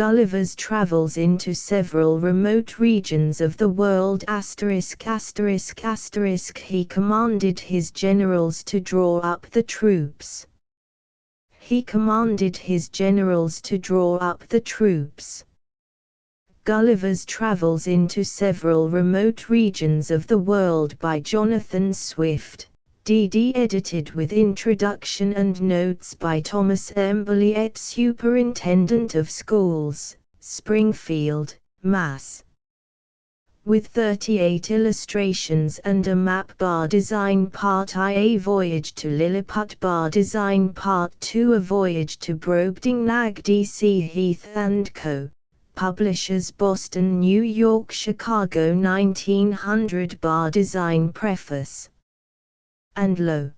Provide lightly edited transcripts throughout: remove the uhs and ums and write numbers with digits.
Gulliver's travels into several remote regions of the world. He commanded his generals to draw up the troops. He commanded his generals to draw up the troops. Gulliver's Travels into Several Remote Regions of the World by Jonathan Swift, D.D. edited with introduction and notes by Thomas M. Bulliett, Superintendent of Schools, Springfield, Mass. With 38 illustrations and a map. Bar Design Part I, A Voyage to Lilliput. Bar Design Part II, A Voyage to Brobdingnag. D.C. Heath & Co. Publishers, Boston, New York, Chicago, 1900. Bar Design Preface. And lo!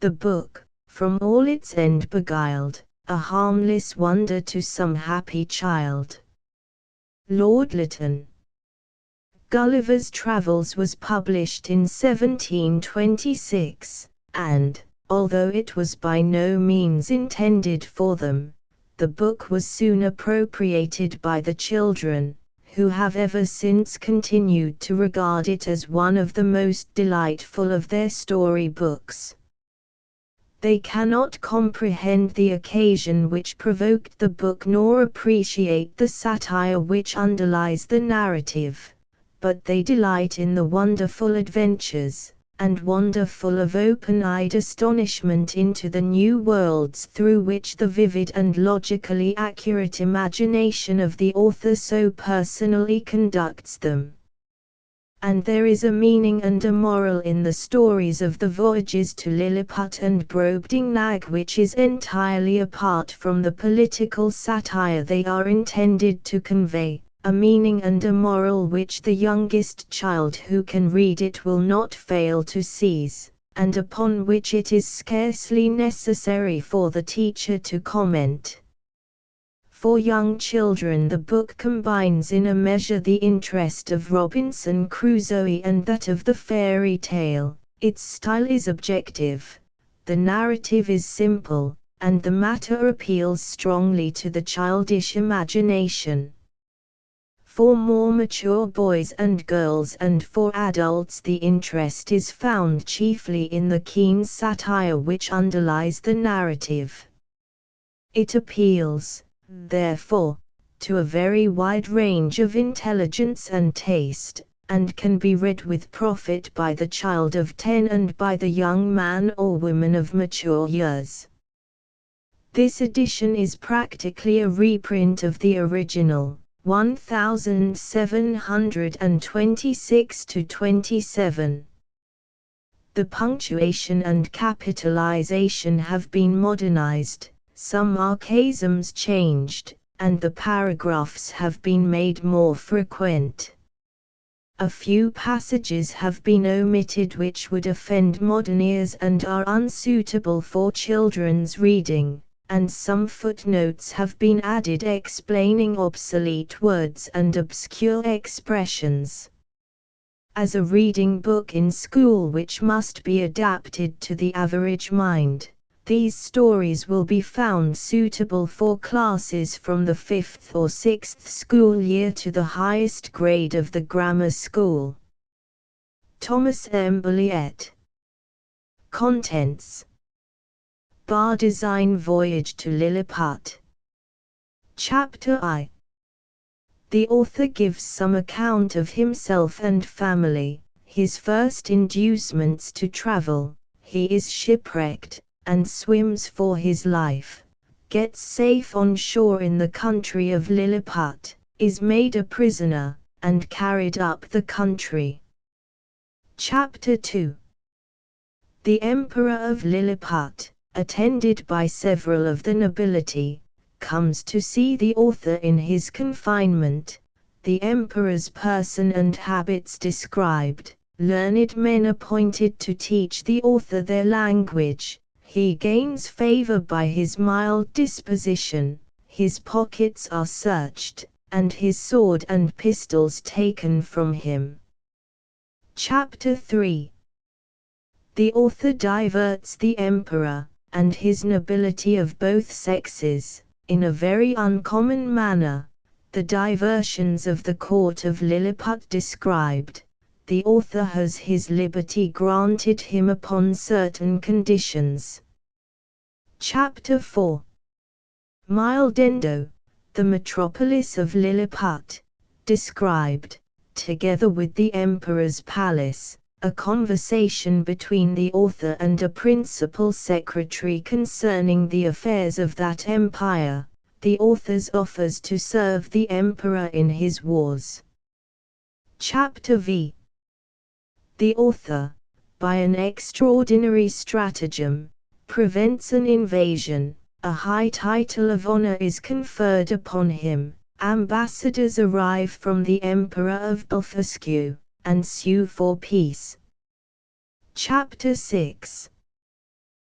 The book, from all its end beguiled, a harmless wonder to some happy child. Lord Lytton. Gulliver's Travels was published in 1726, and, although it was by no means intended for them, the book was soon appropriated by the children, who have ever since continued to regard it as one of the most delightful of their story books. They cannot comprehend the occasion which provoked the book nor appreciate the satire which underlies the narrative, but they delight in the wonderful adventures, and wander full of open-eyed astonishment into the new worlds through which the vivid and logically accurate imagination of the author so personally conducts them. And there is a meaning and a moral in the stories of the voyages to Lilliput and Brobdingnag which is entirely apart from the political satire they are intended to convey, a meaning and a moral which the youngest child who can read it will not fail to seize, and upon which it is scarcely necessary for the teacher to comment. For young children the book combines in a measure the interest of Robinson Crusoe and that of the fairy tale. Its style is objective, the narrative is simple, and the matter appeals strongly to the childish imagination. For more mature boys and girls and for adults the interest is found chiefly in the keen satire which underlies the narrative. It appeals, therefore, to a very wide range of intelligence and taste, and can be read with profit by the child of 10 and by the young man or woman of mature years. This edition is practically a reprint of the original, 1726-27. The punctuation and capitalization have been modernized, some archaisms changed, and the paragraphs have been made more frequent. A few passages have been omitted which would offend modern ears and are unsuitable for children's reading, and some footnotes have been added explaining obsolete words and obscure expressions. As a reading book in school which must be adapted to the average mind, these stories will be found suitable for classes from the 5th or 6th school year to the highest grade of the grammar school. Thomas M. Bulliett. Contents: Bar Design Voyage to Lilliput. Chapter I. The author gives some account of himself and family, his first inducements to travel, he is shipwrecked, and swims for his life, gets safe on shore in the country of Lilliput, is made a prisoner, and carried up the country. Chapter 2. The Emperor of Lilliput, attended by several of the nobility, comes to see the author in his confinement, the emperor's person and habits described, learned men appointed to teach the author their language, he gains favor by his mild disposition, his pockets are searched, and his sword and pistols taken from him. Chapter 3. The author diverts the emperor, and his nobility of both sexes, in a very uncommon manner, the diversions of the court of Lilliput described. The author has his liberty granted him upon certain conditions. Chapter 4. Mildendo, the metropolis of Lilliput, described, together with the emperor's palace, a conversation between the author and a principal secretary concerning the affairs of that empire. The author's offers to serve the emperor in his wars. Chapter V. The author, by an extraordinary stratagem, prevents an invasion. A high title of honor is conferred upon him. Ambassadors arrive from the emperor of Blefuscu, and sue for peace. Chapter 6.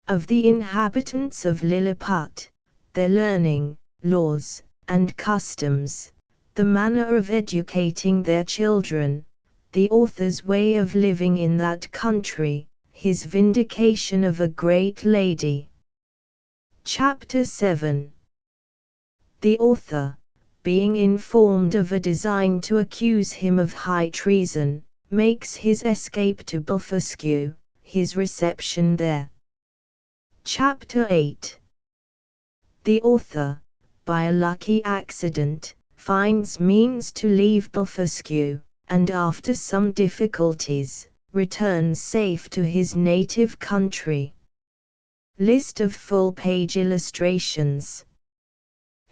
Of the inhabitants of Lilliput, their learning, laws, and customs, the manner of educating their children, the author's way of living in that country, his vindication of a great lady. Chapter 7. The author, being informed of a design to accuse him of high treason, makes his escape to Blefuscu, his reception there. Chapter 8. The author, by a lucky accident, finds means to leave Blefuscu, and after some difficulties, returns safe to his native country. List of full-page illustrations.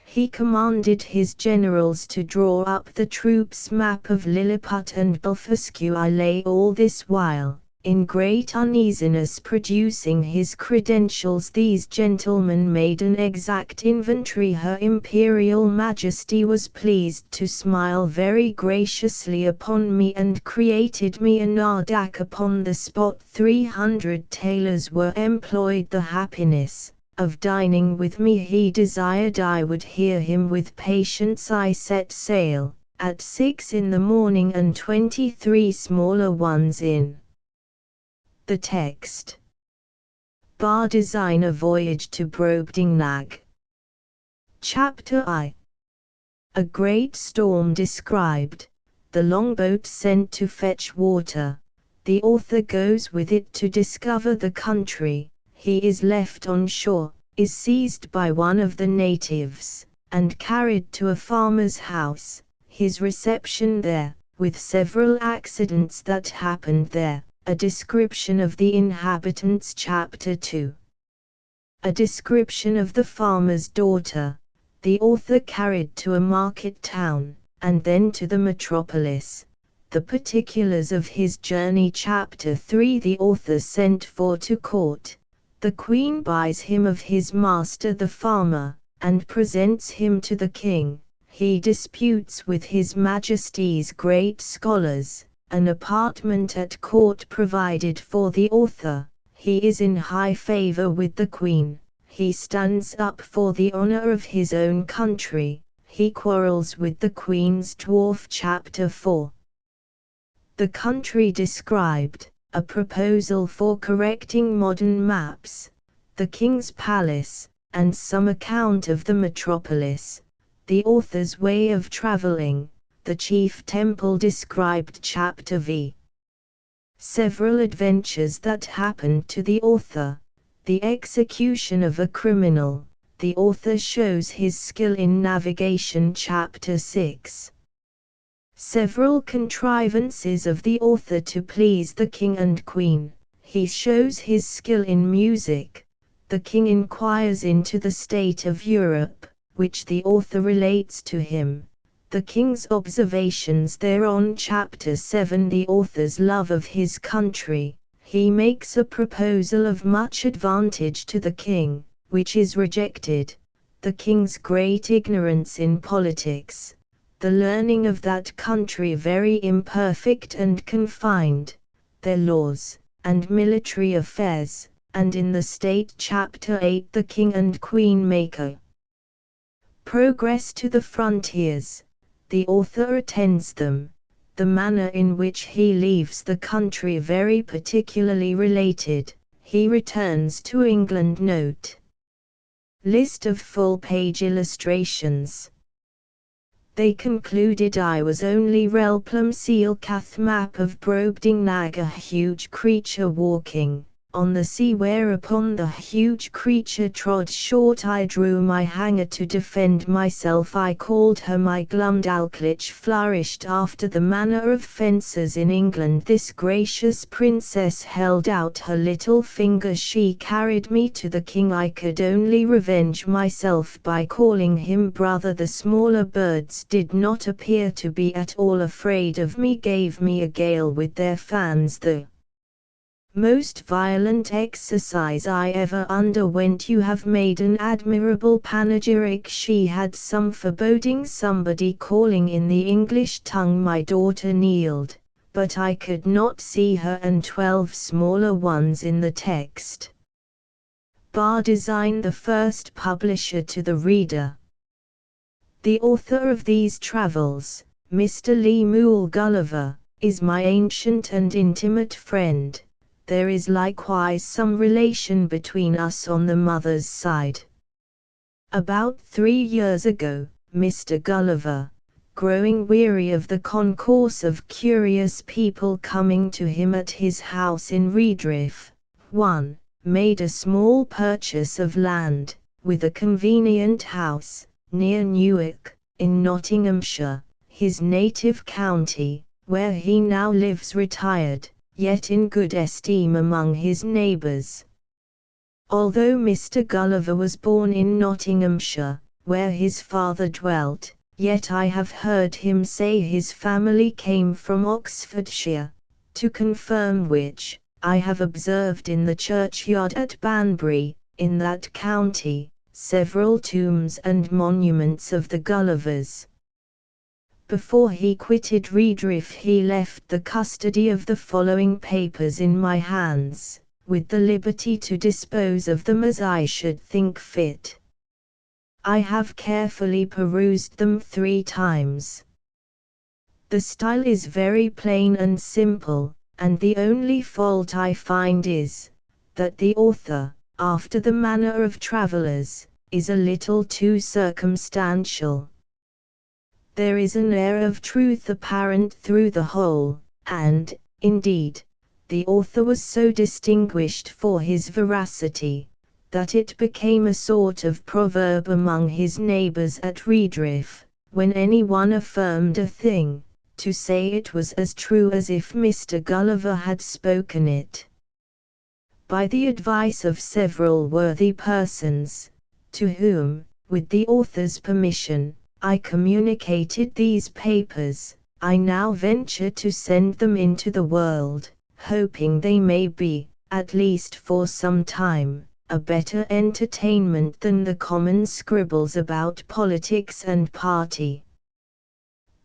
He commanded his generals to draw up the troops' map of Lilliput and Blefuscu. I lay all this while, in great uneasiness, producing his credentials. These gentlemen made an exact inventory. Her Imperial Majesty was pleased to smile very graciously upon me and created me a nardac upon the spot. 300 tailors were employed. The happiness of dining with me he desired I would hear him with patience. I set sail at 6 in the morning, and 23 smaller ones in. The text. Bar Design, a voyage to Brobdingnag. Chapter I. A great storm described. The longboat sent to fetch water. The author goes with it to discover the country. He is left on shore, is seized by one of the natives, and carried to a farmer's house. His reception there, with several accidents that happened there. A description of the inhabitants. Chapter 2. A description of the farmer's daughter. The author carried to a market town, and then to the metropolis. The particulars of his journey. Chapter 3. The author sent for to court. The queen buys him of his master the farmer, and presents him to the king. He disputes with his majesty's great scholars. An apartment at court provided for the author. He is in high favor with the queen. He stands up for the honor of his own country. He quarrels with the queen's dwarf. Chapter 4. The country described. A proposal for correcting modern maps. The king's palace, and some account of the metropolis. The author's way of traveling. The chief temple described. Chapter V. Several adventures that happened to the author. The execution of a criminal. The author shows his skill in navigation. Chapter 6. Several contrivances of the author to please the king and queen. He shows his skill in music. The king inquires into the state of Europe, which the author relates to him. The king's observations thereon. Chapter 7. The author's love of his country. He makes a proposal of much advantage to the king, which is rejected. The king's great ignorance in politics. The learning of that country very imperfect and confined. Their laws, and military affairs, and in the state. Chapter 8. The king and queen make a progress to the frontiers. The author attends them. The manner in which he leaves the country very particularly related. He returns to England. Note. List of full-page illustrations. They concluded I was only Relplum seal cath map of Brobdingnag, a huge creature walking on the sea, whereupon the huge creature trod short. I drew my hanger to defend myself. I called her my Glumdalclich, flourished after the manner of fencers in England. This gracious princess held out her little finger. She carried me to the king. I could only revenge myself by calling him brother. The smaller birds did not appear to be at all afraid of me, gave me a gale with their fans. The most violent exercise I ever underwent. You have made an admirable panegyric. She had some foreboding, somebody calling in the English tongue. My daughter kneeled, but I could not see her, and 12 smaller ones in the text. Bar Design, the first publisher to the reader. The author of these travels, Mr. Lemuel Gulliver, is my ancient and intimate friend. There is likewise some relation between us on the mother's side. About 3 years ago, Mr. Gulliver, growing weary of the concourse of curious people coming to him at his house in Redriff, 1, made a small purchase of land, with a convenient house, near Newark, in Nottinghamshire, his native county, where he now lives retired, yet in good esteem among his neighbours. Although Mr. Gulliver was born in Nottinghamshire, where his father dwelt, yet I have heard him say his family came from Oxfordshire, to confirm which, I have observed in the churchyard at Banbury, in that county, several tombs and monuments of the Gullivers. Before he quitted Redriff he left the custody of the following papers in my hands, with the liberty to dispose of them as I should think fit. I have carefully perused them 3 times. The style is very plain and simple, and the only fault I find is, that the author, after the manner of travellers, is a little too circumstantial. There is an air of truth apparent through the whole, and, indeed, the author was so distinguished for his veracity, that it became a sort of proverb among his neighbours at Redriff, when any one affirmed a thing, to say it was as true as if Mr. Gulliver had spoken it. By the advice of several worthy persons, to whom, with the author's permission, I communicated these papers, I now venture to send them into the world, hoping they may be, at least for some time, a better entertainment than the common scribbles about politics and party.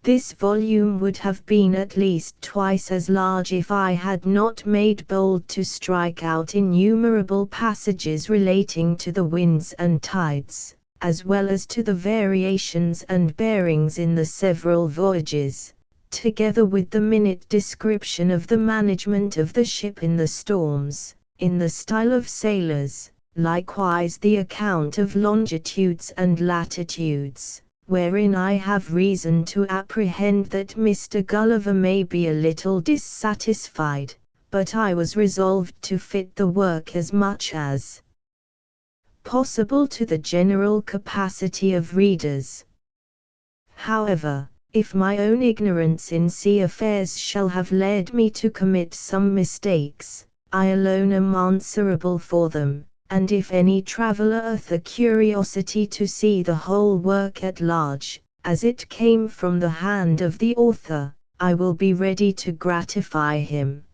This volume would have been at least twice as large if I had not made bold to strike out innumerable passages relating to the winds and tides, as well as to the variations and bearings in the several voyages, together with the minute description of the management of the ship in the storms, in the style of sailors, likewise the account of longitudes and latitudes, wherein I have reason to apprehend that Mr. Gulliver may be a little dissatisfied, but I was resolved to fit the work as much as possible to the general capacity of readers. However, if my own ignorance in sea affairs shall have led me to commit some mistakes, I alone am answerable for them, and if any traveller hath a curiosity to see the whole work at large, as it came from the hand of the author, I will be ready to gratify him.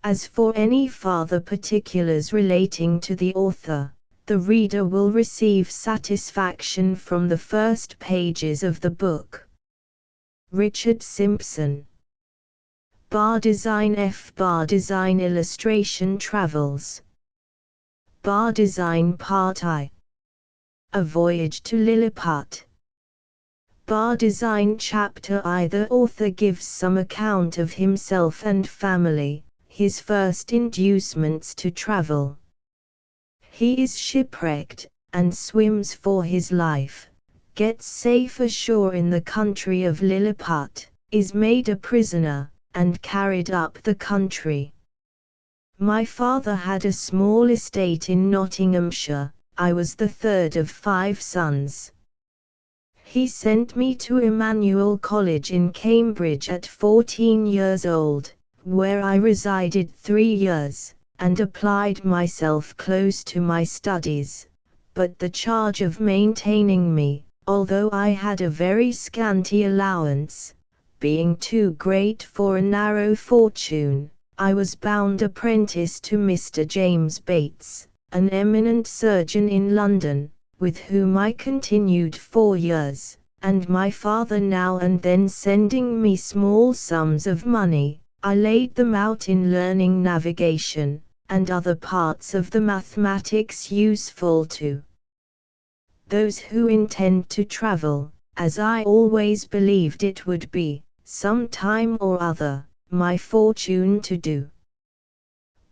As for any farther particulars relating to the author, the reader will receive satisfaction from the first pages of the book. Richard Simpson. Bar Design F. Bar Design Illustration Travels. Bar Design Part I. A Voyage to Lilliput. Bar Design Chapter I. The author gives some account of himself and family, his first inducements to travel. He is shipwrecked, and swims for his life, gets safe ashore in the country of Lilliput, is made a prisoner, and carried up the country. My father had a small estate in Nottinghamshire. I was the third of 5 sons. He sent me to Emmanuel College in Cambridge at 14 years old, where I resided 3 years, and applied myself close to my studies, but the charge of maintaining me, although I had a very scanty allowance, being too great for a narrow fortune, I was bound apprentice to Mr. James Bates, an eminent surgeon in London, with whom I continued 4 years, and my father now and then sending me small sums of money, I laid them out in learning navigation, and other parts of the mathematics useful to those who intend to travel, as I always believed it would be, some time or other, my fortune to do.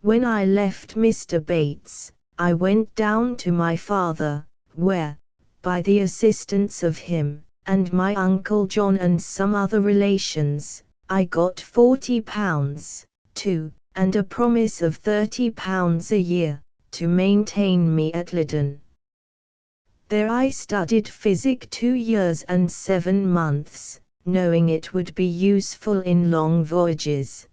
When I left Mr. Bates, I went down to my father, where, by the assistance of him, and my Uncle John and some other relations, I got £40, too, and a promise of £30 a year, to maintain me at Lydon. There I studied physic 2 years and 7 months, knowing it would be useful in long voyages.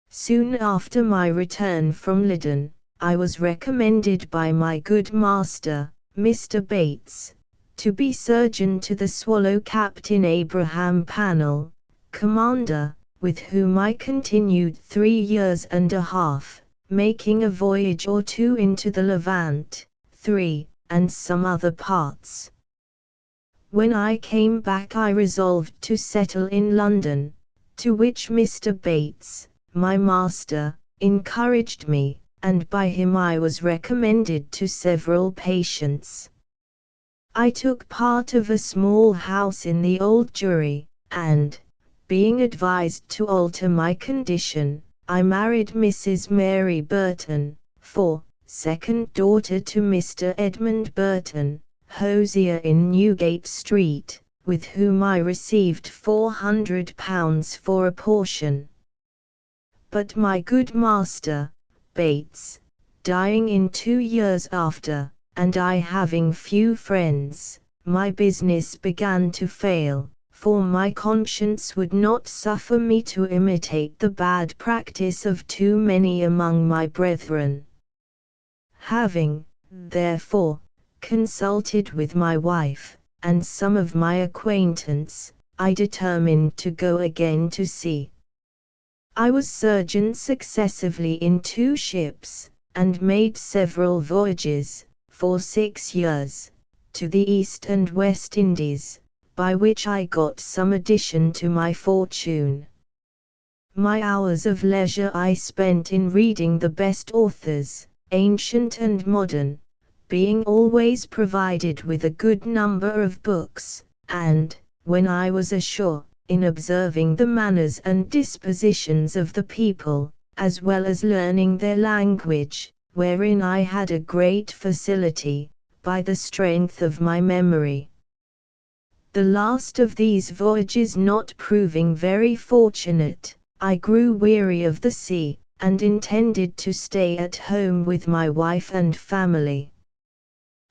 Soon after my return from Lydon, I was recommended by my good master, Mr. Bates, to be surgeon to the Swallow Captain Abraham Pannell, commander, with whom I continued 3 years and a half, making a voyage or 2 into the Levant, 3, and some other parts. When I came back I resolved to settle in London, to which Mr. Bates, my master, encouraged me, and by him I was recommended to several patients. I took part of a small house in the Old Jewry, and, being advised to alter my condition, I married Mrs. Mary Burton, second daughter to Mr. Edmund Burton, hosier in Newgate Street, with whom I received £400 for a portion. But my good master, Bates, dying in 2 years after, and I having few friends, my business began to fail, for my conscience would not suffer me to imitate the bad practice of too many among my brethren. Having, therefore, consulted with my wife, and some of my acquaintance, I determined to go again to sea. I was surgeon successively in 2 ships, and made several voyages, for 6 years, to the East and West Indies, by which I got some addition to my fortune. My hours of leisure I spent in reading the best authors, ancient and modern, being always provided with a good number of books, and, when I was ashore, in observing the manners and dispositions of the people, as well as learning their language, wherein I had a great facility, by the strength of my memory. The last of these voyages not proving very fortunate, I grew weary of the sea, and intended to stay at home with my wife and family.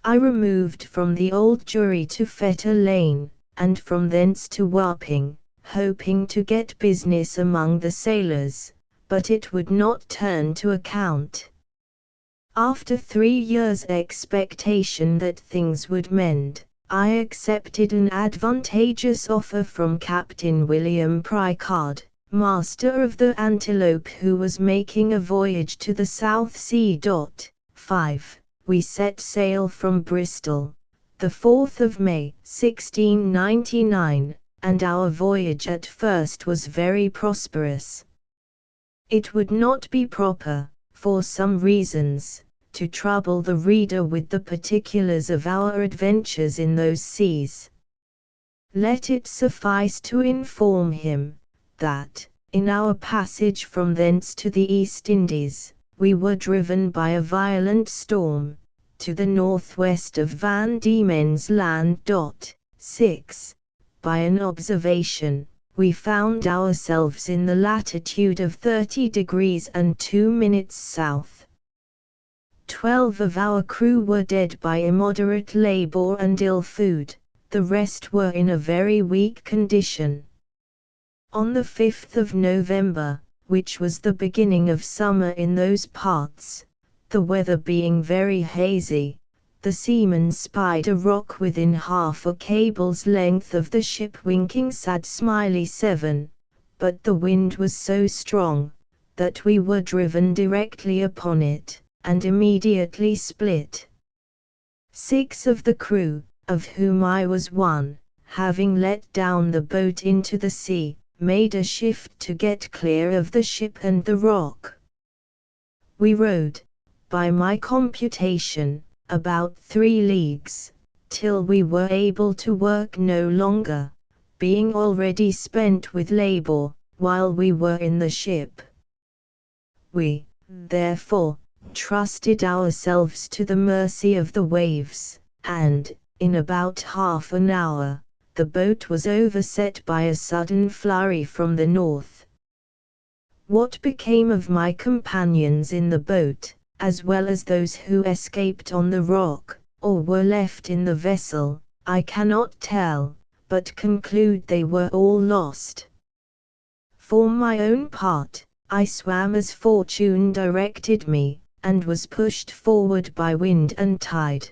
I removed from the Old Jewry to Fetter Lane, and from thence to Wapping, hoping to get business among the sailors, but it would not turn to account. After 3 years' expectation that things would mend, I accepted an advantageous offer from Captain William Pricard, master of the Antelope, who was making a voyage to the South Sea. 5. We set sail from Bristol, the 4th of May, 1699, and our voyage at first was very prosperous. It would not be proper, for some reasons, to trouble the reader with the particulars of our adventures in those seas. Let it suffice to inform him, that, in our passage from thence to the East Indies, we were driven by a violent storm, to the northwest of Van Diemen's Land. 6. By an observation, we found ourselves in the latitude of 30 degrees and 2 minutes south. 12 of our crew were dead by immoderate labor and ill food, the rest were in a very weak condition. On the 5th of November, which was the beginning of summer in those parts, the weather being very hazy, the seamen spied a rock within half a cable's length of the ship winking sad smiley 7, but the wind was so strong, that we were driven directly upon it, and immediately split. 6 of the crew, of whom I was one, having let down the boat into the sea, made a shift to get clear of the ship and the rock. We rowed, by my computation, about 3 leagues, till we were able to work no longer, being already spent with labor, while we were in the ship. We, therefore, trusted ourselves to the mercy of the waves, and, in about half an hour, the boat was overset by a sudden flurry from the north. What became of my companions in the boat, as well as those who escaped on the rock, or were left in the vessel, I cannot tell, but conclude they were all lost. For my own part, I swam as fortune directed me, and was pushed forward by wind and tide.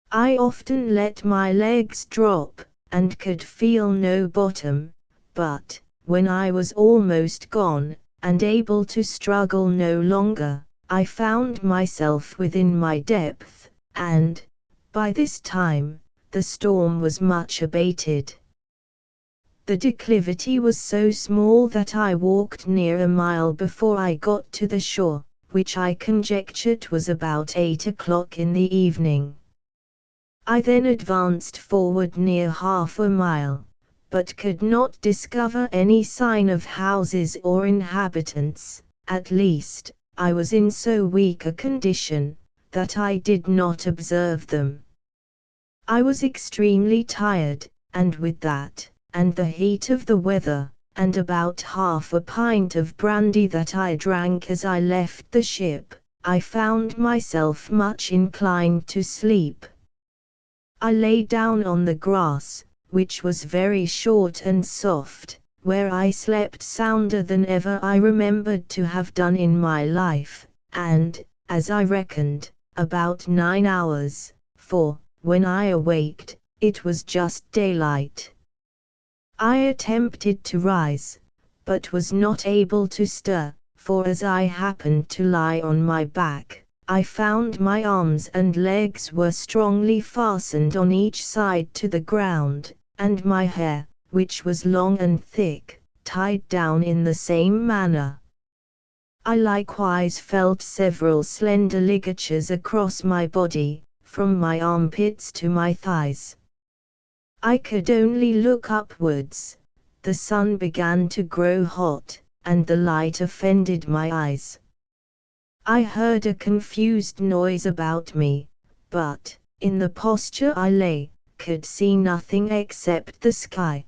I often let my legs drop, and could feel no bottom, but, when I was almost gone, and able to struggle no longer, I found myself within my depth, and, by this time, the storm was much abated. The declivity was so small that I walked near a mile before I got to the shore, which I conjectured was about 8 o'clock in the evening. I then advanced forward near half a mile, but could not discover any sign of houses or inhabitants. At least, I was in so weak a condition, that I did not observe them. I was extremely tired, and with that, and the heat of the weather, and about half a pint of brandy that I drank as I left the ship, I found myself much inclined to sleep. I lay down on the grass, which was very short and soft, where I slept sounder than ever I remembered to have done in my life, and, as I reckoned, about 9 hours, for, when I awaked, it was just daylight. I attempted to rise, but was not able to stir, for as I happened to lie on my back, I found my arms and legs were strongly fastened on each side to the ground, and my hair, which was long and thick, tied down in the same manner. I likewise felt several slender ligatures across my body, from my armpits to my thighs. I could only look upwards. The sun began to grow hot, and the light offended my eyes. I heard a confused noise about me, but, in the posture I lay, could see nothing except the sky.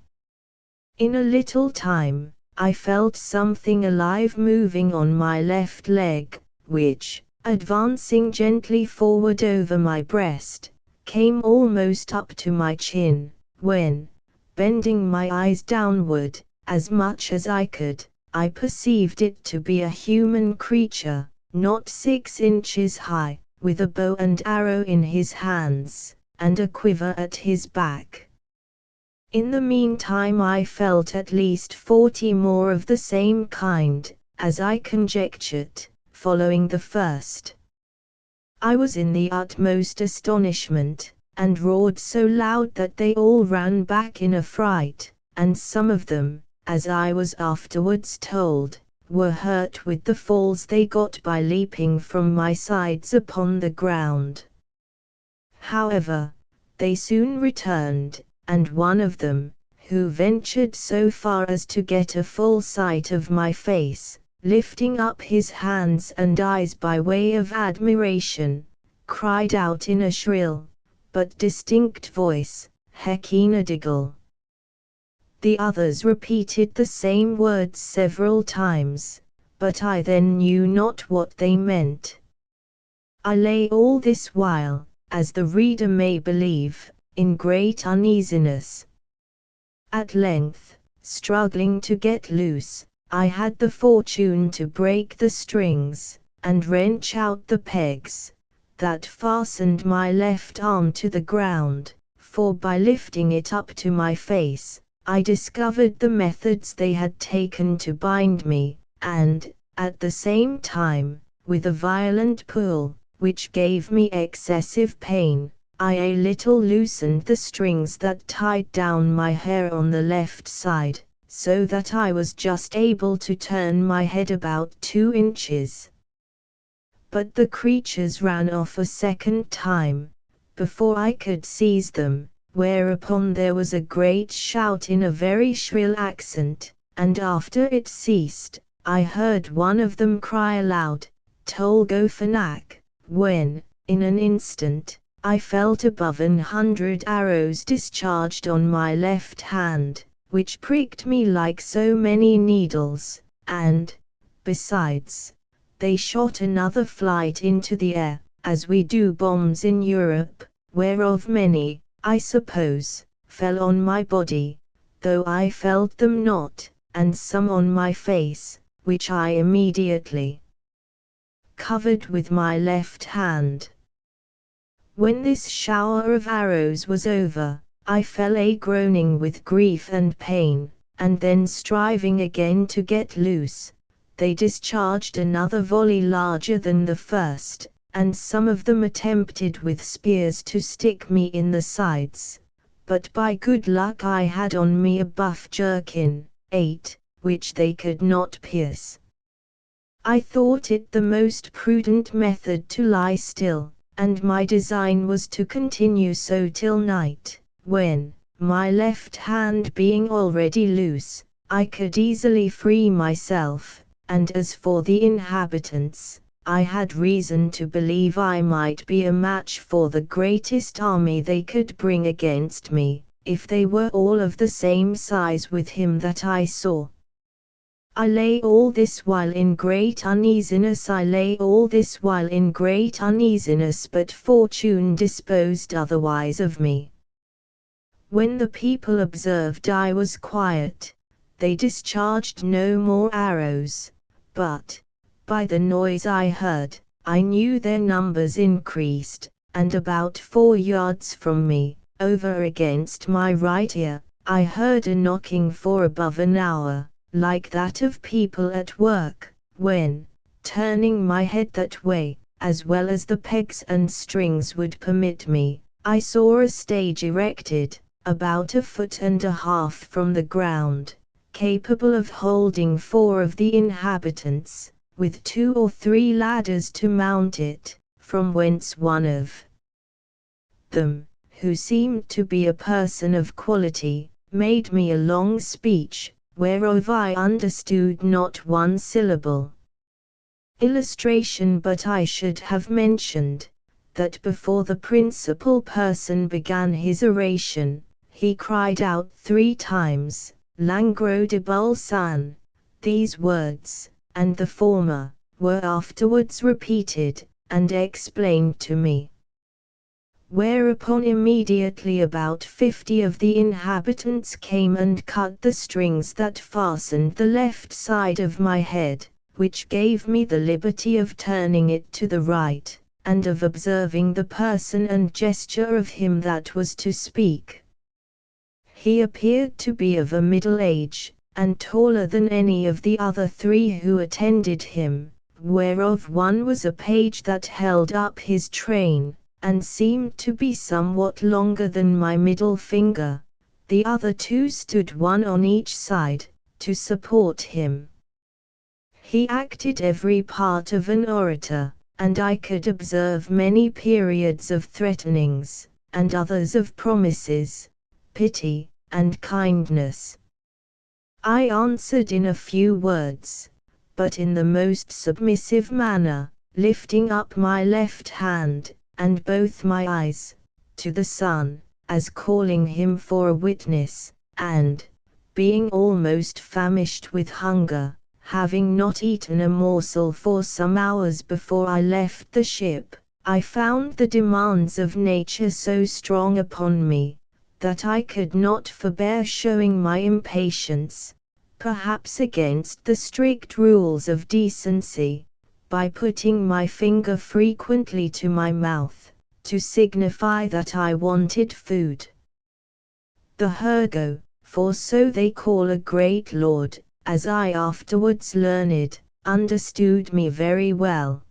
In a little time, I felt something alive moving on my left leg, which, advancing gently forward over my breast, came almost up to my chin, when, bending my eyes downward, as much as I could, I perceived it to be a human creature, not 6 inches high, with a bow and arrow in his hands, and a quiver at his back. In the meantime I felt at least 40 more of the same kind, as I conjectured, following the first. I was in the utmost astonishment, and roared so loud that they all ran back in a fright, and some of them, as I was afterwards told, were hurt with the falls they got by leaping from my sides upon the ground. However, they soon returned, and one of them, who ventured so far as to get a full sight of my face, lifting up his hands and eyes by way of admiration, cried out in a shrill, but distinct voice, Hekinadigal. The others repeated the same words several times, but I then knew not what they meant. I lay all this while, as the reader may believe, in great uneasiness. At length, struggling to get loose, I had the fortune to break the strings, and wrench out the pegs that fastened my left arm to the ground, for by lifting it up to my face, I discovered the methods they had taken to bind me, and, at the same time, with a violent pull, which gave me excessive pain, I a little loosened the strings that tied down my hair on the left side, so that I was just able to turn my head about 2 inches. But the creatures ran off a second time, before I could seize them, whereupon there was a great shout in a very shrill accent, and after it ceased, I heard one of them cry aloud, Tolgofanak, when, in an instant, I felt above 100 arrows discharged on my left hand, which pricked me like so many needles, and, besides, they shot another flight into the air, as we do bombs in Europe, whereof many, I suppose, fell on my body, though I felt them not, and some on my face, which I immediately covered with my left hand. When this shower of arrows was over, I fell a groaning with grief and pain, and then striving again to get loose, they discharged another volley larger than the first, and some of them attempted with spears to stick me in the sides, but by good luck I had on me a buff jerkin, 8, which they could not pierce. I thought it the most prudent method to lie still, and my design was to continue so till night, when, my left hand being already loose, I could easily free myself, and as for the inhabitants, I had reason to believe I might be a match for the greatest army they could bring against me, if they were all of the same size with him that I saw. I lay all this while in great uneasiness, but fortune disposed otherwise of me. When the people observed I was quiet, they discharged no more arrows, but, by the noise I heard, I knew their numbers increased, and about 4 yards from me, over against my right ear, I heard a knocking for above an hour, like that of people at work, when, turning my head that way, as well as the pegs and strings would permit me, I saw a stage erected, about 1.5 feet from the ground, capable of holding 4 of the inhabitants, with 2 or 3 ladders to mount it, from whence one of them, who seemed to be a person of quality, made me a long speech, whereof I understood not one syllable. Illustration: but I should have mentioned, that before the principal person began his oration, he cried out 3 times, Langro de Bulsan, these words, and the former, were afterwards repeated, and explained to me. Whereupon immediately about 50 of the inhabitants came and cut the strings that fastened the left side of my head, which gave me the liberty of turning it to the right, and of observing the person and gesture of him that was to speak. He appeared to be of a middle age, and taller than any of the other 3 who attended him, whereof one was a page that held up his train, and seemed to be somewhat longer than my middle finger. The other 2 stood one on each side, to support him. He acted every part of an orator, and I could observe many periods of threatenings, and others of promises, pity, and kindness. I answered in a few words, but in the most submissive manner, lifting up my left hand, and both my eyes, to the sun, as calling him for a witness, and, being almost famished with hunger, having not eaten a morsel for some hours before I left the ship, I found the demands of nature so strong upon me, that I could not forbear showing my impatience, perhaps against the strict rules of decency, by putting my finger frequently to my mouth, to signify that I wanted food. The Hergo, for so they call a great lord, as I afterwards learned, understood me very well.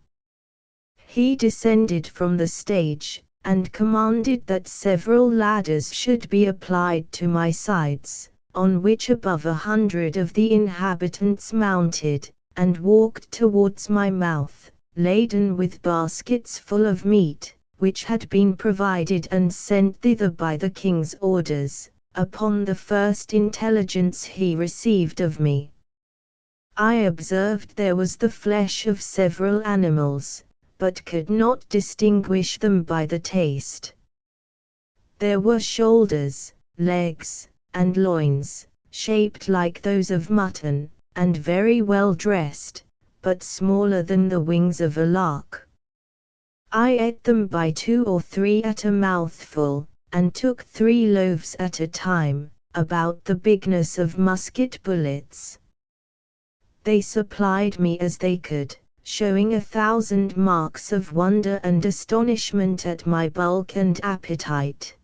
He descended from the stage, and commanded that several ladders should be applied to my sides, on which above 100 of the inhabitants mounted, and walked towards my mouth, laden with baskets full of meat, which had been provided and sent thither by the king's orders, upon the first intelligence he received of me. I observed there was the flesh of several animals, but could not distinguish them by the taste. There were shoulders, legs, and loins, shaped like those of mutton, and very well dressed, but smaller than the wings of a lark. I ate them by 2 or 3 at a mouthful, and took 3 loaves at a time, about the bigness of musket bullets. They supplied me as they could, showing 1,000 marks of wonder and astonishment at my bulk and appetite.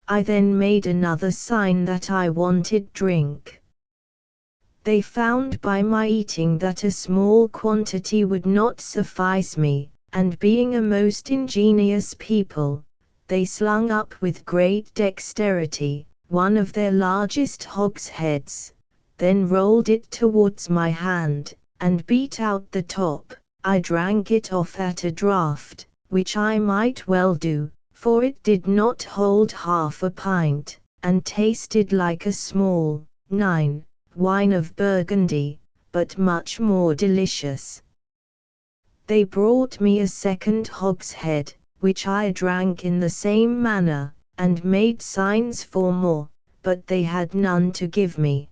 I then made another sign that I wanted drink. They found by my eating that a small quantity would not suffice me, and being a most ingenious people, they slung up with great dexterity one of their largest hogsheads, then rolled it towards my hand, and beat out the top. I drank it off at a draught, which I might well do, for it did not hold half a pint, and tasted like a small, wine of Burgundy, but much more delicious. They brought me a second hogshead, which I drank in the same manner, and made signs for more, but they had none to give me.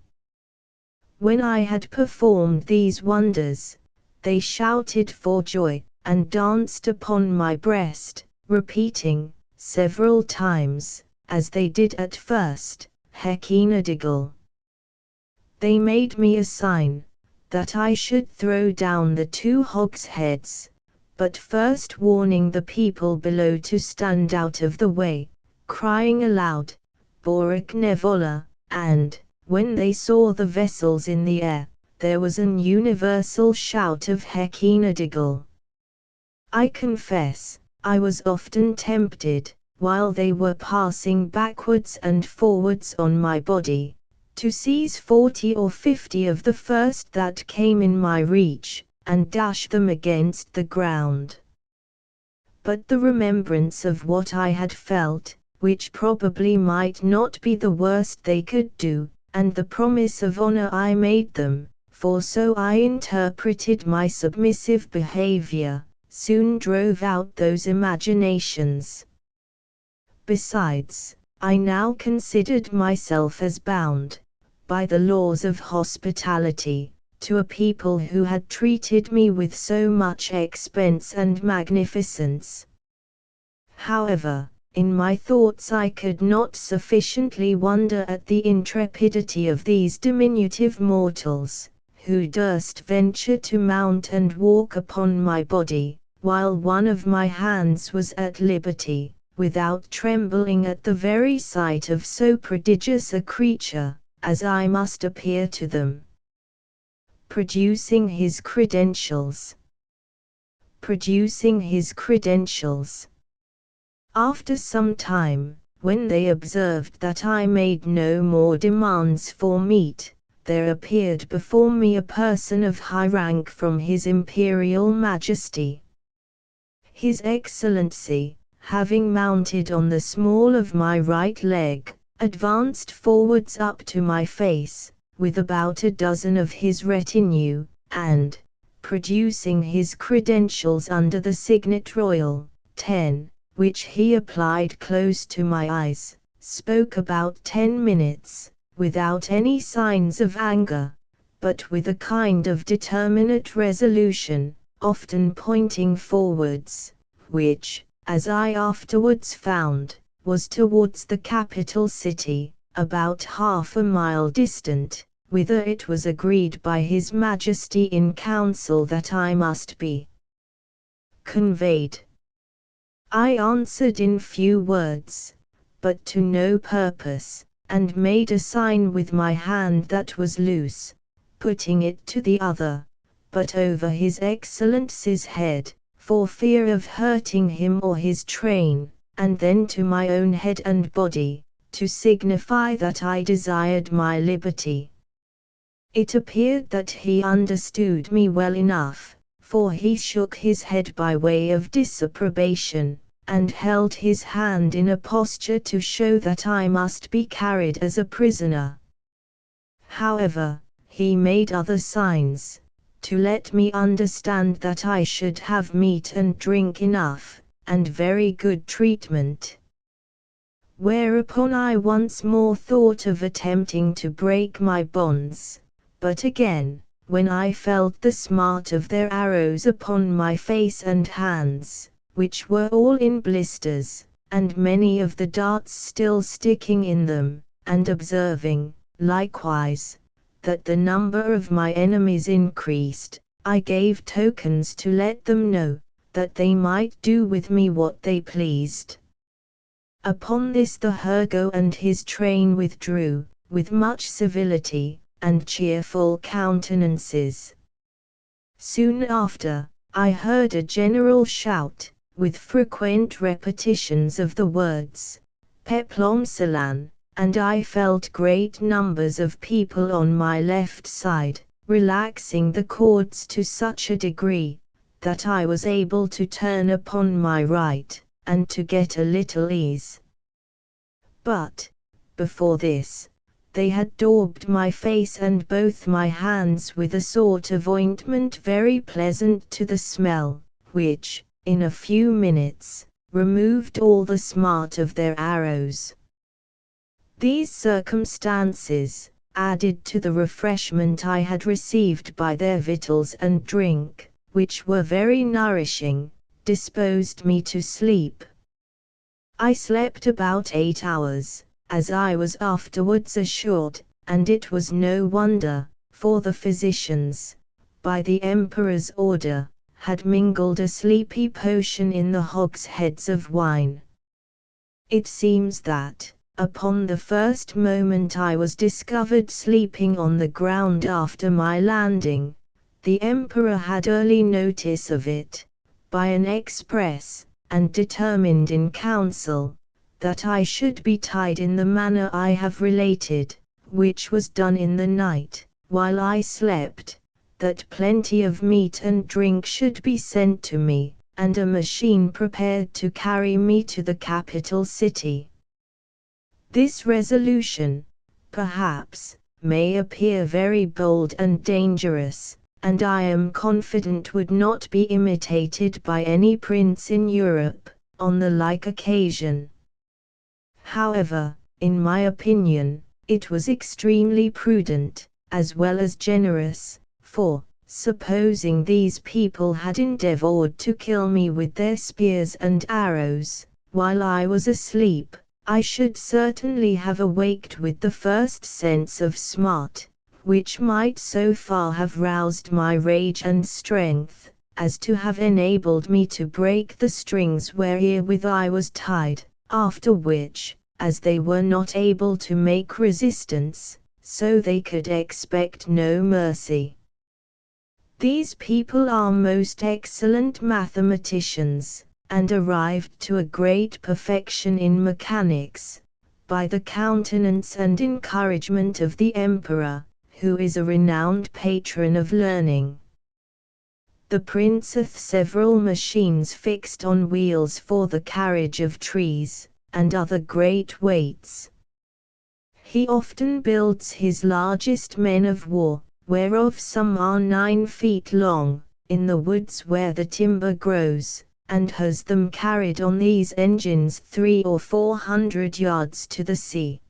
When I had performed these wonders, they shouted for joy, and danced upon my breast, repeating, several times, as they did at first, Hekinadigal. They made me a sign, that I should throw down the 2 hogsheads, but first warning the people below to stand out of the way, crying aloud, Borak Nevola, and, when they saw the vessels in the air, there was an universal shout of Hekinadigal. I confess, I was often tempted, while they were passing backwards and forwards on my body, to seize 40 or 50 of the first that came in my reach, and dash them against the ground. But the remembrance of what I had felt, which probably might not be the worst they could do, and the promise of honor I made them, for so I interpreted my submissive behavior, soon drove out those imaginations. Besides, I now considered myself as bound, by the laws of hospitality, to a people who had treated me with so much expense and magnificence. However, in my thoughts I could not sufficiently wonder at the intrepidity of these diminutive mortals, who durst venture to mount and walk upon my body, while one of my hands was at liberty, without trembling at the very sight of so prodigious a creature, as I must appear to them. Producing his credentials. After some time, when they observed that I made no more demands for meat, there appeared before me a person of high rank from His Imperial Majesty. His Excellency, having mounted on the small of my right leg, advanced forwards up to my face, with about a dozen of his retinue, and, producing his credentials under the signet royal, 10, which he applied close to my eyes, spoke about 10 minutes, without any signs of anger, but with a kind of determinate resolution, often pointing forwards, which, as I afterwards found, was towards the capital city, about half a mile distant, whither it was agreed by His Majesty in council that I must be conveyed. I answered in few words, but to no purpose, and made a sign with my hand that was loose, putting it to the other, but over His Excellency's head, for fear of hurting him or his train, and then to my own head and body, to signify that I desired my liberty. It appeared that he understood me well enough, for he shook his head by way of disapprobation, and held his hand in a posture to show that I must be carried as a prisoner. However, he made other signs, to let me understand that I should have meat and drink enough, and very good treatment. Whereupon I once more thought of attempting to break my bonds, but again, when I felt the smart of their arrows upon my face and hands, which were all in blisters, and many of the darts still sticking in them, and observing, likewise, that the number of my enemies increased, I gave tokens to let them know, that they might do with me what they pleased. Upon this the Hergo and his train withdrew, with much civility, and cheerful countenances. Soon after, I heard a general shout, with frequent repetitions of the words, Peplom Salan, and I felt great numbers of people on my left side, relaxing the cords to such a degree, that I was able to turn upon my right, and to get a little ease. But, before this, they had daubed my face and both my hands with a sort of ointment very pleasant to the smell, which, in a few minutes, removed all the smart of their arrows. These circumstances, added to the refreshment I had received by their victuals and drink, which were very nourishing, disposed me to sleep. I slept about 8 hours, as I was afterwards assured, and it was no wonder, for the physicians, by the Emperor's order, had mingled a sleepy potion in the hogsheads of wine. It seems that, upon the first moment I was discovered sleeping on the ground after my landing, the Emperor had early notice of it, by an express, and determined in council, that I should be tied in the manner I have related, which was done in the night, while I slept, that plenty of meat and drink should be sent to me, and a machine prepared to carry me to the capital city. This resolution, perhaps, may appear very bold and dangerous, and I am confident would not be imitated by any prince in Europe, on the like occasion. However, in my opinion, it was extremely prudent, as well as generous, for, supposing these people had endeavored to kill me with their spears and arrows, while I was asleep, I should certainly have awaked with the first sense of smart, which might so far have roused my rage and strength, as to have enabled me to break the strings wherewith I was tied, after which, as they were not able to make resistance, so they could expect no mercy. These people are most excellent mathematicians, and arrived to a great perfection in mechanics, by the countenance and encouragement of the Emperor, who is a renowned patron of learning. The prince hath several machines fixed on wheels for the carriage of trees, and other great weights. He often builds his largest men of war, whereof some are 9 feet long, in the woods where the timber grows, and has them carried on these engines 300 or 400 yards to the sea.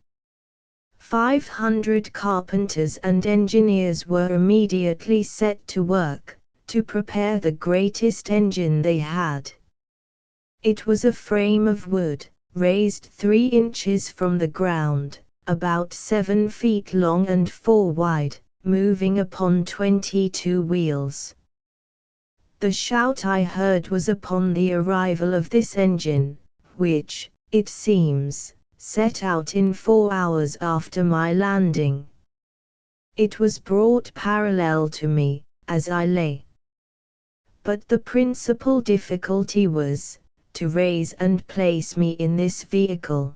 500 carpenters and engineers were immediately set to work, to prepare the greatest engine they had. It was a frame of wood, raised 3 inches from the ground, about 7 feet long and 4 wide, moving upon 22 wheels. The shout I heard was upon the arrival of this engine, which, it seems, set out in 4 hours after my landing. It was brought parallel to me, as I lay. But the principal difficulty was, to raise and place me in this vehicle.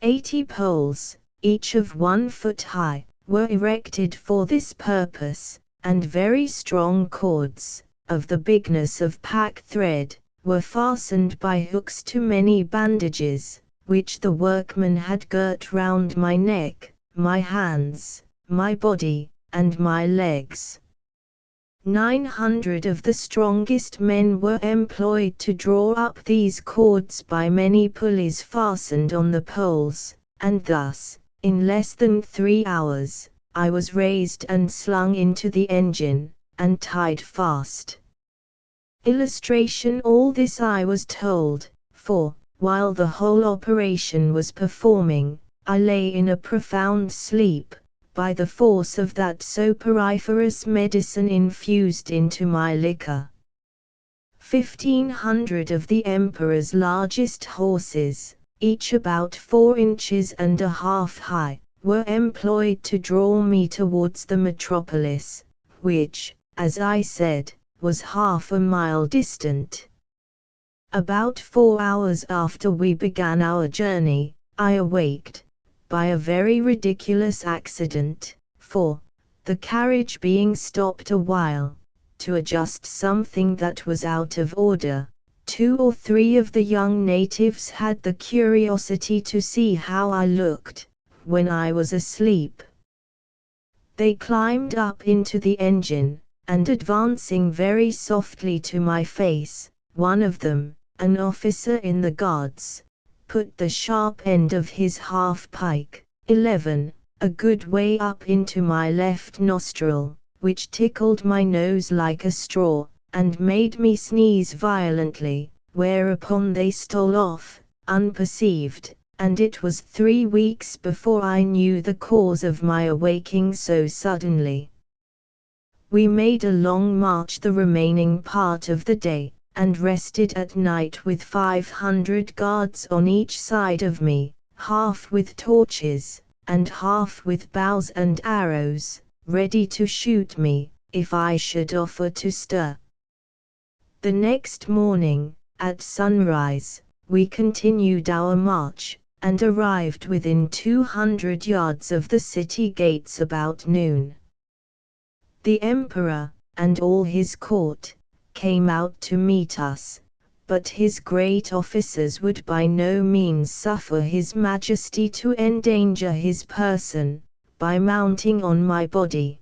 80 poles, each of 1 foot high, were erected for this purpose, and very strong cords, of the bigness of pack thread, were fastened by hooks to many bandages, which the workmen had girt round my neck, my hands, my body, and my legs. 900 of the strongest men were employed to draw up these cords by many pulleys fastened on the poles, and thus, in less than 3 hours, I was raised and slung into the engine, and tied fast. Illustration: all this I was told, for, while the whole operation was performing, I lay in a profound sleep, by the force of that soporiferous medicine infused into my liquor. 1,500 of the Emperor's largest horses, each about 4 inches and a half high, were employed to draw me towards the metropolis, which, as I said, was half a mile distant. About 4 hours after we began our journey, I awaked, by a very ridiculous accident, for, the carriage being stopped a while, to adjust something that was out of order, 2 or 3 of the young natives had the curiosity to see how I looked, when I was asleep. They climbed up into the engine, and advancing very softly to my face, one of them, an officer in the guards, put the sharp end of his half-pike, 11, a good way up into my left nostril, which tickled my nose like a straw, and made me sneeze violently, whereupon they stole off, unperceived, and it was 3 weeks before I knew the cause of my awaking so suddenly. We made a long march the remaining part of the day, and rested at night with 500 guards on each side of me, half with torches, and half with bows and arrows, ready to shoot me, if I should offer to stir. The next morning, at sunrise, we continued our march, and arrived within 200 yards of the city gates about noon. The Emperor, and all his court, came out to meet us, but his great officers would by no means suffer His Majesty to endanger his person, by mounting on my body.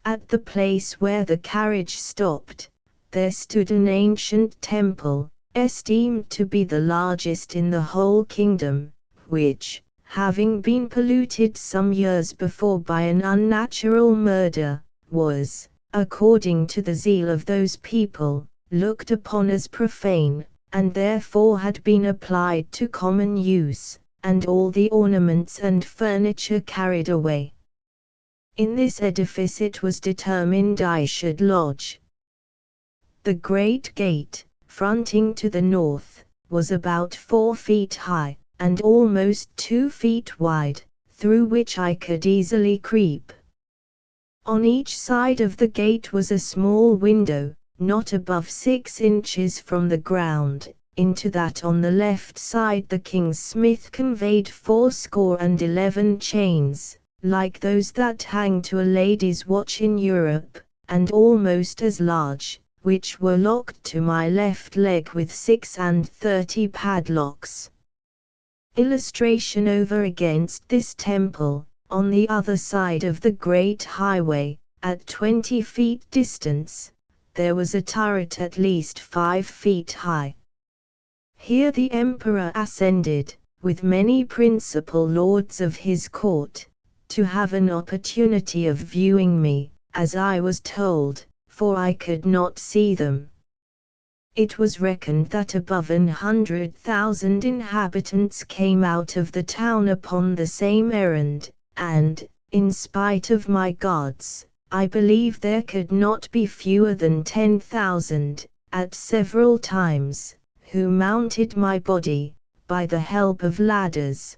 At the place where the carriage stopped, there stood an ancient temple, esteemed to be the largest in the whole kingdom, which, having been polluted some years before by an unnatural murder, was, according to the zeal of those people, looked upon as profane, and therefore had been applied to common use, and all the ornaments and furniture carried away. In this edifice it was determined I should lodge. The great gate, fronting to the north, was about 4 feet high, and almost 2 feet wide, through which I could easily creep. On each side of the gate was a small window, not above 6 inches from the ground. Into that on the left side the king's smith conveyed 411 chains, like those that hang to a lady's watch in Europe, and almost as large, which were locked to my left leg with 36 padlocks. Illustration: over against this temple, on the other side of the great highway, at 20 feet distance, there was a turret at least 5 feet high. Here the emperor ascended, with many principal lords of his court, to have an opportunity of viewing me, as I was told, for I could not see them. It was reckoned that above 100,000 inhabitants came out of the town upon the same errand, and, in spite of my gods, I believe there could not be fewer than 10,000, at several times, who mounted my body, by the help of ladders.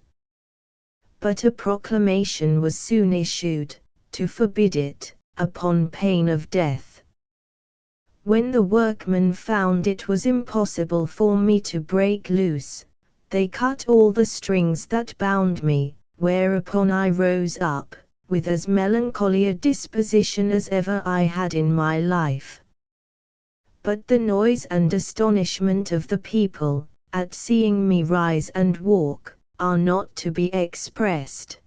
But a proclamation was soon issued, to forbid it, upon pain of death. When the workmen found it was impossible for me to break loose, they cut all the strings that bound me, whereupon I rose up, with as melancholy a disposition as ever I had in my life. But the noise and astonishment of the people, at seeing me rise and walk, are not to be expressed.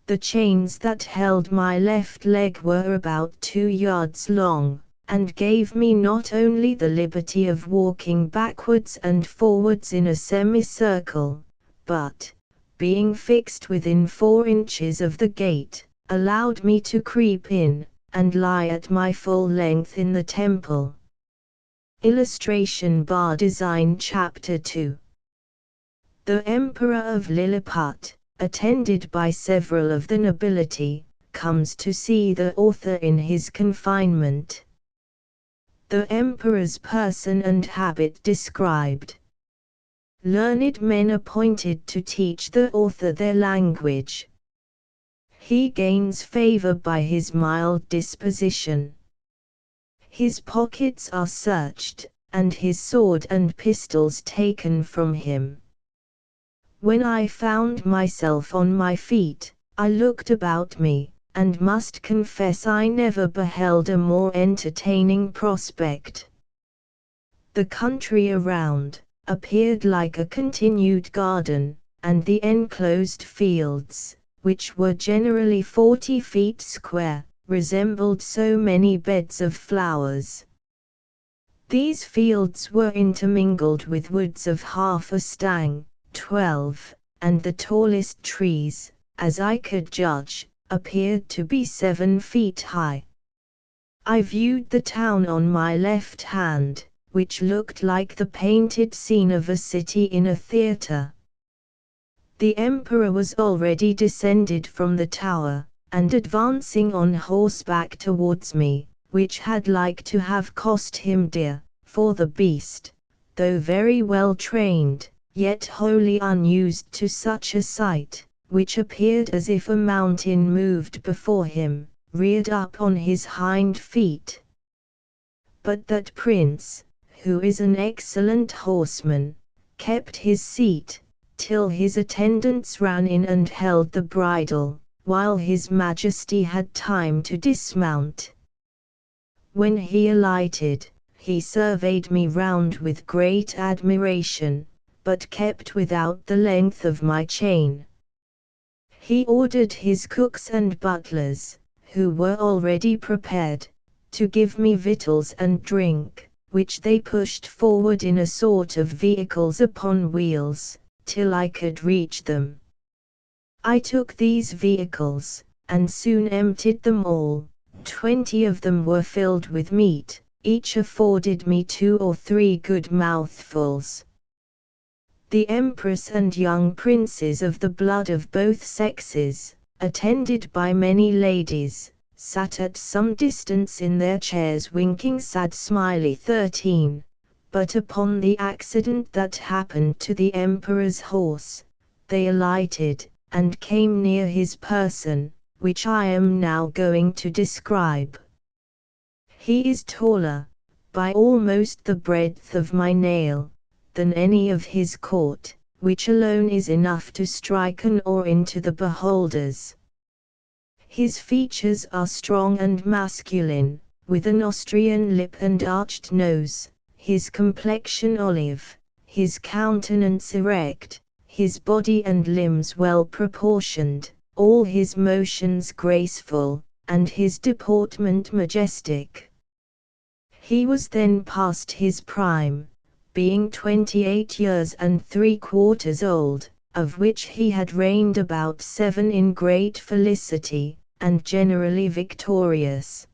The chains that held my left leg were about 2 yards long, and gave me not only the liberty of walking backwards and forwards in a semicircle, but, being fixed within 4 inches of the gate, allowed me to creep in, and lie at my full length in the temple. Illustration bar design Chapter 2. The Emperor of Lilliput, attended by several of the nobility, comes to see the author in his confinement. The Emperor's person and habit described. Learned men appointed to teach the author their language. He gains favor by his mild disposition. His pockets are searched, and his sword and pistols taken from him. When I found myself on my feet, I looked about me, and must confess I never beheld a more entertaining prospect. The country around appeared like a continued garden, and the enclosed fields, which were generally 40 feet square, resembled so many beds of flowers. These fields were intermingled with woods of half a stang, 12, and the tallest trees, as I could judge, appeared to be 7 feet high. I viewed the town on my left hand, which looked like the painted scene of a city in a theatre. The emperor was already descended from the tower, and advancing on horseback towards me, which had like to have cost him dear, for the beast, though very well trained, yet wholly unused to such a sight, which appeared as if a mountain moved before him, reared up on his hind feet. But that prince, who is an excellent horseman, kept his seat, till his attendants ran in and held the bridle, while his majesty had time to dismount. When he alighted, he surveyed me round with great admiration, but kept without the length of my chain. He ordered his cooks and butlers, who were already prepared, to give me victuals and drink, which they pushed forward in a sort of vehicles upon wheels, till I could reach them. I took these vehicles, and soon emptied them all. 20 of them were filled with meat, each afforded me 2 or 3 good mouthfuls. The empress and young princes of the blood of both sexes, attended by many ladies, sat at some distance in their chairs winking sad smiley 13, but upon the accident that happened to the emperor's horse, they alighted, and came near his person, which I am now going to describe. He is taller, by almost the breadth of my nail, than any of his court, which alone is enough to strike an awe into the beholders. His features are strong and masculine, with an Austrian lip and arched nose, his complexion olive, his countenance erect, his body and limbs well proportioned, all his motions graceful, and his deportment majestic. He was then past his prime, being 28 years and 3/4 old, of which he had reigned about 7 in great felicity, and generally victorious.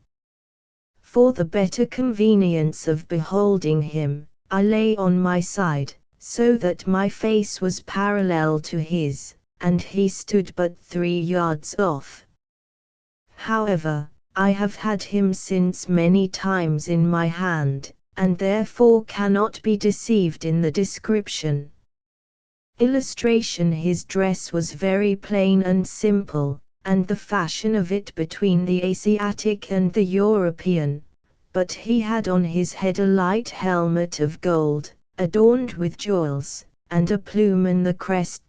For the better convenience of beholding him, I lay on my side, so that my face was parallel to his, and he stood but 3 yards off. However, I have had him since many times in my hand, and therefore cannot be deceived in the description. Illustration: his dress was very plain and simple, and the fashion of it between the Asiatic and the European, but he had on his head a light helmet of gold, adorned with jewels, and a plume and the crest.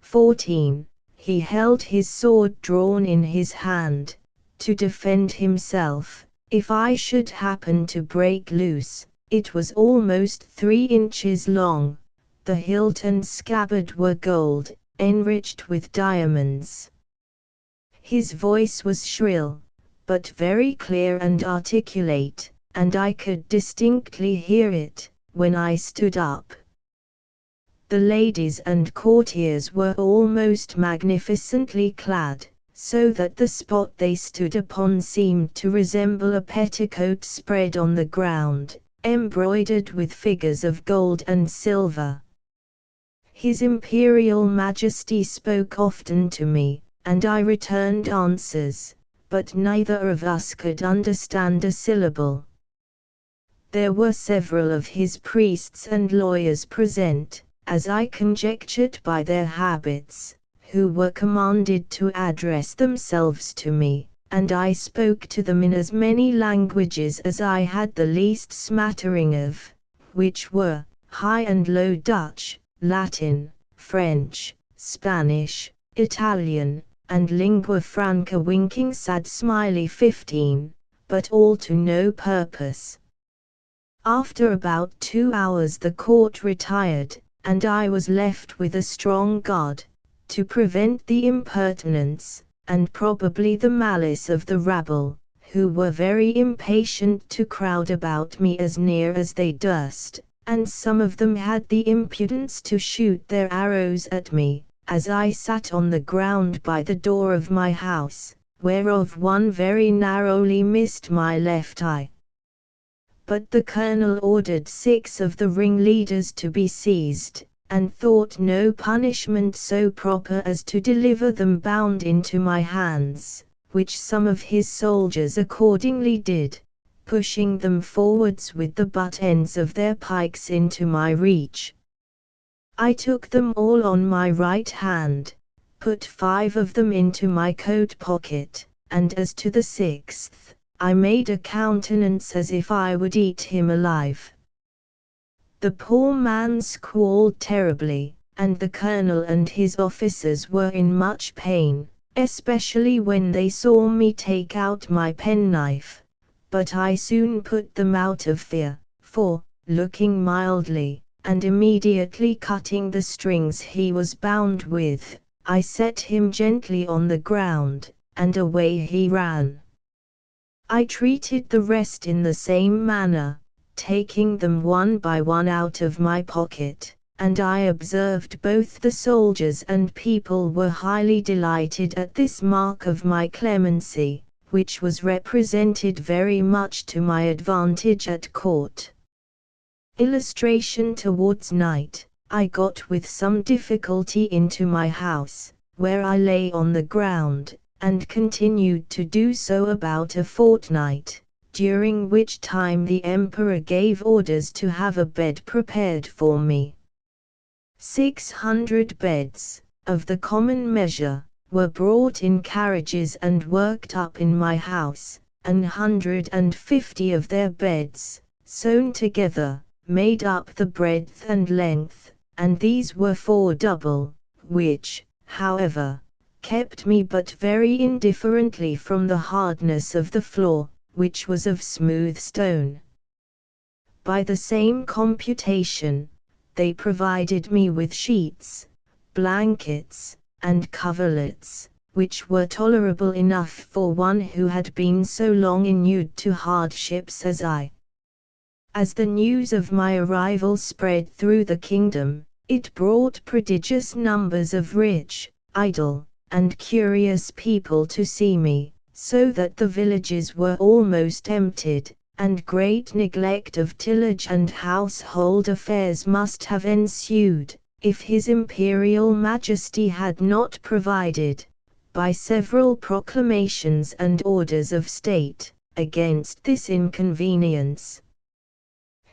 14. He held his sword drawn in his hand, to defend himself, if I should happen to break loose. It was almost 3 inches long. The hilt and scabbard were gold, enriched with diamonds. His voice was shrill, but very clear and articulate, and I could distinctly hear it, when I stood up. The ladies and courtiers were almost magnificently clad, so that the spot they stood upon seemed to resemble a petticoat spread on the ground, embroidered with figures of gold and silver. His Imperial Majesty spoke often to me, and I returned answers, but neither of us could understand a syllable. There were several of his priests and lawyers present, as I conjectured by their habits, who were commanded to address themselves to me, and I spoke to them in as many languages as I had the least smattering of, which were High and Low Dutch, Latin, French, Spanish, Italian, and lingua franca. Winking sad smiley 15, but all to no purpose. After about 2 hours the court retired, and I was left with a strong guard, to prevent the impertinence, and probably the malice of the rabble, who were very impatient to crowd about me as near as they durst, and some of them had the impudence to shoot their arrows at me, as I sat on the ground by the door of my house, whereof one very narrowly missed my left eye. But the colonel ordered 6 of the ringleaders to be seized, and thought no punishment so proper as to deliver them bound into my hands, which some of his soldiers accordingly did, pushing them forwards with the butt ends of their pikes into my reach. I took them all on my right hand, put 5 of them into my coat pocket, and as to the 6th, I made a countenance as if I would eat him alive. The poor man squalled terribly, and the colonel and his officers were in much pain, especially when they saw me take out my penknife, but I soon put them out of fear, for, looking mildly, and immediately cutting the strings he was bound with, I set him gently on the ground, and away he ran. I treated the rest in the same manner, taking them one by one out of my pocket, and I observed both the soldiers and people were highly delighted at this mark of my clemency, which was represented very much to my advantage at court. Illustration: towards night, I got with some difficulty into my house, where I lay on the ground, and continued to do so about a fortnight, during which time the emperor gave orders to have a bed prepared for me. 600 beds, of the common measure, were brought in carriages and worked up in my house. 150 of their beds, sewn together, made up the breadth and length, and these were 4 double, which, however, kept me but very indifferently from the hardness of the floor, which was of smooth stone. By the same computation, they provided me with sheets, blankets, and coverlets, which were tolerable enough for one who had been so long inured to hardships as I. As the news of my arrival spread through the kingdom, it brought prodigious numbers of rich, idle, and curious people to see me, so that the villages were almost emptied, and great neglect of tillage and household affairs must have ensued, if His Imperial Majesty had not provided, by several proclamations and orders of state, against this inconvenience.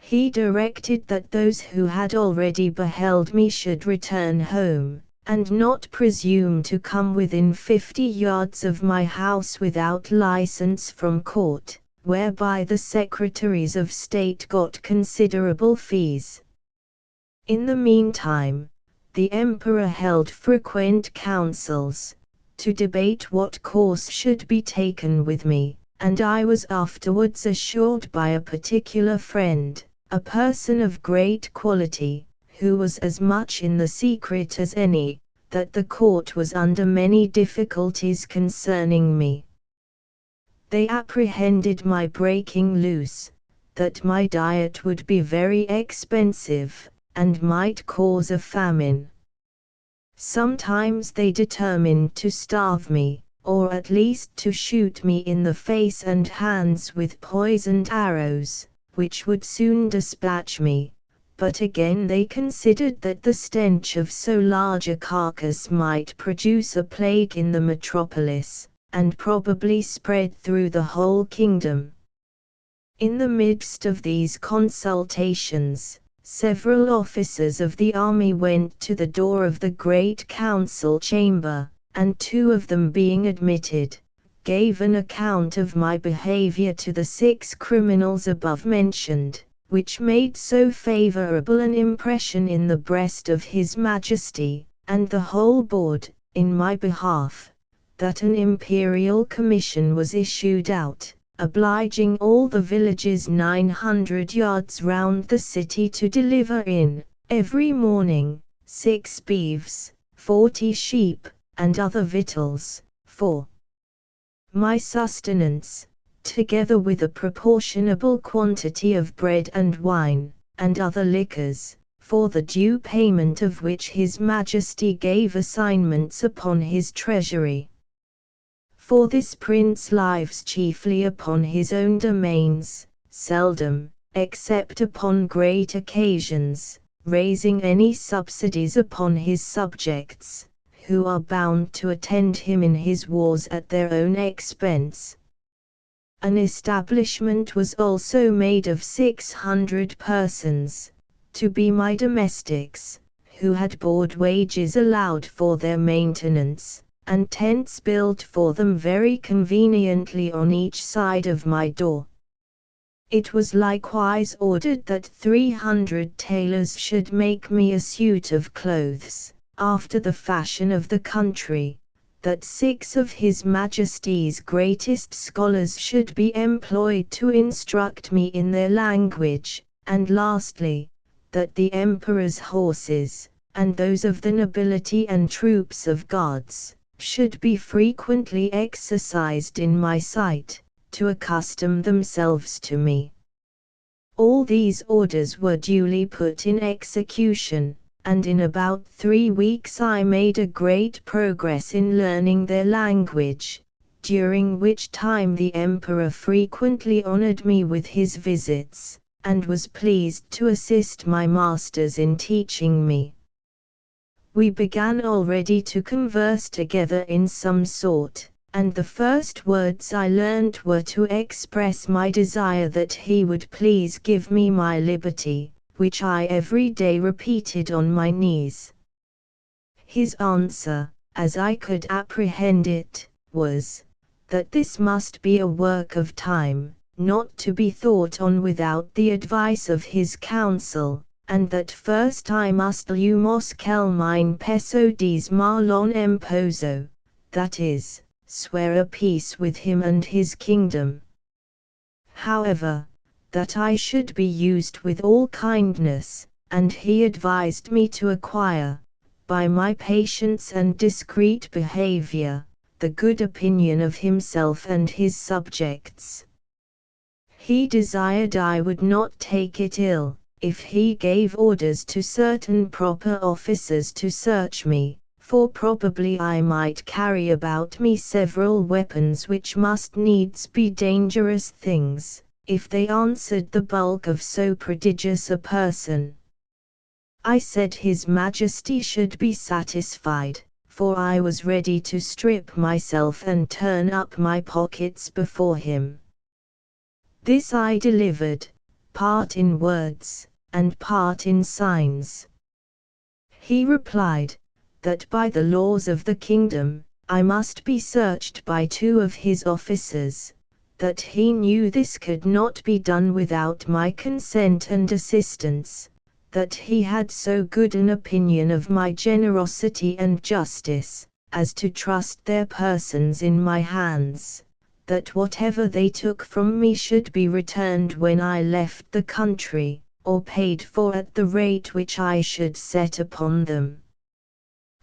He directed that those who had already beheld me should return home, and not presume to come within 50 yards of my house without license from court, whereby the secretaries of state got considerable fees. In the meantime, the emperor held frequent councils, to debate what course should be taken with me, and I was afterwards assured by a particular friend, a person of great quality, who was as much in the secret as any, that the court was under many difficulties concerning me. They apprehended my breaking loose, that my diet would be very expensive, and might cause a famine. Sometimes they determined to starve me, or at least to shoot me in the face and hands with poisoned arrows, which would soon dispatch me, but again they considered that the stench of so large a carcass might produce a plague in the metropolis, and probably spread through the whole kingdom. In the midst of these consultations, several officers of the army went to the door of the great council chamber, and 2 of them being admitted, gave an account of my behavior to the 6 criminals above mentioned, which made so favorable an impression in the breast of His Majesty, and the whole board, in my behalf, that an imperial commission was issued out, obliging all the villages 900 yards round the city to deliver in, every morning, 6 beeves, 40 sheep, and other victuals, for my sustenance, together with a proportionable quantity of bread and wine, and other liquors, for the due payment of which His Majesty gave assignments upon his treasury. For this prince lives chiefly upon his own domains, seldom, except upon great occasions, raising any subsidies upon his subjects, who are bound to attend him in his wars at their own expense. An establishment was also made of 600 persons, to be my domestics, who had board wages allowed for their maintenance, and tents built for them very conveniently on each side of my door. It was likewise ordered that 300 tailors should make me a suit of clothes, after the fashion of the country, that 6 of His Majesty's greatest scholars should be employed to instruct me in their language, and lastly, that the Emperor's horses, and those of the nobility and troops of guards, should be frequently exercised in my sight, to accustom themselves to me. All these orders were duly put in execution, and in about 3 weeks I made a great progress in learning their language, during which time the Emperor frequently honored me with his visits, and was pleased to assist my masters in teaching me. We began already to converse together in some sort, and the first words I learnt were to express my desire that he would please give me my liberty, which I every day repeated on my knees. His answer, as I could apprehend it, was, that this must be a work of time, not to be thought on without the advice of his council, and that first I must lumos quel mine peso dis malon imposo, that is, swear a peace with him and his kingdom. However, that I should be used with all kindness, and he advised me to acquire, by my patience and discreet behavior, the good opinion of himself and his subjects. He desired I would not take it ill, if he gave orders to certain proper officers to search me, for probably I might carry about me several weapons which must needs be dangerous things, if they answered the bulk of so prodigious a person. I said His Majesty should be satisfied, for I was ready to strip myself and turn up my pockets before him. This I delivered, part in words, and part in signs. He replied, that by the laws of the kingdom, I must be searched by 2 of his officers, that he knew this could not be done without my consent and assistance, that he had so good an opinion of my generosity and justice, as to trust their persons in my hands, that whatever they took from me should be returned when I left the country, or paid for at the rate which I should set upon them.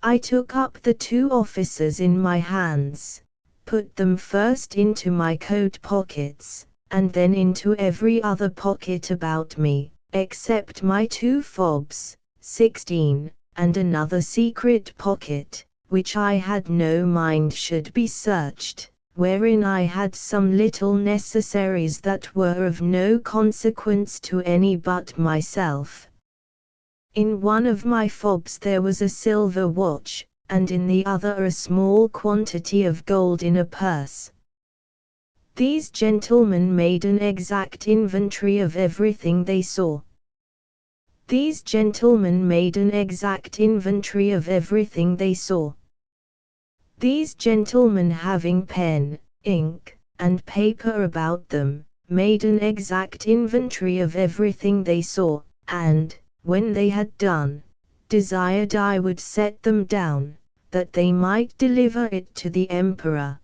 I took up the 2 officers in my hands, put them first into my coat pockets, and then into every other pocket about me, except my 2 fobs, 16, and another secret pocket, which I had no mind should be searched, wherein I had some little necessaries that were of no consequence to any but myself. In one of my fobs there was a silver watch, and in the other a small quantity of gold in a purse. These gentlemen made an exact inventory of everything they saw. These gentlemen made an exact inventory of everything they saw. These gentlemen, having pen, ink, and paper about them, made an exact inventory of everything they saw, and, when they had done, desired I would set them down, that they might deliver it to the emperor.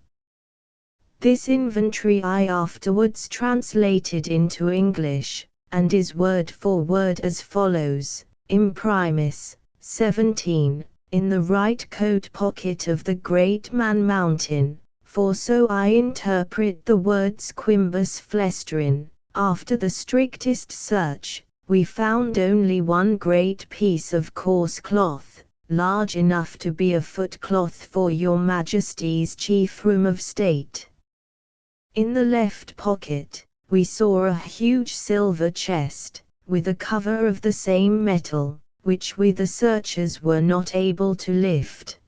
This inventory I afterwards translated into English, and is word for word as follows: Imprimis, 17, in the right coat pocket of the great Man Mountain, for so I interpret the words quimbus flestrin. After the strictest search, we found only one great piece of coarse cloth, large enough to be a footcloth for your Majesty's chief room of state. In the left pocket, we saw a huge silver chest, with a cover of the same metal, which we the searchers were not able to lift.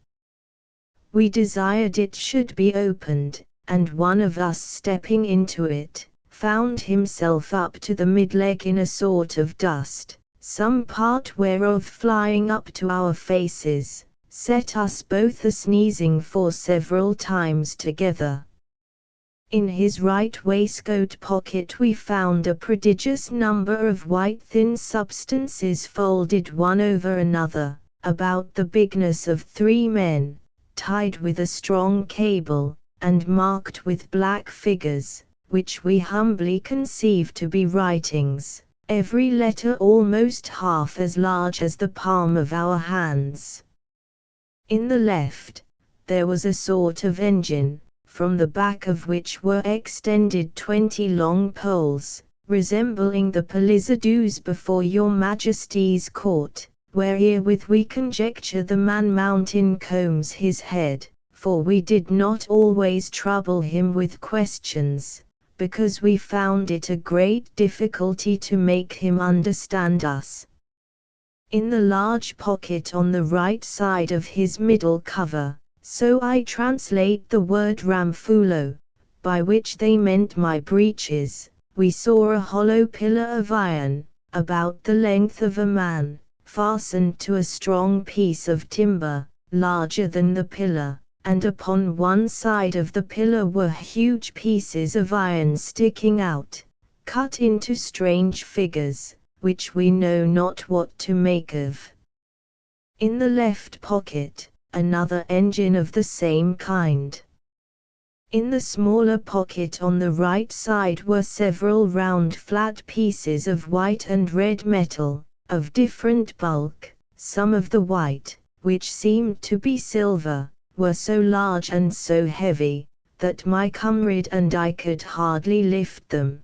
We desired it should be opened, and one of us stepping into it, found himself up to the mid-leg in a sort of dust, some part whereof flying up to our faces, set us both a-sneezing for several times together. In his right waistcoat pocket we found a prodigious number of white thin substances folded one over another, about the bigness of 3 men, tied with a strong cable, and marked with black figures, which we humbly conceive to be writings, every letter almost half as large as the palm of our hands. In the left, there was a sort of engine, from the back of which were extended 20 long poles, resembling the palisadoes before your Majesty's court, where herewith we conjecture the Man Mountain combs his head, for we did not always trouble him with questions, because we found it a great difficulty to make him understand us. In the large pocket on the right side of his middle cover, so I translate the word ramfulo, by which they meant my breeches, we saw a hollow pillar of iron, about the length of a man, fastened to a strong piece of timber, larger than the pillar, and upon one side of the pillar were huge pieces of iron sticking out, cut into strange figures, which we know not what to make of. In the left pocket, another engine of the same kind. In the smaller pocket on the right side were several round flat pieces of white and red metal, of different bulk. Some of the white, which seemed to be silver, were so large and so heavy, that my comrade and I could hardly lift them.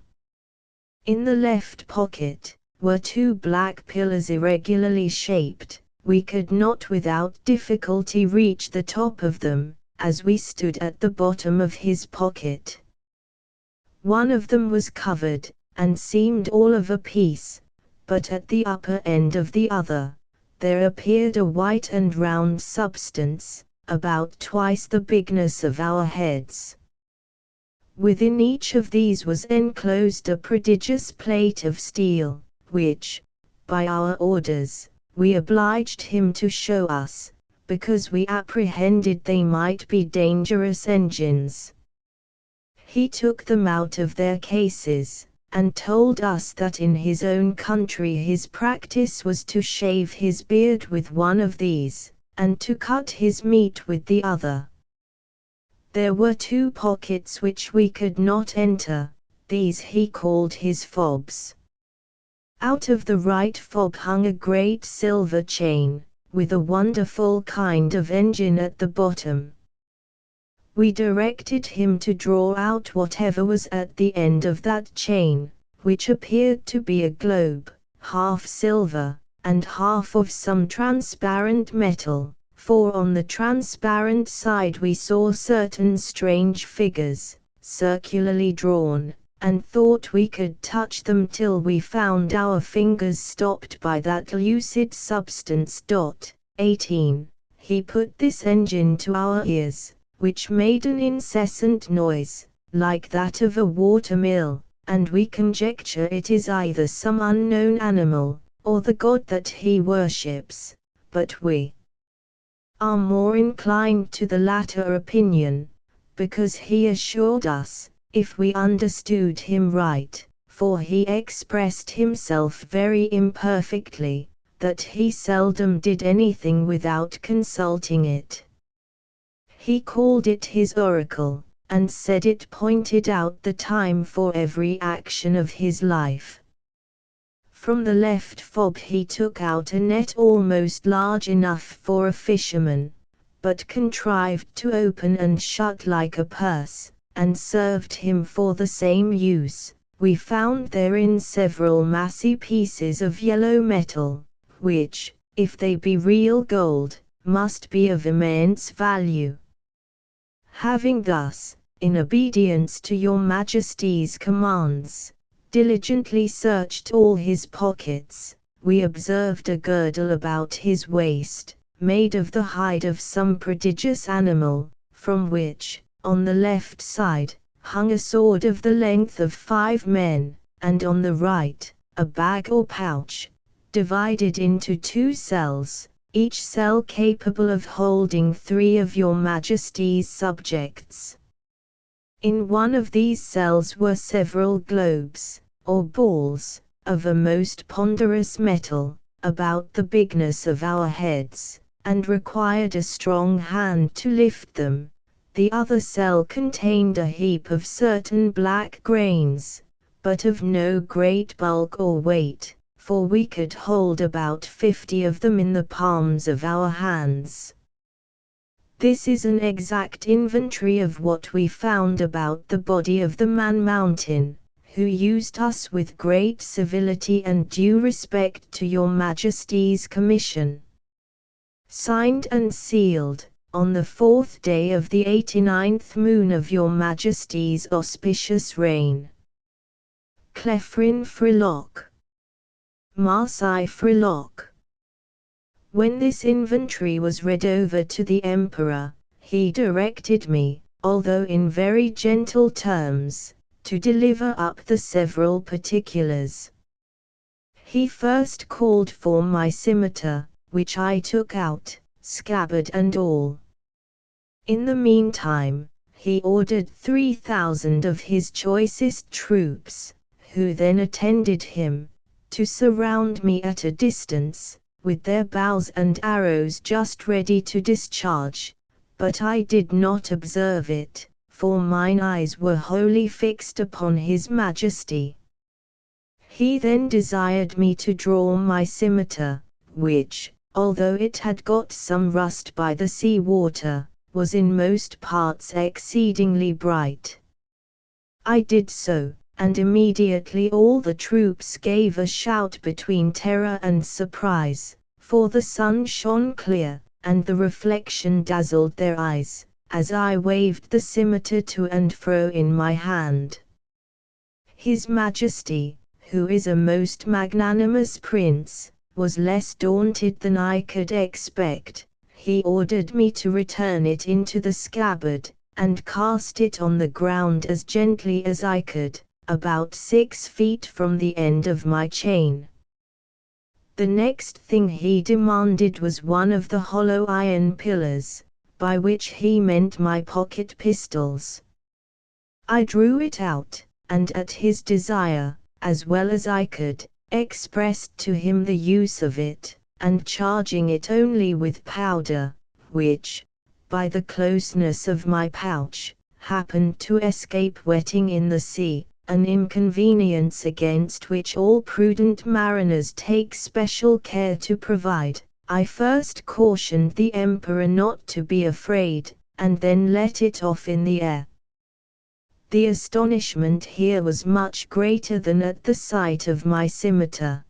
In the left pocket were 2 black pillars irregularly shaped. We could not without difficulty reach the top of them, as we stood at the bottom of his pocket. One of them was covered, and seemed all of a piece, but at the upper end of the other, there appeared a white and round substance, about twice the bigness of our heads. Within each of these was enclosed a prodigious plate of steel, which, by our orders, we obliged him to show us, because we apprehended they might be dangerous engines. He took them out of their cases, and told us that in his own country his practice was to shave his beard with one of these, and to cut his meat with the other. There were 2 pockets which we could not enter, these he called his fobs. Out of the right fob hung a great silver chain, with a wonderful kind of engine at the bottom. We directed him to draw out whatever was at the end of that chain, which appeared to be a globe, half silver, and half of some transparent metal, for on the transparent side we saw certain strange figures, circularly drawn, and thought we could touch them till we found our fingers stopped by that lucid substance. 18. He put this engine to our ears, which made an incessant noise, like that of a water-mill, and we conjecture it is either some unknown animal, or the god that he worships, but we are more inclined to the latter opinion, because he assured us, if we understood him right, for he expressed himself very imperfectly, that he seldom did anything without consulting it. He called it his oracle, and said it pointed out the time for every action of his life. From the left fob he took out a net almost large enough for a fisherman, but contrived to open and shut like a purse, and served him for the same use. We found therein several massy pieces of yellow metal, which, if they be real gold, must be of immense value. Having thus, in obedience to your Majesty's commands, diligently searched all his pockets, we observed a girdle about his waist, made of the hide of some prodigious animal, from which, on the left side, hung a sword of the length of 5 men, and on the right, a bag or pouch, divided into 2 cells, each cell capable of holding 3 of your Majesty's subjects. In one of these cells were several globes, or balls, of a most ponderous metal, about the bigness of our heads, and required a strong hand to lift them. The other cell contained a heap of certain black grains, but of no great bulk or weight, for we could hold about 50 of them in the palms of our hands. This is an exact inventory of what we found about the body of the Man Mountain, who used us with great civility and due respect to your Majesty's commission. Signed and sealed, on the 4th day of the 89th moon of your Majesty's auspicious reign. Clefrin Frelock. Marseille Frelock. When this inventory was read over to the Emperor, he directed me, although in very gentle terms, to deliver up the several particulars. He first called for my scimitar, which I took out, scabbard and all. In the meantime, he ordered 3,000 of his choicest troops, who then attended him, to surround me at a distance, with their bows and arrows just ready to discharge, but I did not observe it, for mine eyes were wholly fixed upon his Majesty. He then desired me to draw my scimitar, which, although it had got some rust by the sea water, was in most parts exceedingly bright. I did so, and immediately all the troops gave a shout between terror and surprise, for the sun shone clear, and the reflection dazzled their eyes, as I waved the scimitar to and fro in my hand. His Majesty, who is a most magnanimous prince, was less daunted than I could expect. He ordered me to return it into the scabbard, and cast it on the ground as gently as I could, about 6 feet from the end of my chain. The next thing he demanded was one of the hollow iron pillars, by which he meant my pocket pistols. I drew it out, and at his desire, as well as I could, expressed to him the use of it, and charging it only with powder, which, by the closeness of my pouch, happened to escape wetting in the sea, an inconvenience against which all prudent mariners take special care to provide, I first cautioned the Emperor not to be afraid, and then let it off in the air. The astonishment here was much greater than at the sight of my scimitar.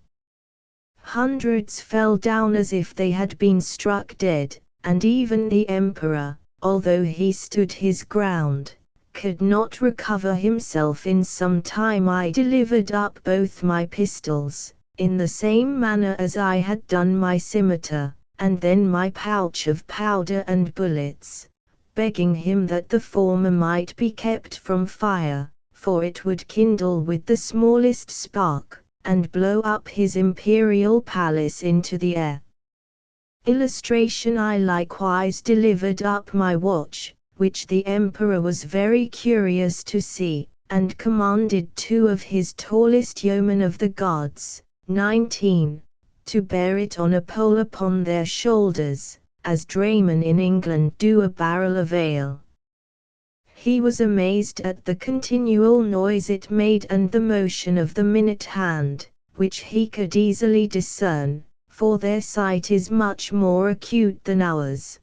Hundreds fell down as if they had been struck dead, and even the Emperor, although he stood his ground, could not recover himself. In some time I delivered up both my pistols, in the same manner as I had done my scimitar, and then my pouch of powder and bullets, begging him that the former might be kept from fire, for it would kindle with the smallest spark, and blow up his imperial palace into the air. Illustration: I likewise delivered up my watch, which the Emperor was very curious to see, and commanded 2 of his tallest yeomen of the guards, 19, to bear it on a pole upon their shoulders, as draymen in England do a barrel of ale. He was amazed at the continual noise it made and the motion of the minute hand, which he could easily discern, for their sight is much more acute than ours.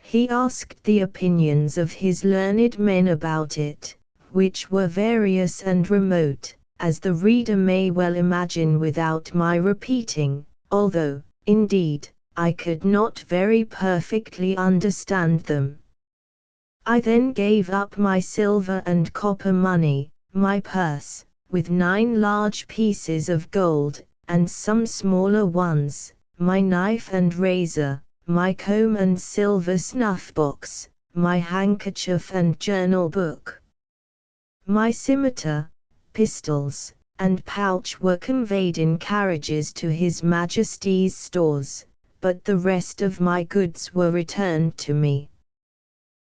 He asked the opinions of his learned men about it, which were various and remote, as the reader may well imagine without my repeating, although, indeed, I could not very perfectly understand them. I then gave up my silver and copper money, my purse, with 9 large pieces of gold, and some smaller ones, my knife and razor, my comb and silver snuff-box, my handkerchief and journal book. My scimitar, pistols, and pouch were conveyed in carriages to His Majesty's stores, but the rest of my goods were returned to me.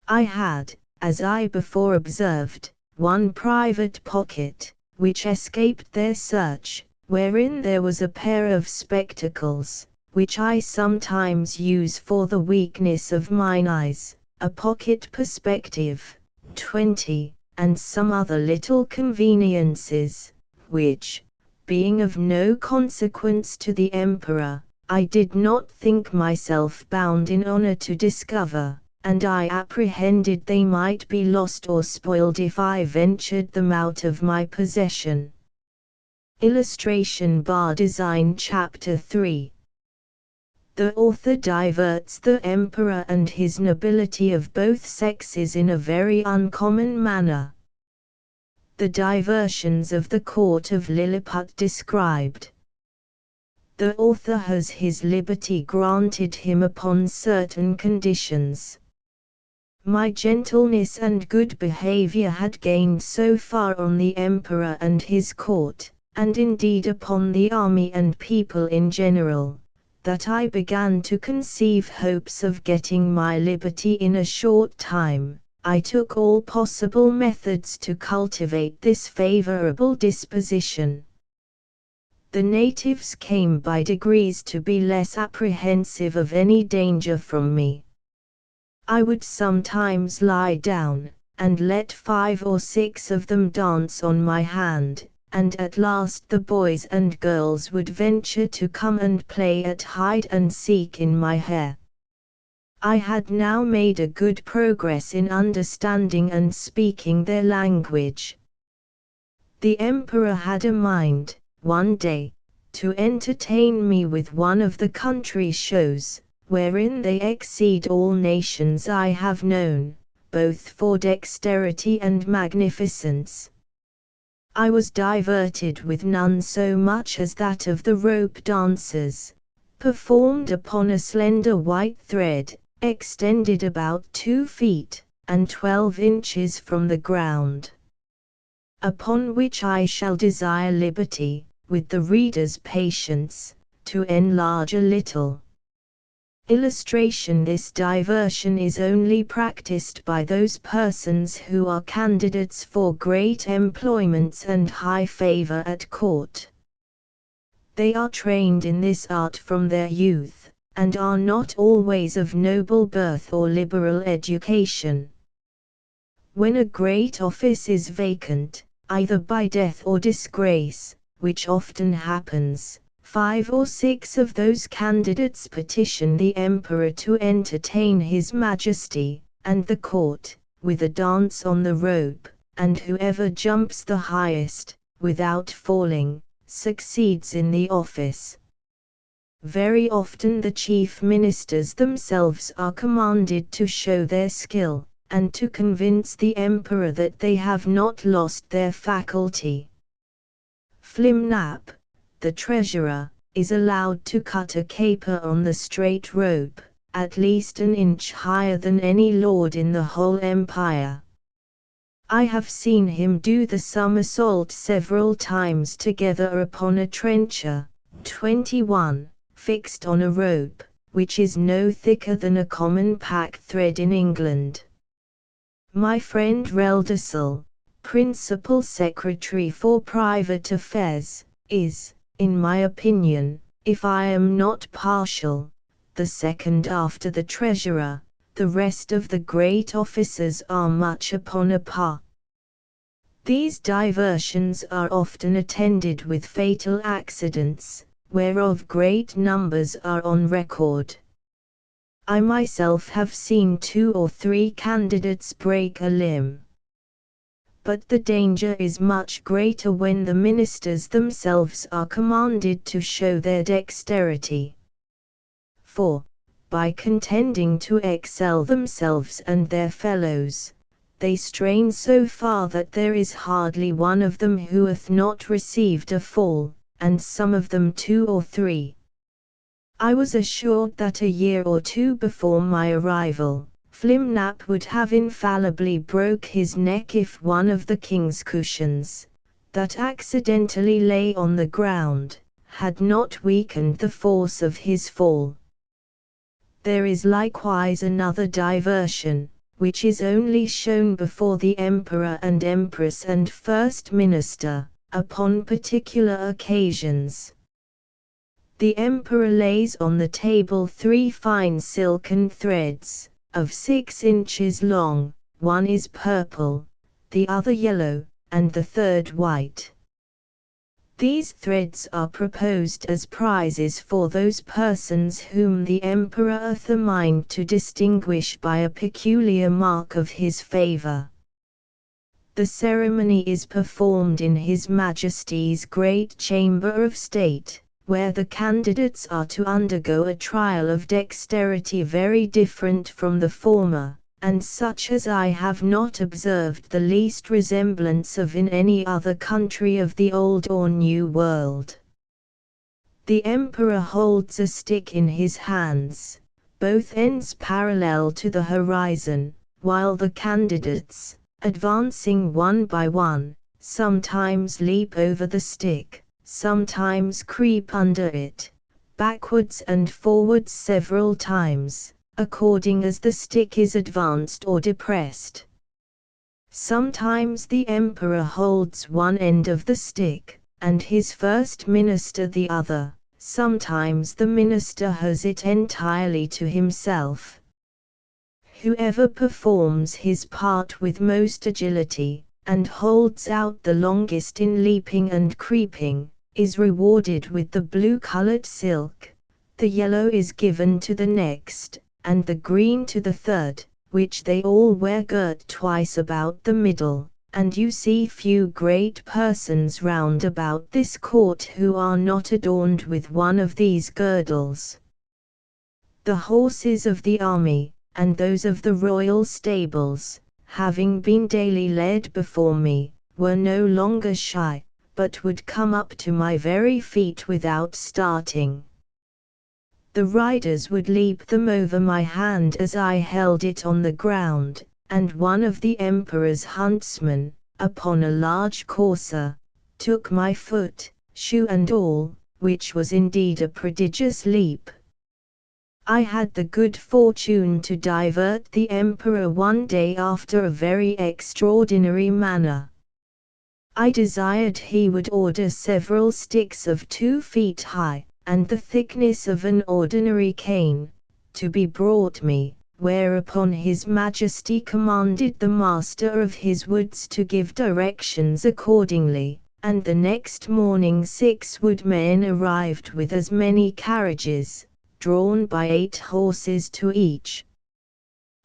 I had, as I before observed, one private pocket, which escaped their search, wherein there was a pair of spectacles, which I sometimes use for the weakness of mine eyes, a pocket perspective, 20, and some other little conveniences, which, being of no consequence to the Emperor, I did not think myself bound in honor to discover, and I apprehended they might be lost or spoiled if I ventured them out of my possession. Illustration bar design Chapter 3. The author diverts the Emperor and his nobility of both sexes in a very uncommon manner. The diversions of the court of Lilliput described. The author has his liberty granted him upon certain conditions. My gentleness and good behavior had gained so far on the Emperor and his court, and indeed upon the army and people in general, that I began to conceive hopes of getting my liberty in a short time. I took all possible methods to cultivate this favorable disposition. The natives came by degrees to be less apprehensive of any danger from me. I would sometimes lie down, and let 5 or 6 of them dance on my hand, and at last the boys and girls would venture to come and play at hide and seek in my hair. I had now made a good progress in understanding and speaking their language. The emperor had a mind, one day, to entertain me with one of the country shows, wherein they exceed all nations I have known, both for dexterity and magnificence. I was diverted with none so much as that of the rope dances, performed upon a slender white thread, extended about 2 feet, and 12 inches from the ground. Upon which I shall desire liberty, with the reader's patience, to enlarge a little. Illustration: this diversion is only practiced by those persons who are candidates for great employments and high favor at court. They are trained in this art from their youth, and are not always of noble birth or liberal education. When a great office is vacant, either by death or disgrace, which often happens, 5 or 6 of those candidates petition the emperor to entertain his majesty, and the court, with a dance on the rope, and whoever jumps the highest, without falling, succeeds in the office. Very often the chief ministers themselves are commanded to show their skill, and to convince the emperor that they have not lost their faculty. Flimnap, the treasurer, is allowed to cut a caper on the straight rope, at least an inch higher than any lord in the whole empire. I have seen him do the somersault several times together upon a trencher, 21, fixed on a rope, which is no thicker than a common pack thread in England. My friend Reldesel, Principal Secretary for Private Affairs, is, in my opinion, if I am not partial, the second after the treasurer. The rest of the great officers are much upon a par. These diversions are often attended with fatal accidents, whereof great numbers are on record. I myself have seen 2 or 3 candidates break a limb. But the danger is much greater when the ministers themselves are commanded to show their dexterity. For, by contending to excel themselves and their fellows, they strain so far that there is hardly one of them who hath not received a fall, and some of them 2 or 3. I was assured that a year or 2 before my arrival, Flimnap would have infallibly broke his neck if one of the king's cushions, that accidentally lay on the ground, had not weakened the force of his fall. There is likewise another diversion, which is only shown before the emperor and empress and first minister, upon particular occasions. The emperor lays on the table 3 fine silken threads, of 6 inches long, one is purple, the other yellow, and the third white. These threads are proposed as prizes for those persons whom the emperor hath a mind to distinguish by a peculiar mark of his favor. The ceremony is performed in His Majesty's great chamber of state, where the candidates are to undergo a trial of dexterity very different from the former, and such as I have not observed the least resemblance of in any other country of the Old or New World. The emperor holds a stick in his hands, both ends parallel to the horizon, while the candidates, advancing one by one, sometimes leap over the stick, sometimes creep under it, backwards and forwards several times, according as the stick is advanced or depressed. Sometimes the emperor holds one end of the stick, and his first minister the other, sometimes the minister has it entirely to himself. Whoever performs his part with most agility, and holds out the longest in leaping and creeping, is rewarded with the blue-colored silk. The yellow is given to the next, and the green to the third, which they all wear girt twice about the middle, and you see few great persons round about this court who are not adorned with one of these girdles. The horses of the army, and those of the royal stables, having been daily led before me, were no longer shy, but would come up to my very feet without starting. The riders would leap them over my hand as I held it on the ground, and one of the emperor's huntsmen, upon a large courser, took my foot, shoe and all, which was indeed a prodigious leap. I had the good fortune to divert the emperor one day after a very extraordinary manner. I desired he would order several sticks of 2 feet high, and the thickness of an ordinary cane, to be brought me, whereupon his Majesty commanded the master of his woods to give directions accordingly, and the next morning 6 woodmen arrived with as many carriages, drawn by 8 horses to each.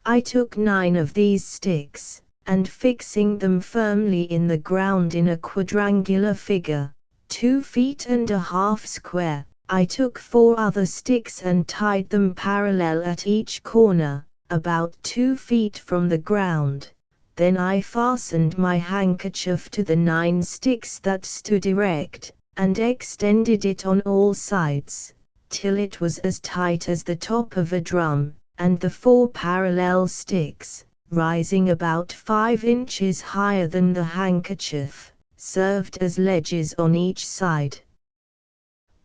I took 9 of these sticks, and fixing them firmly in the ground in a quadrangular figure, 2 feet and a half square, I took 4 other sticks and tied them parallel at each corner, about 2 feet from the ground. Then I fastened my handkerchief to the 9 sticks that stood erect, and extended it on all sides, till it was as tight as the top of a drum, and the 4 parallel sticks, rising about 5 inches higher than the handkerchief, served as ledges on each side.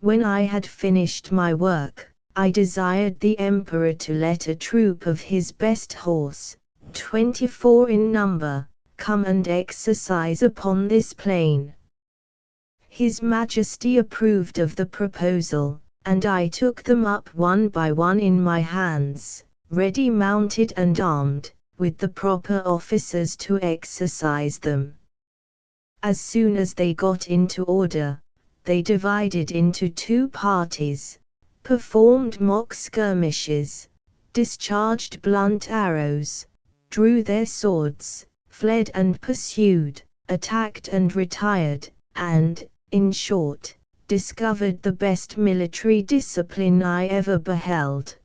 When I had finished my work, I desired the emperor to let a troop of his best horse, 24 in number, come and exercise upon this plain. His Majesty approved of the proposal, and I took them up one by one in my hands, ready mounted and armed, with the proper officers to exercise them. As soon as they got into order, they divided into 2 parties, performed mock skirmishes, discharged blunt arrows, drew their swords, fled and pursued, attacked and retired, and, in short, discovered the best military discipline I ever beheld.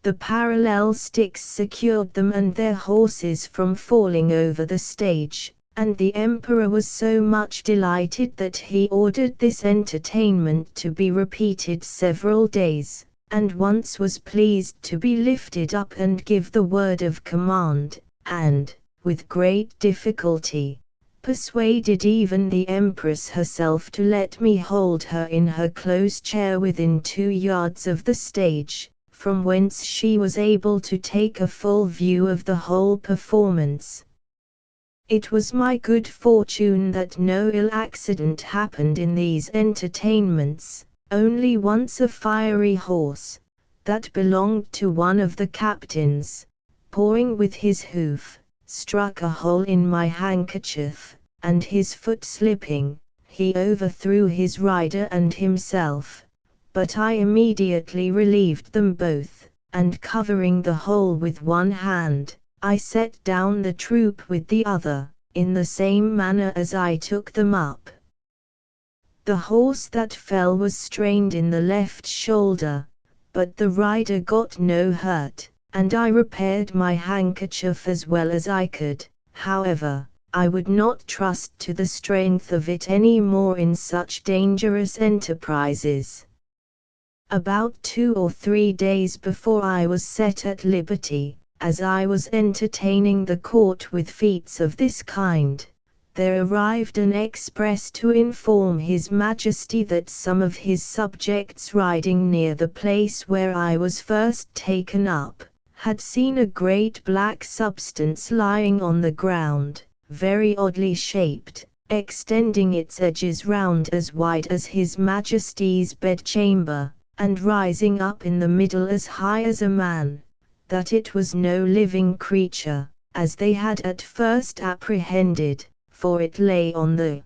The parallel sticks secured them and their horses from falling over the stage, and the emperor was so much delighted that he ordered this entertainment to be repeated several days, and once was pleased to be lifted up and give the word of command, and, with great difficulty, persuaded even the empress herself to let me hold her in her close chair within 2 yards of the stage, from whence she was able to take a full view of the whole performance. It was my good fortune that no ill accident happened in these entertainments. Only once a fiery horse, that belonged to one of the captains, pawing with his hoof, struck a hole in my handkerchief, and his foot slipping, he overthrew his rider and himself, but I immediately relieved them both, and covering the hole with one hand, I set down the troop with the other, in the same manner as I took them up. The horse that fell was strained in the left shoulder, but the rider got no hurt, and I repaired my handkerchief as well as I could. However, I would not trust to the strength of it any more in such dangerous enterprises. About 2 or 3 days before I was set at liberty, as I was entertaining the court with feats of this kind, there arrived an express to inform His Majesty that some of his subjects riding near the place where I was first taken up, had seen a great black substance lying on the ground, very oddly shaped, extending its edges round as wide as His Majesty's bedchamber, and rising up in the middle as high as a man, that it was no living creature, as they had at first apprehended, for it lay on the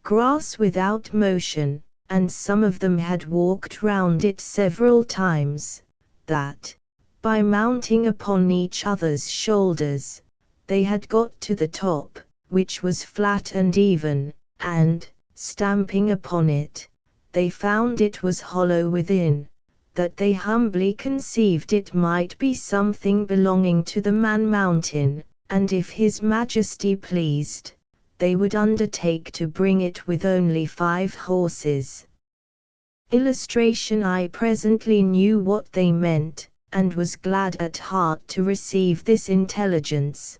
grass without motion, and some of them had walked round it several times, that, by mounting upon each other's shoulders, They had got to the top, which was flat and even, and, stamping upon it, they found it was hollow within, that they humbly conceived it might be something belonging to the Man Mountain, and if His Majesty pleased, they would undertake to bring it with only 5 horses. Illustration. I presently knew what they meant, and was glad at heart to receive this intelligence.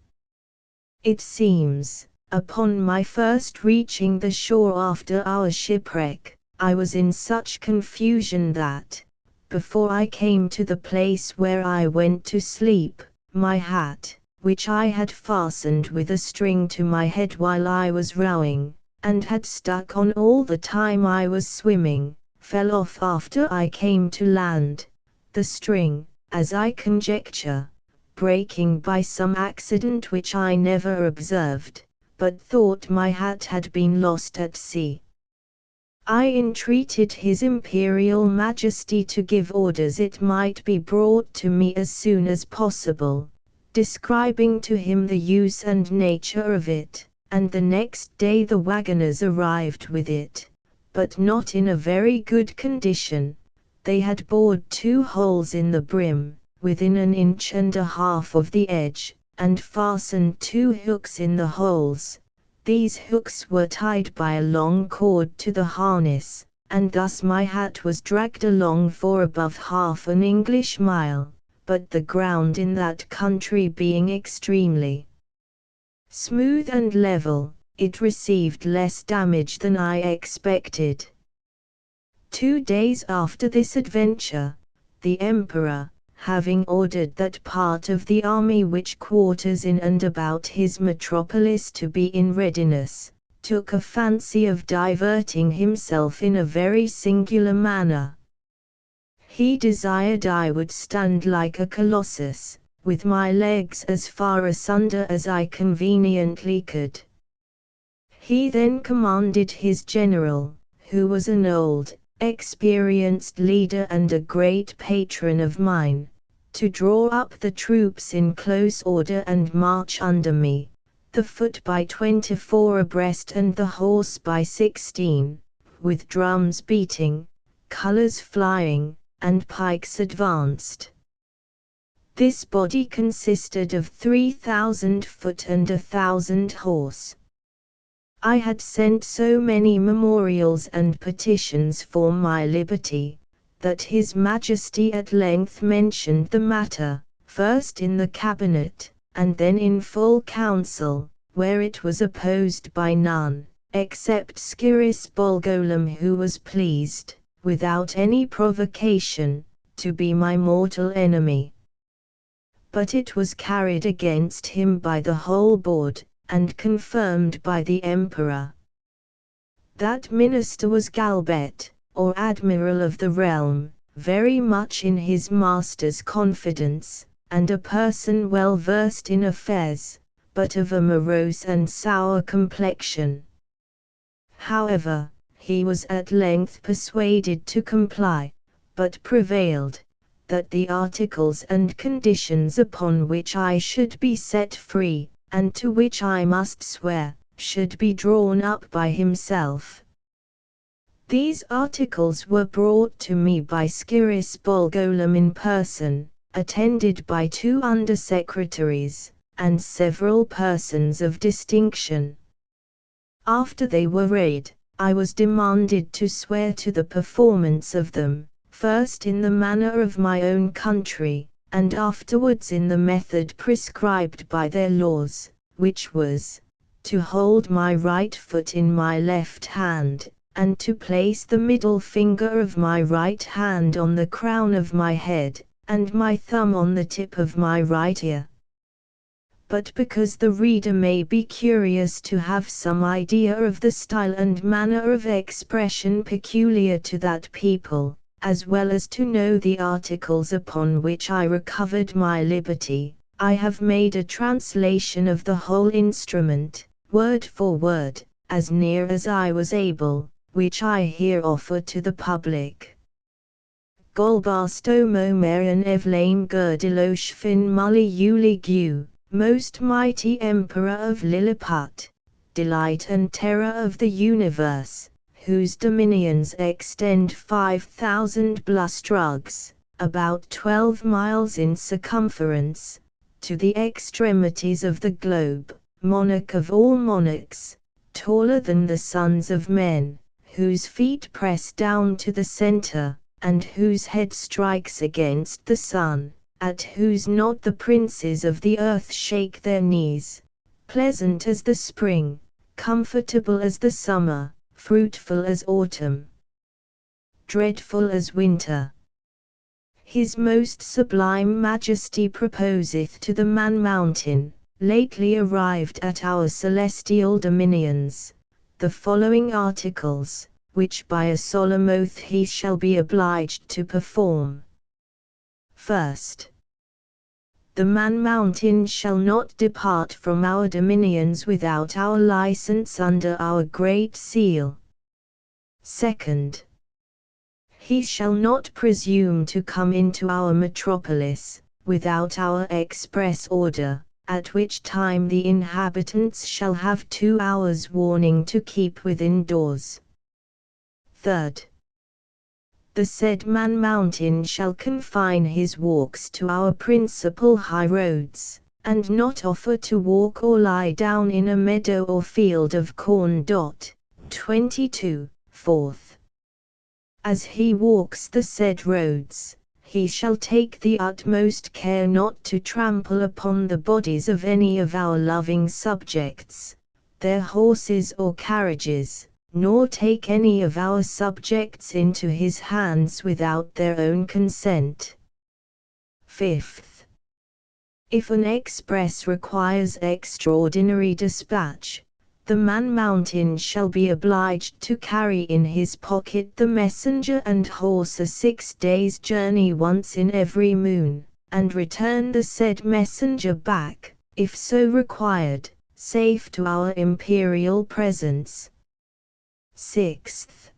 It seems, upon my first reaching the shore after our shipwreck, I was in such confusion that, before I came to the place where I went to sleep, my hat, which I had fastened with a string to my head while I was rowing, and had stuck on all the time I was swimming, fell off after I came to land, the string, as I conjecture, breaking by some accident which I never observed, but thought my hat had been lost at sea. I entreated His Imperial Majesty to give orders it might be brought to me as soon as possible, describing to him the use and nature of it, and the next day the wagoners arrived with it, but not in a very good condition. They had bored 2 holes in the brim, within 1.5 inches of the edge, and fastened 2 hooks in the holes. These hooks were tied by a long cord to the harness, and thus my hat was dragged along for above half an English mile, but the ground in that country being extremely smooth and level, it received less damage than I expected. 2 days after this adventure, the Emperor, having ordered that part of the army which quarters in and about his metropolis to be in readiness, took a fancy of diverting himself in a very singular manner. He desired I would stand like a colossus, with my legs as far asunder as I conveniently could. He then commanded his general, who was an old, experienced leader and a great patron of mine, to draw up the troops in close order and march under me, the foot by 24 abreast and the horse by 16, with drums beating, colors flying, and pikes advanced. This body consisted of 3,000 foot and 1,000 horse. I had sent so many memorials and petitions for my liberty, that His Majesty at length mentioned the matter, first in the cabinet, and then in full council, where it was opposed by none, except Sciris Bolgolam, who was pleased, without any provocation, to be my mortal enemy. But it was carried against him by the whole board, and confirmed by the Emperor. That minister was Galbet, or Admiral of the realm, very much in his master's confidence, and a person well versed in affairs, but of a morose and sour complexion. However, he was at length persuaded to comply, but prevailed, that the articles and conditions upon which I should be set free, and to which I must swear, should be drawn up by himself. These articles were brought to me by Sciris Bolgolam in person, attended by 2 under-secretaries, and several persons of distinction. After they were read, I was demanded to swear to the performance of them, first in the manner of my own country, and afterwards in the method prescribed by their laws, which was, to hold my right foot in my left hand, and to place the middle finger of my right hand on the crown of my head, and my thumb on the tip of my right ear. But because the reader may be curious to have some idea of the style and manner of expression peculiar to that people, as well as to know the articles upon which I recovered my liberty, I have made a translation of the whole instrument, word for word, as near as I was able, which I here offer to the public. Golbasto mo merian evlame gerdilosh fin mulli uli gu, most mighty Emperor of Lilliput, delight and terror of the universe, whose dominions extend 5,000 blustrugs, about 12 miles in circumference, to the extremities of the globe, monarch of all monarchs, taller than the sons of men, whose feet press down to the center, and whose head strikes against the sun, at whose nod the princes of the earth shake their knees, pleasant as the spring, comfortable as the summer, fruitful as autumn, dreadful as winter. His most sublime majesty proposeth to the Man Mountain, lately arrived at our celestial dominions, the following articles, which by a solemn oath he shall be obliged to perform. First, the Man Mountain shall not depart from our dominions without our license under our great seal. Second, he shall not presume to come into our metropolis, without our express order, at which time the inhabitants shall have 2 hours' warning to keep within doors. Third, the said Man Mountain shall confine his walks to our principal high roads, and not offer to walk or lie down in a meadow or field of corn. 22. Fourth, as he walks the said roads, he shall take the utmost care not to trample upon the bodies of any of our loving subjects, their horses or carriages, nor take any of our subjects into his hands without their own consent. Fifth, if an express requires extraordinary dispatch, the Man Mountain shall be obliged to carry in his pocket the messenger and horse a 6 days' journey once in every moon, and return the said messenger back, if so required, safe to our imperial presence. Sixth,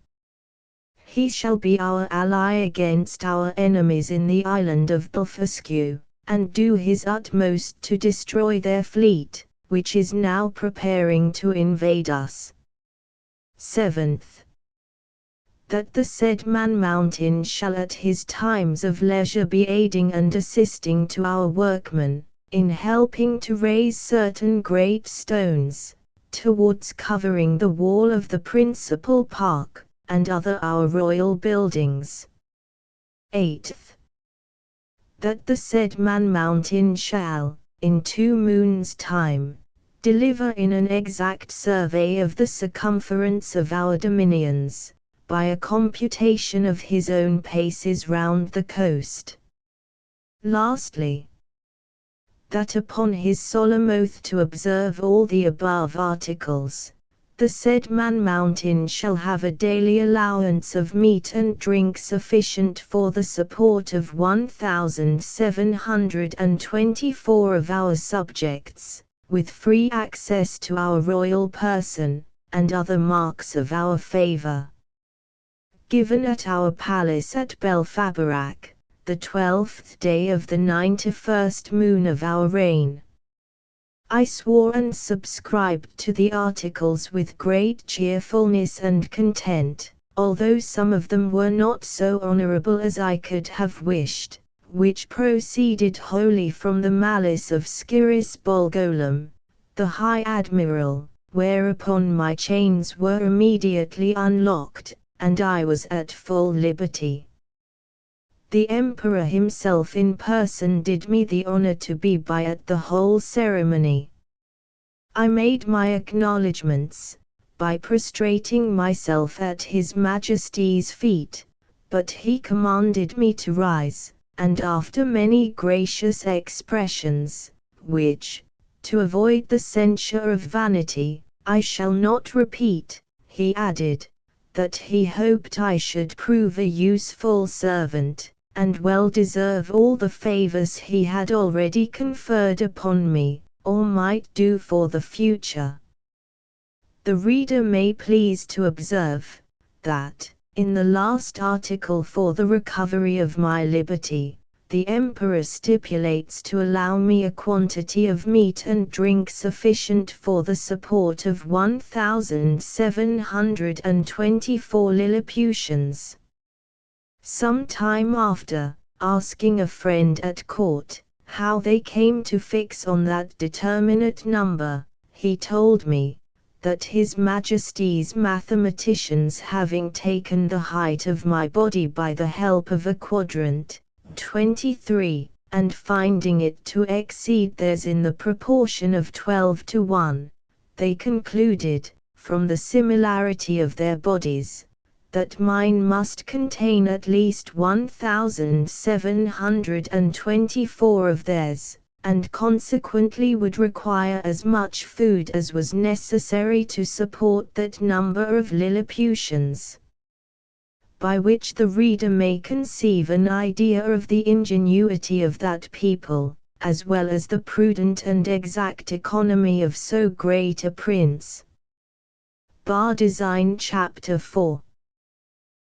he shall be our ally against our enemies in the island of Blefuscu, and do his utmost to destroy their fleet, which is now preparing to invade us. Seventh, that the said Man Mountain shall at his times of leisure be aiding and assisting to our workmen, in helping to raise certain great stones, towards covering the wall of the principal park, and other our royal buildings. Eighth, that the said Man Mountain shall, in 2 moons' time, deliver in an exact survey of the circumference of our dominions, by a computation of his own paces round the coast. Lastly, that upon his solemn oath to observe all the above articles, the said Man Mountain shall have a daily allowance of meat and drink sufficient for the support of 1,724 of our subjects, with free access to our royal person, and other marks of our favor. Given at our palace at Belfabarak, the 12th day of the 91st moon of our reign. I swore and subscribed to the articles with great cheerfulness and content, although some of them were not so honorable as I could have wished, which proceeded wholly from the malice of Sciris Bolgolam, the High Admiral, whereupon my chains were immediately unlocked, and I was at full liberty. The Emperor himself in person did me the honor to be by at the whole ceremony. I made my acknowledgments, by prostrating myself at His Majesty's feet, but he commanded me to rise, and after many gracious expressions, which, to avoid the censure of vanity, I shall not repeat, he added, that he hoped I should prove a useful servant, and well deserve all the favors he had already conferred upon me, or might do for the future. The reader may please to observe, that, in the last article for the recovery of my liberty, the emperor stipulates to allow me a quantity of meat and drink sufficient for the support of 1,724 Lilliputians. Some time after, asking a friend at court how they came to fix on that determinate number, he told me that His Majesty's mathematicians, having taken the height of my body by the help of a quadrant, 23, and finding it to exceed theirs in the proportion of 12 to 1, they concluded, from the similarity of their bodies, that mine must contain at least 1,724 of theirs, and consequently would require as much food as was necessary to support that number of Lilliputians. By which the reader may conceive an idea of the ingenuity of that people, as well as the prudent and exact economy of so great a prince. Bar Design Chapter 4.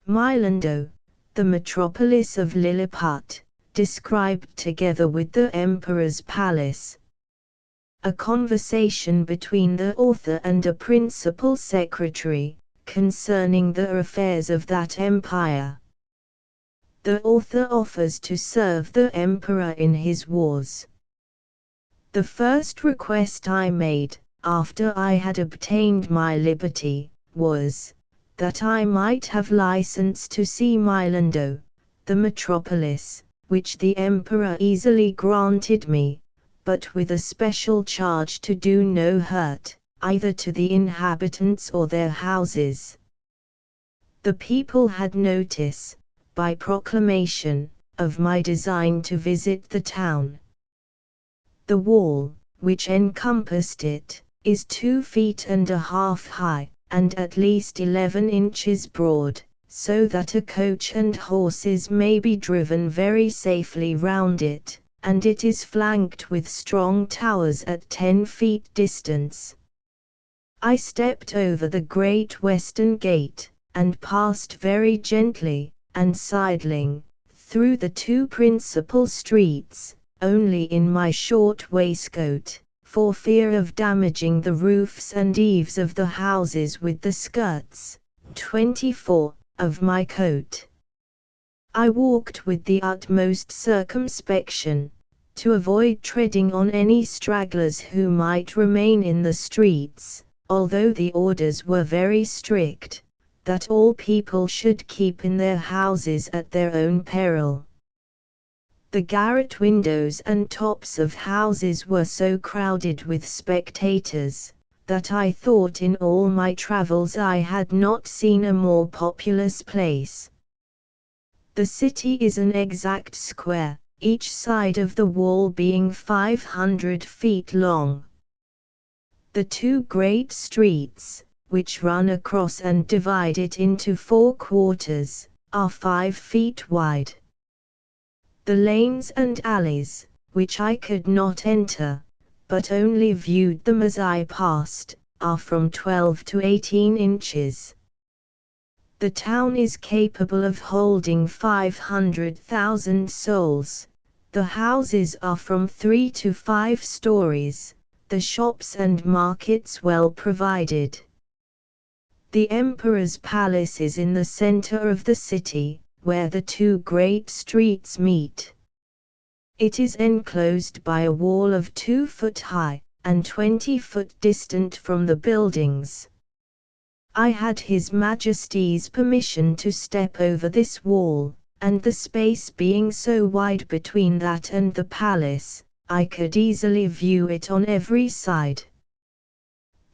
Mylando, the metropolis of Lilliput, described together with the emperor's palace. A conversation between the author and a principal secretary, concerning the affairs of that empire. The author offers to serve the emperor in his wars. The first request I made, after I had obtained my liberty, was, that I might have license to see Mylando, the metropolis, which the emperor easily granted me, but with a special charge to do no hurt, either to the inhabitants or their houses. The people had notice, by proclamation, of my design to visit the town. The wall, which encompassed it, is 2.5 feet high, and at least 11 inches broad, so that a coach and horses may be driven very safely round it, and it is flanked with strong towers at 10 feet distance. I stepped over the great western gate, and passed very gently, and sidling, through the two principal streets, only in my short waistcoat, for fear of damaging the roofs and eaves of the houses with the skirts, 24, of my coat. I walked with the utmost circumspection, to avoid treading on any stragglers who might remain in the streets, although the orders were very strict, that all people should keep in their houses at their own peril. The garret windows and tops of houses were so crowded with spectators, that I thought in all my travels I had not seen a more populous place. The city is an exact square, each side of the wall being 500 feet long. The two great streets, which run across and divide it into 4 quarters, are 5 feet wide. The lanes and alleys, which I could not enter, but only viewed them as I passed, are from 12 to 18 inches. The town is capable of holding 500,000 souls. The houses are from 3 to 5 stories, the shops and markets well provided. The emperor's palace is in the center of the city, where the two great streets meet. It is enclosed by a wall of 2 feet high, and 20 feet distant from the buildings. I had His Majesty's permission to step over this wall, and the space being so wide between that and the palace, I could easily view it on every side.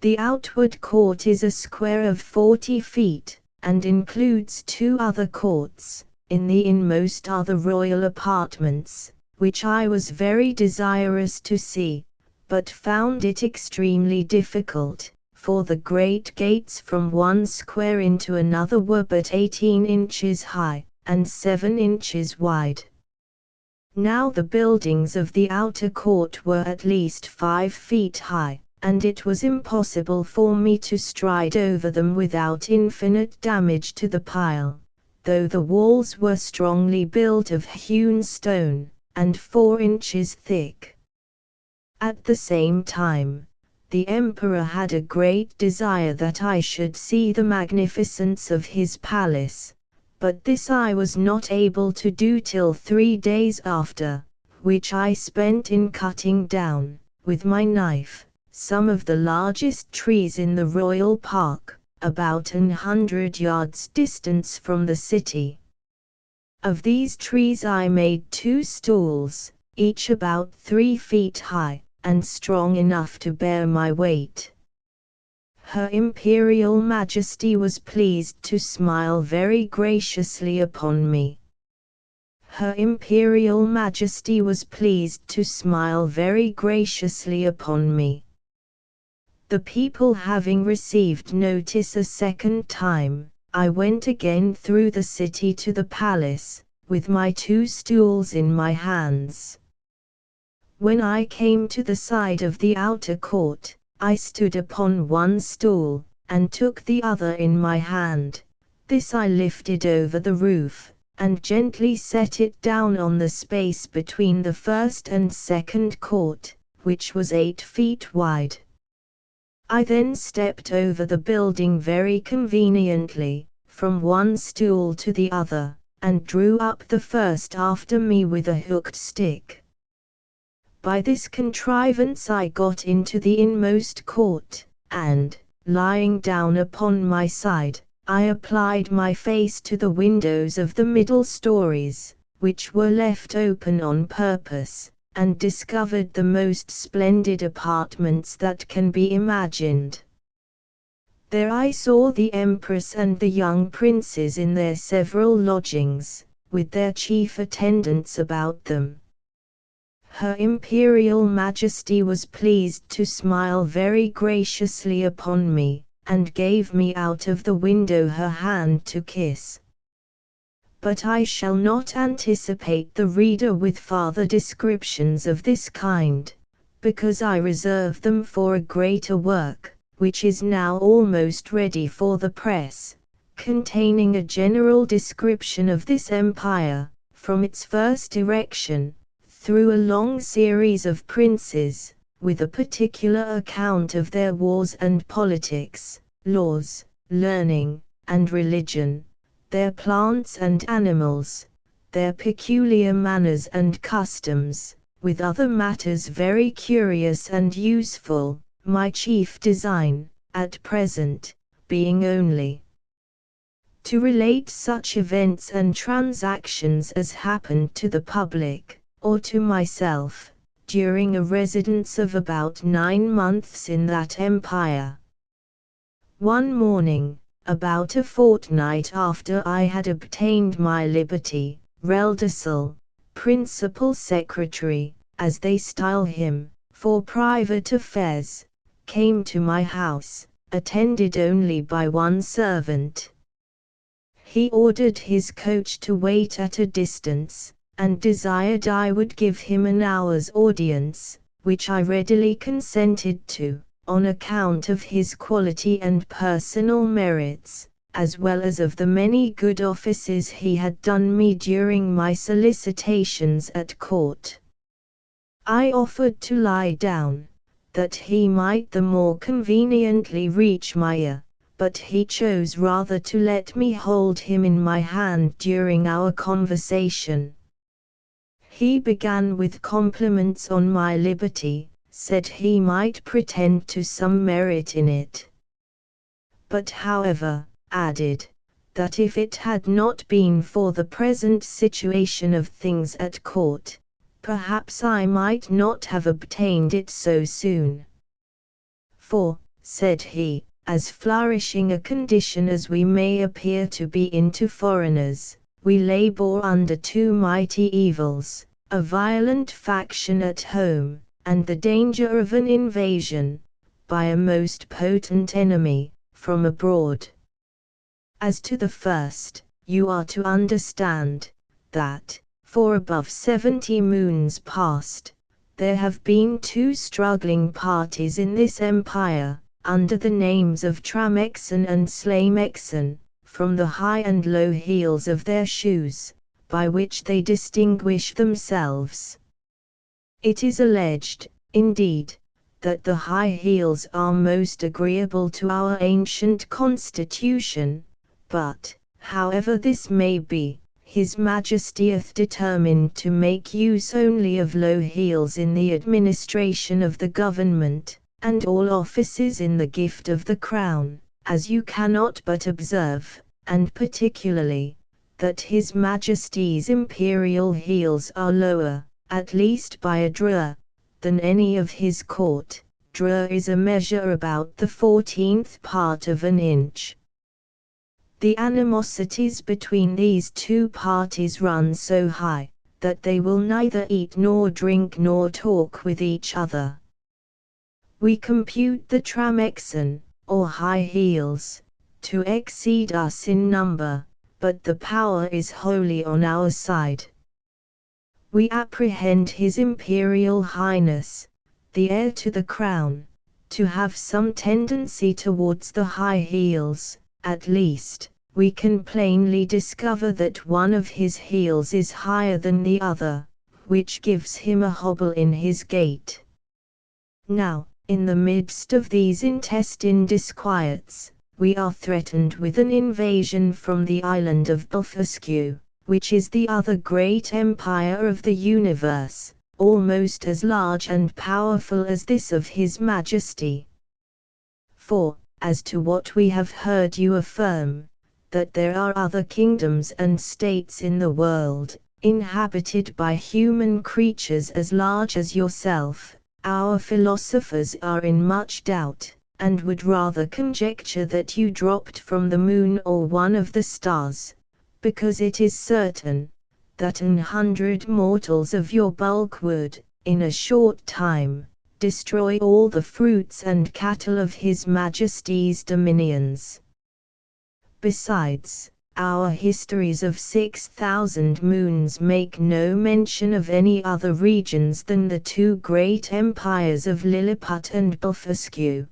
The outward court is a square of 40 feet, and includes 2 other courts. In the inmost are the royal apartments, which I was very desirous to see, but found it extremely difficult, for the great gates from one square into another were but 18 inches high, and 7 inches wide. Now the buildings of the outer court were at least 5 feet high, and it was impossible for me to stride over them without infinite damage to the pile, though the walls were strongly built of hewn stone, and 4 inches thick. At the same time, the emperor had a great desire that I should see the magnificence of his palace, but this I was not able to do till 3 days after, which I spent in cutting down, with my knife, some of the largest trees in the royal park, about 100 yards distance from the city. Of these trees I made 2 stools, each about 3 feet high, and strong enough to bear my weight. Her Imperial Majesty was pleased to smile very graciously upon me. Her Imperial Majesty was pleased to smile very graciously upon me. The people having received notice a second time, I went again through the city to the palace, with my 2 stools in my hands. When I came to the side of the outer court, I stood upon 1 stool, and took the other in my hand. This I lifted over the roof, and gently set it down on the space between the first and second court, which was 8 feet wide. I then stepped over the building very conveniently, from 1 stool to the other, and drew up the first after me with a hooked stick. By this contrivance I got into the inmost court, and, lying down upon my side, I applied my face to the windows of the middle stories, which were left open on purpose, and discovered the most splendid apartments that can be imagined. There I saw the Empress and the young princes in their several lodgings, with their chief attendants about them. Her Imperial Majesty was pleased to smile very graciously upon me, and gave me out of the window her hand to kiss. But I shall not anticipate the reader with farther descriptions of this kind, because I reserve them for a greater work, which is now almost ready for the press, containing a general description of this empire, from its first erection, through a long series of princes, with a particular account of their wars and politics, laws, learning, and religion, their plants and animals, their peculiar manners and customs, with other matters very curious and useful, my chief design, at present, being only to relate such events and transactions as happened to the public, or to myself, during a residence of about 9 months in that empire. One morning, about a fortnight after I had obtained my liberty, Reldesel, principal secretary, as they style him, for private affairs, came to my house, attended only by 1 servant. He ordered his coach to wait at a distance, and desired I would give him an hour's audience, which I readily consented to, on account of his quality and personal merits, as well as of the many good offices he had done me during my solicitations at court. I offered to lie down, that he might the more conveniently reach my ear, but he chose rather to let me hold him in my hand during our conversation. He began with compliments on my liberty, said he might pretend to some merit in it, but however, added, that if it had not been for the present situation of things at court, perhaps I might not have obtained it so soon. For, said he, as flourishing a condition as we may appear to be in to foreigners, we labor under 2 mighty evils, a violent faction at home, and the danger of an invasion, by a most potent enemy, from abroad. As to the first, you are to understand, that, for above 70 moons past, there have been 2 struggling parties in this empire, under the names of Tramexen and Slamexen, from the high and low heels of their shoes, by which they distinguish themselves. It is alleged, indeed, that the high heels are most agreeable to our ancient constitution, but, however this may be, His Majesty hath determined to make use only of low heels in the administration of the government, and all offices in the gift of the crown, as you cannot but observe, and particularly, that His Majesty's imperial heels are lower, at least by a drur, than any of his court. Drur is a measure about the 14th part of an inch. The animosities between these two parties run so high, that they will neither eat nor drink nor talk with each other. We compute the tramexen, or high heels, to exceed us in number, but the power is wholly on our side. We apprehend His Imperial Highness, the heir to the crown, to have some tendency towards the high heels. At least, we can plainly discover that one of his heels is higher than the other, which gives him a hobble in his gait. Now, in the midst of these intestine disquiets, we are threatened with an invasion from the island of Blefuscu, which is the other great empire of the universe, almost as large and powerful as this of His Majesty. For, as to what we have heard you affirm, that there are other kingdoms and states in the world, inhabited by human creatures as large as yourself, our philosophers are in much doubt, and would rather conjecture that you dropped from the moon or one of the stars, because it is certain, that 100 mortals of your bulk would, in a short time, destroy all the fruits and cattle of His Majesty's dominions. Besides, our histories of 6,000 moons make no mention of any other regions than the two great empires of Lilliput and Blefuscu,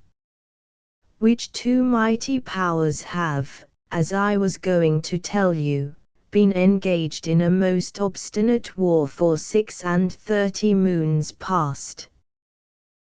which two mighty powers have, as I was going to tell you, been engaged in a most obstinate war for 36 moons past.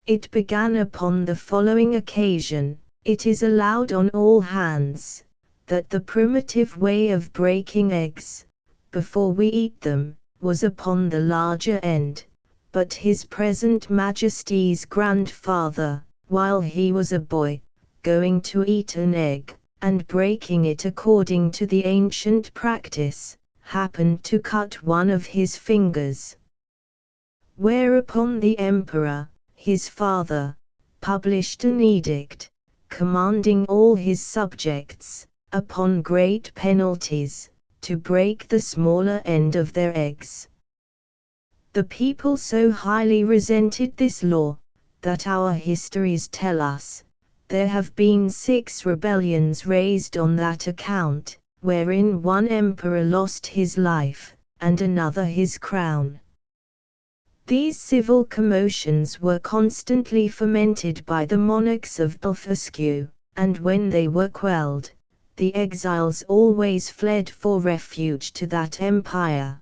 It began upon the following occasion: it is allowed on all hands, that the primitive way of breaking eggs, before we eat them, was upon the larger end, but His present Majesty's grandfather, while he was a boy, going to eat an egg, and breaking it according to the ancient practice, happened to cut one of his fingers. Whereupon the emperor, his father, published an edict, commanding all his subjects, upon great penalties, to break the smaller end of their eggs. The people so highly resented this law, that our histories tell us, there have been 6 rebellions raised on that account, wherein one emperor lost his life, and another his crown. These civil commotions were constantly fomented by the monarchs of Blefuscu, and when they were quelled, the exiles always fled for refuge to that empire.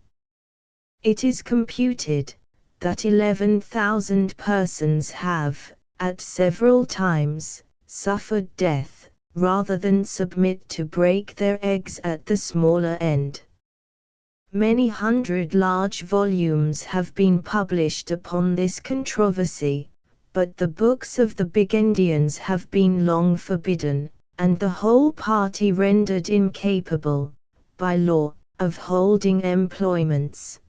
It is computed, that 11,000 persons have, at several times, suffered death, rather than submit to break their eggs at the smaller end. Many hundred large volumes have been published upon this controversy, but the books of the Burgundians have been long forbidden, and the whole party rendered incapable, by law, of holding employments.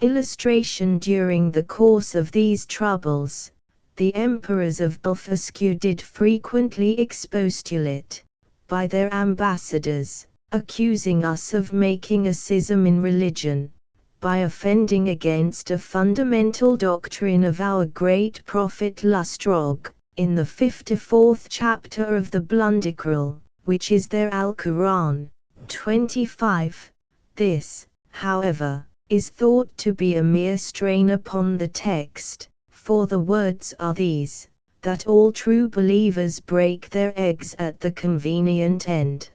Illustration: during the course of these troubles, the emperors of Blefuscu did frequently expostulate, by their ambassadors, accusing us of making a schism in religion, by offending against a fundamental doctrine of our great prophet Lustrog, in the 54th chapter of the Blundicrel, which is their Alcoran, 25. This, however, is thought to be a mere strain upon the text, for the words are these, that all true believers break their eggs at the convenient end.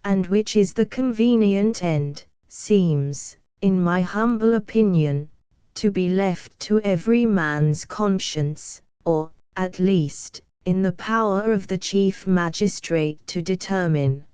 And which is the convenient end? seems, in my humble opinion, to be left to every man's conscience, or, at least, in the power of the chief magistrate to determine.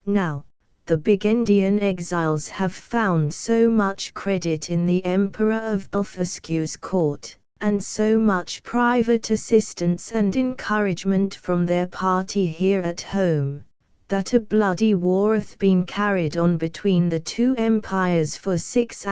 Now, the Burgundian exiles have found so much credit in the Emperor of Blefuscu's court, and so much private assistance and encouragement from their party here at home, that a bloody war hath been carried on between the two empires for 36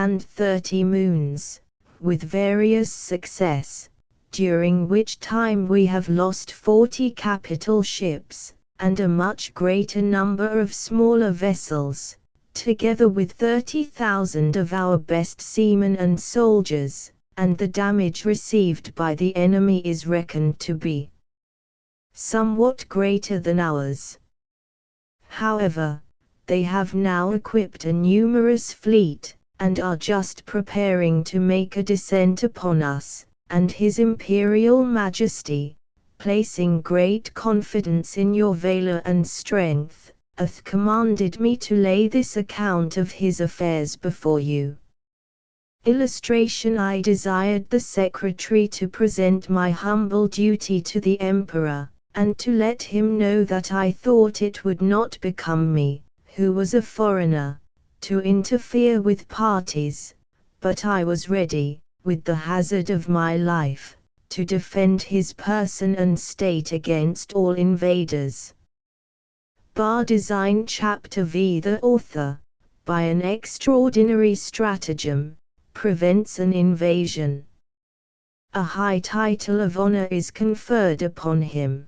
moons, with various success, during which time we have lost 40 capital ships, and a much greater number of smaller vessels, together with 30,000 of our best seamen and soldiers, and the damage received by the enemy is reckoned to be somewhat greater than ours. However, they have now equipped a numerous fleet, and are just preparing to make a descent upon us, and His Imperial Majesty, placing great confidence in your valor and strength, hath commanded me to lay this account of his affairs before you. Illustration: I desired the secretary to present my humble duty to the Emperor, and to let him know that I thought it would not become me, who was a foreigner, to interfere with parties, but I was ready, with the hazard of my life, to defend his person and state against all invaders. Bar Design Chapter V. The author, by an extraordinary stratagem, prevents an invasion. A high title of honor is conferred upon him.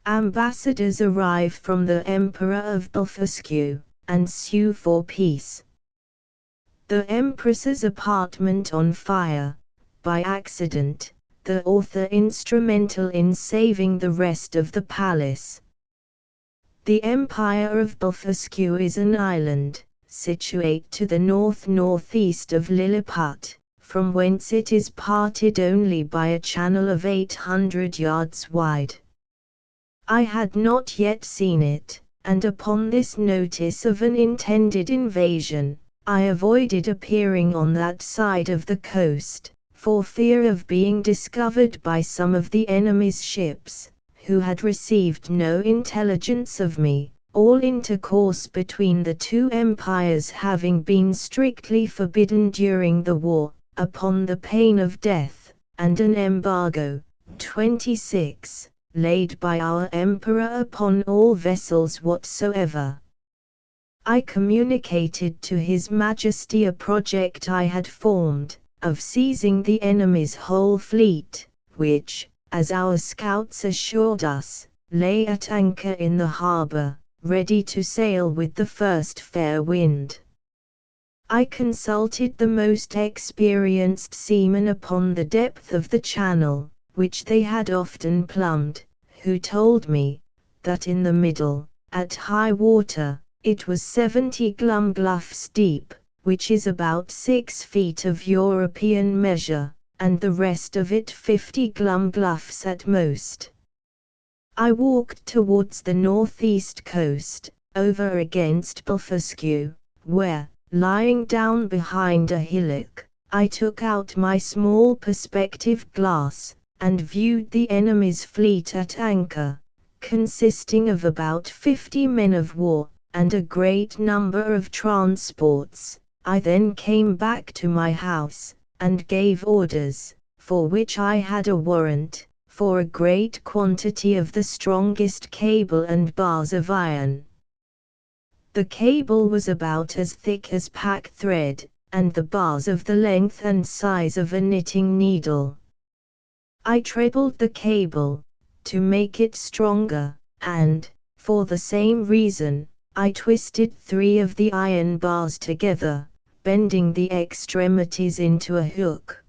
Ambassadors arrive from the Emperor of Blefuscu, and sue for peace. The Empress's apartment on fire, by accident, the author instrumental in saving the rest of the palace. The Empire of Blefuscu is an island, situate to the north-northeast of Lilliput, from whence it is parted only by a channel of 800 yards wide. I had not yet seen it, and upon this notice of an intended invasion, I avoided appearing on that side of the coast, for fear of being discovered by some of the enemy's ships, who had received no intelligence of me, all intercourse between the two empires having been strictly forbidden during the war, upon the pain of death, and an embargo, 26, laid by our Emperor upon all vessels whatsoever. I communicated to His Majesty a project I had formed, of seizing the enemy's whole fleet, which, as our scouts assured us, lay at anchor in the harbor, ready to sail with the first fair wind. I consulted the most experienced seamen upon the depth of the channel, which they had often plumbed, who told me, that in the middle, at high water, it was 70 glumgluffs deep, which is about 6 feet of European measure, and the rest of it 50 glumgluffs at most. I walked towards the northeast coast, over against Blefuscu, where, lying down behind a hillock, I took out my small perspective glass, and viewed the enemy's fleet at anchor, consisting of about 50 men of war, and a great number of transports. I then came back to my house, and gave orders, for which I had a warrant, for a great quantity of the strongest cable and bars of iron. The cable was about as thick as pack thread, and the bars of the length and size of a knitting needle. I trebled the cable, to make it stronger, and, for the same reason, I twisted 3 of the iron bars together, bending the extremities into a hook.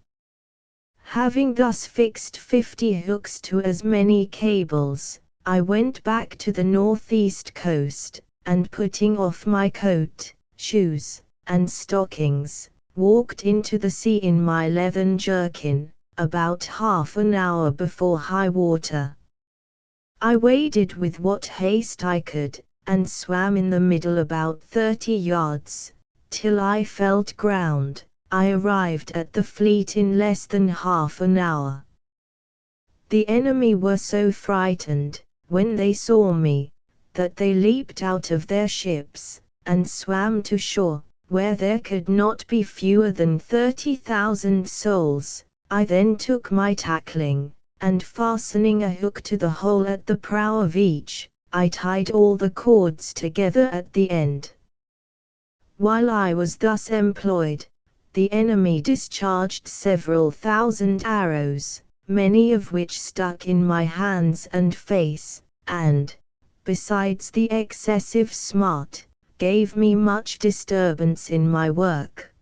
Having thus fixed 50 hooks to as many cables, I went back to the northeast coast, and putting off my coat, shoes, and stockings, walked into the sea in my leathern jerkin, about half an hour before high water. I waded with what haste I could, and swam in the middle about 30 yards, till I felt ground. I arrived at the fleet in less than half an hour. The enemy were so frightened, when they saw me, that they leaped out of their ships, and swam to shore, where there could not be fewer than 30,000 souls. I then took my tackling, and fastening a hook to the hole at the prow of each, I tied all the cords together at the end. While I was thus employed, the enemy discharged several thousand arrows, many of which stuck in my hands and face, and, besides the excessive smart, gave me much disturbance in my work.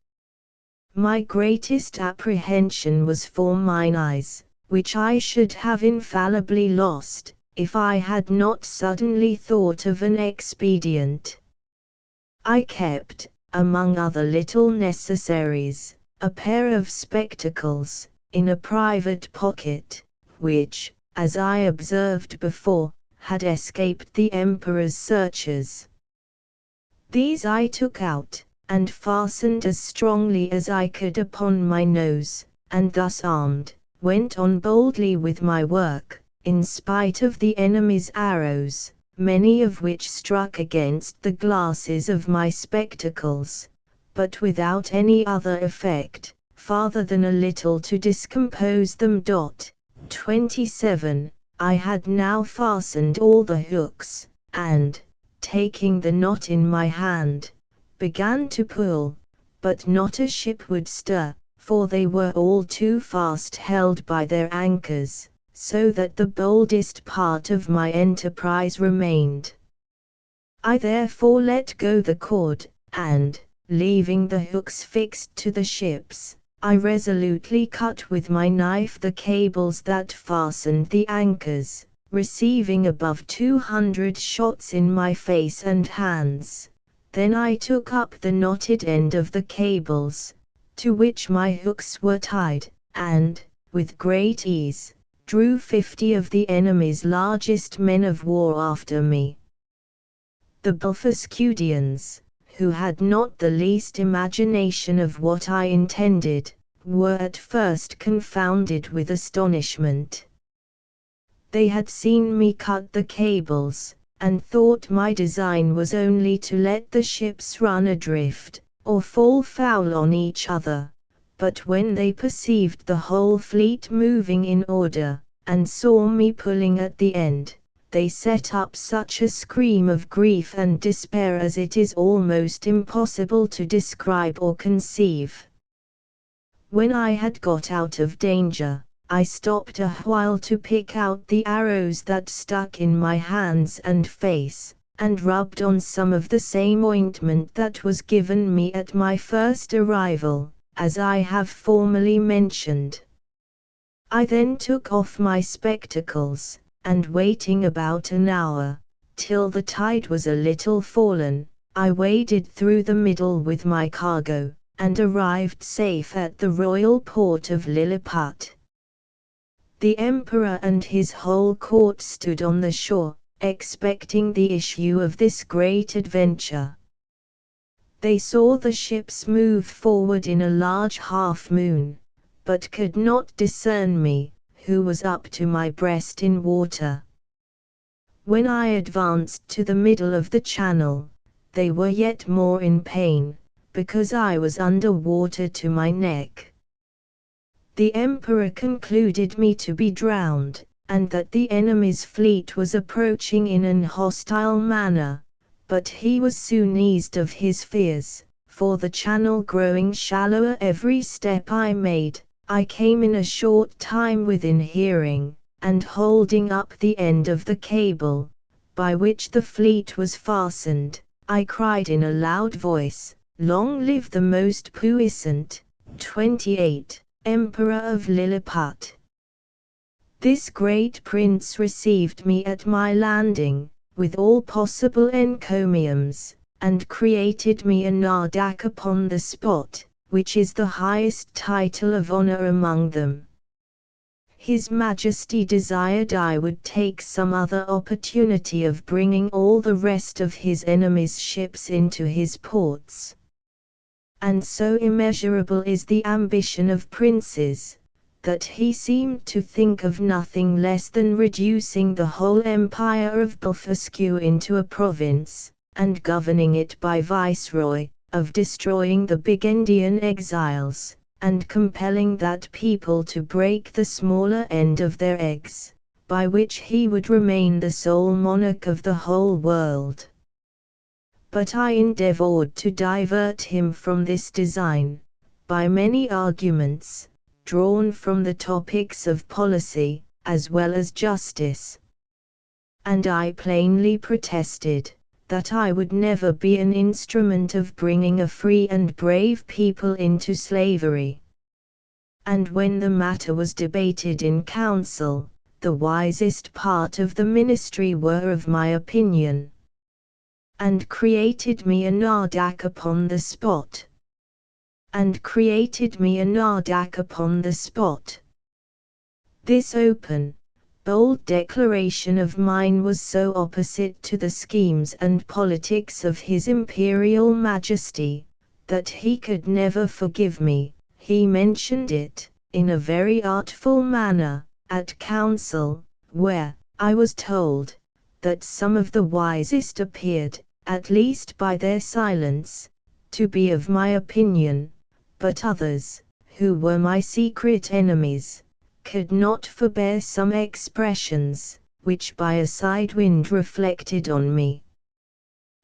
My greatest apprehension was for mine eyes, which I should have infallibly lost, if I had not suddenly thought of an expedient. I kept, among other little necessaries, a pair of spectacles, in a private pocket, which, as I observed before, had escaped the Emperor's searchers. These I took out, and fastened as strongly as I could upon my nose, and thus armed, went on boldly with my work, in spite of the enemy's arrows, many of which struck against the glasses of my spectacles, but without any other effect, farther than a little to discompose them. 27. I had now fastened all the hooks, and, taking the knot in my hand, began to pull, but not a ship would stir, for they were all too fast held by their anchors, so that the boldest part of my enterprise remained. I therefore let go the cord, and, leaving the hooks fixed to the ships, I resolutely cut with my knife the cables that fastened the anchors, receiving above 200 shots in my face and hands. Then I took up the knotted end of the cables, to which my hooks were tied, and, with great ease, drew 50 of the enemy's largest men of war after me. The Buphuscudians, who had not the least imagination of what I intended, were at first confounded with astonishment. They had seen me cut the cables, and thought my design was only to let the ships run adrift, or fall foul on each other. But when they perceived the whole fleet moving in order, and saw me pulling at the end, they set up such a scream of grief and despair as it is almost impossible to describe or conceive. When I had got out of danger, I stopped a while to pick out the arrows that stuck in my hands and face, and rubbed on some of the same ointment that was given me at my first arrival, as I have formerly mentioned. I then took off my spectacles, and waiting about an hour, till the tide was a little fallen, I waded through the middle with my cargo, and arrived safe at the royal port of Lilliput. The Emperor and his whole court stood on the shore, expecting the issue of this great adventure. They saw the ships move forward in a large half-moon, but could not discern me, who was up to my breast in water. When I advanced to the middle of the channel, they were yet more in pain, because I was under water to my neck. The Emperor concluded me to be drowned, and that the enemy's fleet was approaching in an hostile manner. But he was soon eased of his fears, for the channel growing shallower every step I made, I came in a short time within hearing, and holding up the end of the cable, by which the fleet was fastened, I cried in a loud voice, "Long live the most puissant, 28, Emperor of Lilliput!" This great prince received me at my landing, with all possible encomiums, and created me a nardac upon the spot, which is the highest title of honor among them. His Majesty desired I would take some other opportunity of bringing all the rest of his enemies' ships into his ports. And so immeasurable is the ambition of princes, that he seemed to think of nothing less than reducing the whole empire of Blefuscu into a province, and governing it by viceroy, of destroying the Burgundian exiles, and compelling that people to break the smaller end of their eggs, by which he would remain the sole monarch of the whole world. But I endeavored to divert him from this design, by many arguments, drawn from the topics of policy, as well as justice. And I plainly protested, that I would never be an instrument of bringing a free and brave people into slavery. And when the matter was debated in council, the wisest part of the ministry were of my opinion, and created me a nardac upon the spot. This open, bold declaration of mine was so opposite to the schemes and politics of His Imperial Majesty, that he could never forgive me. He mentioned it, in a very artful manner, at council, where, I was told, that some of the wisest appeared, at least by their silence, to be of my opinion, but others, who were my secret enemies, could not forbear some expressions, which by a side wind reflected on me.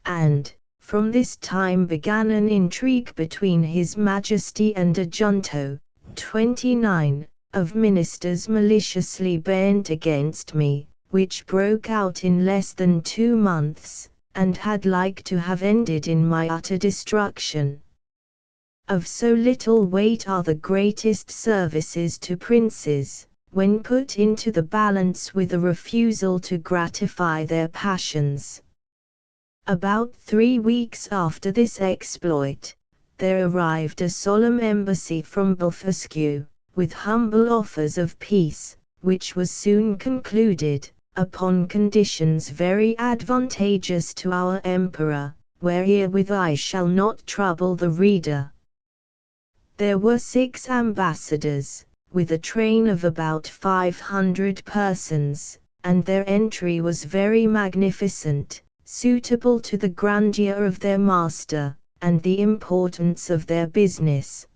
And, from this time began an intrigue between His Majesty and a junto, 29, of ministers maliciously bent against me, which broke out in less than 2 months, and had like to have ended in my utter destruction. Of so little weight are the greatest services to princes, when put into the balance with a refusal to gratify their passions. About 3 weeks after this exploit, there arrived a solemn embassy from Blefuscu, with humble offers of peace, which was soon concluded, upon conditions very advantageous to our emperor, wherewith I shall not trouble the reader. There were 6 ambassadors, with a train of about 500 persons, and their entry was very magnificent, suitable to the grandeur of their master, and the importance of their business.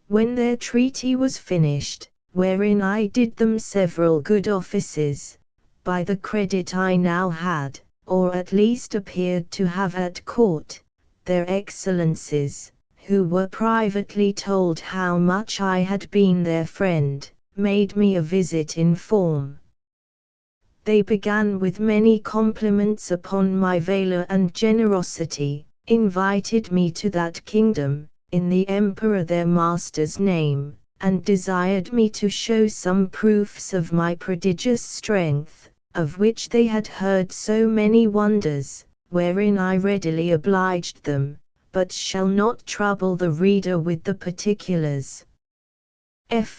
When their treaty was finished, wherein I did them several good offices, by the credit I now had, or at least appeared to have at court, their excellencies, who were privately told how much I had been their friend, made me a visit in form. They began with many compliments upon my valor and generosity, invited me to that kingdom, in the emperor their master's name, and desired me to show some proofs of my prodigious strength, of which they had heard so many wonders, wherein I readily obliged them, but shall not trouble the reader with the particulars.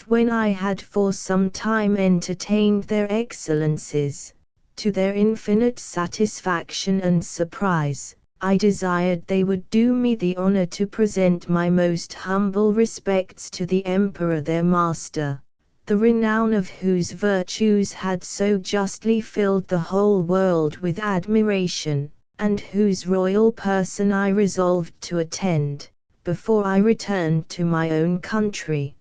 When I had for some time entertained their excellencies, to their infinite satisfaction and surprise, I desired they would do me the honor to present my most humble respects to the emperor their master, the renown of whose virtues had so justly filled the whole world with admiration, and whose royal person I resolved to attend, before I returned to my own country.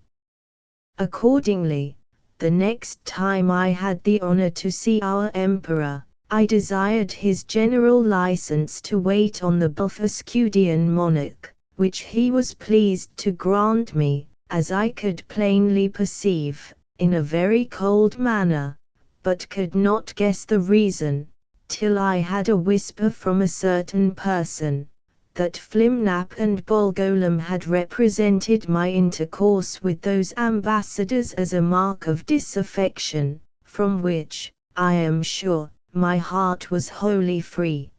Accordingly, the next time I had the honor to see our emperor, I desired his general license to wait on the Blefuscudian monarch, which he was pleased to grant me, as I could plainly perceive, in a very cold manner, but could not guess the reason, till I had a whisper from a certain person, that Flimnap and Bolgolam had represented my intercourse with those ambassadors as a mark of disaffection, from which, I am sure, my heart was wholly free.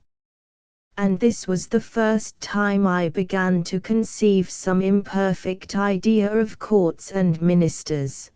And this was the first time I began to conceive some imperfect idea of courts and ministers.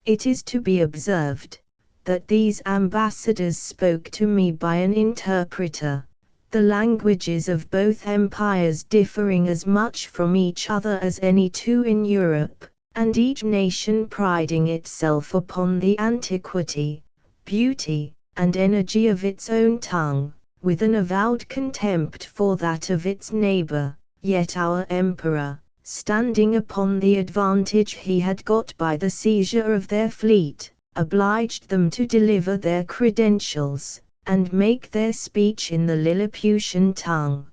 It is to be observed that these ambassadors spoke to me by an interpreter, the languages of both empires differing as much from each other as any two in Europe, and each nation priding itself upon the antiquity, beauty, and energy of its own tongue, with an avowed contempt for that of its neighbor. Yet our emperor, standing upon the advantage he had got by the seizure of their fleet, obliged them to deliver their credentials, and make their speech in the Lilliputian tongue.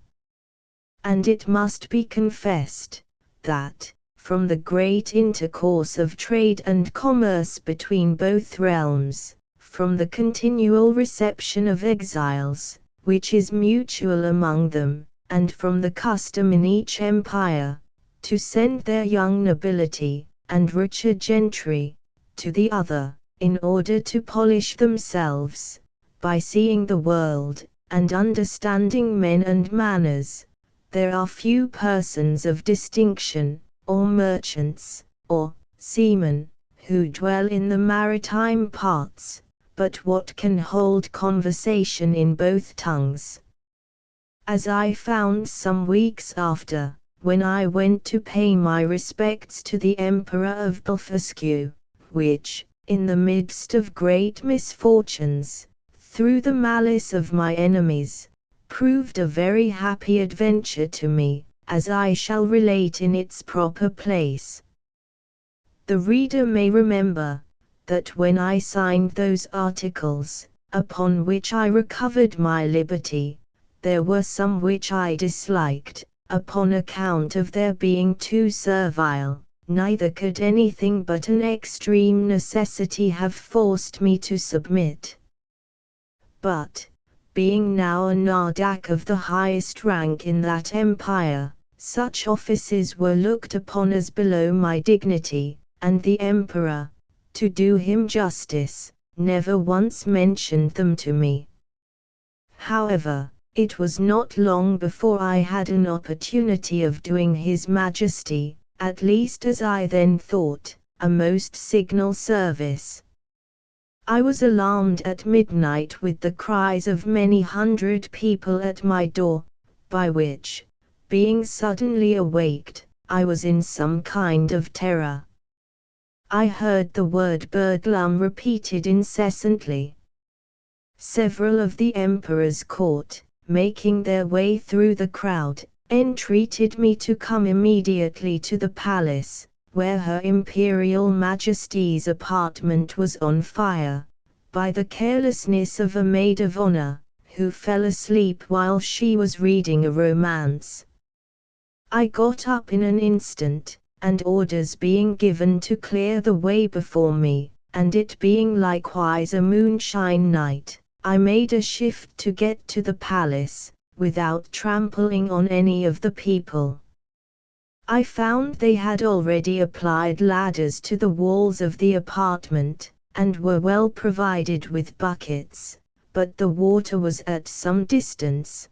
And it must be confessed, that, from the great intercourse of trade and commerce between both realms, from the continual reception of exiles, which is mutual among them, and from the custom in each empire, to send their young nobility, and richer gentry, to the other, in order to polish themselves, by seeing the world, and understanding men and manners, there are few persons of distinction, or merchants, or seamen, who dwell in the maritime parts, but what can hold conversation in both tongues. As I found some weeks after, when I went to pay my respects to the Emperor of Blefuscu, which, in the midst of great misfortunes, through the malice of my enemies, proved a very happy adventure to me, as I shall relate in its proper place. The reader may remember, that when I signed those articles, upon which I recovered my liberty, there were some which I disliked, upon account of their being too servile, neither could anything but an extreme necessity have forced me to submit. But, being now a Nardak of the highest rank in that empire, such offices were looked upon as below my dignity, and the emperor, to do him justice, never once mentioned them to me. However, it was not long before I had an opportunity of doing His Majesty, at least as I then thought, a most signal service. I was alarmed at midnight with the cries of many hundred people at my door, by which, being suddenly awaked, I was in some kind of terror. I heard the word Bedlam repeated incessantly. Several of the Emperor's court, making their way through the crowd, entreated me to come immediately to the palace, where Her Imperial Majesty's apartment was on fire, by the carelessness of a maid of honor, who fell asleep while she was reading a romance. I got up in an instant, and orders being given to clear the way before me, and it being likewise a moonshine night, I made a shift to get to the palace, without trampling on any of the people. I found they had already applied ladders to the walls of the apartment, and were well provided with buckets, but the water was at some distance.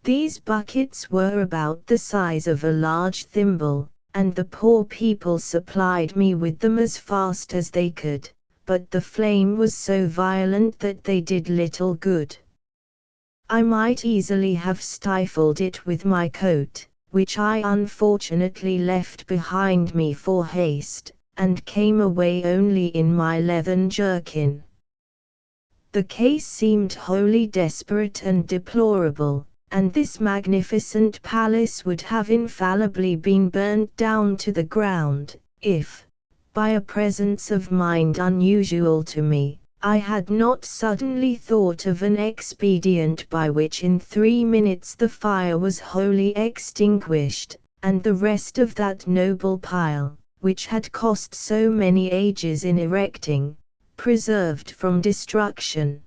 These buckets were about the size of a large thimble, and the poor people supplied me with them as fast as they could, but the flame was so violent that they did little good. I might easily have stifled it with my coat, which I unfortunately left behind me for haste, and came away only in my leathern jerkin. The case seemed wholly desperate and deplorable, and this magnificent palace would have infallibly been burnt down to the ground, if, by a presence of mind unusual to me, I had not suddenly thought of an expedient by which in 3 minutes the fire was wholly extinguished, and the rest of that noble pile, which had cost so many ages in erecting, preserved from destruction.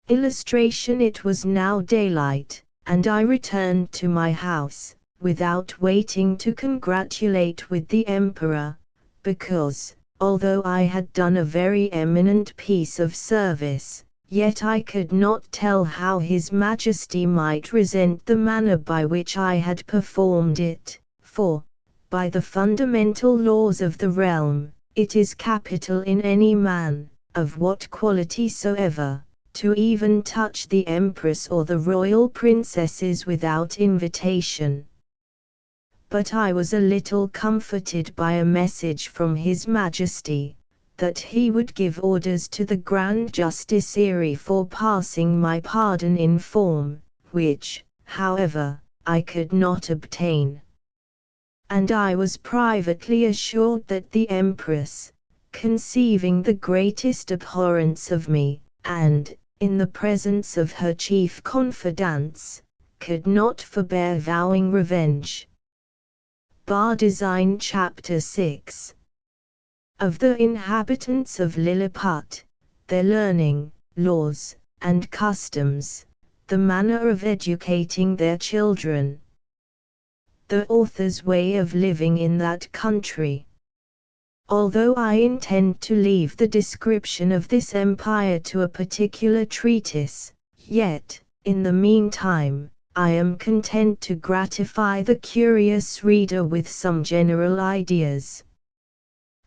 Illustration: it was now daylight, and I returned to my house, without waiting to congratulate with the Emperor, because, although I had done a very eminent piece of service, yet I could not tell how His Majesty might resent the manner by which I had performed it, for, by the fundamental laws of the realm, It is capital in any man, of what quality soever, to even touch the empress or the royal princesses without invitation. But I was a little comforted by a message from His Majesty, that he would give orders to the Grand Justiciary for passing my pardon in form, which, however, I could not obtain. And I was privately assured that the Empress, conceiving the greatest abhorrence of me, and, in the presence of her chief confidants, could not forbear vowing revenge. Bardesign Chapter 6. Of the inhabitants of Lilliput, their learning, laws, and customs, the manner of educating their children. The author's way of living in that country. Although I intend to leave the description of this empire to a particular treatise, yet, in the meantime, I am content to gratify the curious reader with some general ideas.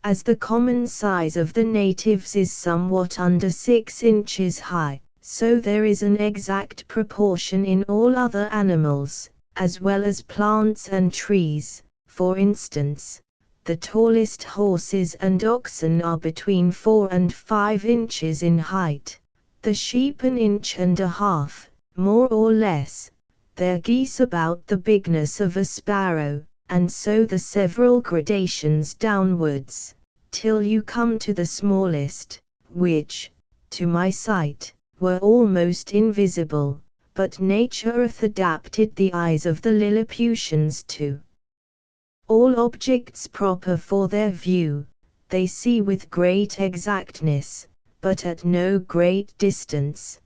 As the common size of the natives is somewhat under 6 inches high, so there is an exact proportion in all other animals, as well as plants and trees. For instance, the tallest horses and oxen are between 4 and 5 inches in height, the sheep an inch and a half, more or less, their geese about the bigness of a sparrow, and so the several gradations downwards, till you come to the smallest, which, to my sight, were almost invisible, but nature hath adapted the eyes of the Lilliputians to all objects proper for their view. They see with great exactness, but at no great distance.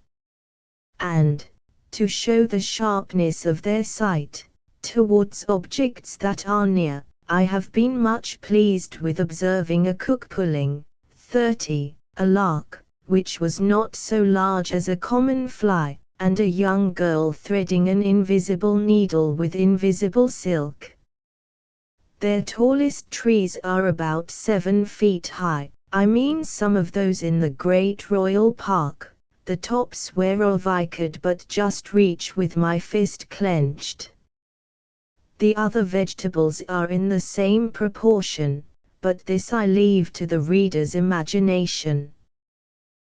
And, to show the sharpness of their sight, towards objects that are near, I have been much pleased with observing a cook pulling, 30, a lark, which was not so large as a common fly, and a young girl threading an invisible needle with invisible silk. Their tallest trees are about 7 feet high, I mean some of those in the great royal park, the tops whereof I could but just reach with my fist clenched. The other vegetables are in the same proportion, but this I leave to the reader's imagination.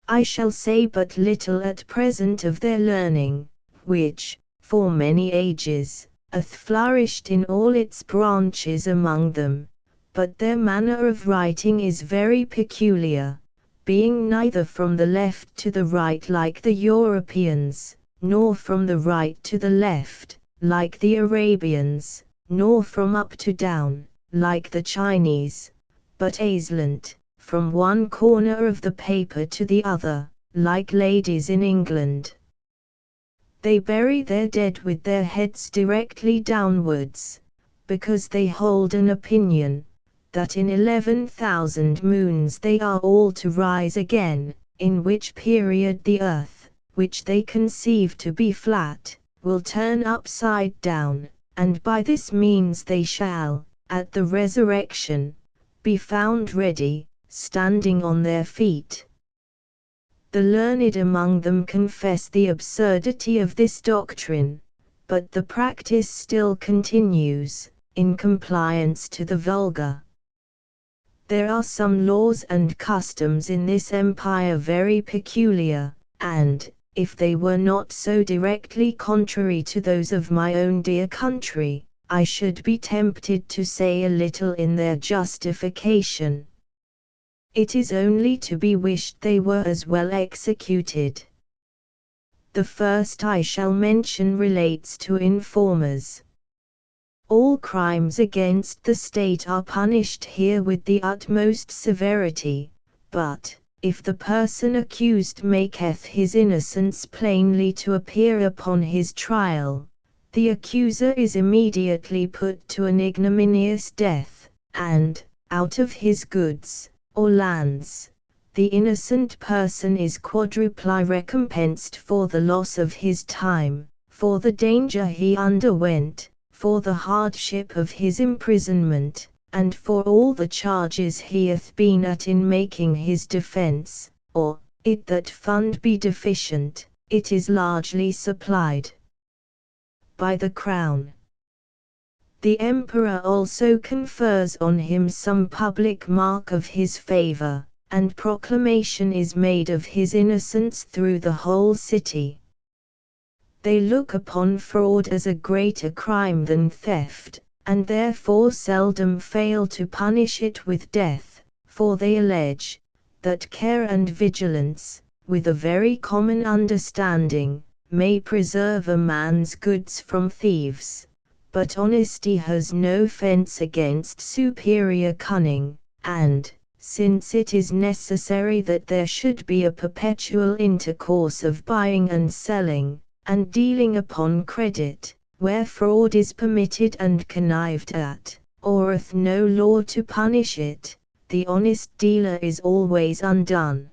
I shall say but little at present of their learning, which, for many ages, hath flourished in all its branches among them, but their manner of writing is very peculiar, being neither from the left to the right like the Europeans, nor from the right to the left, like the Arabians, nor from up to down, like the Chinese, but aslant, from one corner of the paper to the other, like ladies in England. They bury their dead with their heads directly downwards, because they hold an opinion, that in 11,000 moons they are all to rise again, in which period the earth, which they conceive to be flat, will turn upside down, and by this means they shall, at the resurrection, be found ready, standing on their feet. The learned among them confess the absurdity of this doctrine, but the practice still continues, in compliance to the vulgar. There are some laws and customs in this empire very peculiar, and, if they were not so directly contrary to those of my own dear country, I should be tempted to say a little in their justification. It is only to be wished they were as well executed. The first I shall mention relates to informers. All crimes against the state are punished here with the utmost severity, but, if the person accused maketh his innocence plainly to appear upon his trial, the accuser is immediately put to an ignominious death, and, out of his goods, or lands, the innocent person is quadruply recompensed for the loss of his time, for the danger he underwent, for the hardship of his imprisonment, and for all the charges he hath been at in making his defence, or it that fund be deficient, it is largely supplied by the crown. The emperor also confers on him some public mark of his favor, and proclamation is made of his innocence through the whole city. They look upon fraud as a greater crime than theft, and therefore seldom fail to punish it with death, for they allege that care and vigilance, with a very common understanding, may preserve a man's goods from thieves, but honesty has no fence against superior cunning, and, since it is necessary that there should be a perpetual intercourse of buying and selling, and dealing upon credit, where fraud is permitted and connived at, or hath no law to punish it, the honest dealer is always undone,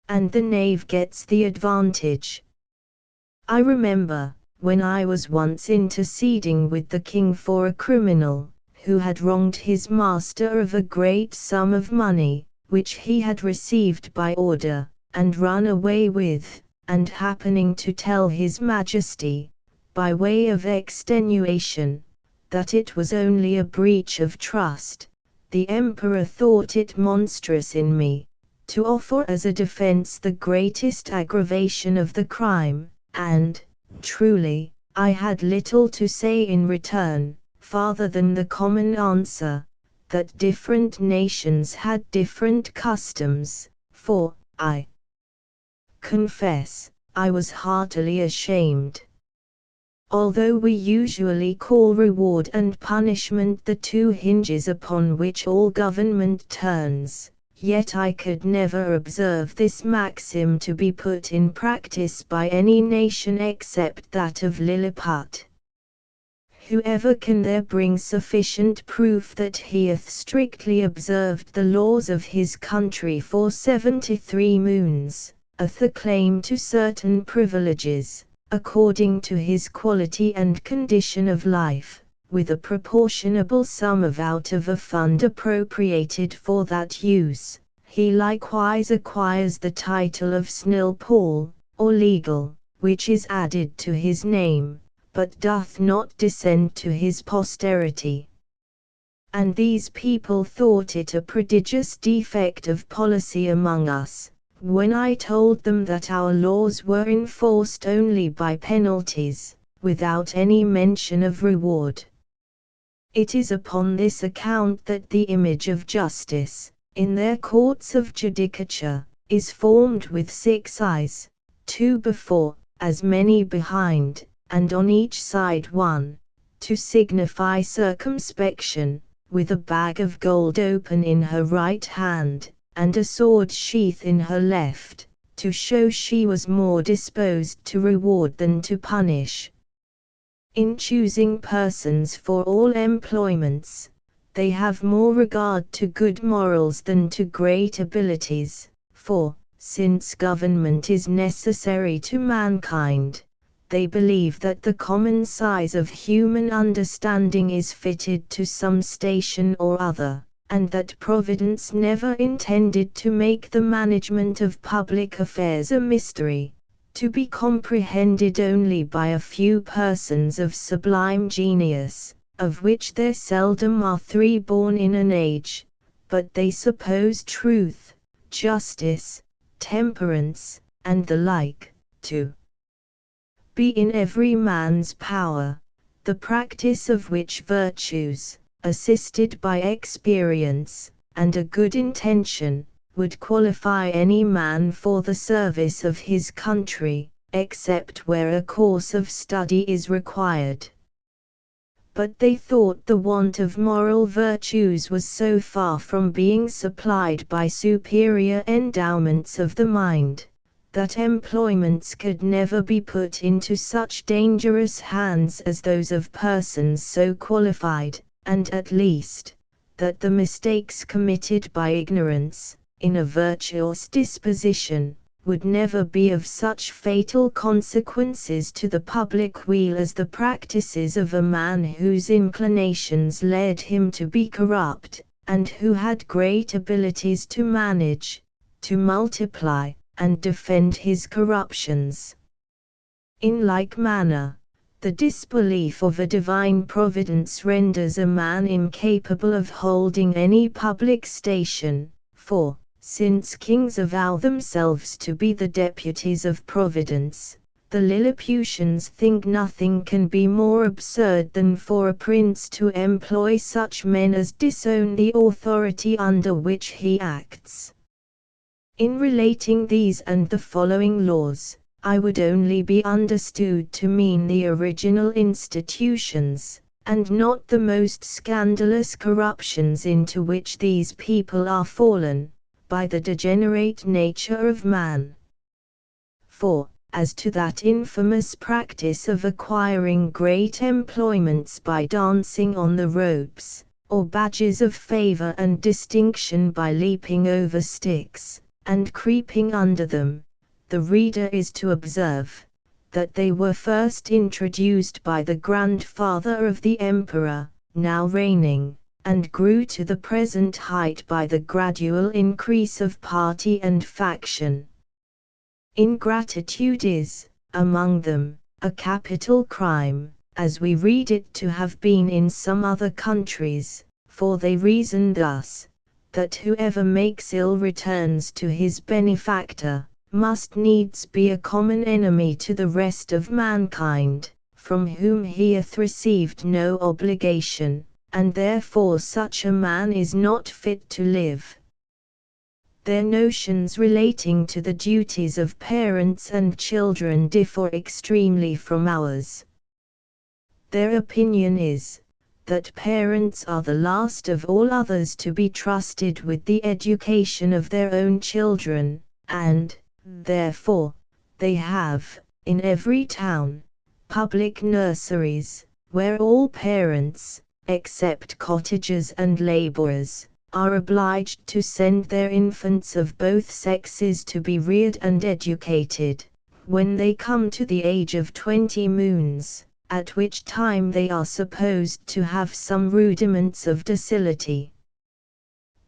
and the knave gets the advantage. I remember, when I was once interceding with the king for a criminal, who had wronged his master of a great sum of money, which he had received by order, and run away with, and happening to tell his majesty, by way of extenuation, that it was only a breach of trust, the emperor thought it monstrous in me to offer as a defense the greatest aggravation of the crime, and, truly, I had little to say in return, farther than the common answer, that different nations had different customs, for, I confess, I was heartily ashamed. Although we usually call reward and punishment the two hinges upon which all government turns, yet I could never observe this maxim to be put in practice by any nation except that of Lilliput. Whoever can there bring sufficient proof that he hath strictly observed the laws of his country for 73 moons, hath a claim to certain privileges, according to his quality and condition of life, with a proportionable sum out of a fund appropriated for that use. He likewise acquires the title of Snil Paul, or legal, which is added to his name, but doth not descend to his posterity. And these people thought it a prodigious defect of policy among us, when I told them that our laws were enforced only by penalties, without any mention of reward. It is upon this account that the image of justice, in their courts of judicature, is formed with 6 eyes, 2 before, as many behind, and on each side 1, to signify circumspection, with a bag of gold open in her right hand, and a sword sheath in her left, to show she was more disposed to reward than to punish. In choosing persons for all employments, they have more regard to good morals than to great abilities, for, since government is necessary to mankind, they believe that the common size of human understanding is fitted to some station or other, and that Providence never intended to make the management of public affairs a mystery, to be comprehended only by a few persons of sublime genius, of which there seldom are 3 born in an age, but they suppose truth, justice, temperance, and the like, to be in every man's power, the practice of which virtues, assisted by experience, and a good intention, would qualify any man for the service of his country, except where a course of study is required. But they thought the want of moral virtues was so far from being supplied by superior endowments of the mind, that employments could never be put into such dangerous hands as those of persons so qualified, and at least, that the mistakes committed by ignorance, in a virtuous disposition, would never be of such fatal consequences to the public weal as the practices of a man whose inclinations led him to be corrupt, and who had great abilities to manage, to multiply, and defend his corruptions. In like manner, the disbelief of a divine providence renders a man incapable of holding any public station, for, since kings avow themselves to be the deputies of Providence, the Lilliputians think nothing can be more absurd than for a prince to employ such men as disown the authority under which he acts. In relating these and the following laws, I would only be understood to mean the original institutions, and not the most scandalous corruptions into which these people are fallen, by the degenerate nature of man. For, as to that infamous practice of acquiring great employments by dancing on the ropes, or badges of favor and distinction by leaping over sticks, and creeping under them, the reader is to observe, that they were first introduced by the grandfather of the emperor, now reigning, and grew to the present height by the gradual increase of party and faction. Ingratitude is, among them, a capital crime, as we read it to have been in some other countries, for they reason thus, that whoever makes ill returns to his benefactor, must needs be a common enemy to the rest of mankind, from whom he hath received no obligation, and therefore such a man is not fit to live. Their notions relating to the duties of parents and children differ extremely from ours. Their opinion is, that parents are the last of all others to be trusted with the education of their own children, and, therefore, they have, in every town, public nurseries, where all parents, except cottagers and laborers, are obliged to send their infants of both sexes to be reared and educated, when they come to the age of 20 moons, at which time they are supposed to have some rudiments of docility.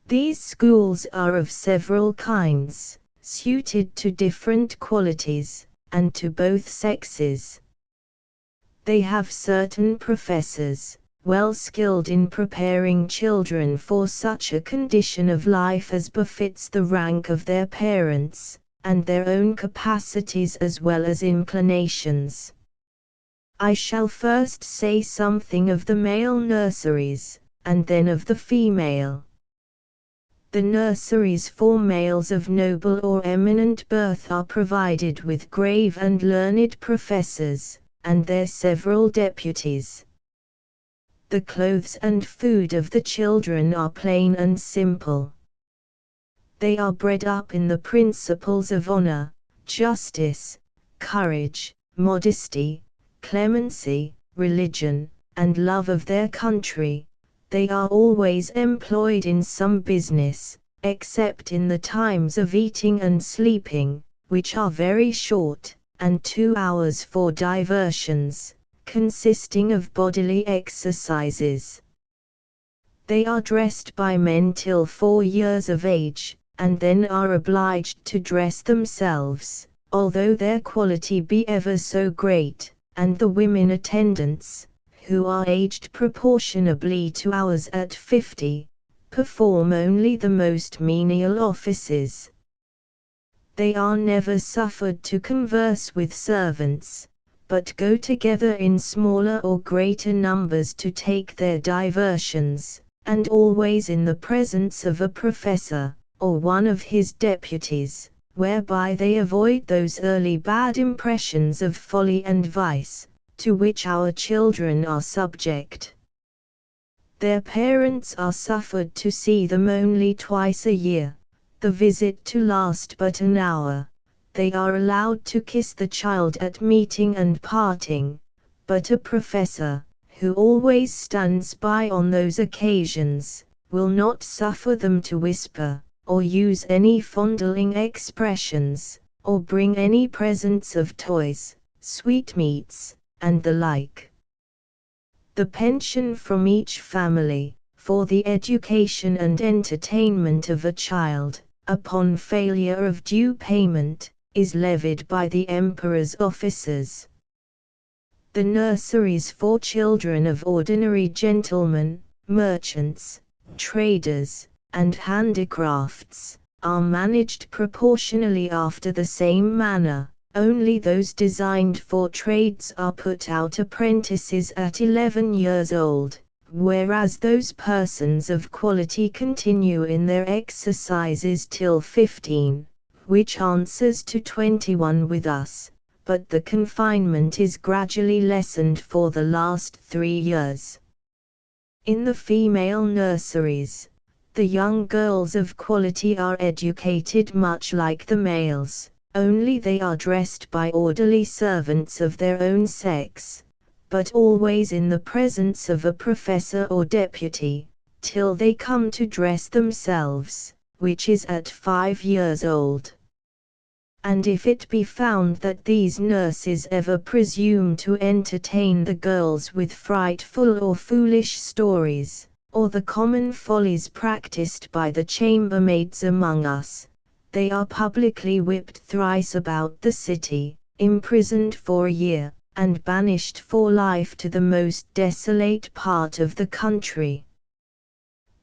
These schools are of several kinds, suited to different qualities, and to both sexes. They have certain professors, well skilled in preparing children for such a condition of life as befits the rank of their parents, and their own capacities as well as inclinations. I shall first say something of the male nurseries, and then of the female. The nurseries for males of noble or eminent birth are provided with grave and learned professors, and their several deputies. The clothes and food of the children are plain and simple. They are bred up in the principles of honor, justice, courage, modesty, clemency, religion, and love of their country. They are always employed in some business, except in the times of eating and sleeping, which are very short, and 2 hours for diversions, consisting of bodily exercises. They are dressed by men till 4 years of age, and then are obliged to dress themselves, although their quality be ever so great, and the women attendants, who are aged proportionably to ours at 50, perform only the most menial offices. They are never suffered to converse with servants, but go together in smaller or greater numbers to take their diversions, and always in the presence of a professor, or one of his deputies, whereby they avoid those early bad impressions of folly and vice, to which our children are subject. Their parents are suffered to see them only twice a year, the visit to last but an hour. They are allowed to kiss the child at meeting and parting, but a professor, who always stands by on those occasions, will not suffer them to whisper, or use any fondling expressions, or bring any presents of toys, sweetmeats, and the like. The pension from each family, for the education and entertainment of a child, upon failure of due payment, is levied by the emperor's officers. The nurseries for children of ordinary gentlemen, merchants, traders, and handicrafts, are managed proportionally after the same manner. Only those designed for trades are put out apprentices at 11 years old, whereas those persons of quality continue in their exercises till 15, which answers to 21 with us, but the confinement is gradually lessened for the last 3 years. In the female nurseries, the young girls of quality are educated much like the males, only they are dressed by orderly servants of their own sex, but always in the presence of a professor or deputy, till they come to dress themselves, which is at 5 years old. And if it be found that these nurses ever presume to entertain the girls with frightful or foolish stories, or the common follies practiced by the chambermaids among us, they are publicly whipped thrice about the city, imprisoned for a year, and banished for life to the most desolate part of the country.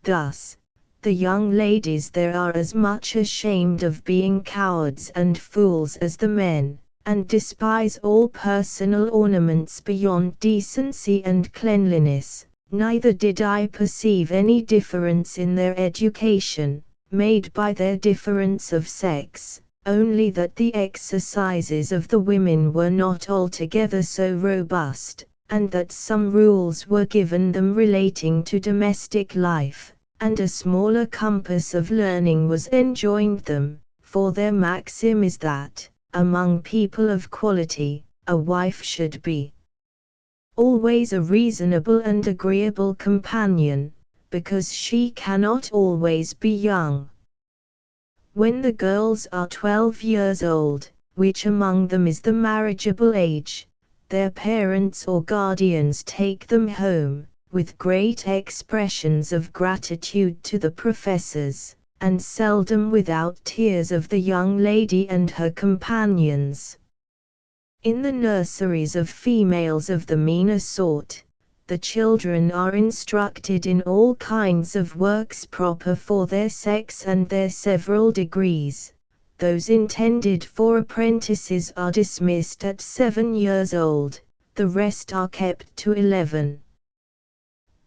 Thus, the young ladies there are as much ashamed of being cowards and fools as the men, and despise all personal ornaments beyond decency and cleanliness. Neither did I perceive any difference in their education, made by their difference of sex, only that the exercises of the women were not altogether so robust, and that some rules were given them relating to domestic life, and a smaller compass of learning was enjoined them, for their maxim is that, among people of quality, a wife should be always a reasonable and agreeable companion, because she cannot always be young. When the girls are 12 years old, which among them is the marriageable age, their parents or guardians take them home, with great expressions of gratitude to the professors, and seldom without tears of the young lady and her companions. In the nurseries of females of the meaner sort, the children are instructed in all kinds of works proper for their sex and their several degrees. Those intended for apprentices are dismissed at 7 years old, the rest are kept to 11.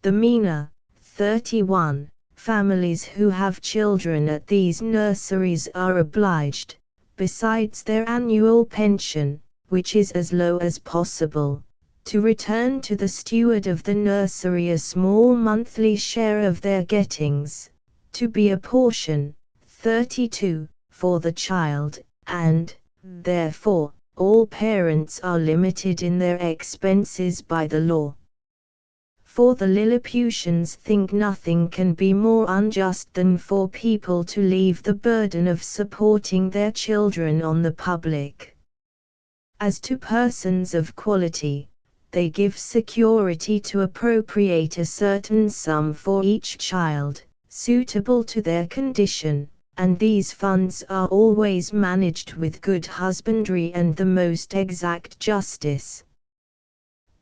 The meaner, 31, families who have children at these nurseries are obliged, besides their annual pension, which is as low as possible, to return to the steward of the nursery a small monthly share of their gettings, to be a portion, 32, for the child, and, therefore, all parents are limited in their expenses by the law. For the Lilliputians think nothing can be more unjust than for people to leave the burden of supporting their children on the public. As to persons of quality, they give security to appropriate a certain sum for each child, suitable to their condition, and these funds are always managed with good husbandry and the most exact justice.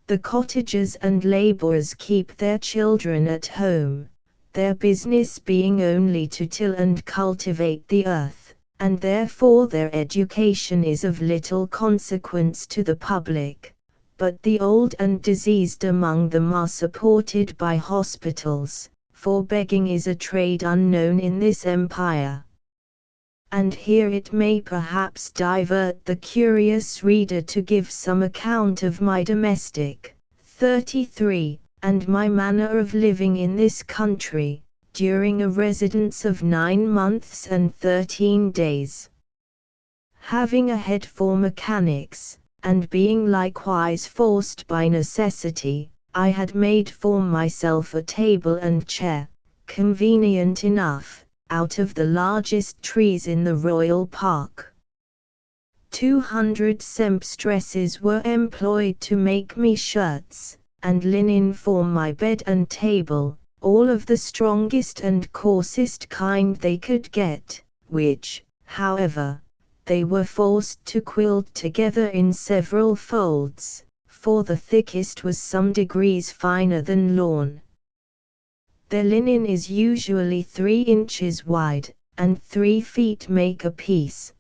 The cottagers and laborers keep their children at home, their business being only to till and cultivate the earth, and therefore their education is of little consequence to the public, but the old and diseased among them are supported by hospitals, for begging is a trade unknown in this empire. And here it may perhaps divert the curious reader to give some account of my domestic, 33, and my manner of living in this country, during a residence of 9 months and 13 days. Having a head for mechanics, and being likewise forced by necessity, I had made for myself a table and chair, convenient enough, out of the largest trees in the royal park. 200 sempstresses were employed to make me shirts, and linen for my bed and table, all of the strongest and coarsest kind they could get, which, however, they were forced to quilt together in several folds, for the thickest was some degrees finer than lawn. Their linen is usually 3 inches wide, and 3 feet make a piece.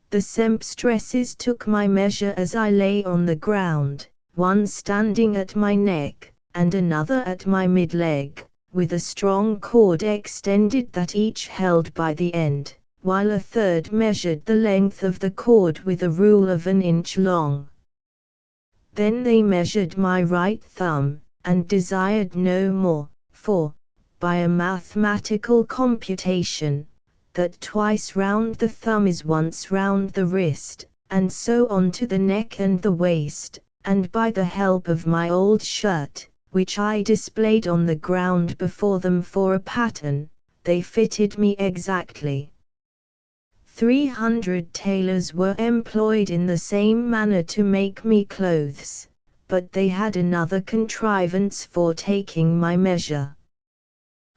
The sempstresses took my measure as I lay on the ground, one standing at my neck, and another at my mid-leg, with a strong cord extended that each held by the end, while a third measured the length of the cord with a rule of 1 inch long. Then they measured my right thumb, and desired no more, for, by a mathematical computation, that twice round the thumb is once round the wrist, and so on to the neck and the waist, and by the help of my old shirt, which I displayed on the ground before them for a pattern, they fitted me exactly. 300 tailors were employed in the same manner to make me clothes, but they had another contrivance for taking my measure.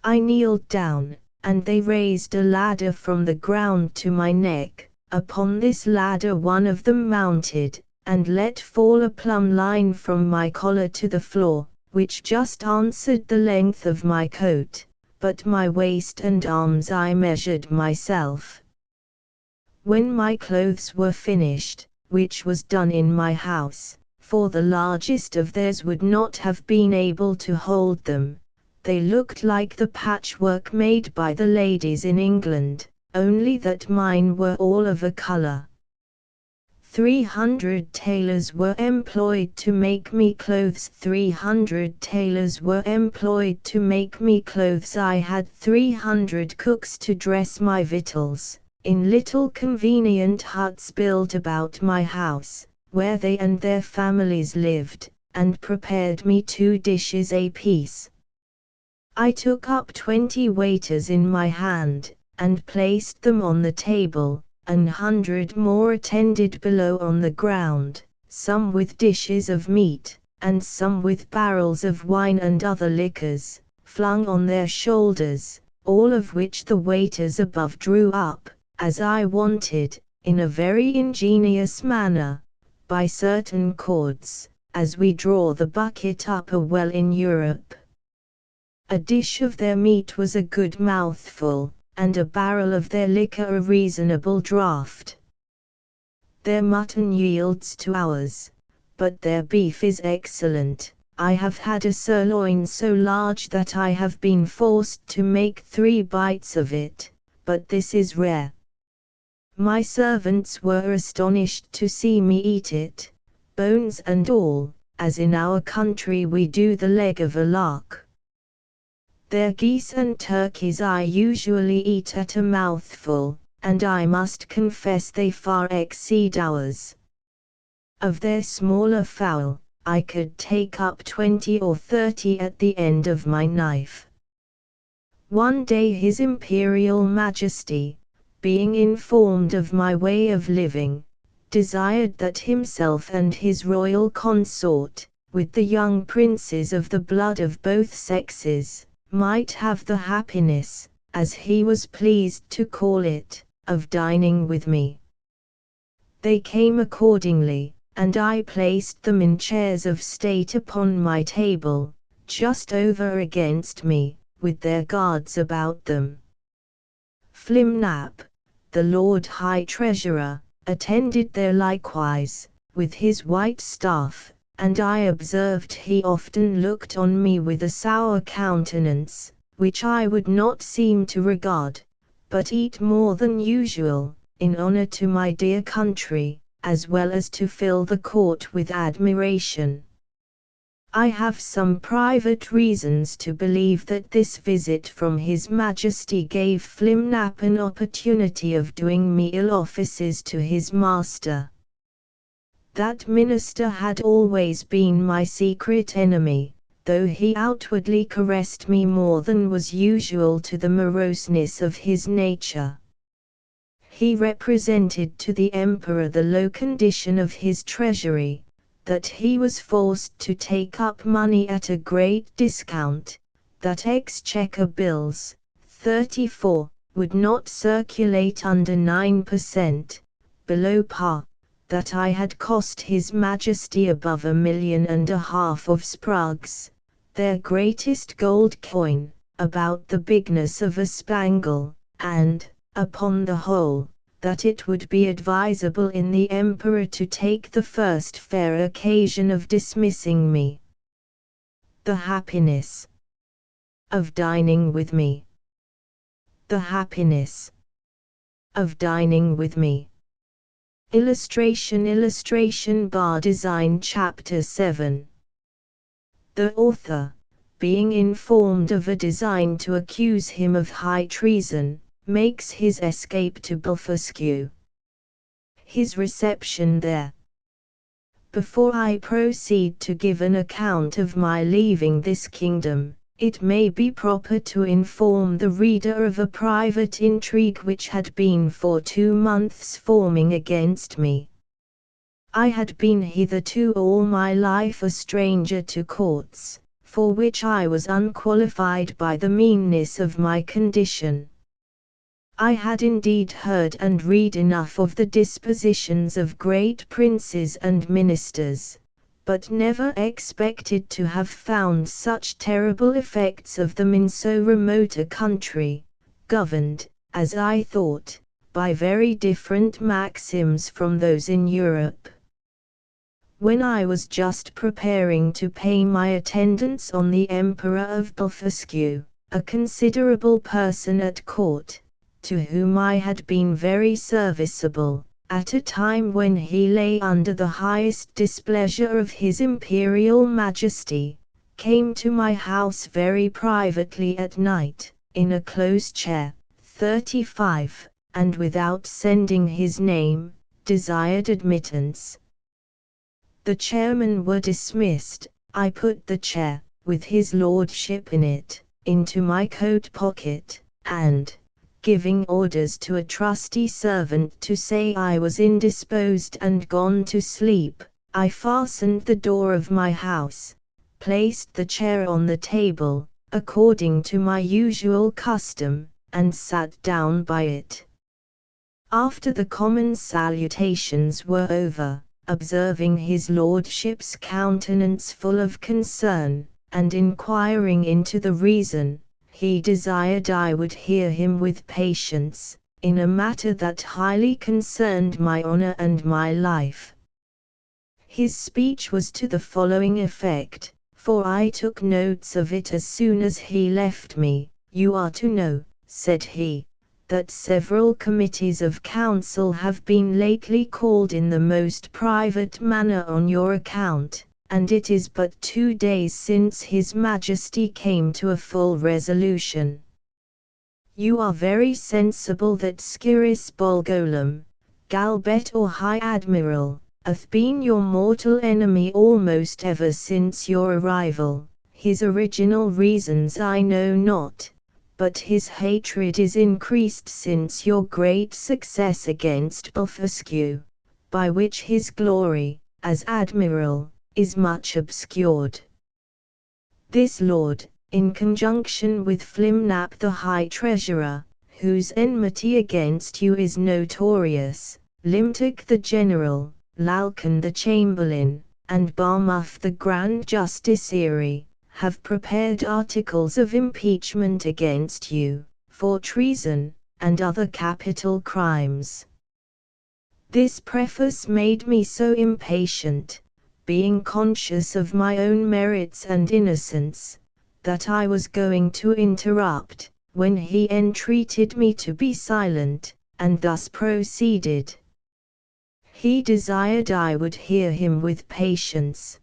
I kneeled down, and they raised a ladder from the ground to my neck. Upon this ladder one of them mounted, and let fall a plumb line from my collar to the floor, which just answered the length of my coat, but my waist and arms I measured myself. When my clothes were finished, which was done in my house, for the largest of theirs would not have been able to hold them, they looked like the patchwork made by the ladies in England, only that mine were all of a color. 300 tailors were employed to make me clothes. 300 tailors were employed to make me clothes. I had 300 cooks to dress my victuals, in little convenient huts built about my house, where they and their families lived, and prepared me 2 dishes apiece. I took up 20 waiters in my hand, and placed them on the table. 100 more attended below on the ground, some with dishes of meat, and some with barrels of wine and other liquors, flung on their shoulders, all of which the waiters above drew up, as I wanted, in a very ingenious manner, by certain cords, as we draw the bucket up a well in Europe. A dish of their meat was a good mouthful, and a barrel of their liquor a reasonable draught. Their mutton yields to ours, but their beef is excellent. I have had a sirloin so large that I have been forced to make 3 bites of it, but this is rare. My servants were astonished to see me eat it, bones and all, as in our country we do the leg of a lark. Their geese and turkeys I usually eat at a mouthful, and I must confess they far exceed ours. Of their smaller fowl, I could take up 20 or 30 at the end of my knife. One day His Imperial Majesty, being informed of my way of living, desired that himself and his royal consort, with the young princes of the blood of both sexes, might have the happiness, as he was pleased to call it, of dining with me. They came accordingly, and I placed them in chairs of state upon my table, just over against me, with their guards about them. Flimnap, the Lord High Treasurer, attended there likewise, with his white staff, and I observed he often looked on me with a sour countenance, which I would not seem to regard, but eat more than usual, in honor to my dear country, as well as to fill the court with admiration. I have some private reasons to believe that this visit from His Majesty gave Flimnap an opportunity of doing me ill offices to his master. That minister had always been my secret enemy, though he outwardly caressed me more than was usual to the moroseness of his nature. he represented to the emperor the low condition of his treasury, that he was forced to take up money at a great discount, that exchequer bills, 34, would not circulate under 9%, below par, that I had cost His Majesty above 1.5 million of sprugs, their greatest gold coin, about the bigness of a spangle, and, upon the whole, that it would be advisable in the emperor to take the first fair occasion of dismissing me. The happiness of dining with me. The happiness of dining with me. Illustration bar design chapter 7. The author, being informed of a design to accuse him of high treason, makes his escape to Blefuscu. His reception there. Before I proceed to give an account of my leaving this kingdom, it may be proper to inform the reader of a private intrigue which had been for 2 months forming against me. I had been hitherto all my life a stranger to courts, for which I was unqualified by the meanness of my condition. I had indeed heard and read enough of the dispositions of great princes and ministers, but never expected to have found such terrible effects of them in so remote a country, governed, as I thought, by very different maxims from those in Europe. When I was just preparing to pay my attendance on the Emperor of Blefuscu, a considerable person at court, to whom I had been very serviceable, at a time when he lay under the highest displeasure of His Imperial Majesty, came to my house very privately at night, in a close chair, 35, and without sending his name, desired admittance. The chairmen were dismissed. I put the chair, with his lordship in it, into my coat pocket, and, giving orders to a trusty servant to say I was indisposed and gone to sleep, I fastened the door of my house, placed the chair on the table, according to my usual custom, and sat down by it. After the common salutations were over, observing his lordship's countenance full of concern, and inquiring into the reason, he desired I would hear him with patience, in a matter that highly concerned my honor and my life. His speech was to the following effect, for I took notes of it as soon as he left me. You are to know, said he, that several committees of council have been lately called in the most private manner on your account, and it is but 2 days since His Majesty came to a full resolution. You are very sensible that Sciris Bolgolam, Galbet or High Admiral, hath been your mortal enemy almost ever since your arrival. His original reasons I know not, but his hatred is increased since your great success against Blefuscu, by which his glory, as admiral, is much obscured. This lord, in conjunction with Flimnap the High Treasurer, whose enmity against you is notorious, Limtok the General, Lalcan the Chamberlain, and Barmuff the Grand Justiciary, have prepared articles of impeachment against you, for treason, and other capital crimes. This preface made me so impatient, being conscious of my own merits and innocence, that I was going to interrupt, when he entreated me to be silent, and thus proceeded. He desired I would hear him with patience.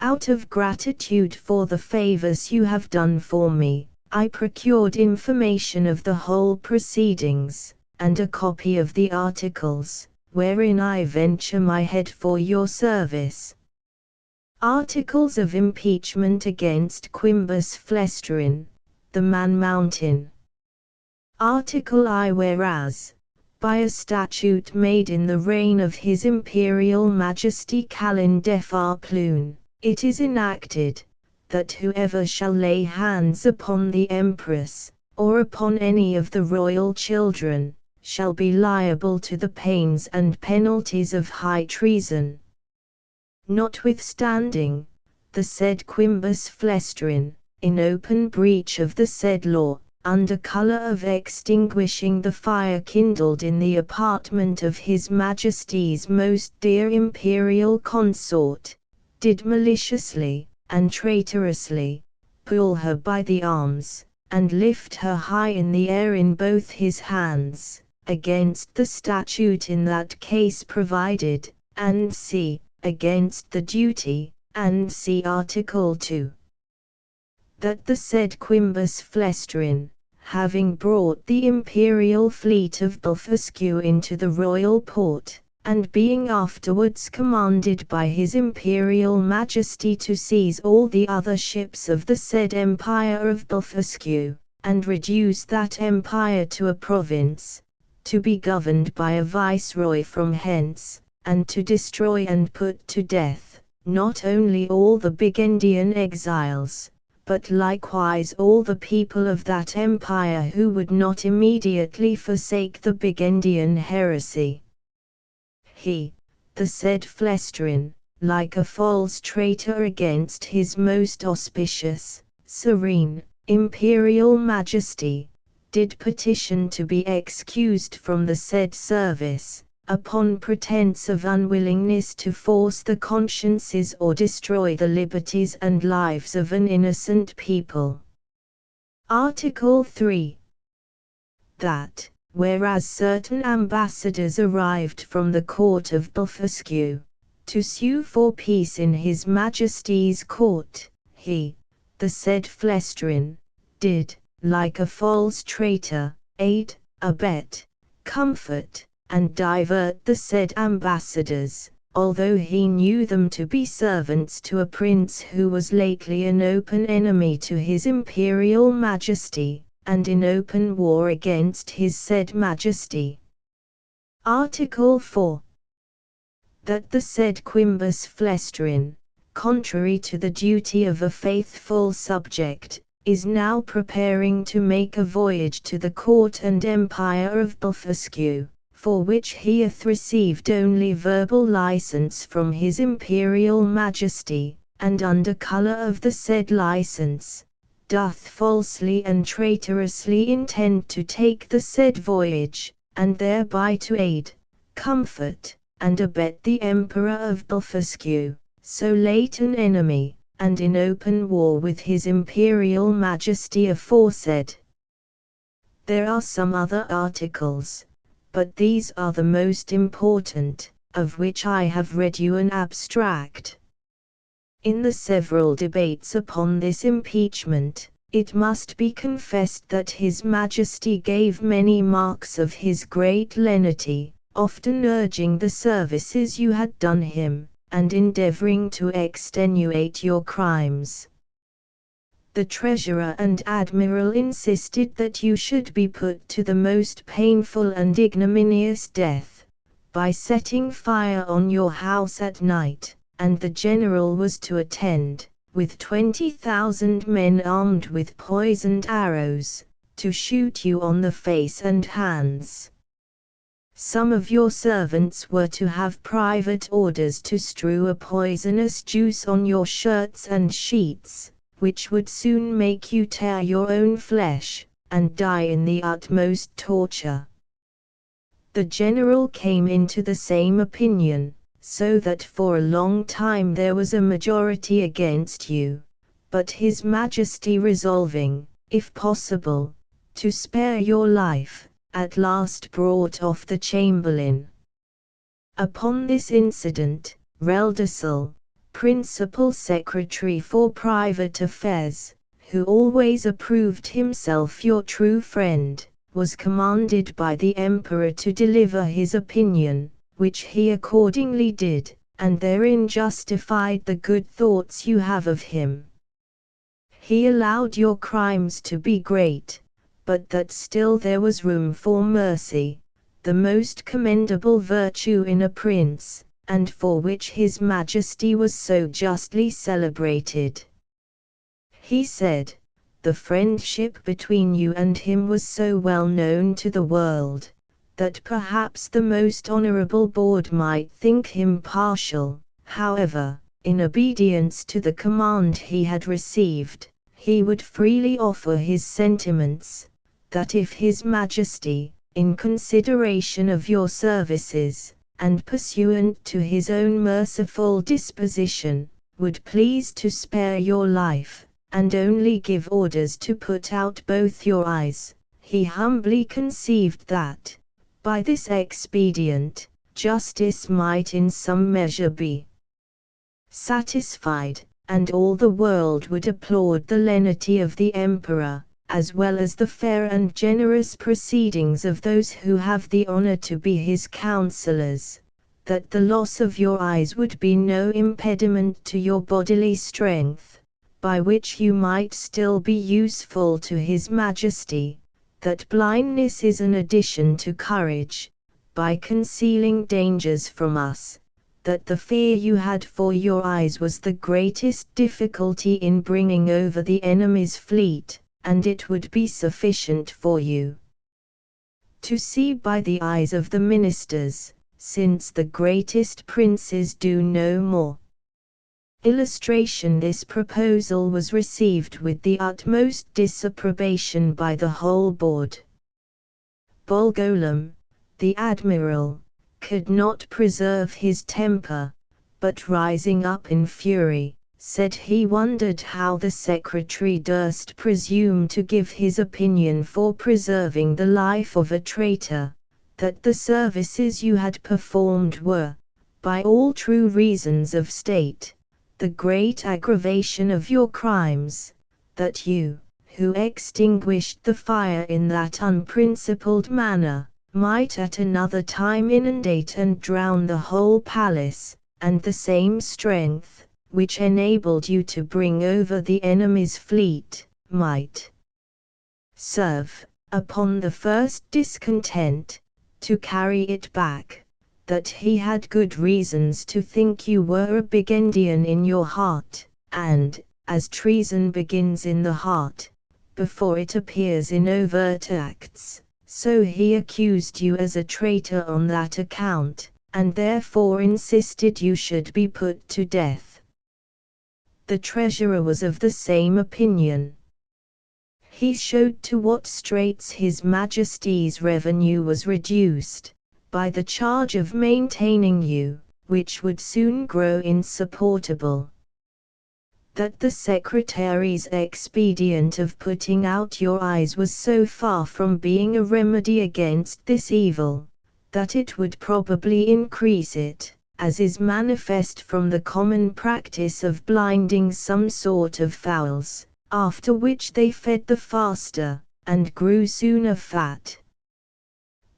Out of gratitude for the favors you have done for me, I procured information of the whole proceedings, and a copy of the articles, wherein I venture my head for your service. Articles of impeachment against Quimbus Flestrin, the Man Mountain. Article I. Whereas, by a statute made in the reign of His Imperial Majesty Kalin Defar Plune, it is enacted, that whoever shall lay hands upon the Empress, or upon any of the royal children, shall be liable to the pains and penalties of high treason. Notwithstanding, the said Quimbus Flestrin, in open breach of the said law, under colour of extinguishing the fire kindled in the apartment of His Majesty's most dear imperial consort, did maliciously, and traitorously, pull her by the arms, and lift her high in the air in both his hands, against the statute in that case provided, and c. against the duty, and see Article 2. That the said Quimbus Flestrin, having brought the imperial fleet of Blefuscu into the royal port, and being afterwards commanded by His Imperial Majesty to seize all the other ships of the said Empire of Blefuscu, and reduce that empire to a province, to be governed by a viceroy from hence, and to destroy and put to death, not only all the Burgundian exiles, but likewise all the people of that empire who would not immediately forsake the Burgundian heresy. He, the said Flestrin, like a false traitor against His most auspicious, serene, imperial majesty, did petition to be excused from the said service, upon pretence of unwillingness to force the consciences or destroy the liberties and lives of an innocent people. Article 3. That, whereas certain ambassadors arrived from the court of Blefuscu, to sue for peace in His Majesty's court, he, the said Flestrin, did, like a false traitor, aid, abet, comfort, and divert the said ambassadors, although he knew them to be servants to a prince who was lately an open enemy to His Imperial Majesty, and in open war against His said Majesty. Article 4. That the said Quimbus Flestrin, contrary to the duty of a faithful subject, is now preparing to make a voyage to the court and empire of Blefuscu, for which he hath received only verbal license from His Imperial Majesty, and under colour of the said license, doth falsely and traitorously intend to take the said voyage, and thereby to aid, comfort, and abet the Emperor of Blefuscu, so late an enemy, and in open war with His Imperial Majesty aforesaid. There are some other articles, but these are the most important, of which I have read you an abstract. In the several debates upon this impeachment, it must be confessed that His Majesty gave many marks of his great lenity, often urging the services you had done him, and endeavouring to extenuate your crimes. The Treasurer and Admiral insisted that you should be put to the most painful and ignominious death, by setting fire on your house at night, and the General was to attend, with 20,000 men armed with poisoned arrows, to shoot you on the face and hands. Some of your servants were to have private orders to strew a poisonous juice on your shirts and sheets, which would soon make you tear your own flesh, and die in the utmost torture. The General came into the same opinion, so that for a long time there was a majority against you, but His Majesty resolving, if possible, to spare your life, at last brought off the Chamberlain. Upon this incident, Reldesel, Principal Secretary for Private Affairs, who always approved himself your true friend, was commanded by the Emperor to deliver his opinion, which he accordingly did, and therein justified the good thoughts you have of him. He allowed your crimes to be great, but that still there was room for mercy, the most commendable virtue in a prince, and for which his Majesty was so justly celebrated. He said, the friendship between you and him was so well known to the world, that perhaps the most honorable board might think him partial. However, in obedience to the command he had received, he would freely offer his sentiments, that if his Majesty, in consideration of your services, and pursuant to his own merciful disposition, would please to spare your life, and only give orders to put out both your eyes, he humbly conceived that, by this expedient, justice might in some measure be satisfied, and all the world would applaud the lenity of the emperor, as well as the fair and generous proceedings of those who have the honor to be his counselors, that the loss of your eyes would be no impediment to your bodily strength, by which you might still be useful to his Majesty, that blindness is an addition to courage, by concealing dangers from us, that the fear you had for your eyes was the greatest difficulty in bringing over the enemy's fleet, and it would be sufficient for you to see by the eyes of the ministers, since the greatest princes do no more. Illustration. This proposal was received with the utmost disapprobation by the whole board. Bolgolam, the admiral, could not preserve his temper, but rising up in fury, said he wondered how the secretary durst presume to give his opinion for preserving the life of a traitor, that the services you had performed were, by all true reasons of state, the great aggravation of your crimes, that you, who extinguished the fire in that unprincipled manner, might at another time inundate and drown the whole palace, and the same strength, which enabled you to bring over the enemy's fleet, might serve, upon the first discontent, to carry it back, that he had good reasons to think you were a Burgundian in your heart, and, as treason begins in the heart, before it appears in overt acts, so he accused you as a traitor on that account, and therefore insisted you should be put to death. The treasurer was of the same opinion. He showed to what straits his Majesty's revenue was reduced, by the charge of maintaining you, which would soon grow insupportable. That the secretary's expedient of putting out your eyes was so far from being a remedy against this evil, that it would probably increase it, as is manifest from the common practice of blinding some sort of fowls, after which they fed the faster, and grew sooner fat.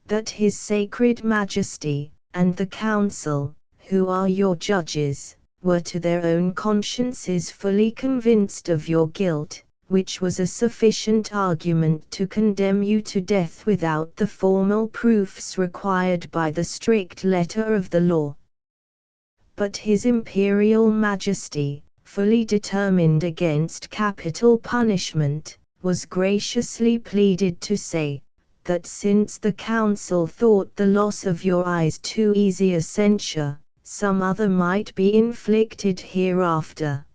That his sacred Majesty, and the council, who are your judges, were to their own consciences fully convinced of your guilt, which was a sufficient argument to condemn you to death without the formal proofs required by the strict letter of the law. But his Imperial Majesty, fully determined against capital punishment, was graciously pleaded to say, that since the council thought the loss of your eyes too easy a censure, some other might be inflicted hereafter.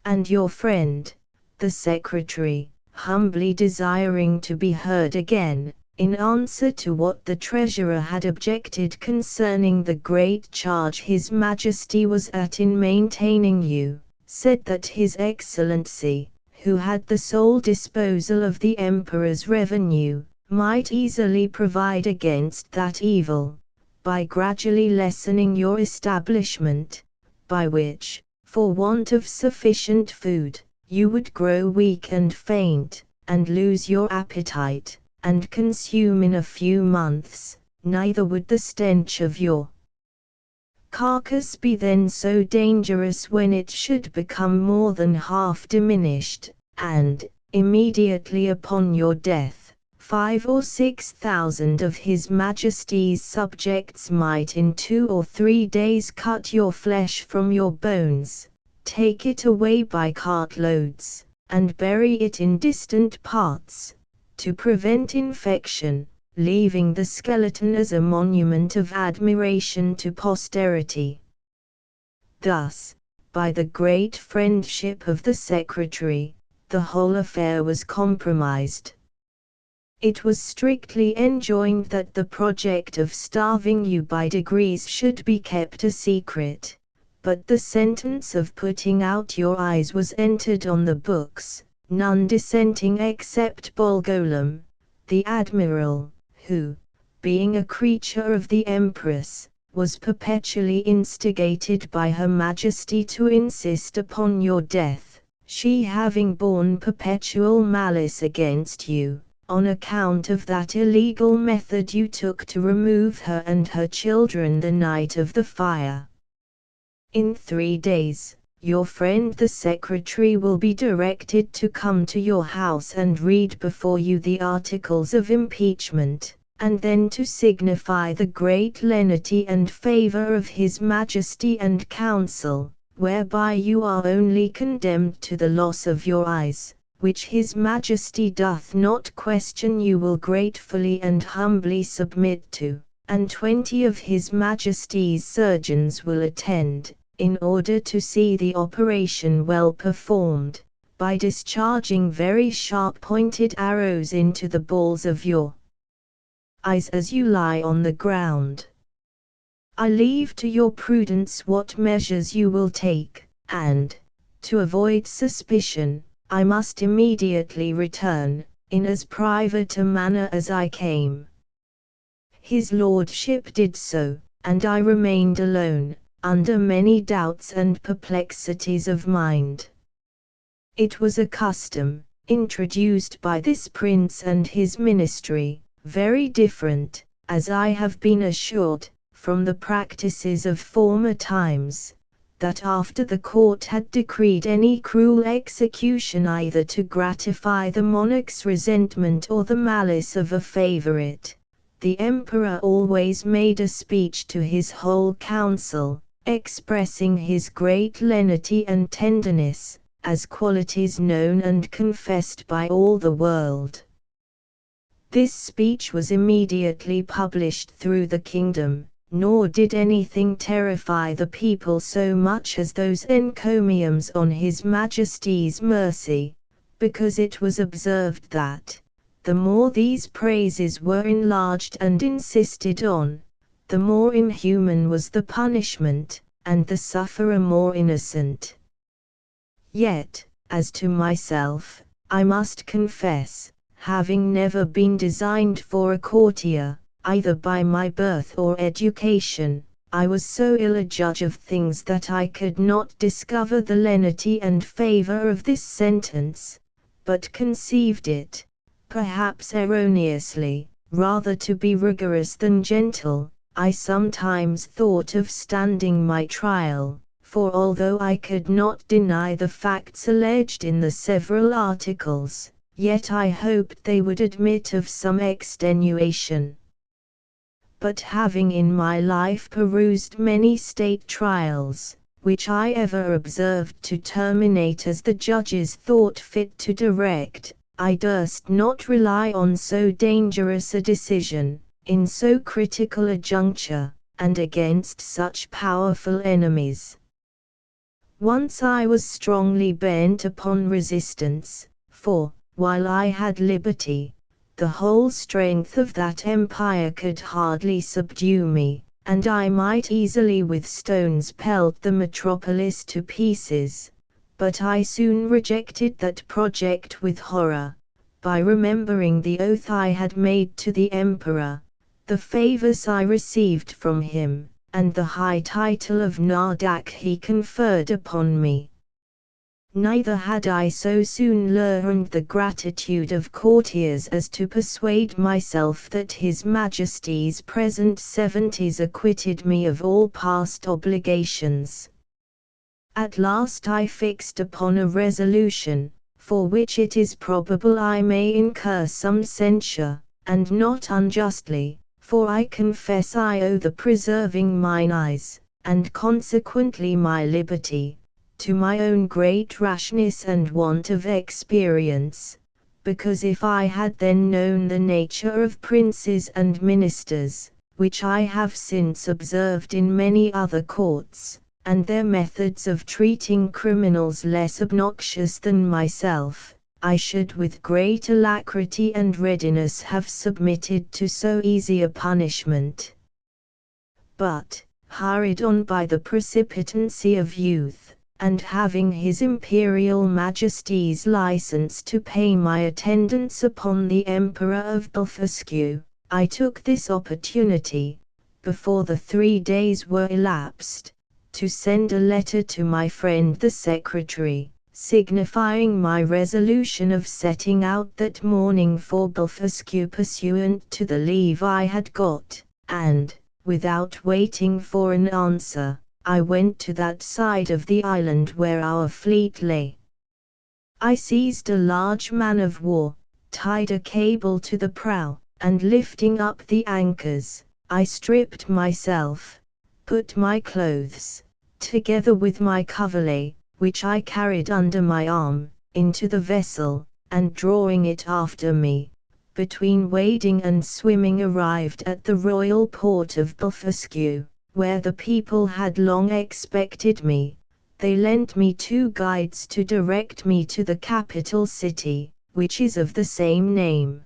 And your friend, the secretary, humbly desiring to be heard again, in answer to what the treasurer had objected concerning the great charge his Majesty was at in maintaining you, said that His Excellency, who had the sole disposal of the Emperor's revenue, might easily provide against that evil, by gradually lessening your establishment, by which, for want of sufficient food, you would grow weak and faint, and lose your appetite, and consume in a few months, neither would the stench of your carcass be then so dangerous when it should become more than half diminished, and, immediately upon your death, 5 or 6,000 of His Majesty's subjects might in 2 or 3 days cut your flesh from your bones, take it away by cartloads, and bury it in distant parts, to prevent infection, leaving the skeleton as a monument of admiration to posterity. Thus, by the great friendship of the Secretary, the whole affair was compromised. It was strictly enjoined that the project of starving you by degrees should be kept a secret, but the sentence of putting out your eyes was entered on the books, none dissenting except Bolgolam, the admiral, who, being a creature of the Empress, was perpetually instigated by Her Majesty to insist upon your death, she having borne perpetual malice against you, on account of that illegal method you took to remove her and her children the night of the fire. In 3 days, your friend the Secretary will be directed to come to your house and read before you the articles of impeachment, and then to signify the great lenity and favour of His Majesty and Council, whereby you are only condemned to the loss of your eyes, which His Majesty doth not question you will gratefully and humbly submit to, and 20 of His Majesty's surgeons will attend, in order to see the operation well performed, by discharging very sharp-pointed arrows into the balls of your eyes as you lie on the ground. I leave to your prudence what measures you will take, and, to avoid suspicion, I must immediately return, in as private a manner as I came. His lordship did so, and I remained alone, under many doubts and perplexities of mind. It was a custom, introduced by this prince and his ministry, very different, as I have been assured, from the practices of former times, that after the court had decreed any cruel execution either to gratify the monarch's resentment or the malice of a favorite, the emperor always made a speech to his whole council, expressing his great lenity and tenderness, as qualities known and confessed by all the world. This speech was immediately published through the kingdom, nor did anything terrify the people so much as those encomiums on His Majesty's mercy, because it was observed that, the more these praises were enlarged and insisted on, the more inhuman was the punishment, and the sufferer more innocent. Yet, as to myself, I must confess, having never been designed for a courtier, either by my birth or education, I was so ill a judge of things that I could not discover the lenity and favour of this sentence, but conceived it, perhaps erroneously, rather to be rigorous than gentle. I sometimes thought of standing my trial, for although I could not deny the facts alleged in the several articles, yet I hoped they would admit of some extenuation. But having in my life perused many state trials, which I ever observed to terminate as the judges thought fit to direct, I durst not rely on so dangerous a decision, in so critical a juncture, and against such powerful enemies. Once I was strongly bent upon resistance, for, while I had liberty, the whole strength of that empire could hardly subdue me, and I might easily with stones pelt the metropolis to pieces, but I soon rejected that project with horror, by remembering the oath I had made to the emperor, the favors I received from him, and the high title of Nardak he conferred upon me. Neither had I so soon learned the gratitude of courtiers as to persuade myself that His Majesty's present 70s acquitted me of all past obligations. At last I fixed upon a resolution, for which it is probable I may incur some censure, and not unjustly, for I confess I owe the preserving mine eyes, and consequently my liberty, to my own great rashness and want of experience, because if I had then known the nature of princes and ministers, which I have since observed in many other courts, and their methods of treating criminals less obnoxious than myself, I should with great alacrity and readiness have submitted to so easy a punishment. But, hurried on by the precipitancy of youth, and having His Imperial Majesty's license to pay my attendance upon the Emperor of Blefuscu, I took this opportunity, before the 3 days were elapsed, to send a letter to my friend the Secretary, signifying my resolution of setting out that morning for Blefuscu pursuant to the leave I had got, and, without waiting for an answer, I went to that side of the island where our fleet lay. I seized a large man of war, tied a cable to the prow, and lifting up the anchors, I stripped myself, put my clothes, together with my coverlet, which I carried under my arm, into the vessel, and drawing it after me, between wading and swimming arrived at the royal port of Blefuscu, where the people had long expected me. They lent me 2 guides to direct me to the capital city, which is of the same name.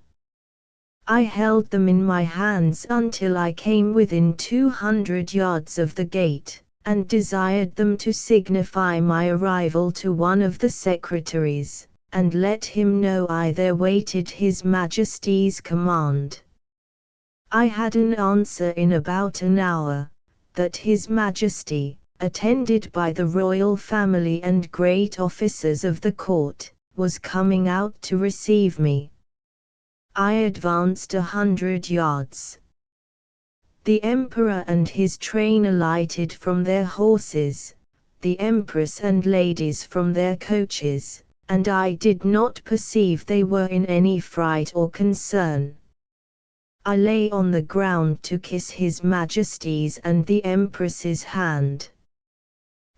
I held them in my hands until I came within 200 yards of the gate, and desired them to signify my arrival to one of the secretaries, and let him know I there waited His Majesty's command. I had an answer in about an hour, that His Majesty, attended by the royal family and great officers of the court, was coming out to receive me. I advanced 100 yards. The Emperor and his train alighted from their horses, the Empress and ladies from their coaches, and I did not perceive they were in any fright or concern. I lay on the ground to kiss His Majesty's and the Empress's hand.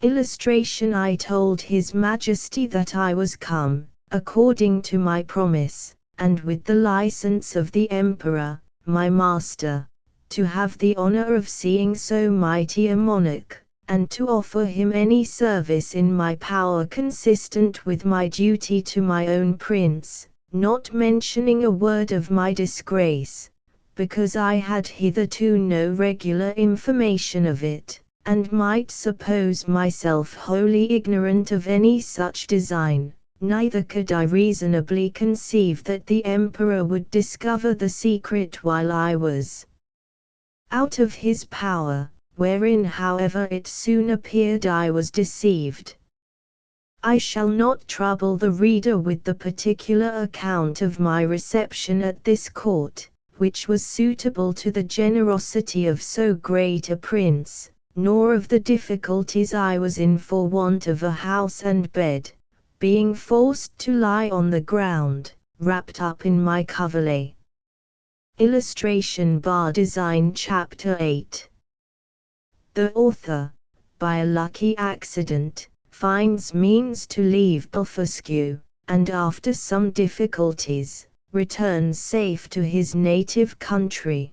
Illustration: I told His Majesty that I was come, according to my promise, and with the license of the Emperor, my master, to have the honor of seeing so mighty a monarch, and to offer him any service in my power consistent with my duty to my own prince, not mentioning a word of my disgrace, because I had hitherto no regular information of it, and might suppose myself wholly ignorant of any such design. Neither could I reasonably conceive that the Emperor would discover the secret while I was out of his power, wherein however it soon appeared I was deceived. I shall not trouble the reader with the particular account of my reception at this court, which was suitable to the generosity of so great a prince, nor of the difficulties I was in for want of a house and bed, being forced to lie on the ground, wrapped up in my coverlet. Illustration bar design Chapter 8. The author, by a lucky accident, finds means to leave Blefuscu, and after some difficulties, returns safe to his native country.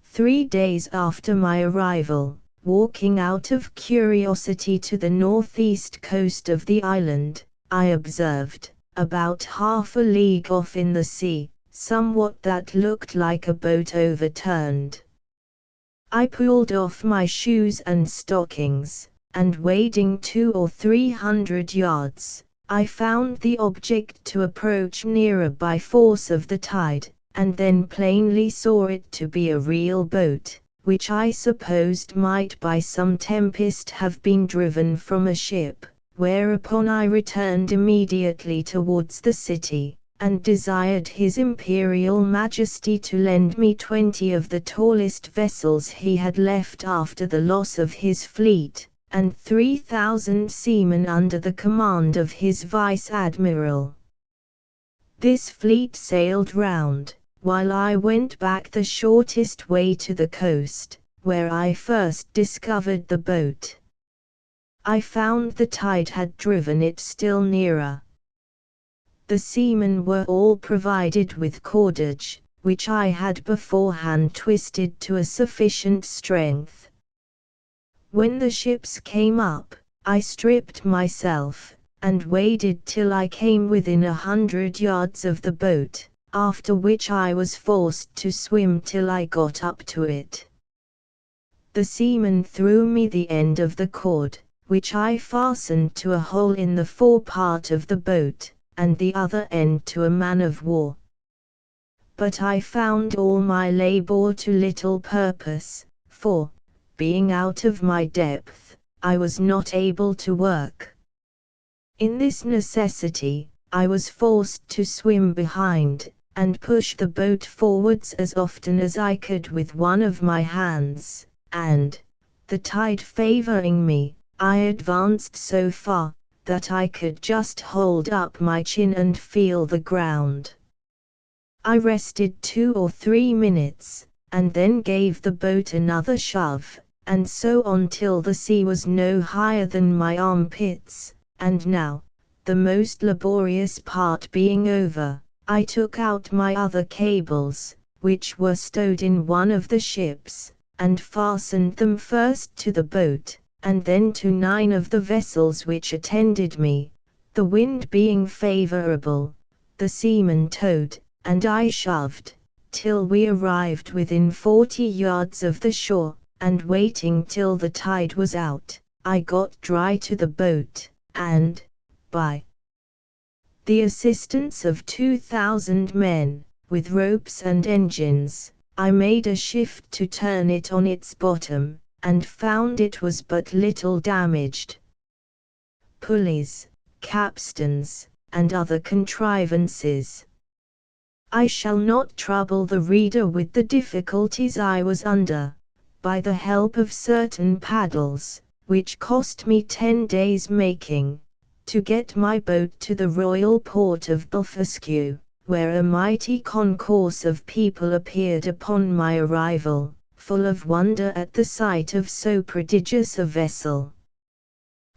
3 days after my arrival, walking out of curiosity to the northeast coast of the island, I observed, about half a league off in the sea, somewhat that looked like a boat overturned. I pulled off my shoes and stockings, and wading 200 or 300 yards, I found the object to approach nearer by force of the tide, and then plainly saw it to be a real boat, which I supposed might by some tempest have been driven from a ship, whereupon I returned immediately towards the city, and desired His Imperial Majesty to lend me 20 of the tallest vessels he had left after the loss of his fleet, and 3,000 seamen under the command of his Vice-Admiral. This fleet sailed round, while I went back the shortest way to the coast, where I first discovered the boat. I found the tide had driven it still nearer. The seamen were all provided with cordage, which I had beforehand twisted to a sufficient strength. When the ships came up, I stripped myself, and waded till I came within 100 yards of the boat, after which I was forced to swim till I got up to it. The seamen threw me the end of the cord, which I fastened to a hole in the forepart of the boat, and the other end to a man of war. But I found all my labor to little purpose, for, being out of my depth, I was not able to work. In this necessity, I was forced to swim behind, and push the boat forwards as often as I could with one of my hands, and, the tide favoring me, I advanced so far, that I could just hold up my chin and feel the ground. I rested 2 or 3 minutes, and then gave the boat another shove, and so on till the sea was no higher than my armpits, and now, the most laborious part being over, I took out my other cables, which were stowed in one of the ships, and fastened them first to the boat, and then to 9 of the vessels which attended me. The wind being favorable, the seamen towed, and I shoved, till we arrived within 40 yards of the shore, and waiting till the tide was out, I got dry to the boat, and, by the assistance of 2,000 men, with ropes and engines, I made a shift to turn it on its bottom, and found it was but little damaged. Pulleys, capstans, and other contrivances. I shall not trouble the reader with the difficulties I was under, by the help of certain paddles, which cost me 10 days making, to get my boat to the royal port of Blefuscu, where a mighty concourse of people appeared upon my arrival, full of wonder at the sight of so prodigious a vessel.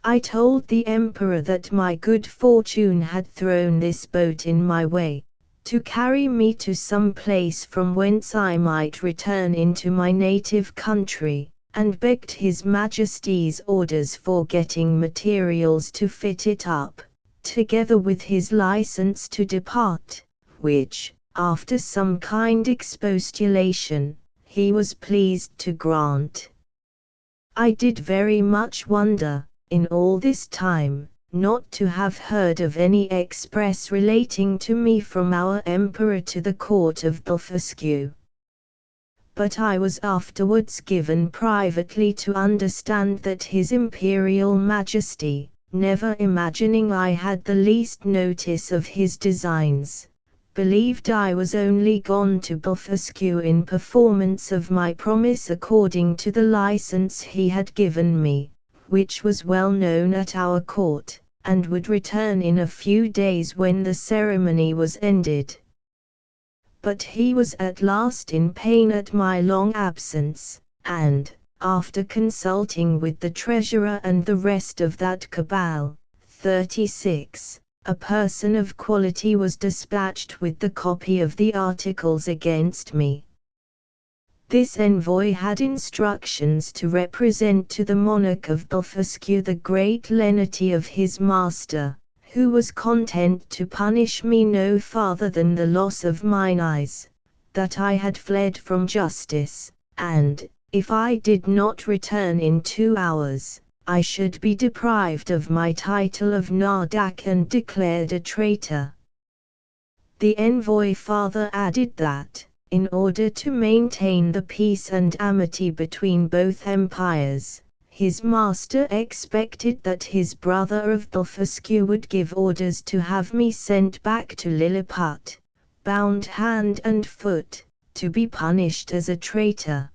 I told the emperor that my good fortune had thrown this boat in my way, to carry me to some place from whence I might return into my native country, and begged His Majesty's orders for getting materials to fit it up, together with his license to depart, which, after some kind expostulation, he was pleased to grant. I did very much wonder, in all this time, not to have heard of any express relating to me from our emperor to the court of Blefuscu. But I was afterwards given privately to understand that His Imperial Majesty, never imagining I had the least notice of his designs, believed I was only gone to Blefuscu in performance of my promise according to the license he had given me, which was well known at our court, and would return in a few days when the ceremony was ended. But he was at last in pain at my long absence, and, after consulting with the treasurer and the rest of that cabal, 36, a person of quality was dispatched with the copy of the articles against me. This envoy had instructions to represent to the monarch of Blefuscu the great lenity of his master, who was content to punish me no farther than the loss of mine eyes, that I had fled from justice, and, if I did not return in 2 hours, I should be deprived of my title of Nardak and declared a traitor. The envoy farther added that, in order to maintain the peace and amity between both empires, his master expected that his brother of Blefuscu would give orders to have me sent back to Lilliput, bound hand and foot, to be punished as a traitor.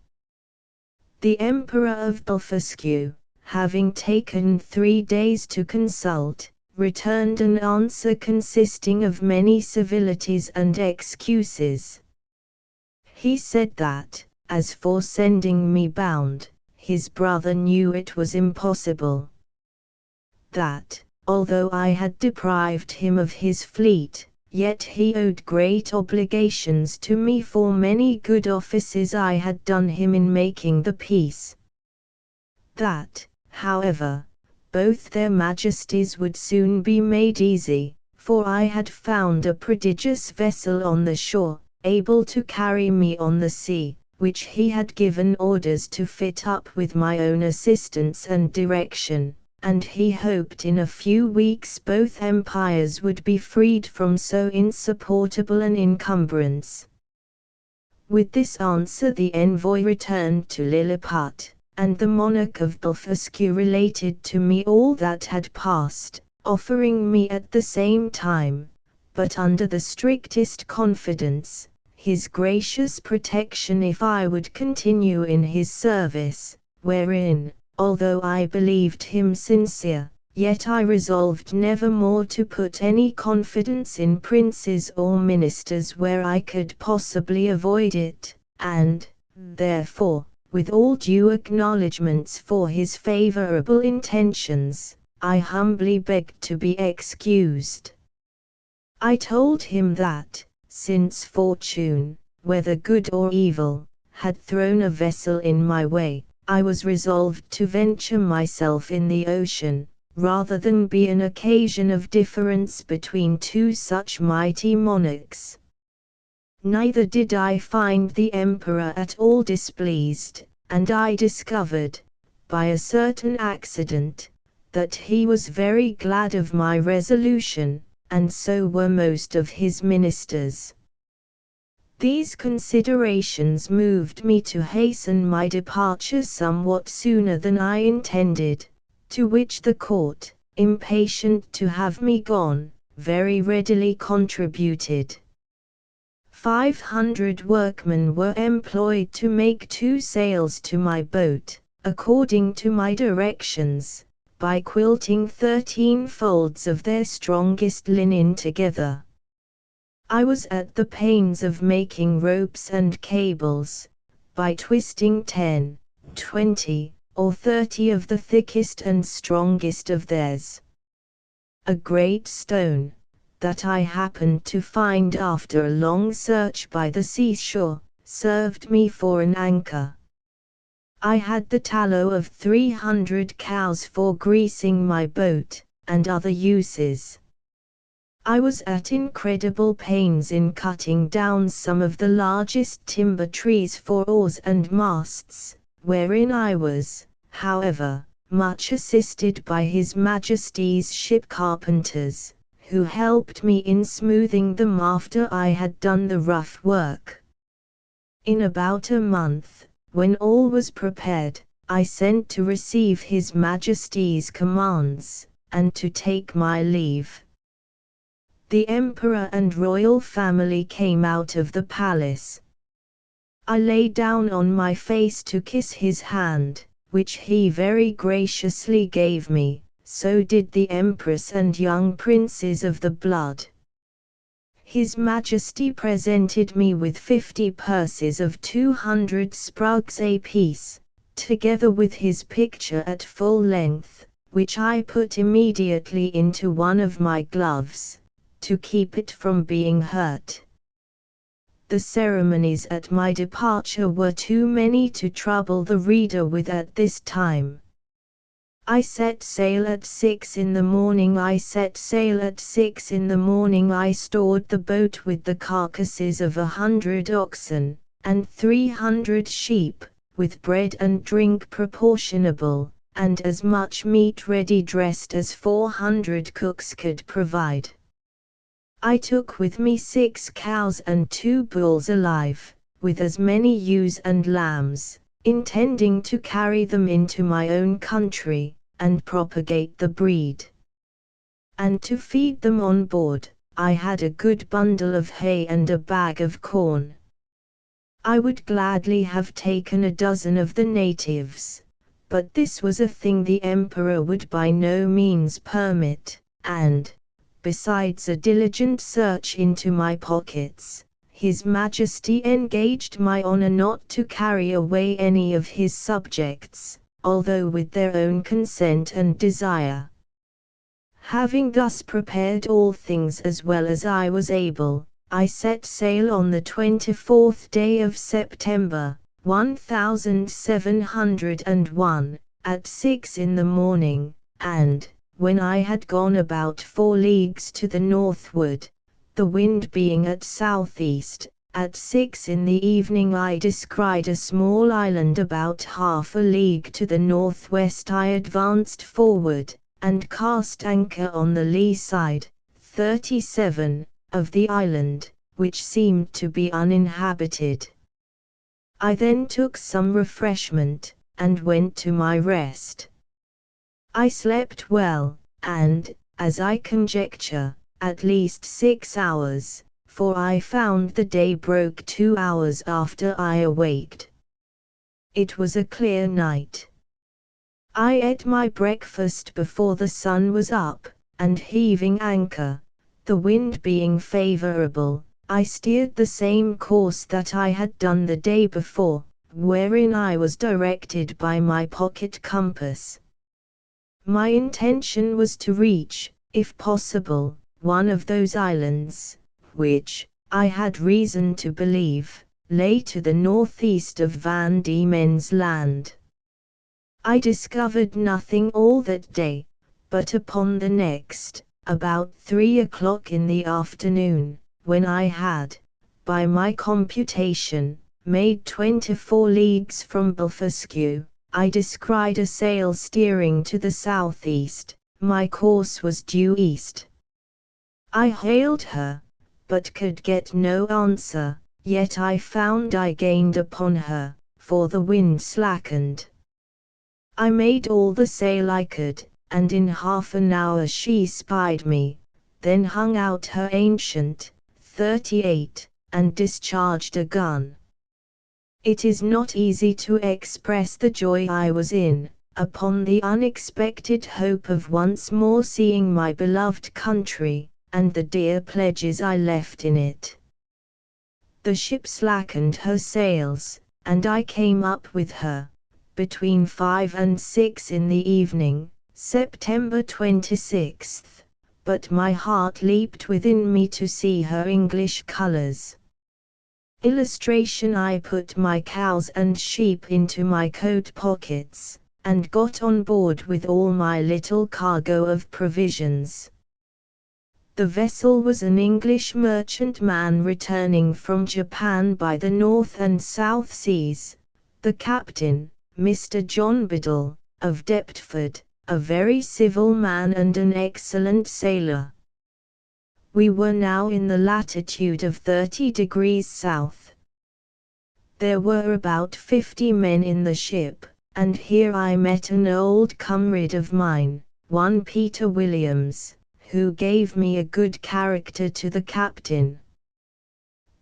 The Emperor of Blefuscu, having taken 3 days to consult, returned an answer consisting of many civilities and excuses. He said that, as for sending me bound, his brother knew it was impossible. That, although I had deprived him of his fleet, yet he owed great obligations to me for many good offices I had done him in making the peace. That, however, both their majesties would soon be made easy, for I had found a prodigious vessel on the shore, able to carry me on the sea, which he had given orders to fit up with my own assistance and direction, and he hoped in a few weeks both empires would be freed from so insupportable an encumbrance. With this answer the envoy returned to Lilliput, and the monarch of Blefuscu related to me all that had passed, offering me at the same time, but under the strictest confidence, his gracious protection if I would continue in his service, wherein, although I believed him sincere, yet I resolved never more to put any confidence in princes or ministers where I could possibly avoid it, and, therefore, with all due acknowledgments for his favorable intentions, I humbly begged to be excused. I told him that, since fortune, whether good or evil, had thrown a vessel in my way, I was resolved to venture myself in the ocean, rather than be an occasion of difference between two such mighty monarchs. Neither did I find the emperor at all displeased, and I discovered, by a certain accident, that he was very glad of my resolution, and so were most of his ministers. These considerations moved me to hasten my departure somewhat sooner than I intended, to which the court, impatient to have me gone, very readily contributed. 500 workmen were employed to make 2 sails to my boat, according to my directions, by quilting 13 folds of their strongest linen together. I was at the pains of making ropes and cables, by twisting 10, 20, or 30 of the thickest and strongest of theirs. A great stone, that I happened to find after a long search by the seashore, served me for an anchor. I had the tallow of 300 cows for greasing my boat, and other uses. I was at incredible pains in cutting down some of the largest timber trees for oars and masts, wherein I was, however, much assisted by His Majesty's ship carpenters, who helped me in smoothing them after I had done the rough work. In about a month, when all was prepared, I sent to receive His Majesty's commands, and to take my leave. The Emperor and royal family came out of the palace. I lay down on my face to kiss his hand, which he very graciously gave me. So did the Empress and young princes of the blood. His Majesty presented me with 50 purses of 200 sprugs apiece, together with his picture at full length, which I put immediately into one of my gloves, to keep it from being hurt. The ceremonies at my departure were too many to trouble the reader with at this time. I set sail at 6 in the morning. I stored the boat with the carcasses of 100 oxen, and 300 sheep, with bread and drink proportionable, and as much meat ready dressed as 400 cooks could provide. I took with me 6 cows and 2 bulls alive, with as many ewes and lambs, intending to carry them into my own country, and propagate the breed. And to feed them on board, I had a good bundle of hay and a bag of corn. I would gladly have taken a dozen of the natives, but this was a thing the emperor would by no means permit, and, besides a diligent search into my pockets, His Majesty engaged my honor not to carry away any of his subjects, although with their own consent and desire. Having thus prepared all things as well as I was able, I set sail on the 24th day of September, 1701, at 6 in the morning, and, when I had gone about 4 leagues to the northward, the wind being at southeast, at 6 in the evening I descried a small island about half a league to the northwest. I advanced forward, and cast anchor on the lee side, 37, of the island, which seemed to be uninhabited. I then took some refreshment, and went to my rest. I slept well, and, as I conjecture, at least 6 hours, for I found the day broke 2 hours after I awaked. It was a clear night. I ate my breakfast before the sun was up, and heaving anchor, the wind being favorable, I steered the same course that I had done the day before, wherein I was directed by my pocket compass. My intention was to reach, if possible, one of those islands, which, I had reason to believe, lay to the northeast of Van Diemen's Land. I discovered nothing all that day, but upon the next, about 3 o'clock in the afternoon, when I had, by my computation, made 24 leagues from Blefuscu, I descried a sail steering to the southeast. My course was due east. I hailed her, but could get no answer, yet I found I gained upon her, for the wind slackened. I made all the sail I could, and in half an hour she spied me, then hung out her ancient, 38, and discharged a gun. It is not easy to express the joy I was in, upon the unexpected hope of once more seeing my beloved country, and the dear pledges I left in it. The ship slackened her sails, and I came up with her, between 5 and 6 in the evening, September 26th, but my heart leaped within me to see her English colors. Illustration: I put my cows and sheep into my coat pockets, and got on board with all my little cargo of provisions. The vessel was an English merchantman returning from Japan by the North and South Seas. The captain, Mr. John Biddle, of Deptford, a very civil man and an excellent sailor. We were now in the latitude of 30 degrees south. There were about 50 men in the ship, and here I met an old comrade of mine, one Peter Williams, who gave me a good character to the captain.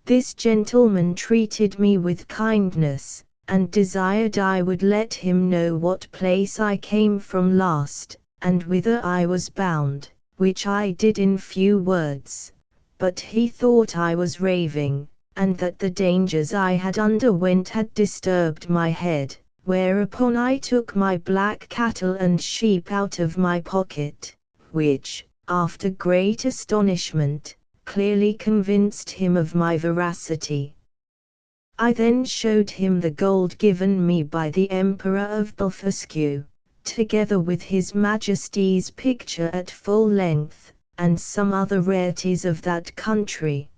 This gentleman treated me with kindness, and desired I would let him know what place I came from last, and whither I was bound, which I did in few words, but he thought I was raving, and that the dangers I had underwent had disturbed my head, whereupon I took my black cattle and sheep out of my pocket, which, after great astonishment, clearly convinced him of my veracity. I then showed him the gold given me by the Emperor of Blefuscu, together with His Majesty's picture at full length, and some other rarities of that country.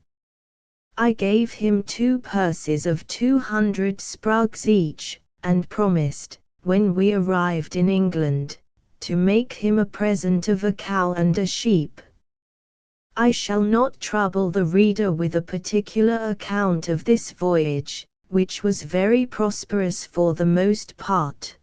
I gave him 2 purses of 200 sprugs each, and promised, when we arrived in England, to make him a present of a cow and a sheep. I shall not trouble the reader with a particular account of this voyage, which was very prosperous for the most part.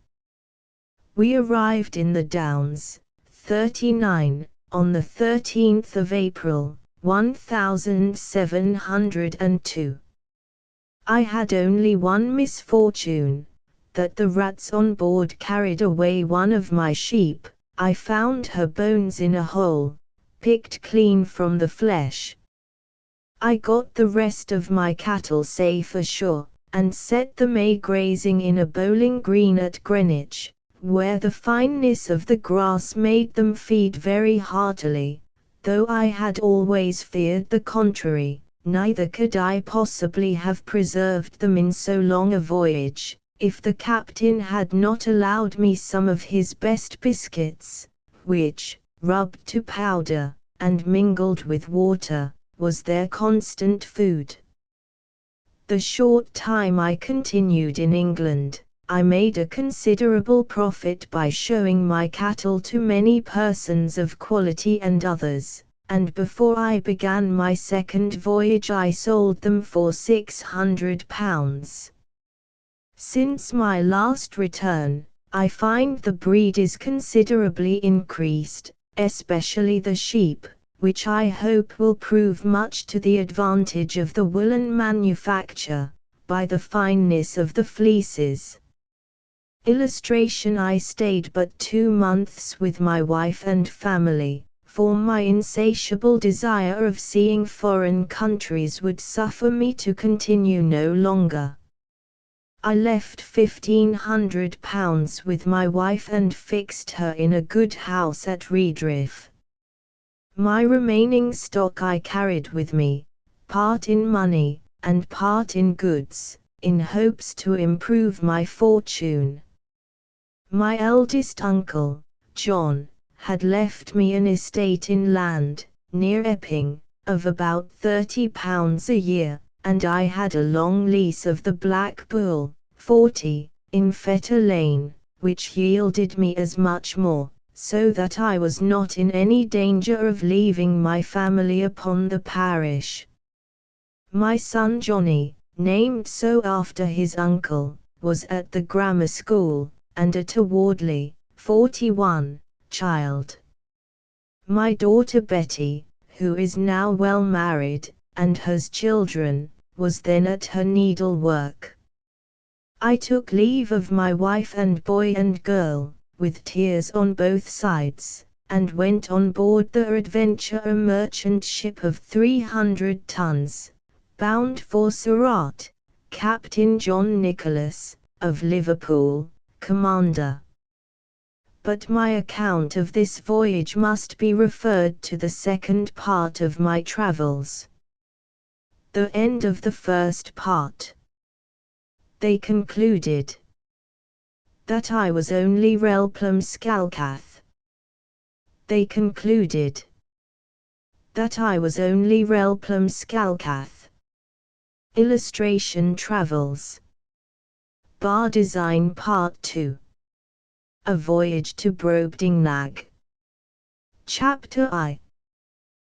We arrived in the Downs, 39, on the 13th of April, 1702. I had only one misfortune, that the rats on board carried away one of my sheep. I found her bones in a hole, picked clean from the flesh. I got the rest of my cattle safe ashore, and set them grazing in a bowling green at Greenwich, where the fineness of the grass made them feed very heartily, though I had always feared the contrary. Neither could I possibly have preserved them in so long a voyage, if the captain had not allowed me some of his best biscuits, which, rubbed to powder, and mingled with water, was their constant food. The short time I continued in England, I made a considerable profit by showing my cattle to many persons of quality and others, and before I began my second voyage I sold them for £600. Since my last return, I find the breed is considerably increased, especially the sheep, which I hope will prove much to the advantage of the woolen manufacture, by the fineness of the fleeces. Illustration: I stayed but 2 months with my wife and family, for my insatiable desire of seeing foreign countries would suffer me to continue no longer. I left £1,500 with my wife and fixed her in a good house at Redriff. My remaining stock I carried with me, part in money, and part in goods, in hopes to improve my fortune. My eldest uncle, John, had left me an estate in land, near Epping, of about £30 a year, and I had a long lease of the Black Bull, 40, in Fetter Lane, which yielded me as much more, so that I was not in any danger of leaving my family upon the parish. My son Johnny, named so after his uncle, was at the grammar school, and a towardly, 41, child. My daughter Betty, who is now well married, and has children, was then at her needlework. I took leave of my wife and boy and girl, with tears on both sides, and went on board the Adventure, a merchant ship of 300 tons, bound for Surat, Captain John Nicholas, of Liverpool, commander. But my account of this voyage must be referred to the second part of my travels. The end of the first part. They concluded that I was only Relplum Scalcath. They concluded that I was only Relplum Scalcath. Illustration: Travels. Bar Design Part 2. A Voyage to Brobdingnag. Chapter I.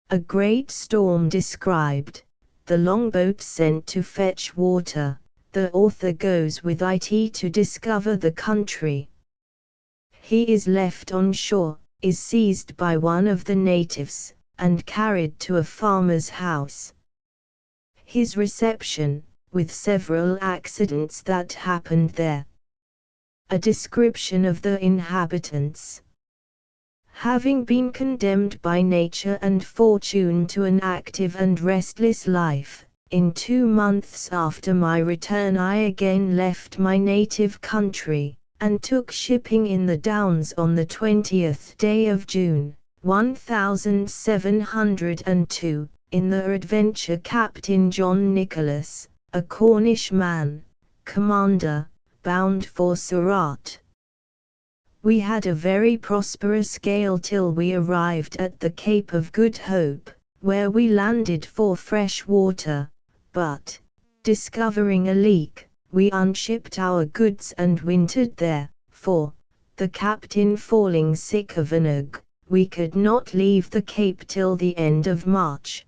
A great storm described. The longboat sent to fetch water. The author goes with it to discover the country. He is left on shore, is seized by one of the natives, and carried to a farmer's house. His reception, with several accidents that happened there. A description of the inhabitants. Having been condemned by nature and fortune to an active and restless life, in 2 months after my return I again left my native country, and took shipping in the Downs on the 20th day of June, 1702, in the Adventure, Captain John Nicholas, a Cornish man, commander, bound for Surat. We had a very prosperous gale till we arrived at the Cape of Good Hope, where we landed for fresh water, but, discovering a leak, we unshipped our goods and wintered there, for, the captain falling sick of an ague, we could not leave the Cape till the end of March.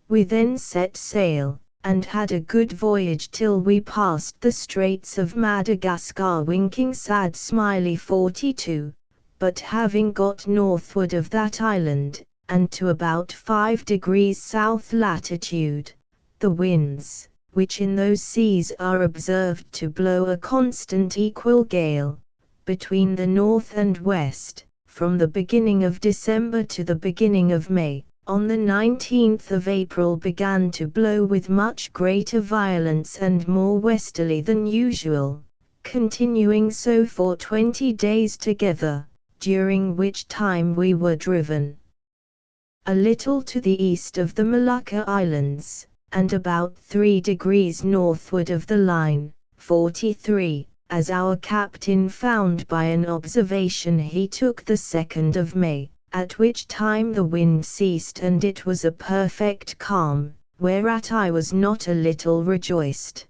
We then set sail, and had a good voyage till we passed the Straits of Madagascar, winking sad smiley 42, but having got northward of that island, and to about 5 degrees south latitude, the winds, which in those seas are observed to blow a constant equal gale, between the north and west, from the beginning of December to the beginning of May, on the 19th of April began to blow with much greater violence and more westerly than usual, continuing so for 20 days together, during which time we were driven a little to the east of the Molucca Islands, and about 3 degrees northward of the line, 43, as our captain found by an observation he took the 2nd of May, at which time the wind ceased and it was a perfect calm, whereat I was not a little rejoiced.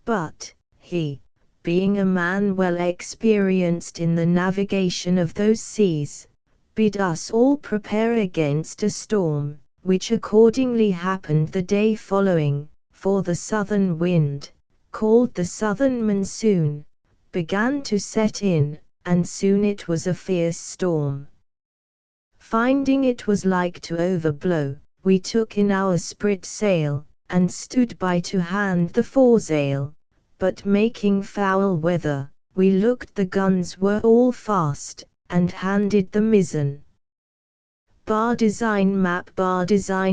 But, he, being a man well experienced in the navigation of those seas, bid us all prepare against a storm, which accordingly happened the day following, for the southern wind, called the southern monsoon, began to set in, and soon it was a fierce storm. Finding it was like to overblow, we took in our sprit sail, and stood by to hand the foresail, but making foul weather, we looked the guns were all fast, and handed the mizzen. Bar design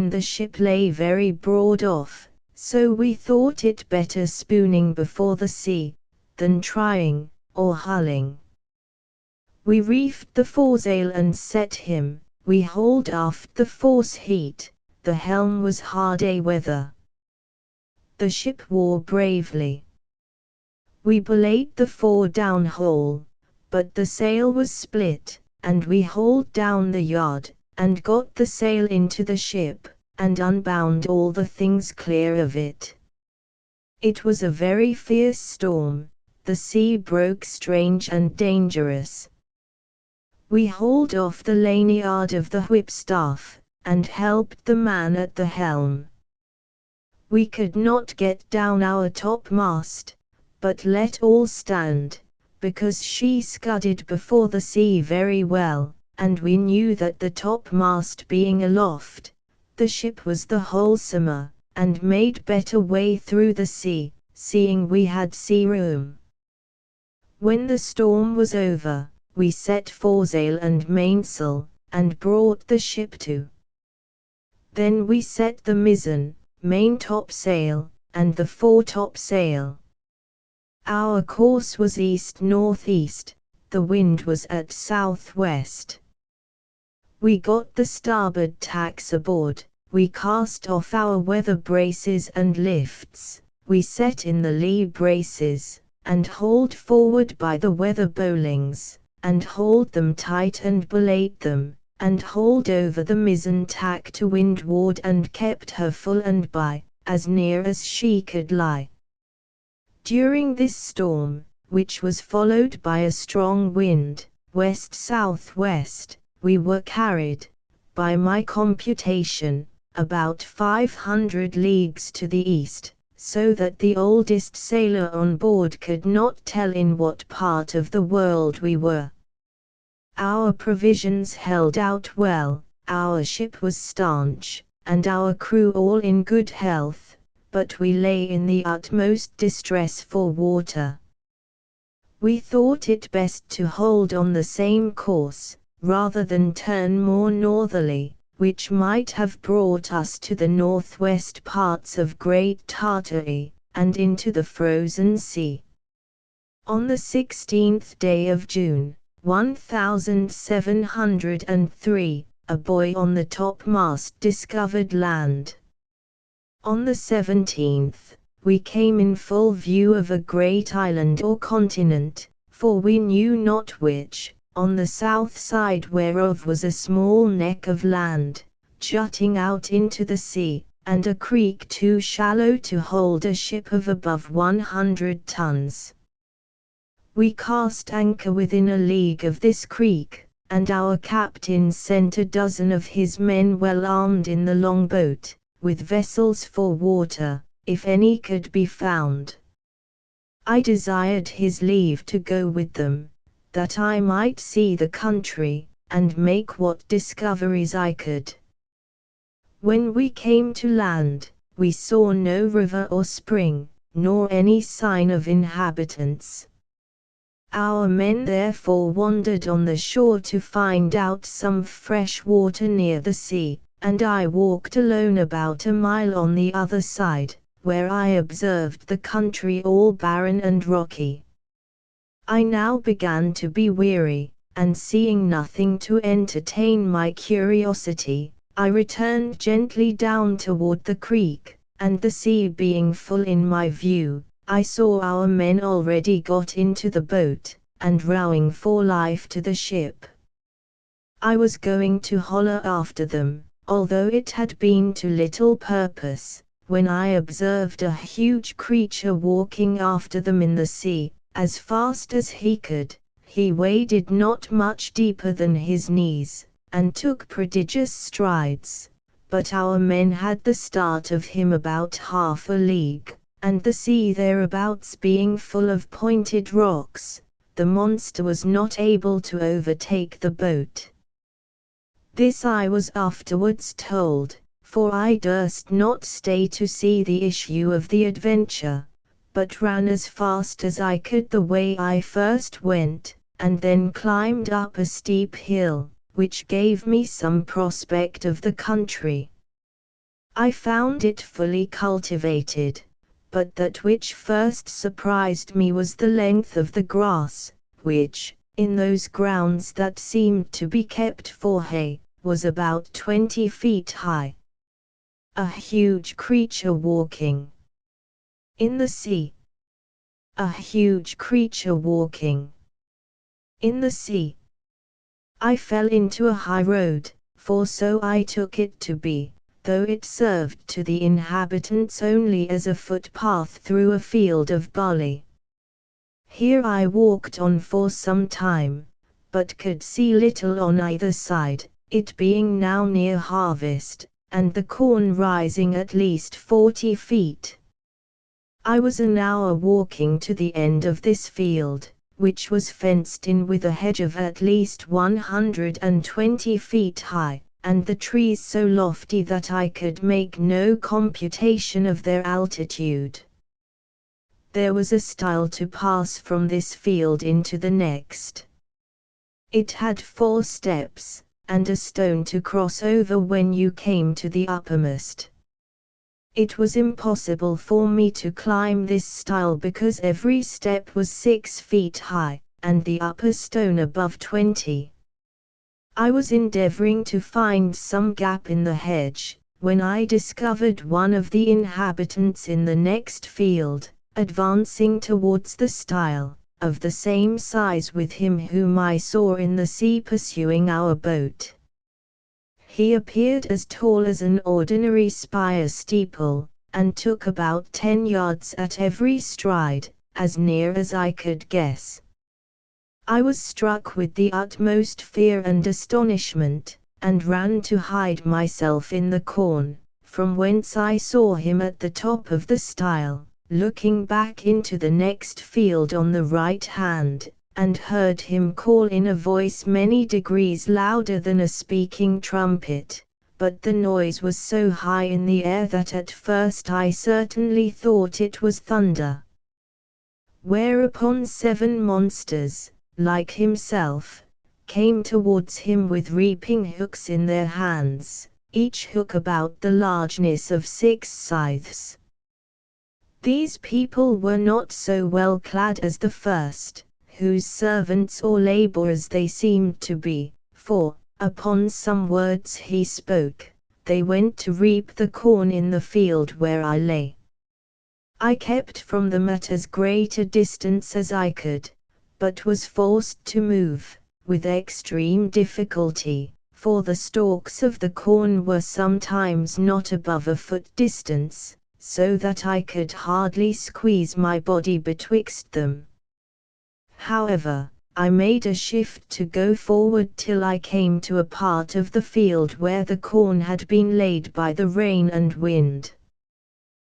the ship lay very broad off, so we thought it better spooning before the sea, than trying, or hulling. We reefed the foresail and set him, we hauled aft the force heat, the helm was hard a weather. The ship wore bravely. We belayed the fore down hole, but the sail was split, and we hauled down the yard, and got the sail into the ship, and unbound all the things clear of it. It was a very fierce storm, the sea broke strange and dangerous. We hauled off the lanyard of the whipstaff, and helped the man at the helm. We could not get down our topmast, but let all stand, because she scudded before the sea very well, and we knew that the topmast being aloft, the ship was the wholesomer, and made better way through the sea, seeing we had sea room. When the storm was over, we set foresail and mainsail, and brought the ship to. Then we set the mizzen, maintopsail, and the foretopsail. Our course was east-northeast, the wind was at southwest. We got the starboard tacks aboard, we cast off our weather braces and lifts, we set in the lee braces, and hauled forward by the weather bowlings, and hauled them tight and belayed them, and hauled over the mizzen tack to windward and kept her full and by, as near as she could lie. During this storm, which was followed by a strong wind, west-southwest, we were carried, by my computation, about 500 leagues to the east, so that the oldest sailor on board could not tell in what part of the world we were. Our provisions held out well, our ship was stanch, and our crew all in good health, but we lay in the utmost distress for water. We thought it best to hold on the same course, rather than turn more northerly, which might have brought us to the northwest parts of Great Tartary, and into the frozen sea. On the 16th day of June, 1703, a buoy on the topmast discovered land. On the 17th, we came in full view of a great island or continent, for we knew not which, on the south side whereof was a small neck of land, jutting out into the sea, and a creek too shallow to hold a ship of above 100 tons. We cast anchor within a league of this creek, and our captain sent a dozen of his men well armed in the longboat, with vessels for water, if any could be found. I desired his leave to go with them, that I might see the country, and make what discoveries I could. When we came to land, we saw no river or spring, nor any sign of inhabitants. Our men therefore wandered on the shore to find out some fresh water near the sea, and I walked alone about a mile on the other side, where I observed the country all barren and rocky. I now began to be weary, and seeing nothing to entertain my curiosity, I returned gently down toward the creek, and the sea being full in my view, I saw our men already got into the boat, and rowing for life to the ship. I was going to holler after them, although it had been to little purpose, when I observed a huge creature walking after them in the sea, as fast as he could. He waded not much deeper than his knees, and took prodigious strides, but our men had the start of him about half a league, and the sea thereabouts being full of pointed rocks, the monster was not able to overtake the boat. This I was afterwards told, for I durst not stay to see the issue of the adventure, but ran as fast as I could the way I first went, and then climbed up a steep hill, which gave me some prospect of the country. I found it fully cultivated, but that which first surprised me was the length of the grass, which, in those grounds that seemed to be kept for hay, was about 20 feet high. A huge creature walking in the sea. A huge creature walking in the sea. I fell into a high road, for so I took it to be, though it served to the inhabitants only as a footpath through a field of barley. Here I walked on for some time, but could see little on either side, it being now near harvest, and the corn rising at least 40 feet. I was an hour walking to the end of this field, which was fenced in with a hedge of at least 120 feet high, and the trees so lofty that I could make no computation of their altitude. There was a stile to pass from this field into the next. It had 4 steps, and a stone to cross over when you came to the uppermost. It was impossible for me to climb this stile because every step was 6 feet high, and the upper stone above 20. I was endeavoring to find some gap in the hedge, when I discovered one of the inhabitants in the next field, advancing towards the stile, of the same size with him whom I saw in the sea pursuing our boat. He appeared as tall as an ordinary spire steeple, and took about 10 yards at every stride, as near as I could guess. I was struck with the utmost fear and astonishment, and ran to hide myself in the corn, from whence I saw him at the top of the stile, looking back into the next field on the right hand, and heard him call in a voice many degrees louder than a speaking trumpet, but the noise was so high in the air that at first I certainly thought it was thunder. Whereupon 7 monsters, like himself, came towards him with reaping hooks in their hands, each hook about the largeness of 6 scythes. These people were not so well clad as the first, whose servants or laborers they seemed to be, for, upon some words he spoke, they went to reap the corn in the field where I lay. I kept from them at as great a distance as I could, but was forced to move, with extreme difficulty, for the stalks of the corn were sometimes not above a foot distance, so that I could hardly squeeze my body betwixt them. However, I made a shift to go forward till I came to a part of the field where the corn had been laid by the rain and wind.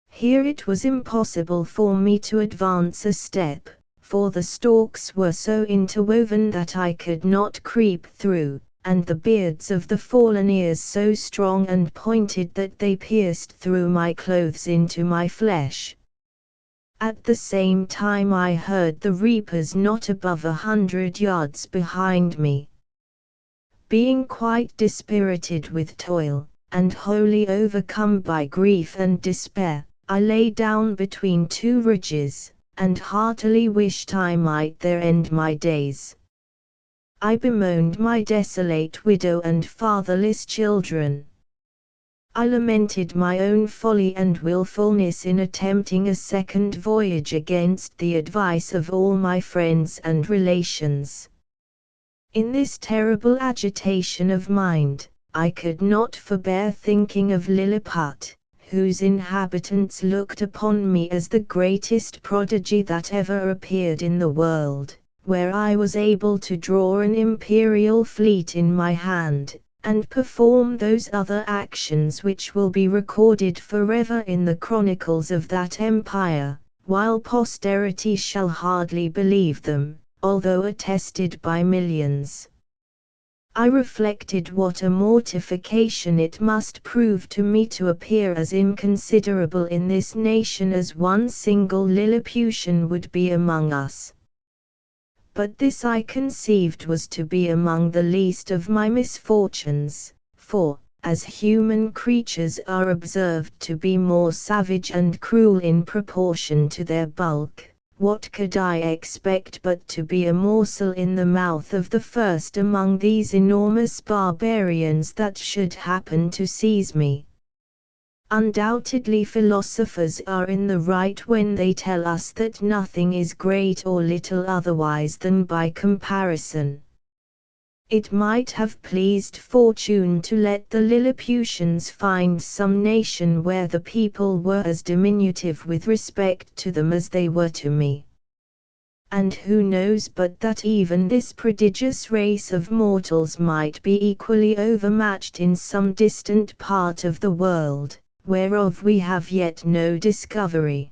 Here it was impossible for me to advance a step, for the stalks were so interwoven that I could not creep through, and the beards of the fallen ears so strong and pointed that they pierced through my clothes into my flesh. At the same time I heard the reapers not above 100 yards behind me. Being quite dispirited with toil, and wholly overcome by grief and despair, I lay down between two ridges, and heartily wished I might there end my days. I bemoaned my desolate widow and fatherless children. I lamented my own folly and wilfulness in attempting a second voyage against the advice of all my friends and relations. In this terrible agitation of mind, I could not forbear thinking of Lilliput, whose inhabitants looked upon me as the greatest prodigy that ever appeared in the world, where I was able to draw an imperial fleet in my hand, and perform those other actions which will be recorded forever in the chronicles of that empire, while posterity shall hardly believe them, although attested by millions. I reflected what a mortification it must prove to me to appear as inconsiderable in this nation as one single Lilliputian would be among us. But this I conceived was to be among the least of my misfortunes, for, as human creatures are observed to be more savage and cruel in proportion to their bulk, what could I expect but to be a morsel in the mouth of the first among these enormous barbarians that should happen to seize me? Undoubtedly philosophers are in the right when they tell us that nothing is great or little otherwise than by comparison. It might have pleased fortune to let the Lilliputians find some nation where the people were as diminutive with respect to them as they were to me. And who knows but that even this prodigious race of mortals might be equally overmatched in some distant part of the world, whereof we have yet no discovery.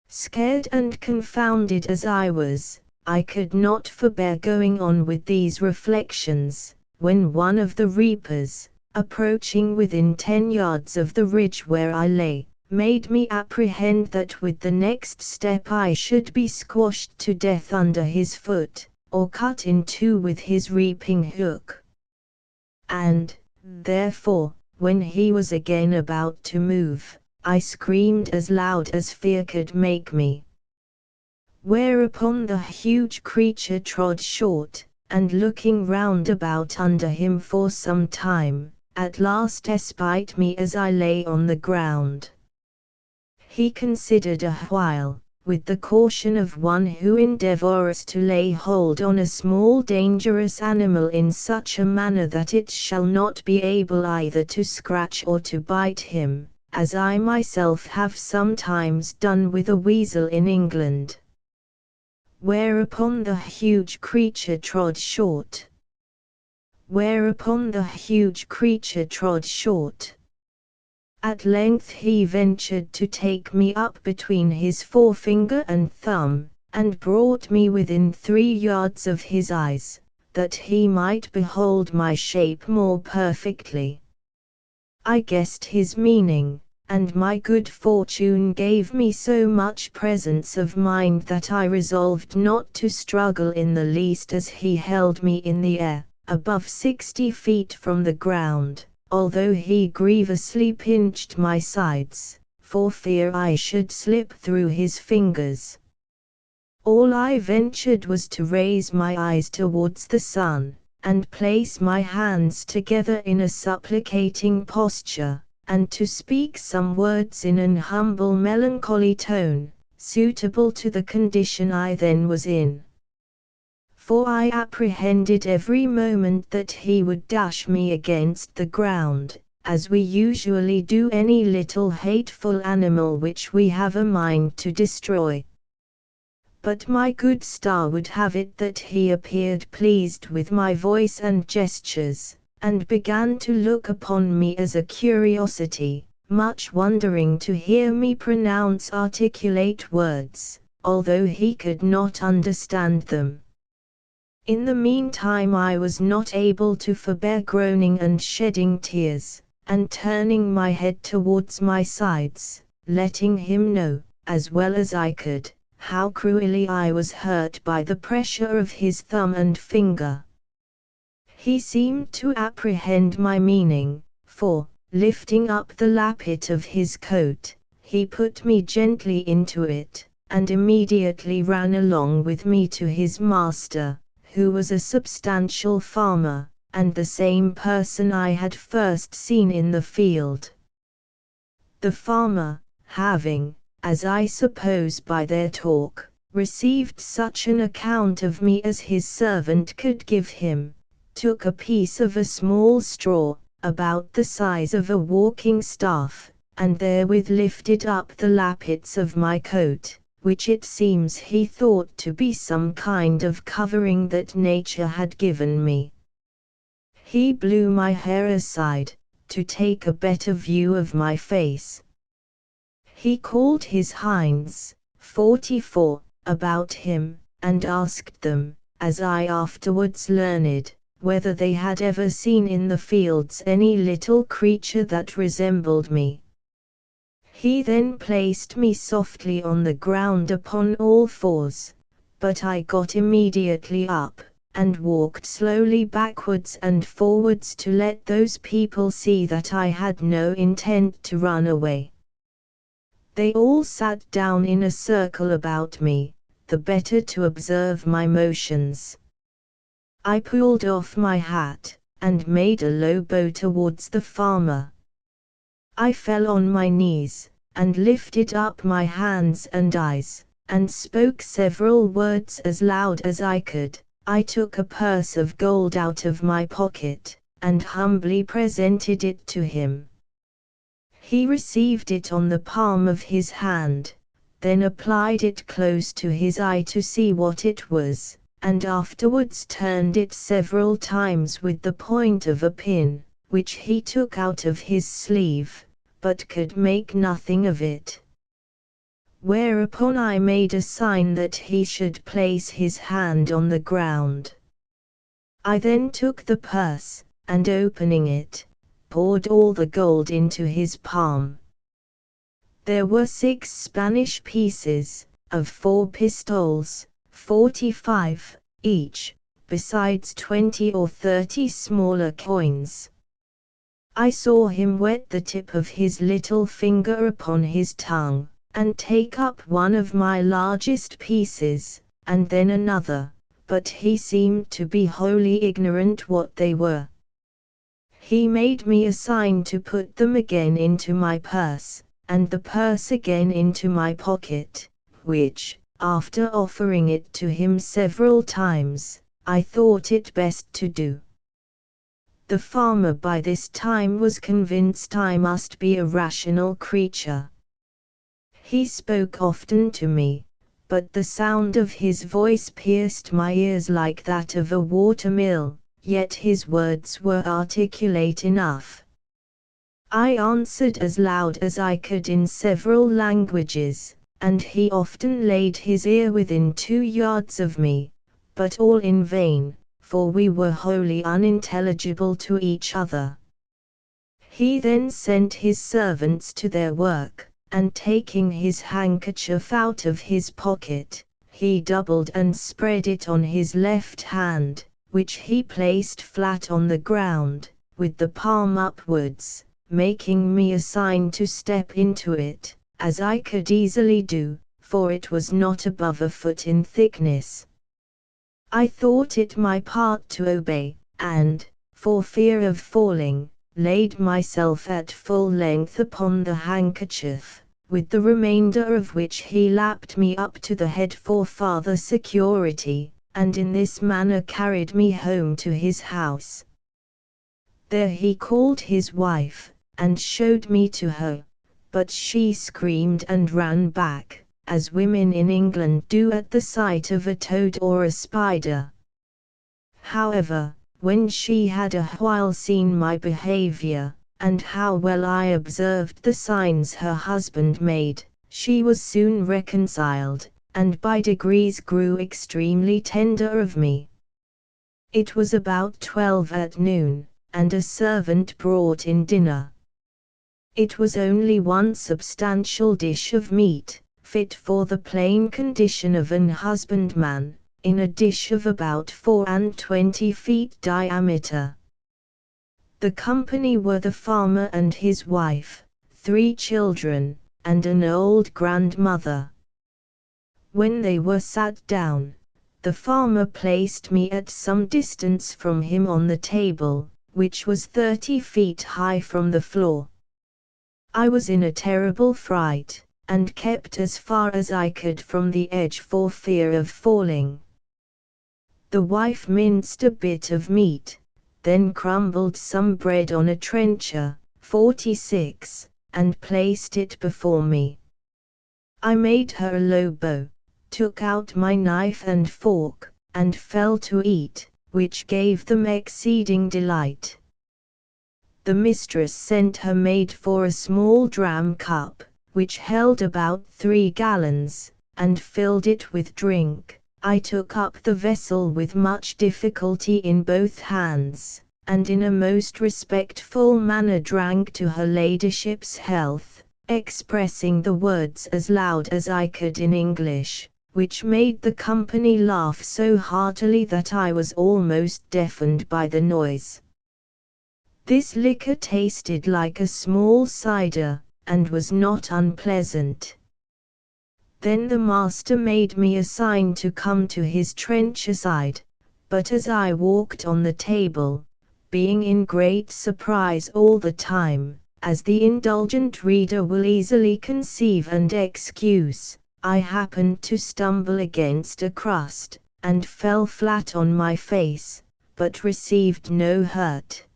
Scared and confounded as I was, I could not forbear going on with these reflections, when one of the reapers, approaching within 10 yards of the ridge where I lay, made me apprehend that with the next step I should be squashed to death under his foot, or cut in two with his reaping hook. And, therefore, when he was again about to move, I screamed as loud as fear could make me. Whereupon the huge creature trod short, and looking round about under him for some time, at last espied me as I lay on the ground. He considered a while, with the caution of one who endeavours to lay hold on a small dangerous animal in such a manner that it shall not be able either to scratch or to bite him, as I myself have sometimes done with a weasel in England. Whereupon the huge creature trod short. Whereupon the huge creature trod short. At length he ventured to take me up between his forefinger and thumb, and brought me within 3 yards of his eyes, that he might behold my shape more perfectly. I guessed his meaning, and my good fortune gave me so much presence of mind that I resolved not to struggle in the least as he held me in the air, above 60 feet from the ground, although he grievously pinched my sides, for fear I should slip through his fingers. All I ventured was to raise my eyes towards the sun, and place my hands together in a supplicating posture, and to speak some words in an humble melancholy tone, suitable to the condition I then was in. For I apprehended every moment that he would dash me against the ground, as we usually do any little hateful animal which we have a mind to destroy. but my good star would have it that he appeared pleased with my voice and gestures, and began to look upon me as a curiosity, much wondering to hear me pronounce articulate words, although he could not understand them. In the meantime I was not able to forbear groaning and shedding tears, and turning my head towards my sides, letting him know, as well as I could, how cruelly I was hurt by the pressure of his thumb and finger. He seemed to apprehend my meaning, for, lifting up the lappet of his coat, he put me gently into it, and immediately ran along with me to his master, who was a substantial farmer, and the same person I had first seen in the field. The farmer, having, as I suppose by their talk, received such an account of me as his servant could give him, took a piece of a small straw, about the size of a walking staff, and therewith lifted up the lappets of my coat, which it seems he thought to be some kind of covering that nature had given me. He blew my hair aside, to take a better view of my face. He called his hinds, 44, about him, and asked them, as I afterwards learned, whether they had ever seen in the fields any little creature that resembled me. He then placed me softly on the ground upon all fours, but I got immediately up, and walked slowly backwards and forwards to let those people see that I had no intent to run away. They all sat down in a circle about me, the better to observe my motions. I pulled off my hat, and made a low bow towards the farmer. I fell on my knees, and lifted up my hands and eyes, and spoke several words as loud as I could. I took a purse of gold out of my pocket, and humbly presented it to him. He received it on the palm of his hand, then applied it close to his eye to see what it was, and afterwards turned it several times with the point of a pin, which he took out of his sleeve, but could make nothing of it. Whereupon I made a sign that he should place his hand on the ground. I then took the purse, and opening it, poured all the gold into his palm. There were 6 Spanish pieces, of 4 pistoles, 45, each, besides 20 or 30 smaller coins. I saw him wet the tip of his little finger upon his tongue, and take up one of my largest pieces, and then another, but he seemed to be wholly ignorant what they were. He made me a sign to put them again into my purse, and the purse again into my pocket, which, after offering it to him several times, I thought it best to do. The farmer by this time was convinced I must be a rational creature. He spoke often to me, but the sound of his voice pierced my ears like that of a water-mill, yet his words were articulate enough. I answered as loud as I could in several languages, and he often laid his ear within 2 yards of me, but all in vain, for we were wholly unintelligible to each other. He then sent his servants to their work, and taking his handkerchief out of his pocket, he doubled and spread it on his left hand, which he placed flat on the ground, with the palm upwards, making me a sign to step into it, as I could easily do, for it was not above a foot in thickness. I thought it my part to obey, and, for fear of falling, laid myself at full length upon the handkerchief, with the remainder of which he lapped me up to the head for farther security, and in this manner carried me home to his house. There he called his wife, and showed me to her, but she screamed and ran back, as women in England do at the sight of a toad or a spider. However, when she had a while seen my behavior, and how well I observed the signs her husband made, she was soon reconciled, and by degrees grew extremely tender of me. It was about 12 at noon, and a servant brought in dinner. It was only one substantial dish of meat, fit for the plain condition of an husbandman, in a dish of about 24 feet diameter. The company were the farmer and his wife, 3 children, and an old grandmother. When they were sat down, the farmer placed me at some distance from him on the table, which was 30 feet high from the floor. I was in a terrible fright, and kept as far as I could from the edge for fear of falling. The wife minced a bit of meat, then crumbled some bread on a trencher, 46, and placed it before me. I made her a low bow, took out my knife and fork, and fell to eat, which gave them exceeding delight. The mistress sent her maid for a small dram cup, which held about 3 gallons, and filled it with drink. I took up the vessel with much difficulty in both hands, and in a most respectful manner drank to her ladyship's health, expressing the words as loud as I could in English, which made the company laugh so heartily that I was almost deafened by the noise. This liquor tasted like a small cider, and was not unpleasant. Then the master made me a sign to come to his trencher side, but as I walked on the table, being in great surprise all the time, as the indulgent reader will easily conceive and excuse, I happened to stumble against a crust, and fell flat on my face, but received no hurt.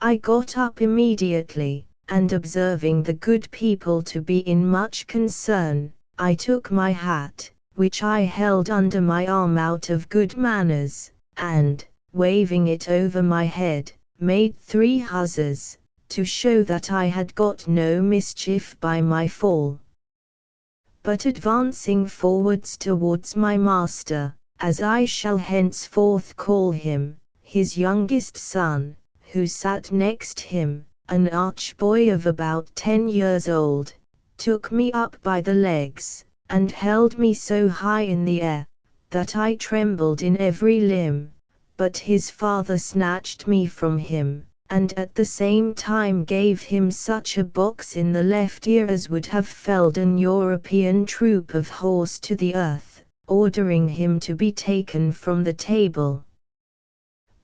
I got up immediately, and observing the good people to be in much concern, I took my hat, which I held under my arm out of good manners, and, waving it over my head, made 3 huzzas, to show that I had got no mischief by my fall. But advancing forwards towards my master, as I shall henceforth call him, his youngest son, who sat next him, an arch boy of about 10 years old, took me up by the legs, and held me so high in the air, that I trembled in every limb, but his father snatched me from him, and at the same time gave him such a box in the left ear as would have felled an European troop of horse to the earth, ordering him to be taken from the table.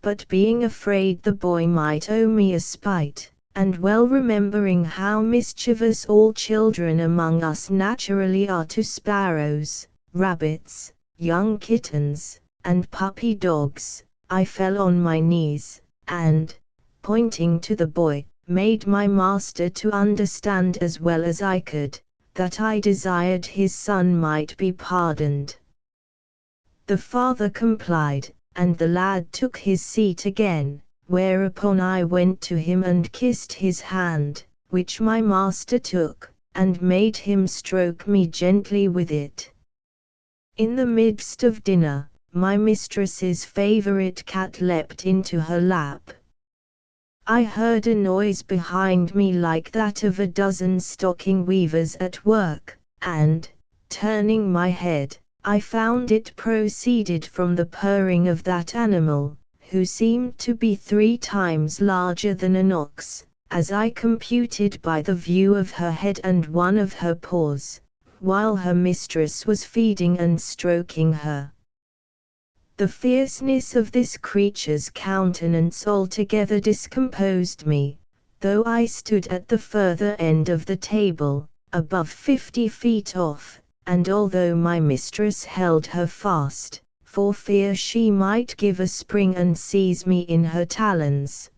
But being afraid the boy might owe me a spite, and well remembering how mischievous all children among us naturally are to sparrows, rabbits, young kittens, and puppy dogs, I fell on my knees, and, pointing to the boy, made my master to understand as well as I could, that I desired his son might be pardoned. The father complied, and the lad took his seat again, whereupon I went to him and kissed his hand, which my master took, and made him stroke me gently with it. In the midst of dinner, my mistress's favorite cat leapt into her lap. I heard a noise behind me like that of a dozen stocking weavers at work, and, turning my head, I found it proceeded from the purring of that animal, who seemed to be 3 times larger than an ox, as I computed by the view of her head and one of her paws, while her mistress was feeding and stroking her. The fierceness of this creature's countenance altogether discomposed me, though I stood at the further end of the table, above 50 feet off, and although my mistress held her fast, for fear she might give a spring and seize me in her talons.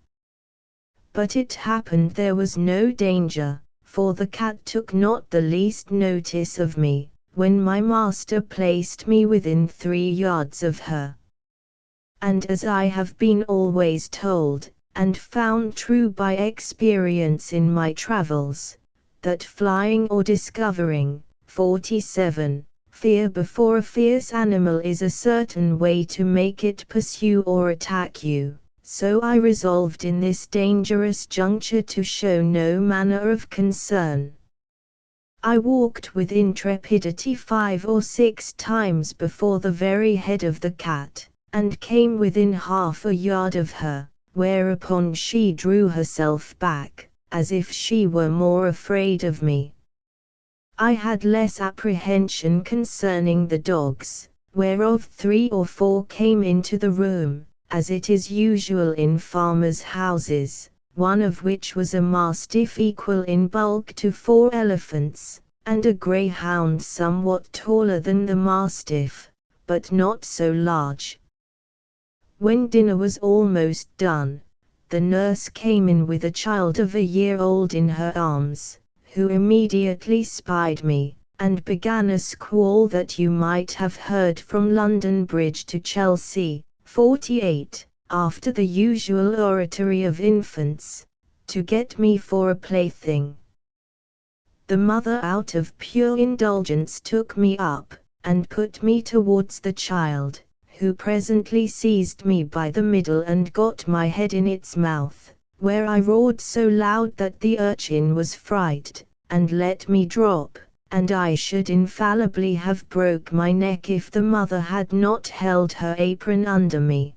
But it happened there was no danger, for the cat took not the least notice of me, when my master placed me within 3 yards of her. And as I have been always told, and found true by experience in my travels, that flying or discovering, 47, fear before a fierce animal is a certain way to make it pursue or attack you, so I resolved in this dangerous juncture to show no manner of concern. I walked with intrepidity 5 or 6 times before the very head of the cat, and came within half a yard of her, whereupon she drew herself back, as if she were more afraid of me. I had less apprehension concerning the dogs, whereof 3 or 4 came into the room, as it is usual in farmers' houses, one of which was a mastiff equal in bulk to 4 elephants, and a greyhound somewhat taller than the mastiff, but not so large. When dinner was almost done, the nurse came in with a child of a year old in her arms, who immediately spied me, and began a squall that you might have heard from London Bridge to Chelsea, 48, after the usual oratory of infants, to get me for a plaything. The mother out of pure indulgence took me up, and put me towards the child, who presently seized me by the middle and got my head in its mouth, where I roared so loud that the urchin was frightened, and let me drop, and I should infallibly have broke my neck if the mother had not held her apron under me.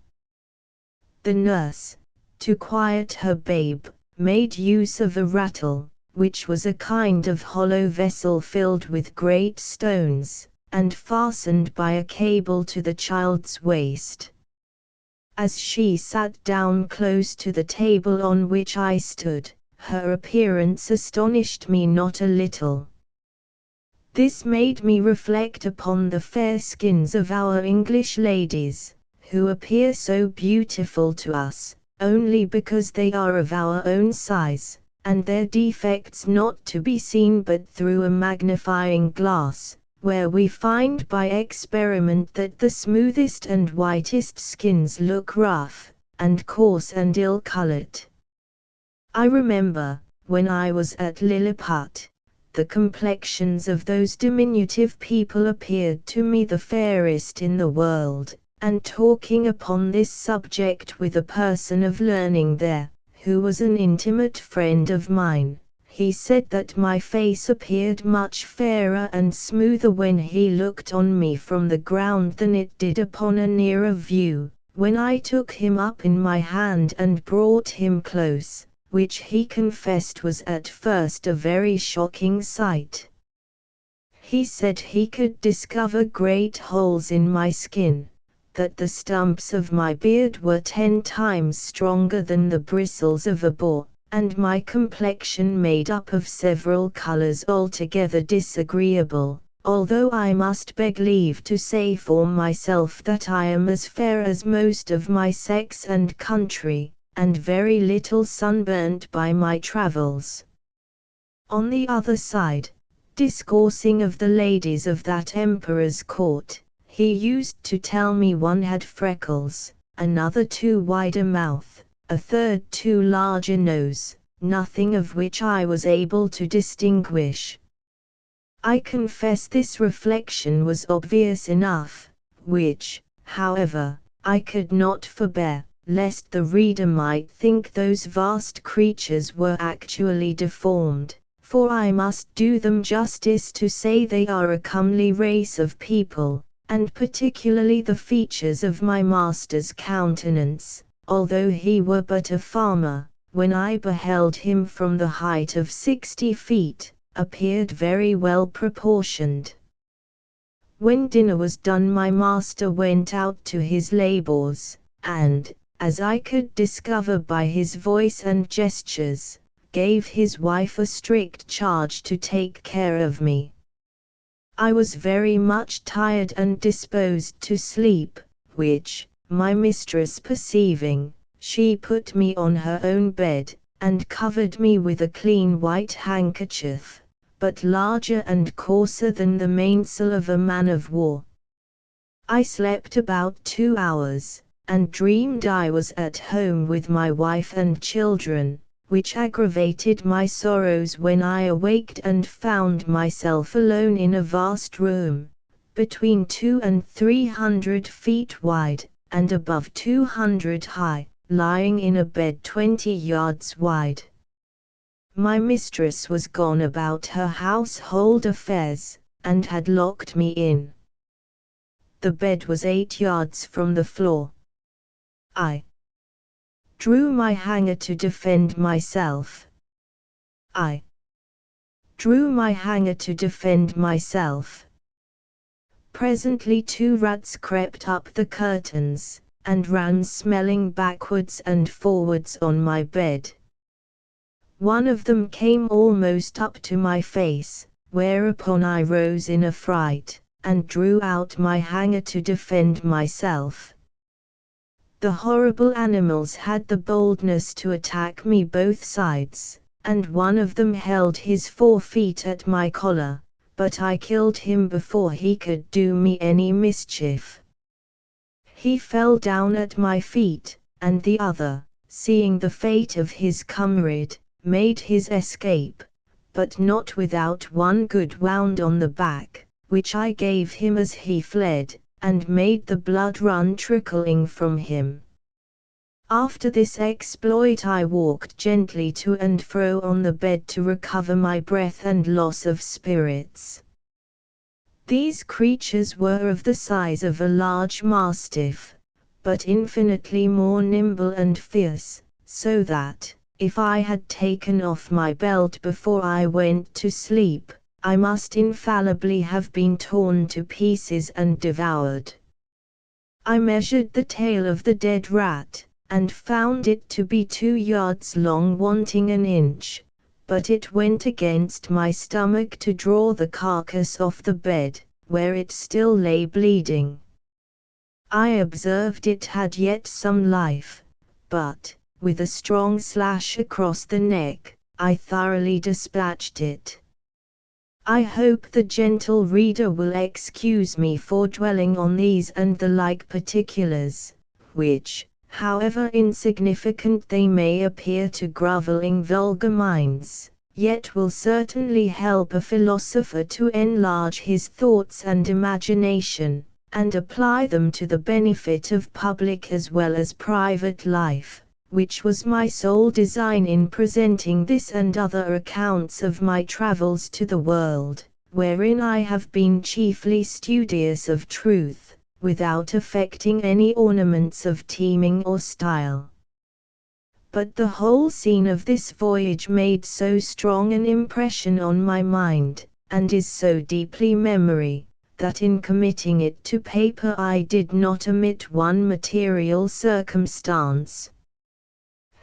The nurse, to quiet her babe, made use of a rattle, which was a kind of hollow vessel filled with great stones, and fastened by a cable to the child's waist. As she sat down close to the table on which I stood, her appearance astonished me not a little. This made me reflect upon the fair skins of our English ladies, who appear so beautiful to us, only because they are of our own size, and their defects not to be seen but through a magnifying glass, where we find by experiment that the smoothest and whitest skins look rough, and coarse and ill-colored. I remember, when I was at Lilliput, the complexions of those diminutive people appeared to me the fairest in the world, and talking upon this subject with a person of learning there, who was an intimate friend of mine, he said that my face appeared much fairer and smoother when he looked on me from the ground than it did upon a nearer view, when I took him up in my hand and brought him close, which he confessed was at first a very shocking sight. He said he could discover great holes in my skin, that the stumps of my beard were 10 times stronger than the bristles of a boar, and my complexion made up of several colors altogether disagreeable, although I must beg leave to say for myself that I am as fair as most of my sex and country, and very little sunburnt by my travels. On the other side, discoursing of the ladies of that emperor's court, he used to tell me one had freckles, another too wide a mouth, a third too large a nose, nothing of which I was able to distinguish. I confess this reflection was obvious enough, which, however, I could not forbear, lest the reader might think those vast creatures were actually deformed, for I must do them justice to say they are a comely race of people, and particularly the features of my master's countenance, although he were but a farmer, when I beheld him from the height of 60 feet, appeared very well proportioned. When dinner was done my master went out to his labours, and, as I could discover by his voice and gestures, gave his wife a strict charge to take care of me. I was very much tired and disposed to sleep, which, my mistress perceiving, she put me on her own bed, and covered me with a clean white handkerchief, but larger and coarser than the mainsail of a man of war. I slept about 2 hours, and dreamed I was at home with my wife and children, which aggravated my sorrows when I awaked and found myself alone in a vast room, between 200 and 300 feet wide, and above 200 high, lying in a bed 20 yards wide. My mistress was gone about her household affairs, and had locked me in. The bed was 8 yards from the floor. I drew my hanger to defend myself. I drew my hanger to defend myself. Presently 2 rats crept up the curtains, and ran smelling backwards and forwards on my bed. One of them came almost up to my face, whereupon I rose in a fright, and drew out my hanger to defend myself. The horrible animals had the boldness to attack me both sides, and one of them held his 4 feet at my collar, but I killed him before he could do me any mischief. He fell down at my feet, and the other, seeing the fate of his comrade, made his escape, but not without one good wound on the back, which I gave him as he fled, and made the blood run trickling from him. After this exploit I walked gently to and fro on the bed to recover my breath and loss of spirits. These creatures were of the size of a large mastiff, but infinitely more nimble and fierce, so that, if I had taken off my belt before I went to sleep, I must infallibly have been torn to pieces and devoured. I measured the tail of the dead rat, and found it to be 2 yards long wanting an inch, but it went against my stomach to draw the carcass off the bed, where it still lay bleeding. I observed it had yet some life, but, with a strong slash across the neck, I thoroughly dispatched it. I hope the gentle reader will excuse me for dwelling on these and the like particulars, which, however insignificant they may appear to grovelling vulgar minds, yet will certainly help a philosopher to enlarge his thoughts and imagination, and apply them to the benefit of public as well as private life, which was my sole design in presenting this and other accounts of my travels to the world, wherein I have been chiefly studious of truth, without affecting any ornaments of teaming or style. But the whole scene of this voyage made so strong an impression on my mind, and is so deeply memory, that in committing it to paper I did not omit one material circumstance.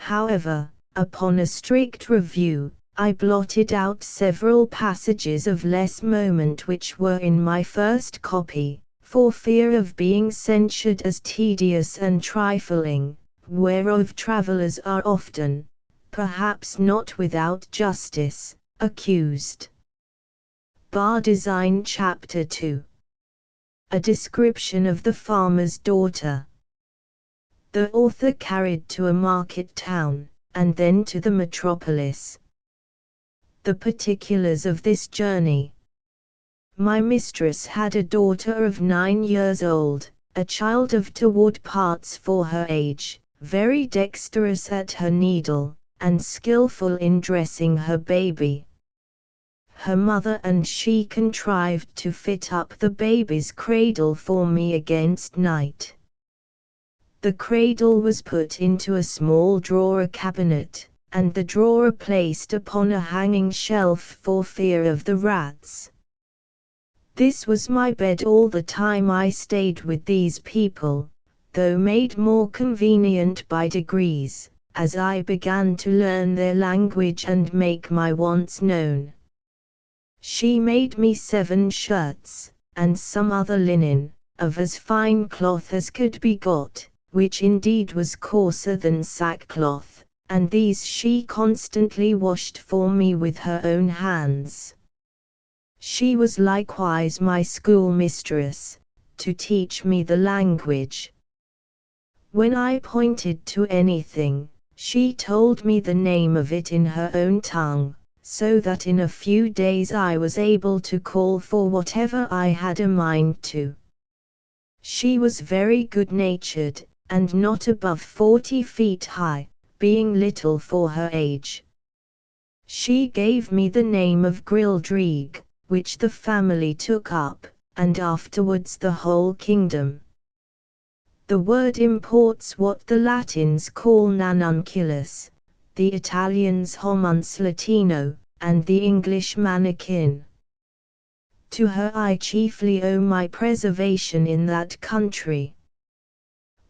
However, upon a strict review, I blotted out several passages of less moment which were in my first copy, for fear of being censured as tedious and trifling, whereof travellers are often, perhaps not without justice, accused. Bar Design Chapter 2. A description of the farmer's daughter. The author carried to a market town, and then to the metropolis. The particulars of this journey. My mistress had a daughter of 9 years old, a child of toward parts for her age, very dexterous at her needle, and skillful in dressing her baby. Her mother and she contrived to fit up the baby's cradle for me against night. The cradle was put into a small drawer cabinet, and the drawer placed upon a hanging shelf for fear of the rats. This was my bed all the time I stayed with these people, though made more convenient by degrees, as I began to learn their language and make my wants known. She made me 7 shirts, and some other linen, of as fine cloth as could be got, which indeed was coarser than sackcloth, and these she constantly washed for me with her own hands. She was likewise my schoolmistress, to teach me the language. When I pointed to anything, she told me the name of it in her own tongue, so that in a few days I was able to call for whatever I had a mind to. She was very good-natured, and not above 40 feet high, being little for her age. She gave me the name of Grildrig, which the family took up, and afterwards the whole kingdom. The word imports what the Latins call nanunculus, the Italians homunce latino, and the English manikin. To her I chiefly owe my preservation in that country.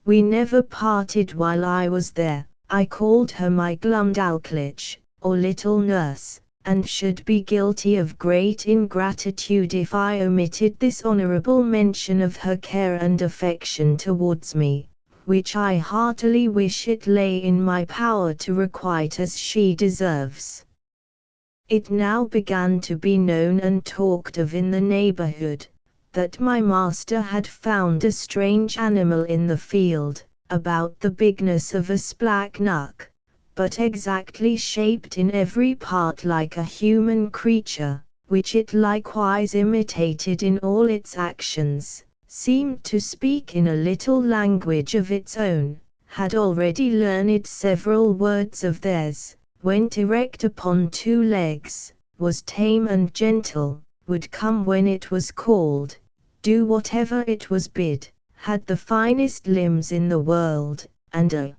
We never parted while I was there. I called her my Glumdalclich, or little nurse, and should be guilty of great ingratitude if I omitted this honorable mention of her care and affection towards me, which I heartily wish it lay in my power to requite as she deserves. It now began to be known and talked of in the neighborhood, that my master had found a strange animal in the field, about the bigness of a splachnuck, but exactly shaped in every part like a human creature, which it likewise imitated in all its actions, seemed to speak in a little language of its own, had already learned several words of theirs, went erect upon 2 legs, was tame and gentle, would come when it was called, do whatever it was bid, had the finest limbs in the world, and a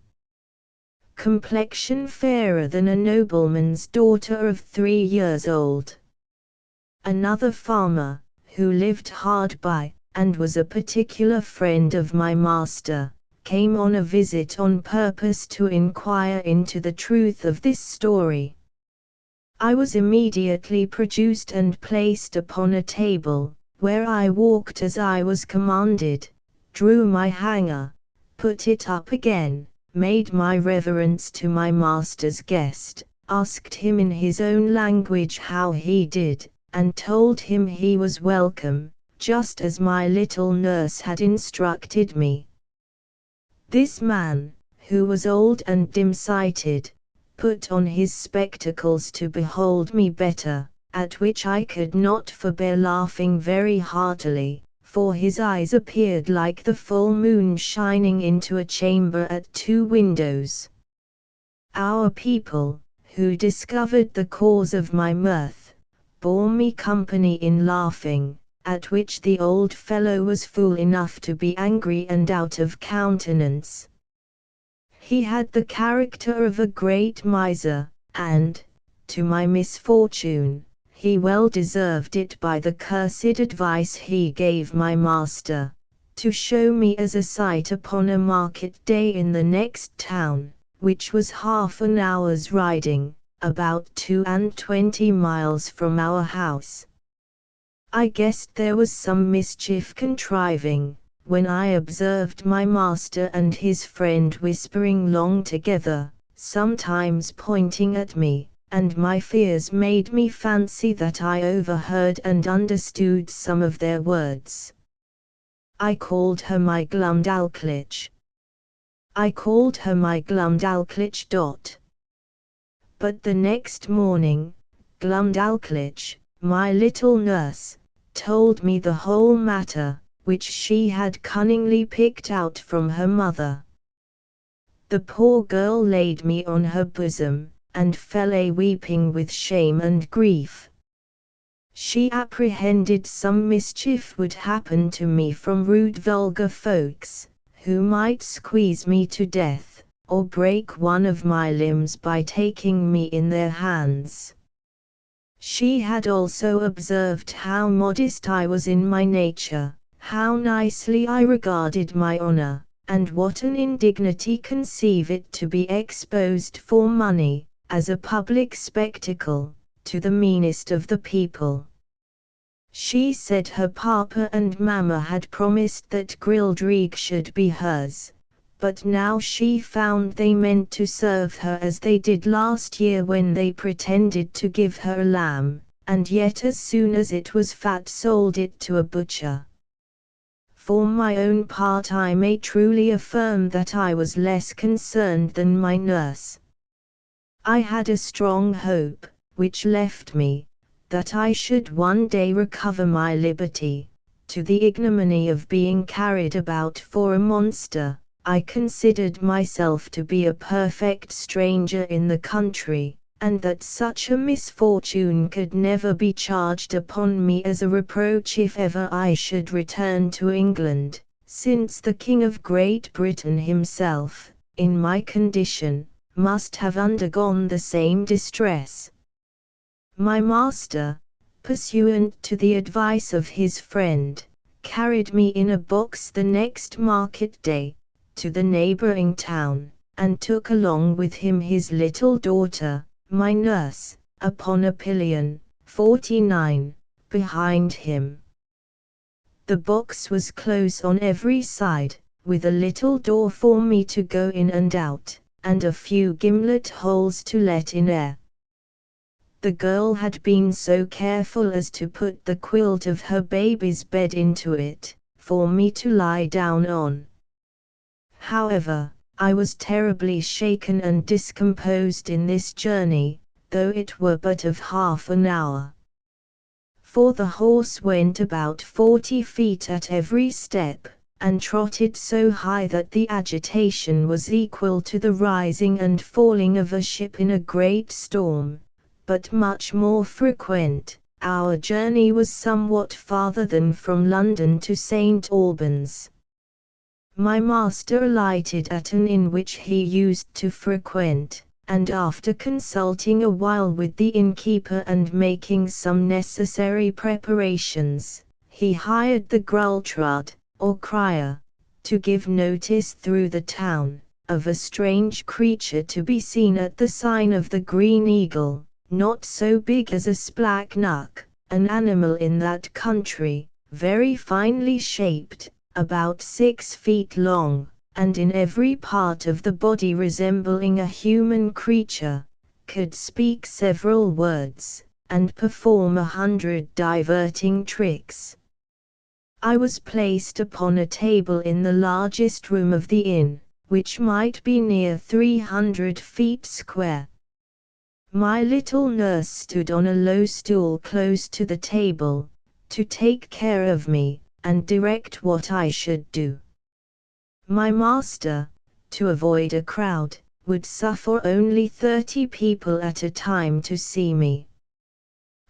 complexion fairer than a nobleman's daughter of 3 years old. Another farmer, who lived hard by, and was a particular friend of my master, came on a visit on purpose to inquire into the truth of this story. I was immediately produced and placed upon a table, where I walked as I was commanded, drew my hanger, put it up again, made my reverence to my master's guest, asked him in his own language how he did, and told him he was welcome, just as my little nurse had instructed me. This man, who was old and dim-sighted, put on his spectacles to behold me better, at which I could not forbear laughing very heartily, for his eyes appeared like the full moon shining into a chamber at 2 windows. Our people, who discovered the cause of my mirth, bore me company in laughing, at which the old fellow was fool enough to be angry and out of countenance. He had the character of a great miser, and, to my misfortune, he well deserved it by the cursed advice he gave my master, to show me as a sight upon a market day in the next town, which was half an hour's riding, about 22 miles from our house. I guessed there was some mischief contriving, when I observed my master and his friend whispering long together, sometimes pointing at me, and my fears made me fancy that I overheard and understood some of their words. I called her my Glumdalclich. But the next morning, Glumdalclich, my little nurse, told me the whole matter, which she had cunningly picked out from her mother. The poor girl laid me on her bosom, and fell a-weeping with shame and grief. She apprehended some mischief would happen to me from rude vulgar folks, who might squeeze me to death, or break one of my limbs by taking me in their hands. She had also observed how modest I was in my nature, how nicely I regarded my honor, and what an indignity conceive it to be exposed for money, as a public spectacle, to the meanest of the people. She said her papa and mamma had promised that Grildrig should be hers, but now she found they meant to serve her as they did last year when they pretended to give her a lamb, and yet as soon as it was fat sold it to a butcher. For my own part I may truly affirm that I was less concerned than my nurse. I had a strong hope, which left me, that I should one day recover my liberty. To the ignominy of being carried about for a monster, I considered myself to be a perfect stranger in the country, and that such a misfortune could never be charged upon me as a reproach if ever I should return to England, since the King of Great Britain himself, in my condition, must have undergone the same distress. My master, pursuant to the advice of his friend, carried me in a box the next market day, to the neighboring town, and took along with him his little daughter, my nurse, upon a pillion, 49, behind him. The box was close on every side, with a little door for me to go in and out, and a few gimlet holes to let in air. The girl had been so careful as to put the quilt of her baby's bed into it, for me to lie down on. However, I was terribly shaken and discomposed in this journey, though it were but of half an hour. For the horse went about 40 feet at every step, and trotted so high that the agitation was equal to the rising and falling of a ship in a great storm, but much more frequent. Our journey was somewhat farther than from London to St. Albans. My master alighted at an inn which he used to frequent, and after consulting a while with the innkeeper and making some necessary preparations, he hired the grultrud, or crier, to give notice through the town, of a strange creature to be seen at the sign of the Green Eagle, not so big as a splacknock, an animal in that country, very finely shaped, about 6 feet long, and in every part of the body resembling a human creature, could speak several words, and perform 100 diverting tricks. I was placed upon a table in the largest room of the inn, which might be near 300 feet square. My little nurse stood on a low stool close to the table, to take care of me, and direct what I should do. My master, to avoid a crowd, would suffer only 30 people at a time to see me.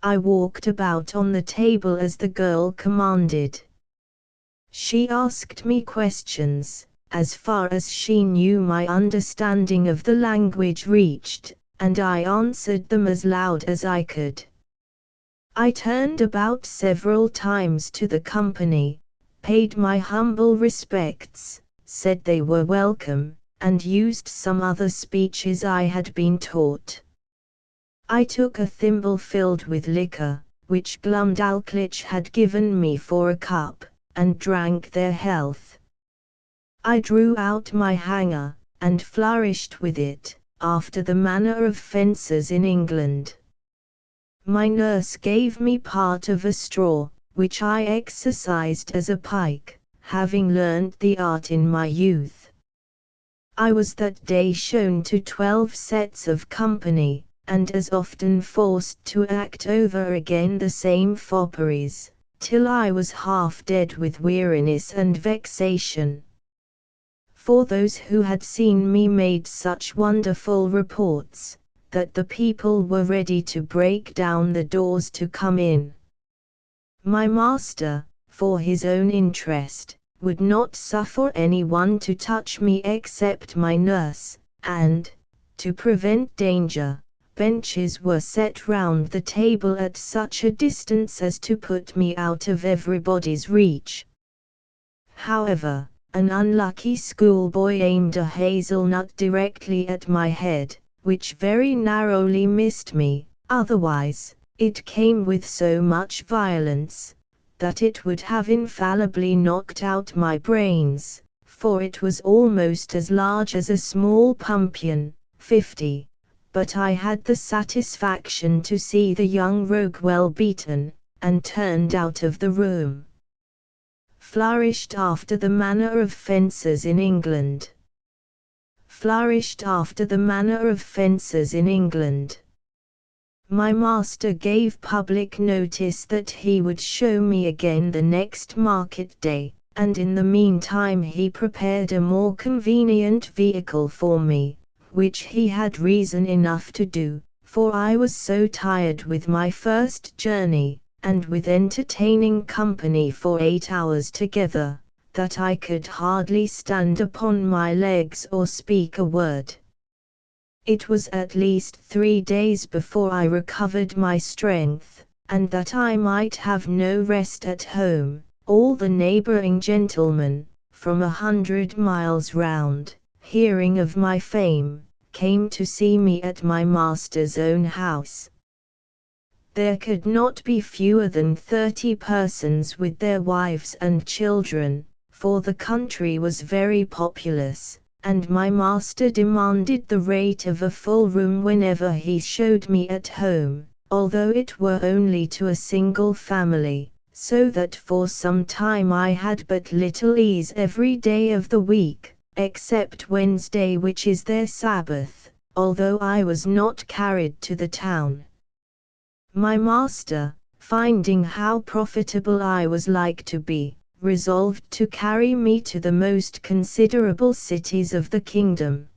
I walked about on the table as the girl commanded. She asked me questions, as far as she knew my understanding of the language reached, and I answered them as loud as I could. I turned about several times to the company, paid my humble respects, said they were welcome, and used some other speeches I had been taught. I took a thimble filled with liquor, which Glumdalclitch had given me for a cup, and drank their health. I drew out my hanger, and flourished with it, after the manner of fencers in England. My nurse gave me part of a straw, which I exercised as a pike, having learned the art in my youth. I was that day shown to 12 sets of company, and as often forced to act over again the same fopperies, till I was half dead with weariness and vexation. For those who had seen me made such wonderful reports, that the people were ready to break down the doors to come in. My master, for his own interest, would not suffer anyone to touch me except my nurse, and, to prevent danger, benches were set round the table at such a distance as to put me out of everybody's reach. However, an unlucky schoolboy aimed a hazelnut directly at my head, which very narrowly missed me. Otherwise, it came with so much violence, that it would have infallibly knocked out my brains, for it was almost as large as a small pumpkin, 50 but I had the satisfaction to see the young rogue well beaten, and turned out of the room. Flourished after the manner of fencers in England. Flourished after the manner of fencers in England. My master gave public notice that he would show me again the next market day, and in the meantime he prepared a more convenient vehicle for me, which he had reason enough to do, for I was so tired with my first journey, and with entertaining company for 8 hours together, that I could hardly stand upon my legs or speak a word. It was at least 3 days before I recovered my strength, and that I might have no rest at home, all the neighboring gentlemen, from 100 miles round, hearing of my fame, came to see me at my master's own house. There could not be fewer than 30 persons with their wives and children, for the country was very populous, and my master demanded the rate of a full room whenever he showed me at home, although it were only to a single family, so that for some time I had but little ease every day of the week, except Wednesday, which is their Sabbath, although I was not carried to the town. My master, finding how profitable I was like to be, resolved to carry me to the most considerable cities of the kingdom.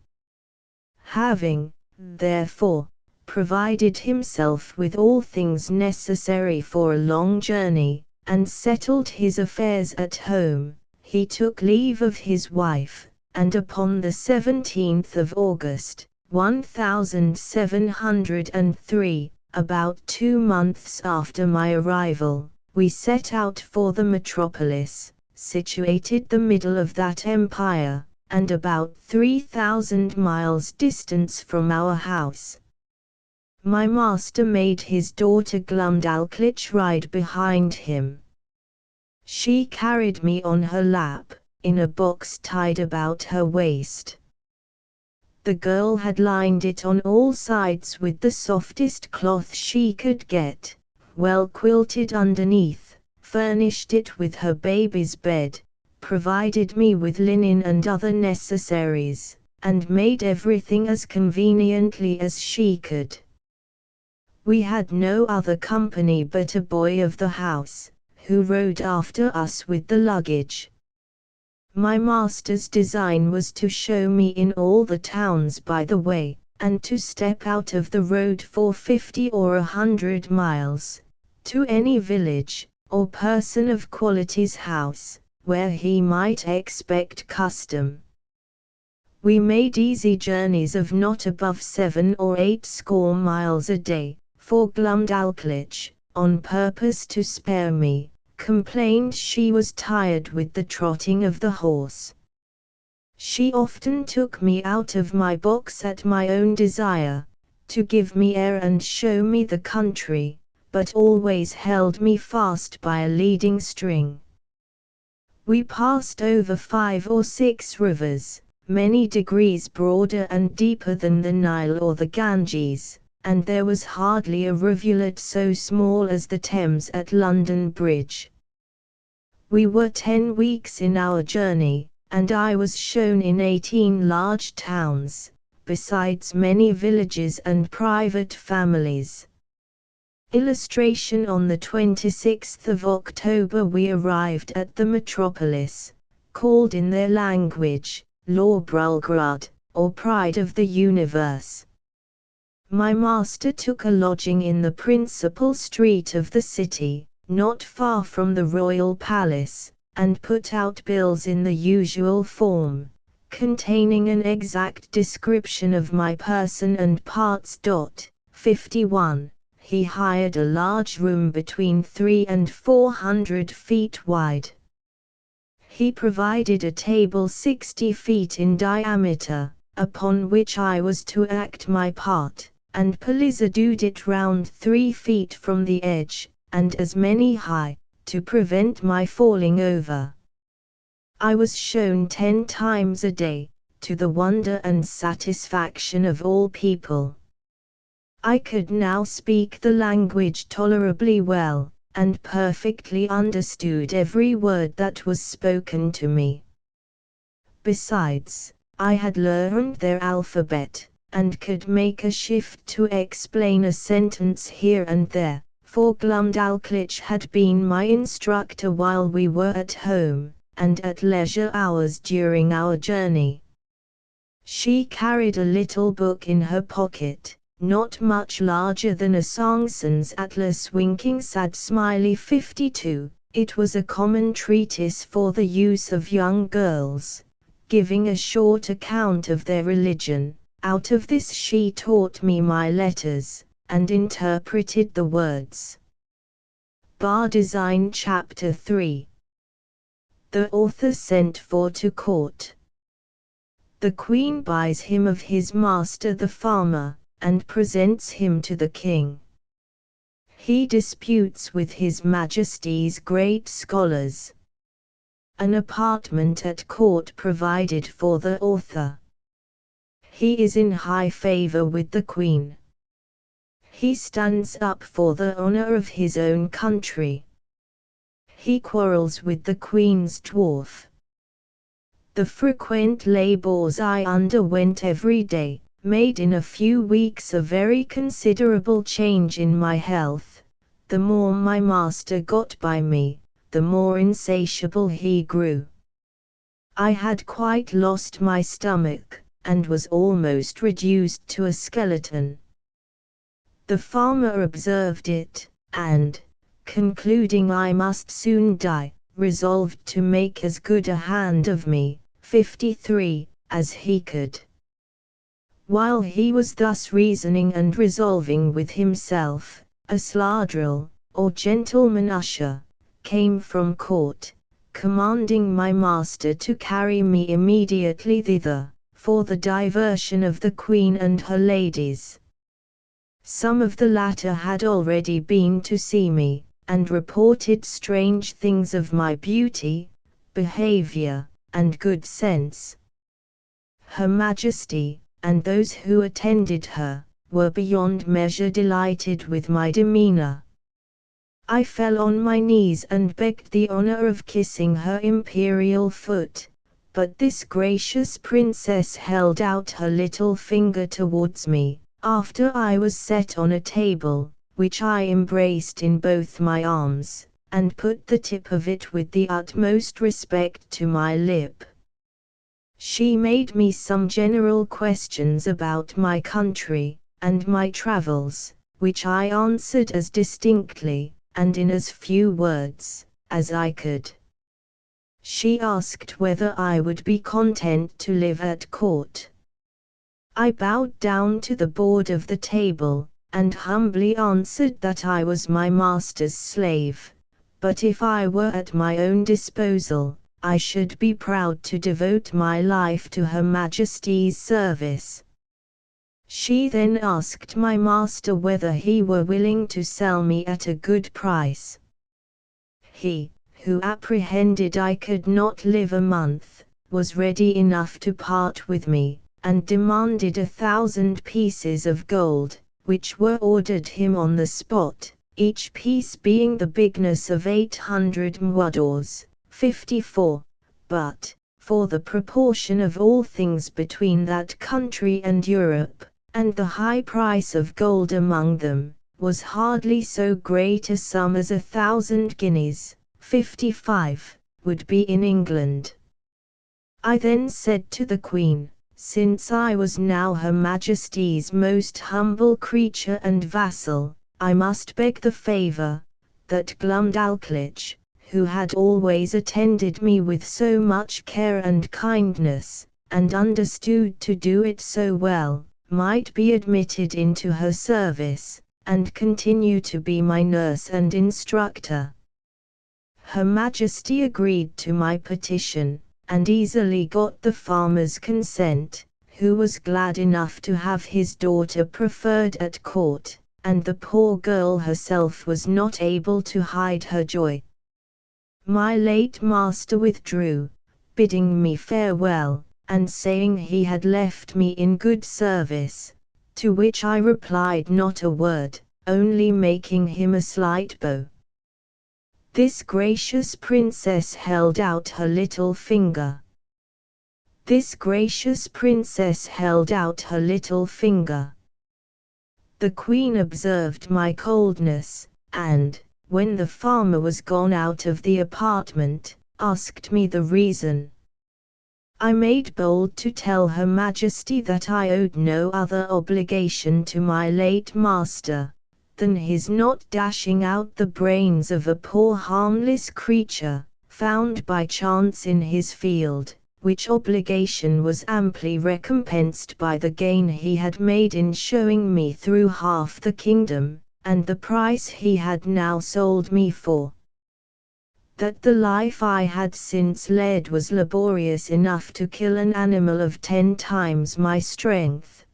Having, therefore, provided himself with all things necessary for a long journey, and settled his affairs at home, he took leave of his wife, and upon the 17th of August, 1703, about 2 months after my arrival, we set out for the metropolis, situated the middle of that empire, and about 3,000 miles distance from our house. My master made his daughter Glumdalclitch ride behind him. She carried me on her lap, in a box tied about her waist. The girl had lined it on all sides with the softest cloth she could get, well quilted underneath, furnished it with her baby's bed, provided me with linen and other necessaries, and made everything as conveniently as she could. We had no other company but a boy of the house, who rode after us with the luggage. My master's design was to show me in all the towns by the way, and to step out of the road for 50 or 100 miles, to any village, or person of quality's house, where he might expect custom. We made easy journeys of not above 7 or 8 score miles a day, for Glumdalclitch, on purpose to spare me, complained she was tired with the trotting of the horse. She often took me out of my box at my own desire, to give me air and show me the country, but always held me fast by a leading string. We passed over 5 or 6 rivers, many degrees broader and deeper than the Nile or the Ganges, and there was hardly a rivulet so small as the Thames at London Bridge. We were 10 weeks in our journey, and I was shown in 18 large towns, besides many villages and private families. Illustration: on the 26th of October we arrived at the metropolis, called in their language, Lorbrulgrad, or Pride of the Universe. My master took a lodging in the principal street of the city, not far from the royal palace, and put out bills in the usual form, containing an exact description of my person and parts. 51. He hired a large room between 300 and 400 feet wide. He provided a table 60 feet in diameter, upon which I was to act my part, and palisadoed it round 3 feet from the edge, and as many high, to prevent my falling over. I was shown 10 times a day, to the wonder and satisfaction of all people. I could now speak the language tolerably well, and perfectly understood every word that was spoken to me. Besides, I had learned their alphabet, and could make a shift to explain a sentence here and there, for Glumdalclitch had been my instructor while we were at home, and at leisure hours during our journey. She carried a little book in her pocket, not much larger than a Songson's Atlas winking sad smiley 52. It was a common treatise for the use of young girls, giving a short account of their religion. Out of this she taught me my letters, and interpreted the words. Bar Design Chapter 3. The author sent for to court. The queen buys him of his master the farmer, and presents him to the king. He disputes with his majesty's great scholars. An apartment at court provided for the author. He is in high favor with the queen. He stands up for the honor of his own country. He quarrels with the queen's dwarf. The frequent labors I underwent every day made in a few weeks a very considerable change in my health. The more my master got by me, the more insatiable he grew. I had quite lost my stomach, and was almost reduced to a skeleton. The farmer observed it, and, concluding I must soon die, resolved to make as good a hand of me, 53, as he could. While he was thus reasoning and resolving with himself, a sladril, or gentleman usher, came from court, commanding my master to carry me immediately thither, for the diversion of the queen and her ladies. Some of the latter had already been to see me, and reported strange things of my beauty, behavior, and good sense. Her Majesty, and those who attended her, were beyond measure delighted with my demeanor. I fell on my knees and begged the honor of kissing her imperial foot, but this gracious princess held out her little finger towards me, after I was set on a table, which I embraced in both my arms, and put the tip of it with the utmost respect to my lip. She made me some general questions about my country, and my travels, which I answered as distinctly, and in as few words, as I could. She asked whether I would be content to live at court. I bowed down to the board of the table, and humbly answered that I was my master's slave, but if I were at my own disposal, I should be proud to devote my life to Her Majesty's service. She then asked my master whether he were willing to sell me at a good price. He, who apprehended I could not live a month, was ready enough to part with me, and demanded 1,000 pieces of gold, which were ordered him on the spot, each piece being the bigness of 800 mwadors, 54, but, for the proportion of all things between that country and Europe, and the high price of gold among them, was hardly so great a sum as 1,000 guineas, 55, would be in England. I then said to the Queen, since I was now Her Majesty's most humble creature and vassal, I must beg the favour, that Glumdalclitch, who had always attended me with so much care and kindness, and understood to do it so well, might be admitted into her service, and continue to be my nurse and instructor. Her Majesty agreed to my petition, and easily got the farmer's consent, who was glad enough to have his daughter preferred at court, and the poor girl herself was not able to hide her joy. My late master withdrew, bidding me farewell, and saying he had left me in good service, to which I replied not a word, only making him a slight bow. This gracious princess held out her little finger. This gracious princess held out her little finger. The queen observed my coldness, and, when the farmer was gone out of the apartment, asked me the reason. I made bold to tell Her Majesty that I owed no other obligation to my late master than his not dashing out the brains of a poor harmless creature, found by chance in his field, which obligation was amply recompensed by the gain he had made in showing me through half the kingdom, and the price he had now sold me for. That the life I had since led was laborious enough to kill an animal of 10 times my strength.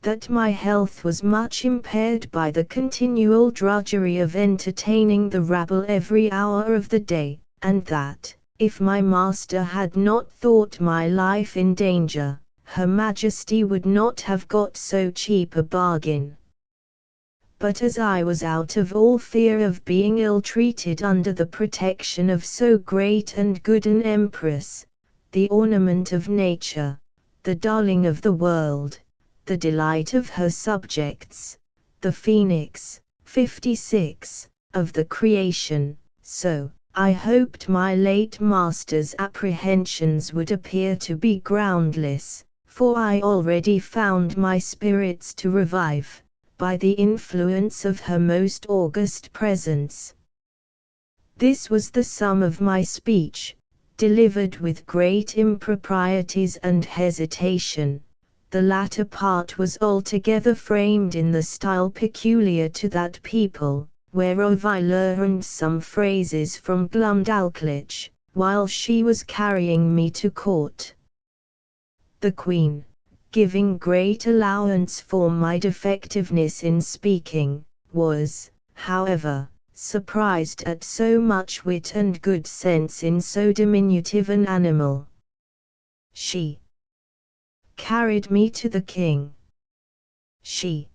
That my health was much impaired by the continual drudgery of entertaining the rabble every hour of the day, and that, if my master had not thought my life in danger, Her Majesty would not have got so cheap a bargain. But as I was out of all fear of being ill-treated under the protection of so great and good an empress, the ornament of nature, the darling of the world, the delight of her subjects, the phoenix, 56, of the creation, so, I hoped my late master's apprehensions would appear to be groundless, for I already found my spirits to revive, by the influence of her most august presence. This was the sum of my speech, delivered with great improprieties and hesitation. The latter part was altogether framed in the style peculiar to that people, whereof I learned some phrases from Glumdalclitch, while she was carrying me to court. The Queen, giving great allowance for my defectiveness in speaking, was, however, surprised at so much wit and good sense in so diminutive an animal. She carried me to the king. She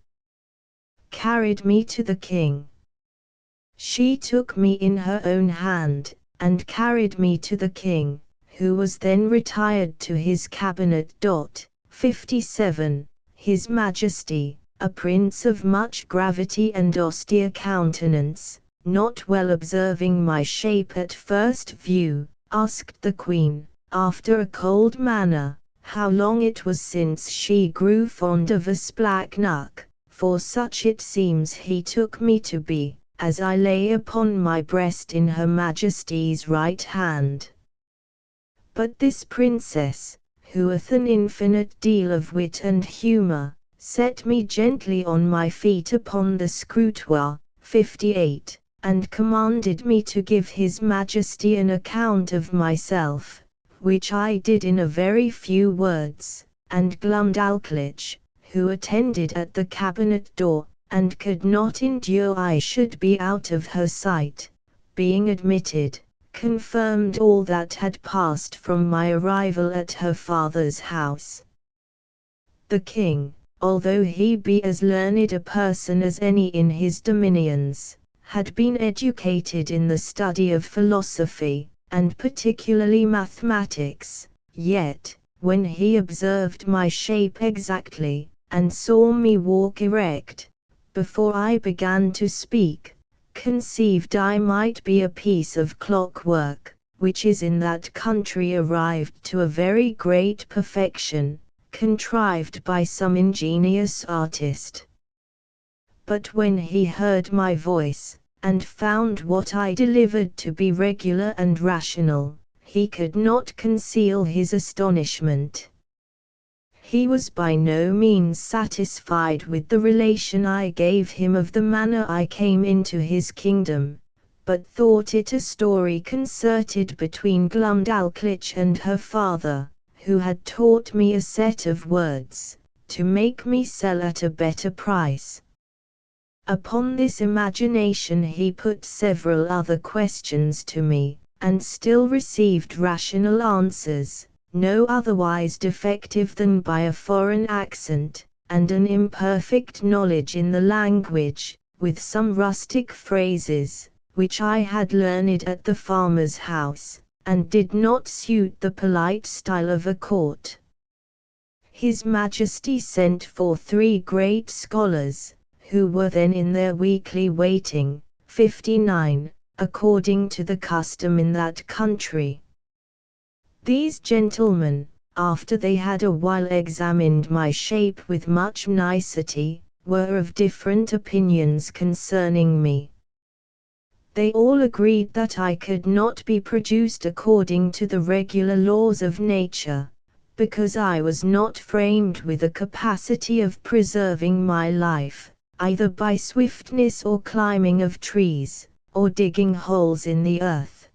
carried me to the king. She took me in her own hand, and carried me to the king, who was then retired to his cabinet. 57. His Majesty, a prince of much gravity and austere countenance, not well observing my shape at first view, asked the Queen, after a cold manner, how long it was since she grew fond of a splachnock, for such it seems he took me to be, as I lay upon my breast in Her Majesty's right hand. But this princess, who hath an infinite deal of wit and humour, set me gently on my feet upon the scrutoire, 58, and commanded me to give His Majesty an account of myself, which I did in a very few words, and Glumdalclitch, who attended at the cabinet door, and could not endure I should be out of her sight, being admitted, confirmed all that had passed from my arrival at her father's house. The king, although he be as learned a person as any in his dominions, had been educated in the study of philosophy, and particularly mathematics, yet, when he observed my shape exactly, and saw me walk erect, before I began to speak, conceived I might be a piece of clockwork, which is in that country arrived to a very great perfection, contrived by some ingenious artist. But when he heard my voice, and found what I delivered to be regular and rational, he could not conceal his astonishment. He was by no means satisfied with the relation I gave him of the manner I came into his kingdom, but thought it a story concerted between Glumdalclitch and her father, who had taught me a set of words, to make me sell at a better price. Upon this imagination he put several other questions to me, and still received rational answers, no otherwise defective than by a foreign accent, and an imperfect knowledge in the language, with some rustic phrases, which I had learned at the farmer's house, and did not suit the polite style of a court. His Majesty sent for 3 great scholars, who were then in their weekly waiting, 59, according to the custom in that country. These gentlemen, after they had a while examined my shape with much nicety, were of different opinions concerning me. They all agreed that I could not be produced according to the regular laws of nature, because I was not framed with a capacity of preserving my life, either by swiftness or climbing of trees, or digging holes in the earth.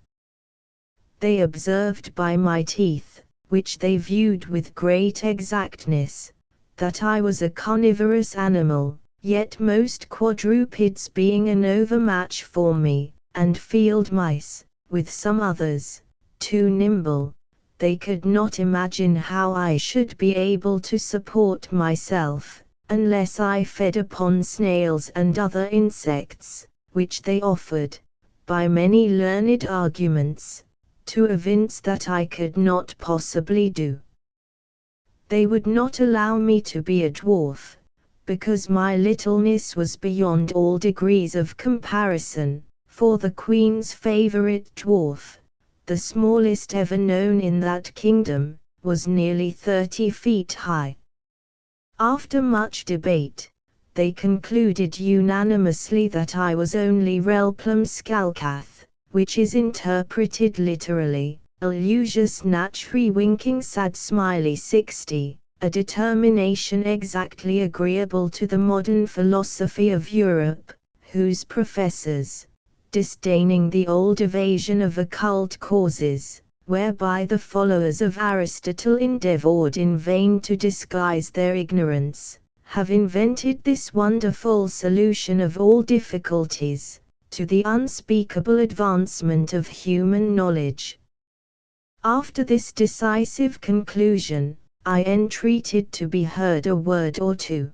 They observed by my teeth, which they viewed with great exactness, that I was a carnivorous animal, yet most quadrupeds being an overmatch for me, and field mice, with some others, too nimble, they could not imagine how I should be able to support myself, unless I fed upon snails and other insects, which they offered, by many learned arguments, to evince that I could not possibly do. They would not allow me to be a dwarf, because my littleness was beyond all degrees of comparison, for the Queen's favorite dwarf, the smallest ever known in that kingdom, was nearly 30 feet high. After much debate, they concluded unanimously that I was only relplum scalcath, which is interpreted literally, illusius naturi winking sad smiley 60, a determination exactly agreeable to the modern philosophy of Europe, whose professors, disdaining the old evasion of occult causes, whereby the followers of Aristotle endeavored in vain to disguise their ignorance, have invented this wonderful solution of all difficulties, to the unspeakable advancement of human knowledge. After this decisive conclusion, I entreated to be heard a word or two.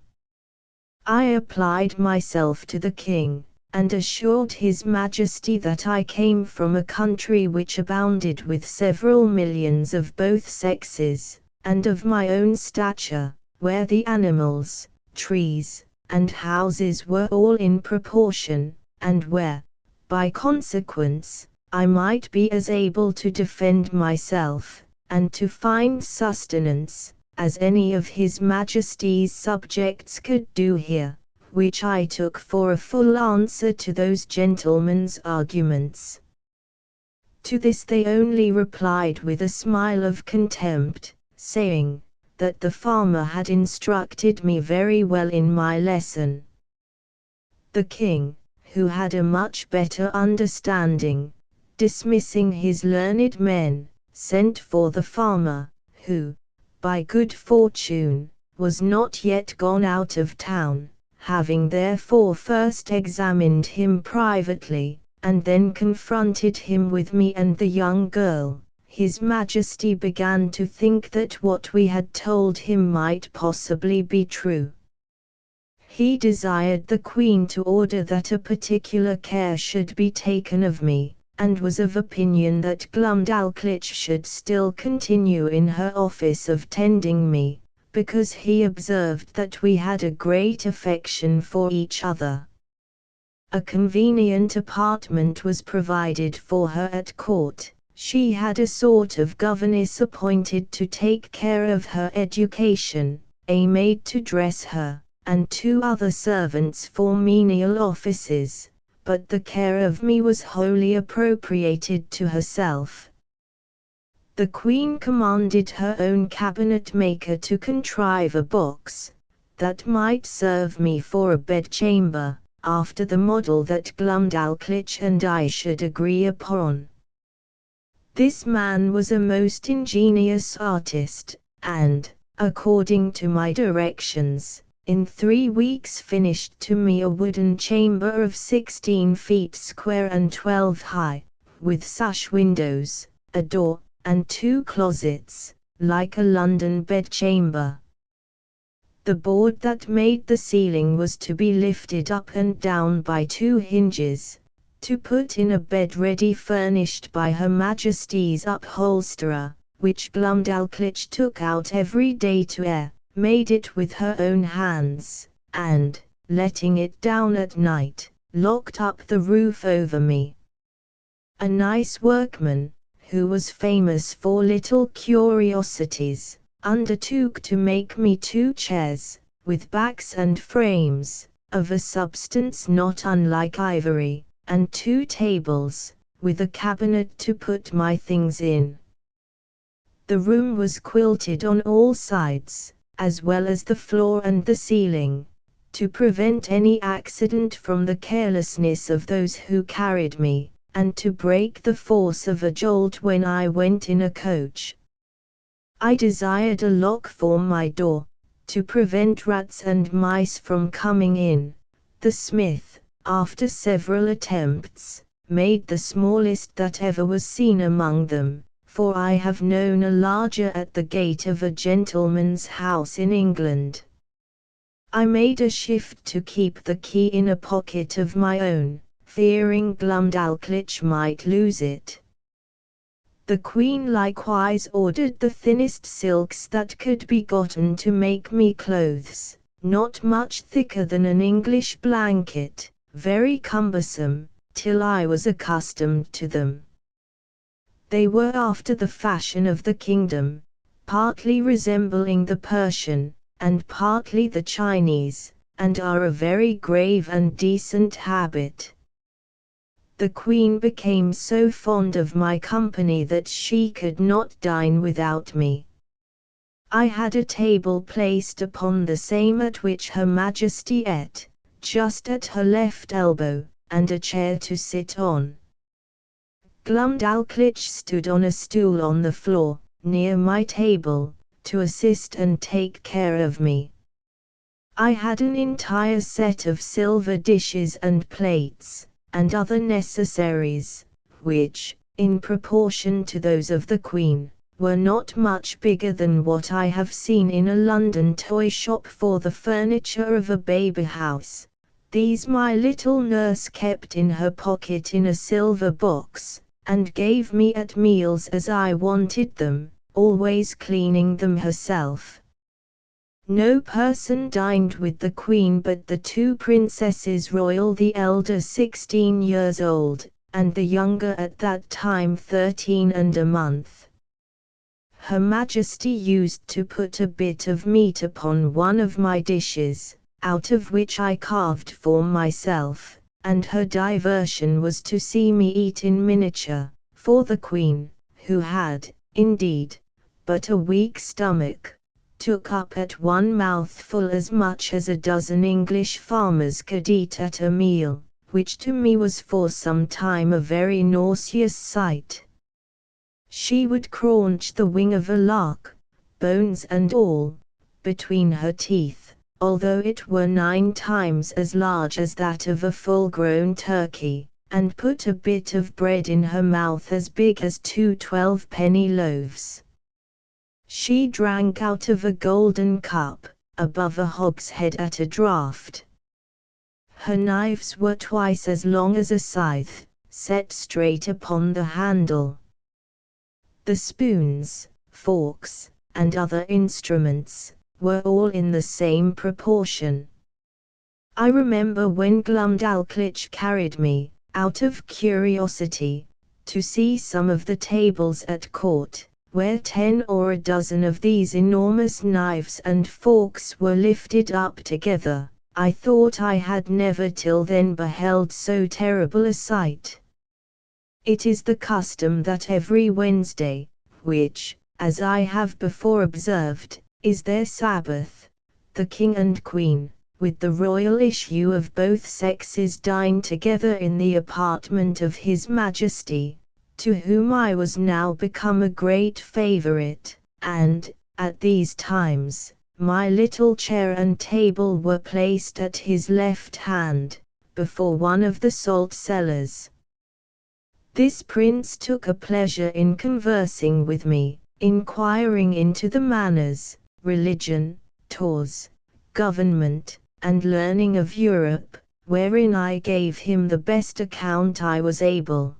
I applied myself to the king, and assured his Majesty that I came from a country which abounded with several millions of both sexes, and of my own stature, where the animals, trees, and houses were all in proportion, and where, by consequence, I might be as able to defend myself, and to find sustenance, as any of his Majesty's subjects could do here, which I took for a full answer to those gentlemen's arguments. To this they only replied with a smile of contempt, saying, that the farmer had instructed me very well in my lesson. The king, who had a much better understanding, dismissing his learned men, sent for the farmer, who, by good fortune, was not yet gone out of town. Having therefore first examined him privately, and then confronted him with me and the young girl, His Majesty began to think that what we had told him might possibly be true. He desired the Queen to order that a particular care should be taken of me, and was of opinion that Glumdalclitch should still continue in her office of tending me, because he observed that we had a great affection for each other. A convenient apartment was provided for her at court. She had a sort of governess appointed to take care of her education, a maid to dress her, and 2 other servants for menial offices, but the care of me was wholly appropriated to herself. The Queen commanded her own cabinet maker to contrive a box, that might serve me for a bedchamber, after the model that Glumdalclitch and I should agree upon. This man was a most ingenious artist, and, according to my directions, in 3 weeks finished to me a wooden chamber of 16 feet square and 12 high, with sash windows, a door, and 2 closets, like a London bedchamber. The board that made the ceiling was to be lifted up and down by 2 hinges, to put in a bed ready furnished by Her Majesty's upholsterer, which Glumdalclitch took out every day to air, made it with her own hands, and, letting it down at night, locked up the roof over me. A nice workman, who was famous for little curiosities, undertook to make me 2 chairs, with backs and frames, of a substance not unlike ivory, and 2 tables, with a cabinet to put my things in. The room was quilted on all sides, as well as the floor and the ceiling, to prevent any accident from the carelessness of those who carried me, and to break the force of a jolt when I went in a coach. I desired a lock for my door, to prevent rats and mice from coming in. The smith, after several attempts, made the smallest that ever was seen among them, for I have known a larger at the gate of a gentleman's house in England. I made a shift to keep the key in a pocket of my own, fearing Glumdalclitch might lose it. The Queen likewise ordered the thinnest silks that could be gotten to make me clothes, not much thicker than an English blanket, very cumbersome, till I was accustomed to them. They were after the fashion of the kingdom, partly resembling the Persian, and partly the Chinese, and are a very grave and decent habit. The Queen became so fond of my company that she could not dine without me. I had a table placed upon the same at which Her Majesty ate, just at her left elbow, and a chair to sit on. Glumdalclitch stood on a stool on the floor, near my table, to assist and take care of me. I had an entire set of silver dishes and plates, and other necessaries, which, in proportion to those of the Queen, were not much bigger than what I have seen in a London toy shop for the furniture of a baby house. These my little nurse kept in her pocket in a silver box, and gave me at meals as I wanted them, always cleaning them herself. No person dined with the Queen but the 2 princesses royal, the elder 16 years old, and the younger at that time 13 and a month. Her Majesty used to put a bit of meat upon one of my dishes, out of which I carved for myself, and her diversion was to see me eat in miniature, for the Queen, who had, indeed, but a weak stomach, took up at one mouthful as much as a dozen English farmers could eat at a meal, which to me was for some time a very nauseous sight. She would craunch the wing of a lark, bones and all, between her teeth, although it were 9 times as large as that of a full-grown turkey, and put a bit of bread in her mouth as big as 2 12-penny loaves. She drank out of a golden cup, above a hogshead at a draught. Her knives were twice as long as a scythe, set straight upon the handle. The spoons, forks, and other instruments, were all in the same proportion. I remember when Glumdalclitch carried me, out of curiosity, to see some of the tables at court, where 10 or a dozen of these enormous knives and forks were lifted up together. I thought I had never till then beheld so terrible a sight. It is the custom that every Wednesday, which, as I have before observed, is their Sabbath, the King and Queen, with the royal issue of both sexes, dine together in the apartment of His Majesty, to whom I was now become a great favourite, and, at these times, my little chair and table were placed at his left hand, before one of the salt cellars. This prince took a pleasure in conversing with me, inquiring into the manners, religion, tours, government, and learning of Europe, wherein I gave him the best account I was able.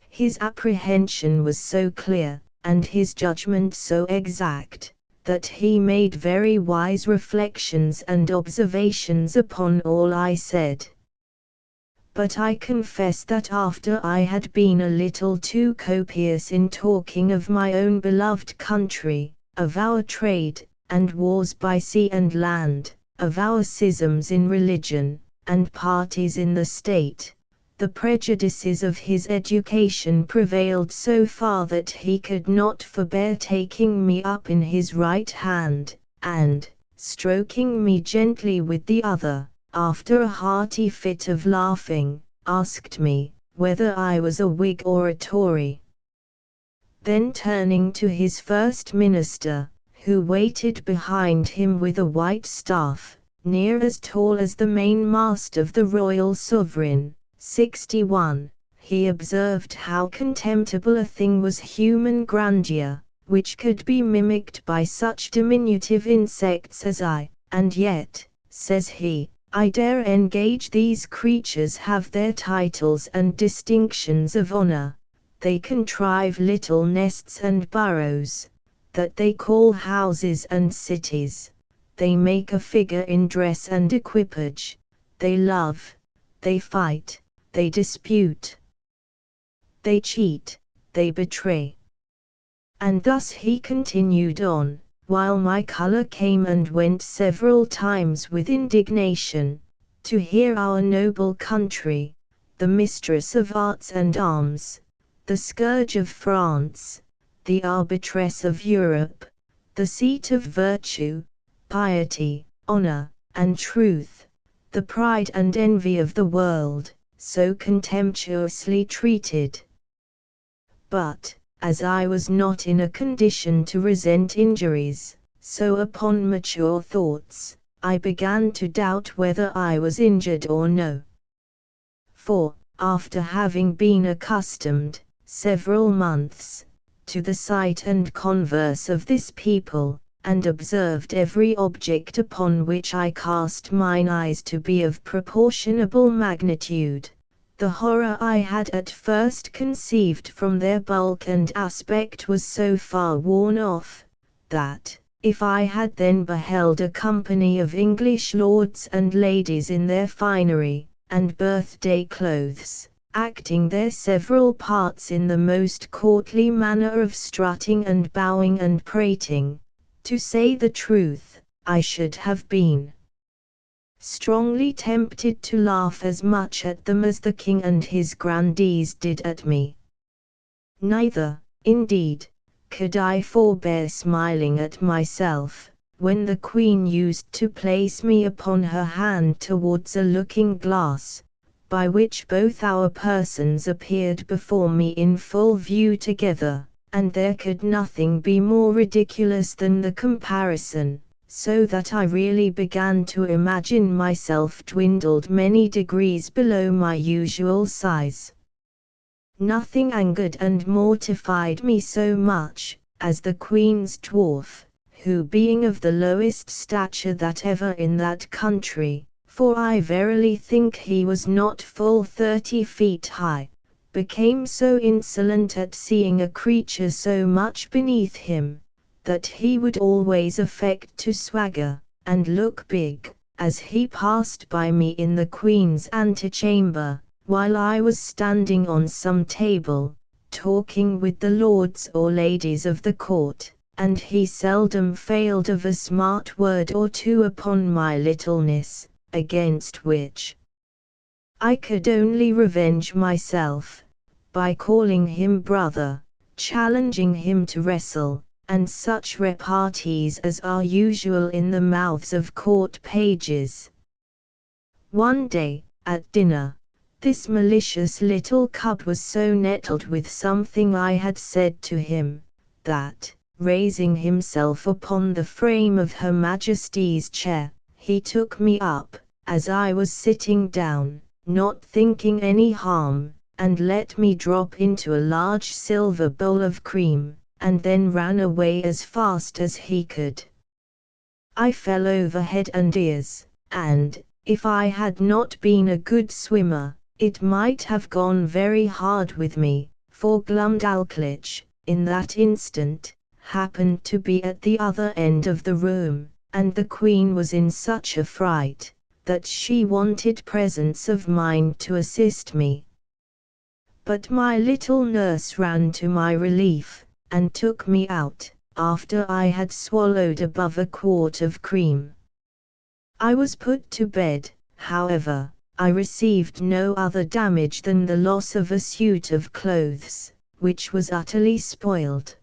His apprehension was so clear, and his judgment so exact, that he made very wise reflections and observations upon all I said. But I confess that after I had been a little too copious in talking of my own beloved country, of our trade, and wars by sea and land, of our schisms in religion, and parties in the state, the prejudices of his education prevailed so far that he could not forbear taking me up in his right hand, and, stroking me gently with the other, after a hearty fit of laughing, asked me, whether I was a Whig or a Tory. Then turning to his first minister, who waited behind him with a white staff, near as tall as the mainmast of the Royal Sovereign, 61, he observed how contemptible a thing was human grandeur, which could be mimicked by such diminutive insects as I, and yet, says he, I dare engage these creatures have their titles and distinctions of honor. They contrive little nests and burrows, that they call houses and cities. They make a figure in dress and equipage. They love, they fight, they dispute, they cheat, they betray. And thus he continued on, while my color came and went several times with indignation, to hear our noble country, the mistress of arts and arms, the scourge of France, the arbitress of Europe, the seat of virtue, piety, honor, and truth, the pride and envy of the world, so contemptuously treated. But, as I was not in a condition to resent injuries, so upon mature thoughts, I began to doubt whether I was injured or no. For, after having been accustomed, several months, to the sight and converse of this people, and observed every object upon which I cast mine eyes to be of proportionable magnitude, the horror I had at first conceived from their bulk and aspect was so far worn off, that, if I had then beheld a company of English lords and ladies in their finery, and birthday clothes, acting their several parts in the most courtly manner of strutting and bowing and prating, to say the truth, I should have been strongly tempted to laugh as much at them as the king and his grandees did at me. Neither, indeed, could I forbear smiling at myself, when the queen used to place me upon her hand towards a looking glass, by which both our persons appeared before me in full view together, and there could nothing be more ridiculous than the comparison, so that I really began to imagine myself dwindled many degrees below my usual size. Nothing angered and mortified me so much, as the Queen's dwarf, who being of the lowest stature that ever in that country, for I verily think he was not full 30 feet high, became so insolent at seeing a creature so much beneath him, that he would always affect to swagger, and look big, as he passed by me in the Queen's antechamber, while I was standing on some table, talking with the lords or ladies of the court, and he seldom failed of a smart word or two upon my littleness, against which I could only revenge myself, by calling him brother, challenging him to wrestle, and such repartees as are usual in the mouths of court pages. One day, at dinner, this malicious little cub was so nettled with something I had said to him, that, raising himself upon the frame of Her Majesty's chair, he took me up, as I was sitting down, not thinking any harm, and let me drop into a large silver bowl of cream, and then ran away as fast as he could. I fell over head and ears, and, if I had not been a good swimmer, it might have gone very hard with me, for Glumdalclitch, in that instant, happened to be at the other end of the room, and the Queen was in such a fright, that she wanted presence of mind to assist me. But my little nurse ran to my relief, and took me out, after I had swallowed above a quart of cream. I was put to bed, however. I received no other damage than the loss of a suit of clothes, which was utterly spoiled.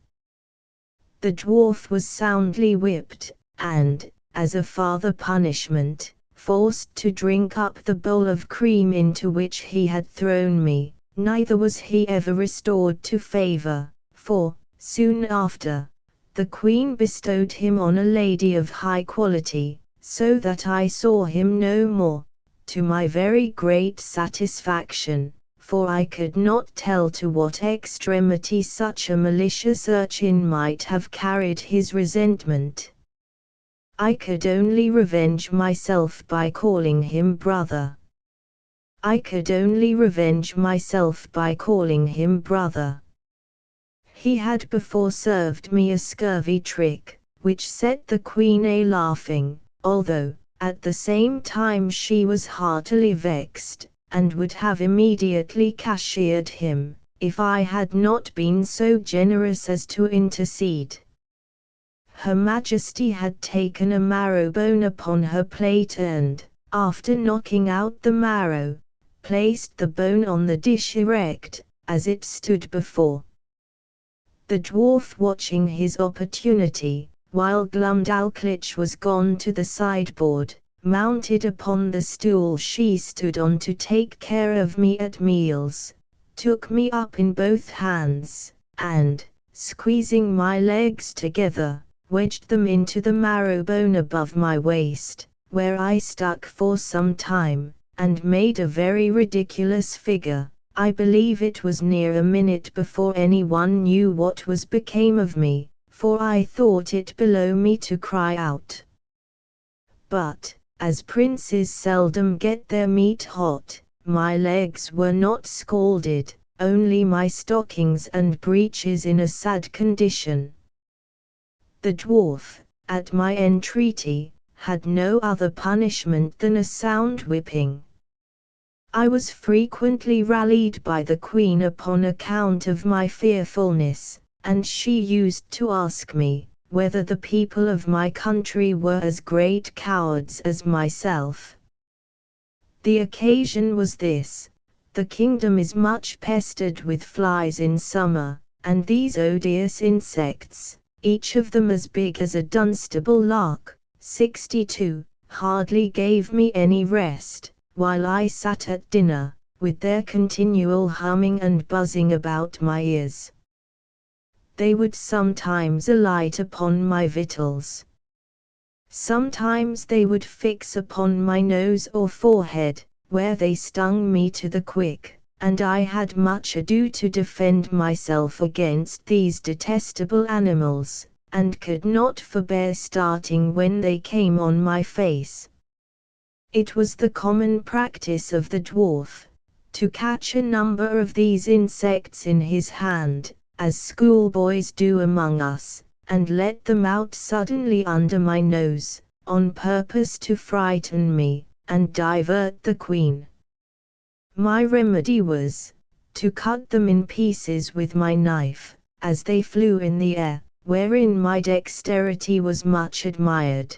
The dwarf was soundly whipped, and, as a farther punishment, forced to drink up the bowl of cream into which he had thrown me. Neither was he ever restored to favor, for, soon after, the Queen bestowed him on a lady of high quality, so that I saw him no more, to my very great satisfaction, for I could not tell to what extremity such a malicious urchin might have carried his resentment. I could only revenge myself by calling him brother. I could only revenge myself by calling him brother. He had before served me a scurvy trick, which set the Queen a-laughing, although, at the same time she was heartily vexed, and would have immediately cashiered him, if I had not been so generous as to intercede. Her Majesty had taken a marrow-bone upon her plate and, after knocking out the marrow, placed the bone on the dish erect, as it stood before the dwarf, watching his opportunity, while Glumdalclitch was gone to the sideboard, mounted upon the stool she stood on to take care of me at meals, took me up in both hands, and, squeezing my legs together, wedged them into the marrow-bone above my waist, where I stuck for some time, and made a very ridiculous figure. I believe it was near a minute before anyone knew what was became of me, for I thought it below me to cry out. But, as princes seldom get their meat hot, my legs were not scalded, only my stockings and breeches in a sad condition. The dwarf, at my entreaty, had no other punishment than a sound whipping. I was frequently rallied by the Queen upon account of my fearfulness, and she used to ask me, whether the people of my country were as great cowards as myself. The occasion was this: the kingdom is much pestered with flies in summer, and these odious insects, each of them as big as a Dunstable lark, 62, hardly gave me any rest, while I sat at dinner, with their continual humming and buzzing about my ears. They would sometimes alight upon my victuals. Sometimes they would fix upon my nose or forehead, where they stung me to the quick, and I had much ado to defend myself against these detestable animals, and could not forbear starting when they came on my face. It was the common practice of the dwarf, to catch a number of these insects in his hand, as schoolboys do among us, and let them out suddenly under my nose, on purpose to frighten me, and divert the Queen. My remedy was, to cut them in pieces with my knife, as they flew in the air, wherein my dexterity was much admired.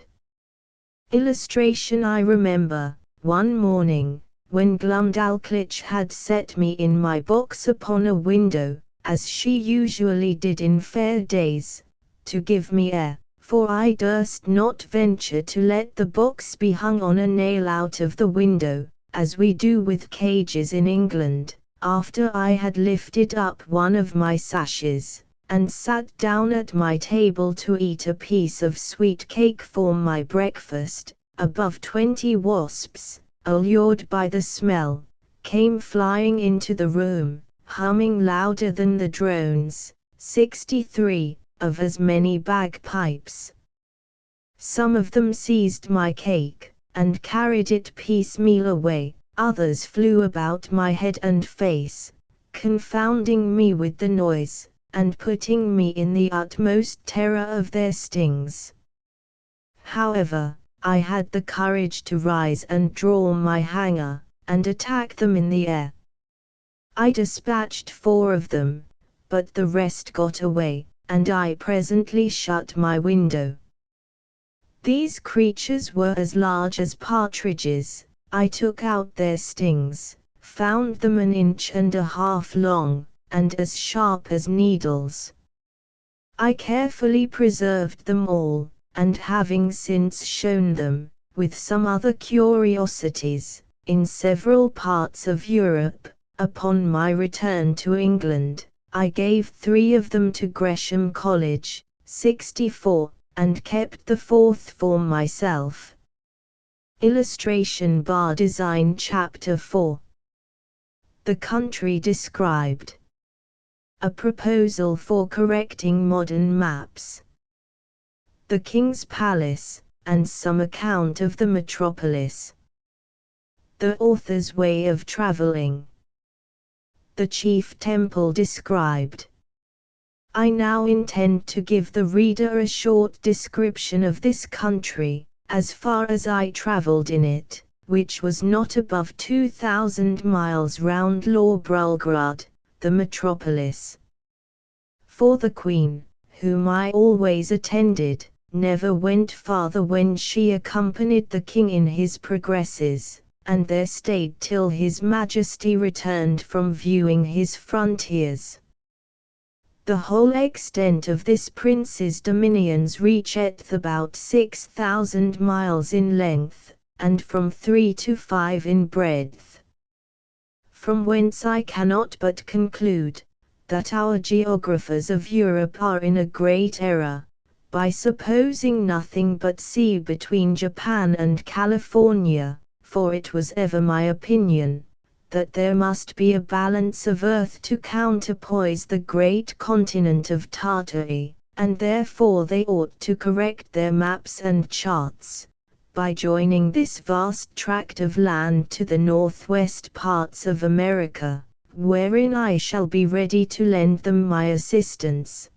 Illustration: I remember, one morning, when Glumdalclitch had set me in my box upon a window, as she usually did in fair days, to give me air, for I durst not venture to let the box be hung on a nail out of the window, as we do with cages in England, after I had lifted up one of my sashes, and sat down at my table to eat a piece of sweet cake for my breakfast. Above 20 wasps, allured by the smell, came flying into the room, humming louder than the drones, 63, of as many bagpipes. Some of them seized my cake, and carried it piecemeal away, others flew about my head and face, confounding me with the noise, and putting me in the utmost terror of their stings. However, I had the courage to rise and draw my hanger, and attack them in the air. I dispatched 4 of them, but the rest got away, and I presently shut my window. These creatures were as large as partridges. I took out their stings, found them 1.5 inches long, and as sharp as needles. I carefully preserved them all, and having since shown them, with some other curiosities, in several parts of Europe, upon my return to England, I gave 3 of them to Gresham College, 64, and kept the 4th for myself. Illustration bar design Chapter 4. The country described. A proposal for correcting modern maps. The King's Palace, and some account of the metropolis. The author's way of travelling. The chief temple described. I now intend to give the reader a short description of this country, as far as I travelled in it, which was not above 2,000 miles round Lorbrulgrad, the metropolis. For the Queen, whom I always attended, never went farther when she accompanied the King in his progresses, and there stayed till His Majesty returned from viewing his frontiers. The whole extent of this prince's dominions reacheth about 6,000 miles in length, and from 3 to 5 in breadth. From whence I cannot but conclude, that our geographers of Europe are in a great error, by supposing nothing but sea between Japan and California, for it was ever my opinion, that there must be a balance of earth to counterpoise the great continent of Tartary, and therefore they ought to correct their maps and charts, by joining this vast tract of land to the northwest parts of America, wherein I shall be ready to lend them my assistance.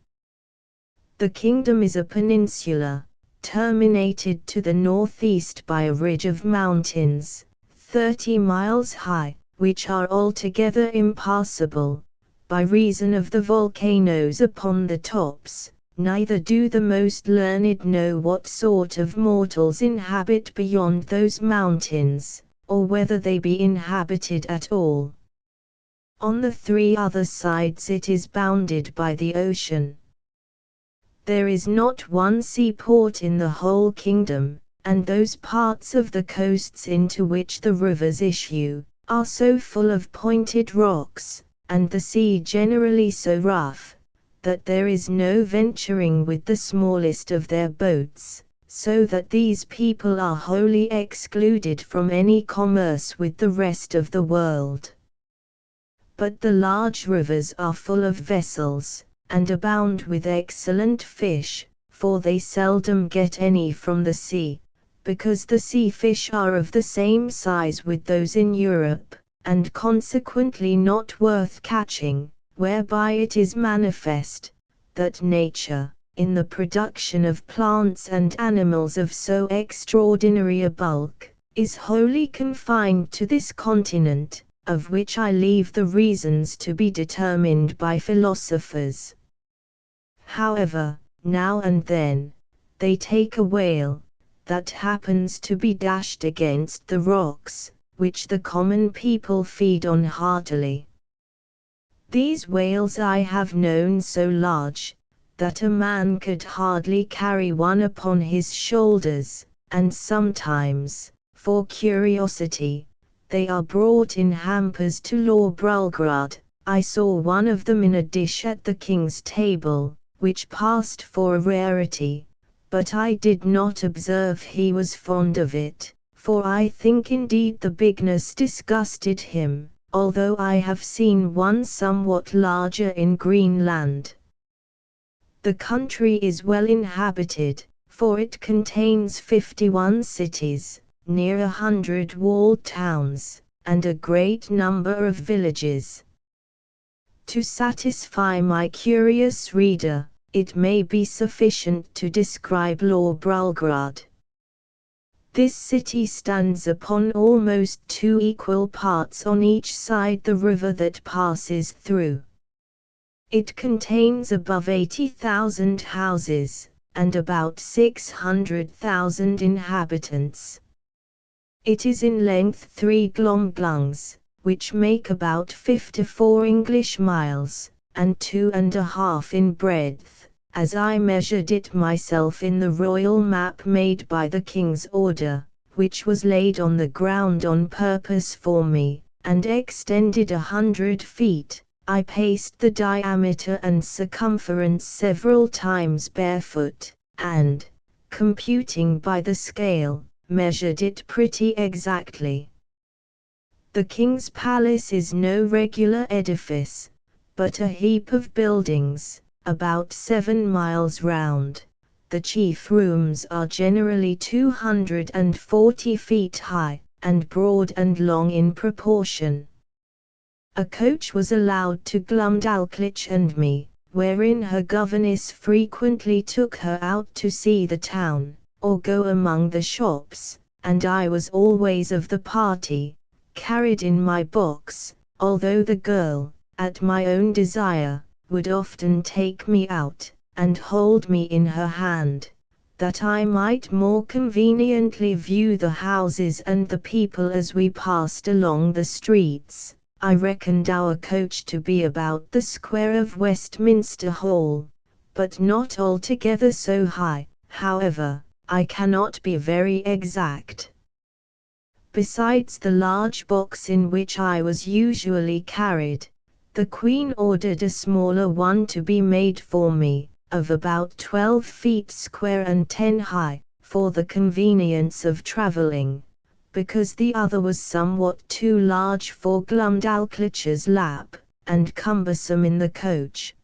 The kingdom is a peninsula, terminated to the northeast by a ridge of mountains, 30 miles high, which are altogether impassable, by reason of the volcanoes upon the tops. Neither do the most learned know what sort of mortals inhabit beyond those mountains, or whether they be inhabited at all. On the 3 other sides it is bounded by the ocean. There is not one seaport in the whole kingdom, and those parts of the coasts into which the rivers issue, are so full of pointed rocks, and the sea generally so rough, that there is no venturing with the smallest of their boats, so that these people are wholly excluded from any commerce with the rest of the world. But the large rivers are full of vessels, and abound with excellent fish, for they seldom get any from the sea, because the sea fish are of the same size with those in Europe, and consequently not worth catching, whereby it is manifest, that nature, in the production of plants and animals of so extraordinary a bulk, is wholly confined to this continent, of which I leave the reasons to be determined by philosophers. However, now and then, they take a whale, that happens to be dashed against the rocks, which the common people feed on heartily. These whales I have known so large, that a man could hardly carry one upon his shoulders, and sometimes, for curiosity, they are brought in hampers to Lorbrulgrad. I saw one of them in a dish at the king's table, which passed for a rarity, but I did not observe he was fond of it, for I think indeed the bigness disgusted him, although I have seen one somewhat larger in Greenland. The country is well inhabited, for it contains 51 cities, near 100 walled towns, and a great number of villages. To satisfy my curious reader, it may be sufficient to describe Lorbrulgrad. This city stands upon almost 2 equal parts on each side the river that passes through. It contains above 80,000 houses, and about 600,000 inhabitants. It is in length 3 glomglungs, which make about 54 English miles, and 2½ in breadth, as I measured it myself in the royal map made by the king's order, which was laid on the ground on purpose for me, and extended 100 feet. I paced the diameter and circumference several times barefoot, and, computing by the scale, measured it pretty exactly. The king's palace is no regular edifice, but a heap of buildings, about 7 miles round. The chief rooms are generally 240 feet high, and broad and long in proportion. A coach was allowed to Glumdalclitch and me, wherein her governess frequently took her out to see the town, or go among the shops, and I was always of the party, carried in my box, although the girl, at my own desire, would often take me out, and hold me in her hand, that I might more conveniently view the houses and the people as we passed along the streets. I reckoned our coach to be about the square of Westminster Hall, but not altogether so high. However, I cannot be very exact. Besides the large box in which I was usually carried, the Queen ordered a smaller one to be made for me, of about 12 feet square and 10 high, for the convenience of travelling, because the other was somewhat too large for Glumdalclitch's lap, and cumbersome in the coach.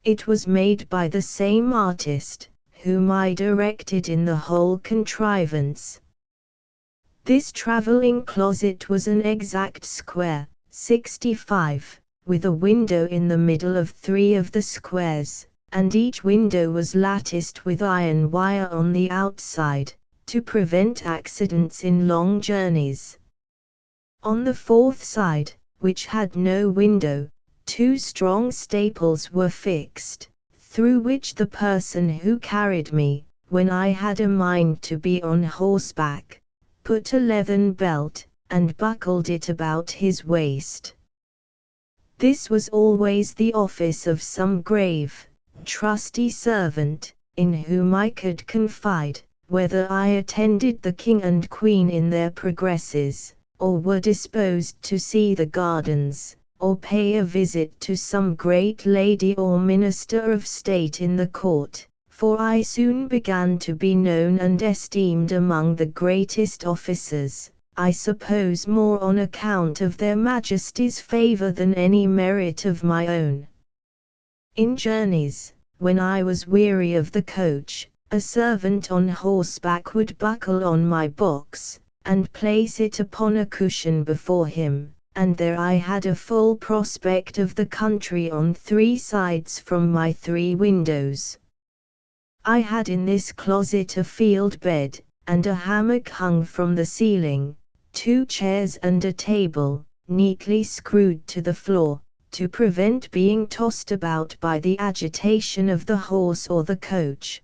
It was made by the same artist, whom I directed in the whole contrivance. This travelling closet was an exact square, 65, with a window in the middle of 3 of the squares, and each window was latticed with iron wire on the outside, to prevent accidents in long journeys. On the 4th side, which had no window, 2 strong staples were fixed, through which the person who carried me, when I had a mind to be on horseback, put a leathern belt, and buckled it about his waist. This was always the office of some grave, trusty servant, in whom I could confide, whether I attended the king and queen in their progresses, or were disposed to see the gardens, or pay a visit to some great lady or minister of state in the court, for I soon began to be known and esteemed among the greatest officers, I suppose more on account of their majesties' favour than any merit of my own. In journeys, when I was weary of the coach, a servant on horseback would buckle on my box, and place it upon a cushion before him, and there I had a full prospect of the country on 3 sides from my 3 windows. I had in this closet a field bed, and a hammock hung from the ceiling, 2 chairs and a table, neatly screwed to the floor, to prevent being tossed about by the agitation of the horse or the coach.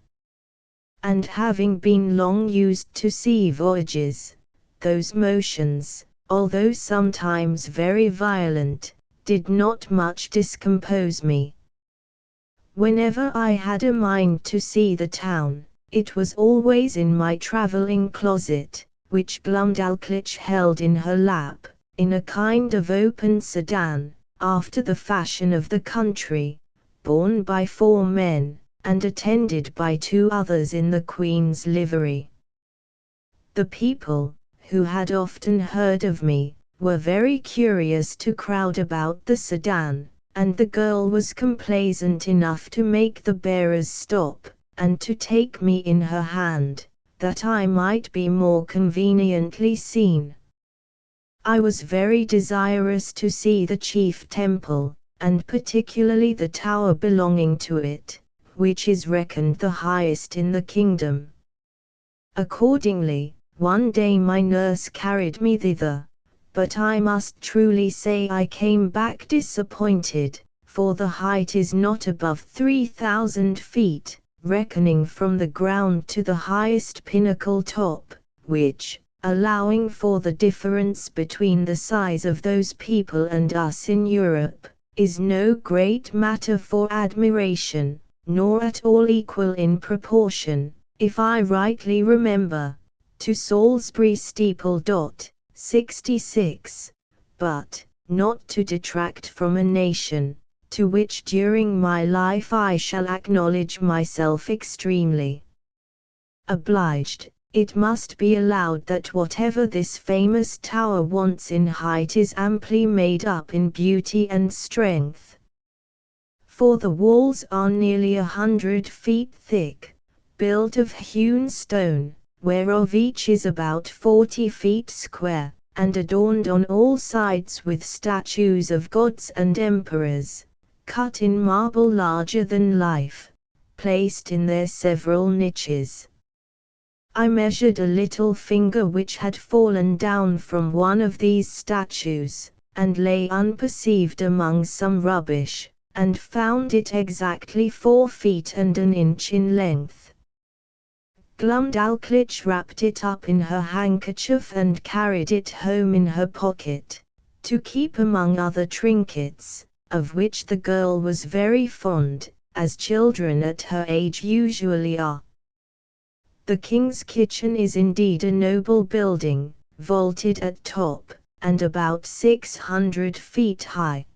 And having been long used to sea voyages, those motions, although sometimes very violent, did not much discompose me. Whenever I had a mind to see the town, it was always in my travelling closet, which Glumdalclitch held in her lap, in a kind of open sedan, after the fashion of the country, borne by 4 men, and attended by 2 others in the Queen's livery. The people, who had often heard of me, were very curious to crowd about the sedan, and the girl was complaisant enough to make the bearers stop, and to take me in her hand, that I might be more conveniently seen. I was very desirous to see the chief temple, and particularly the tower belonging to it, which is reckoned the highest in the kingdom. Accordingly, one day my nurse carried me thither, but I must truly say I came back disappointed, for the height is not above 3,000 feet, reckoning from the ground to the highest pinnacle top, which, allowing for the difference between the size of those people and us in Europe, is no great matter for admiration, nor at all equal in proportion, if I rightly remember, to Salisbury steeple. 66, but, not to detract from a nation, to which during my life I shall acknowledge myself extremely obliged, it must be allowed that whatever this famous tower wants in height is amply made up in beauty and strength. For the walls are nearly 100 feet thick, built of hewn stone, whereof each is about 40 feet square, and adorned on all sides with statues of gods and emperors, cut in marble larger than life, placed in their several niches. I measured a little finger which had fallen down from one of these statues, and lay unperceived among some rubbish, and found it exactly 4 feet and an inch in length. Glumdalclitch wrapped it up in her handkerchief and carried it home in her pocket, to keep among other trinkets, of which the girl was very fond, as children at her age usually are. The king's kitchen is indeed a noble building, vaulted at top, and about 600 feet high.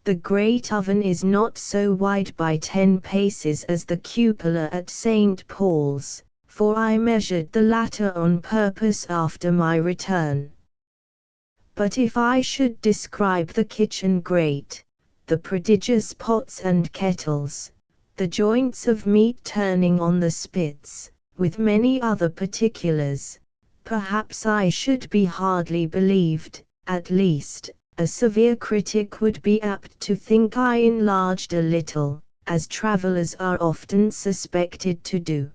The great oven is not so wide by 10 paces as the cupola at St. Paul's, for I measured the latter on purpose after my return. But if I should describe the kitchen grate, the prodigious pots and kettles, the joints of meat turning on the spits, with many other particulars, perhaps I should be hardly believed, at least, a severe critic would be apt to think I enlarged a little, as travellers are often suspected to do.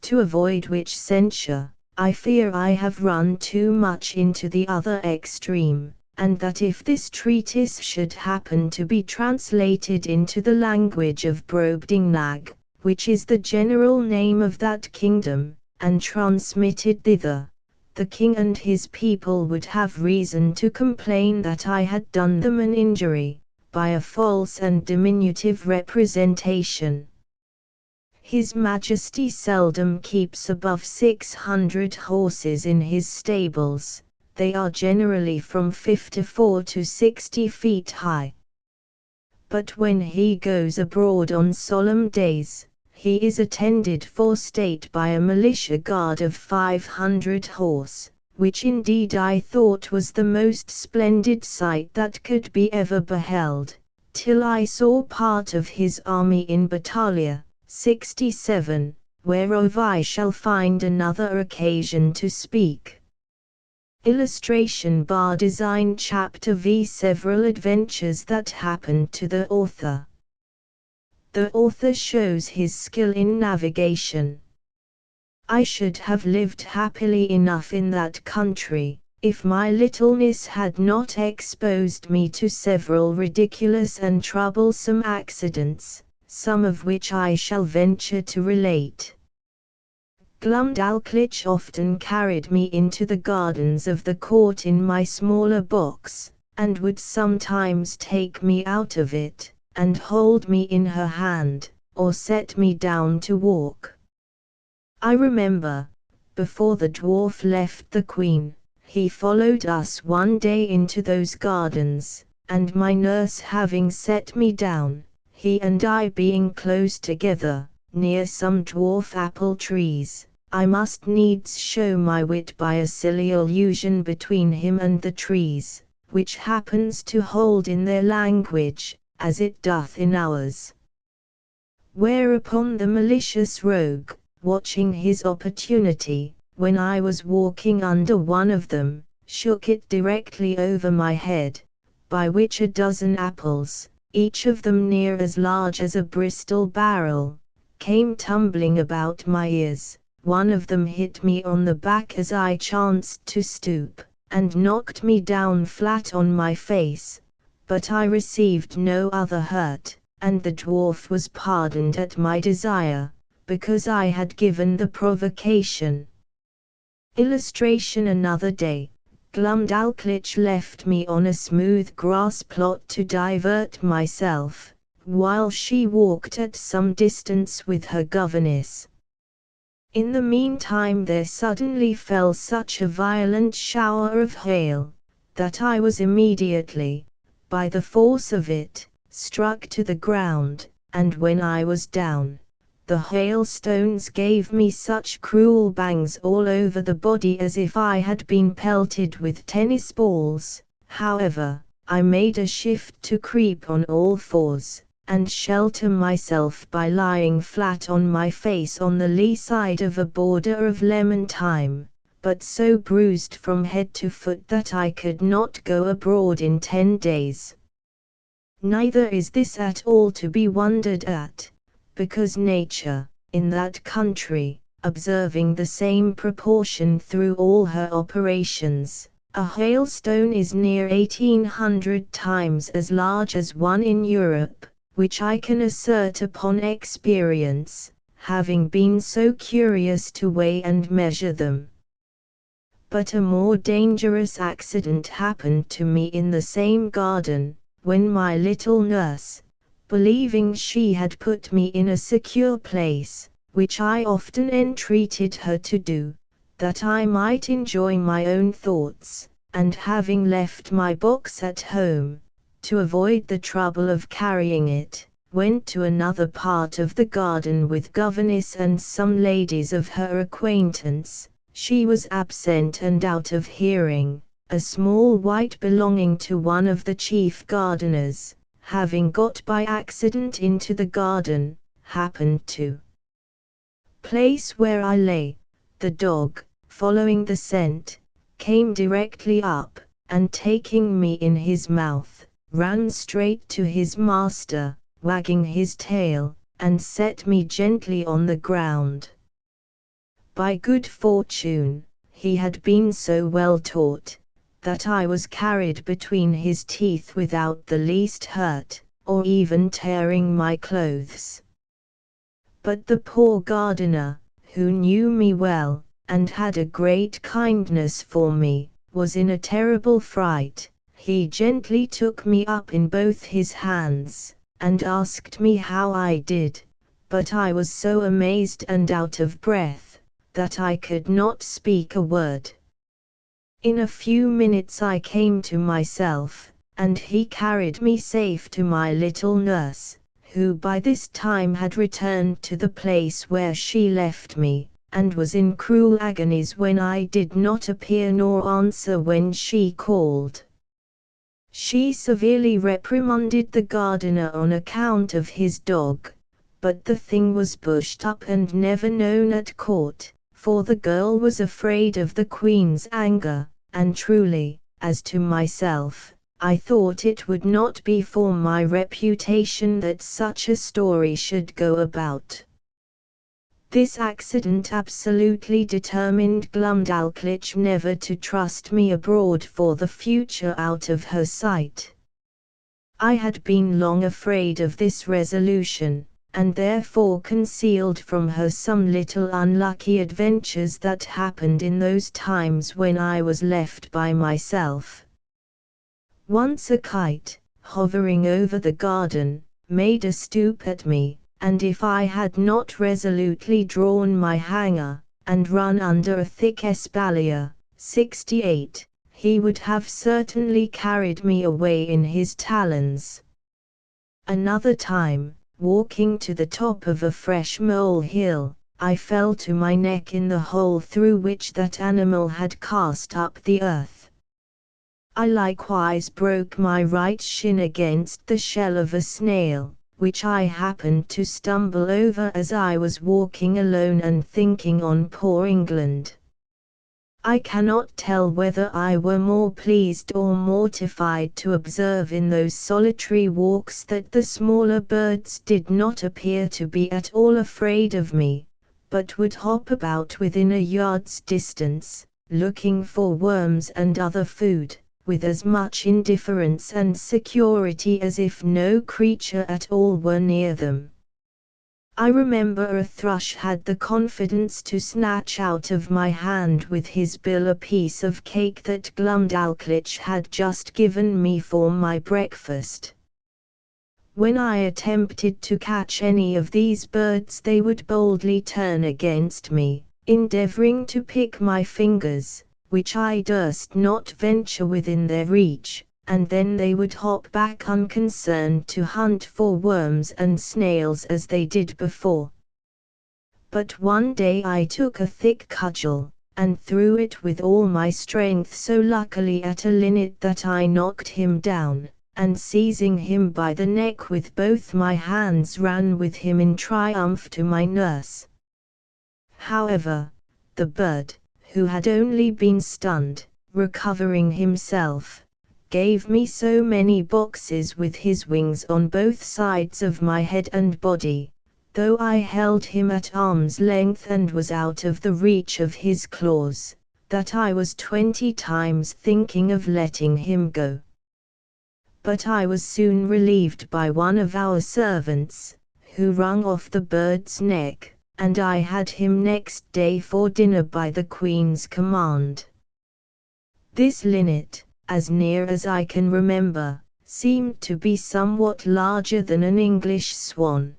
To avoid which censure, I fear I have run too much into the other extreme, and that if this treatise should happen to be translated into the language of Brobdingnag, which is the general name of that kingdom, and transmitted thither, the king and his people would have reason to complain that I had done them an injury, by a false and diminutive representation. His Majesty seldom keeps above 600 horses in his stables. They are generally from 54 to 60 feet high. But when he goes abroad on solemn days, he is attended for state by a militia guard of 500 horse, which indeed I thought was the most splendid sight that could be ever beheld, till I saw part of his army in Battalia, 67, whereof I shall find another occasion to speak. Illustration bar design chapter v several adventures that happened to the author. The author shows his skill in navigation. I should have lived happily enough in that country, if my littleness had not exposed me to several ridiculous and troublesome accidents, some of which I shall venture to relate. Glumdalclitch often carried me into the gardens of the court in my smaller box, and would sometimes take me out of it, and hold me in her hand, or set me down to walk. I remember, before the dwarf left the Queen, he followed us one day into those gardens, and my nurse having set me down, he and I being close together, near some dwarf apple trees, I must needs show my wit by a silly allusion between him and the trees, which happens to hold in their language, as it doth in ours. Whereupon the malicious rogue, watching his opportunity, when I was walking under one of them, shook it directly over my head, by which a dozen apples, each of them near as large as a Bristol barrel, came tumbling about my ears. One of them hit me on the back as I chanced to stoop, and knocked me down flat on my face, but I received no other hurt, and the dwarf was pardoned at my desire, because I had given the provocation. Illustration: another day, Glumdalclitch left me on a smooth grass plot to divert myself, while she walked at some distance with her governess. In the meantime there suddenly fell such a violent shower of hail, that I was immediately, by the force of it, struck to the ground, and when I was down, the hailstones gave me such cruel bangs all over the body as if I had been pelted with tennis balls. However, I made a shift to creep on all fours, and shelter myself by lying flat on my face on the lee side of a border of lemon thyme, but so bruised from head to foot that I could not go abroad in 10 days. Neither is this at all to be wondered at, because nature, in that country, observing the same proportion through all her operations, a hailstone is near 1800 times as large as one in Europe, which I can assert upon experience, having been so curious to weigh and measure them. But a more dangerous accident happened to me in the same garden, when my little nurse, believing she had put me in a secure place, which I often entreated her to do, that I might enjoy my own thoughts, and having left my box at home, to avoid the trouble of carrying it, went to another part of the garden with governess and some ladies of her acquaintance. She was absent and out of hearing. A small white belonging to one of the chief gardeners, having got by accident into the garden, happened to place where I lay. The dog, following the scent, came directly up, and taking me in his mouth, ran straight to his master, wagging his tail, and set me gently on the ground. By good fortune, he had been so well taught, that I was carried between his teeth without the least hurt, or even tearing my clothes. But the poor gardener, who knew me well, and had a great kindness for me, was in a terrible fright. He gently took me up in both his hands, and asked me how I did, but I was so amazed and out of breath, that I could not speak a word. In a few minutes I came to myself, and he carried me safe to my little nurse, who by this time had returned to the place where she left me, and was in cruel agonies when I did not appear nor answer when she called. She severely reprimanded the gardener on account of his dog, but the thing was pushed up and never known at court, for the girl was afraid of the Queen's anger, and truly, as to myself, I thought it would not be for my reputation that such a story should go about. This accident absolutely determined Glumdalclitch never to trust me abroad for the future out of her sight. I had been long afraid of this resolution, and therefore concealed from her some little unlucky adventures that happened in those times when I was left by myself. Once a kite, hovering over the garden, made a stoop at me, and if I had not resolutely drawn my hanger, and run under a thick espalier, 68, he would have certainly carried me away in his talons. Another time, walking to the top of a fresh mole-hill, I fell to my neck in the hole through which that animal had cast up the earth. I likewise broke my right shin against the shell of a snail, which I happened to stumble over as I was walking alone and thinking on poor England. I cannot tell whether I were more pleased or mortified to observe in those solitary walks that the smaller birds did not appear to be at all afraid of me, but would hop about within a yard's distance, looking for worms and other food, with as much indifference and security as if no creature at all were near them. I remember a thrush had the confidence to snatch out of my hand with his bill a piece of cake that Glumdalclitch had just given me for my breakfast. When I attempted to catch any of these birds they would boldly turn against me, endeavoring to pick my fingers, which I durst not venture within their reach, and then they would hop back unconcerned to hunt for worms and snails as they did before. But one day I took a thick cudgel, and threw it with all my strength so luckily at a linnet that I knocked him down, and seizing him by the neck with both my hands ran with him in triumph to my nurse. However, the bird, who had only been stunned, recovering himself, gave me so many boxes with his wings on both sides of my head and body, though I held him at arm's length and was out of the reach of his claws, that I was 20 times thinking of letting him go. But I was soon relieved by one of our servants, who wrung off the bird's neck, and I had him next day for dinner by the Queen's command. This linnet, as near as I can remember, seemed to be somewhat larger than an English swan.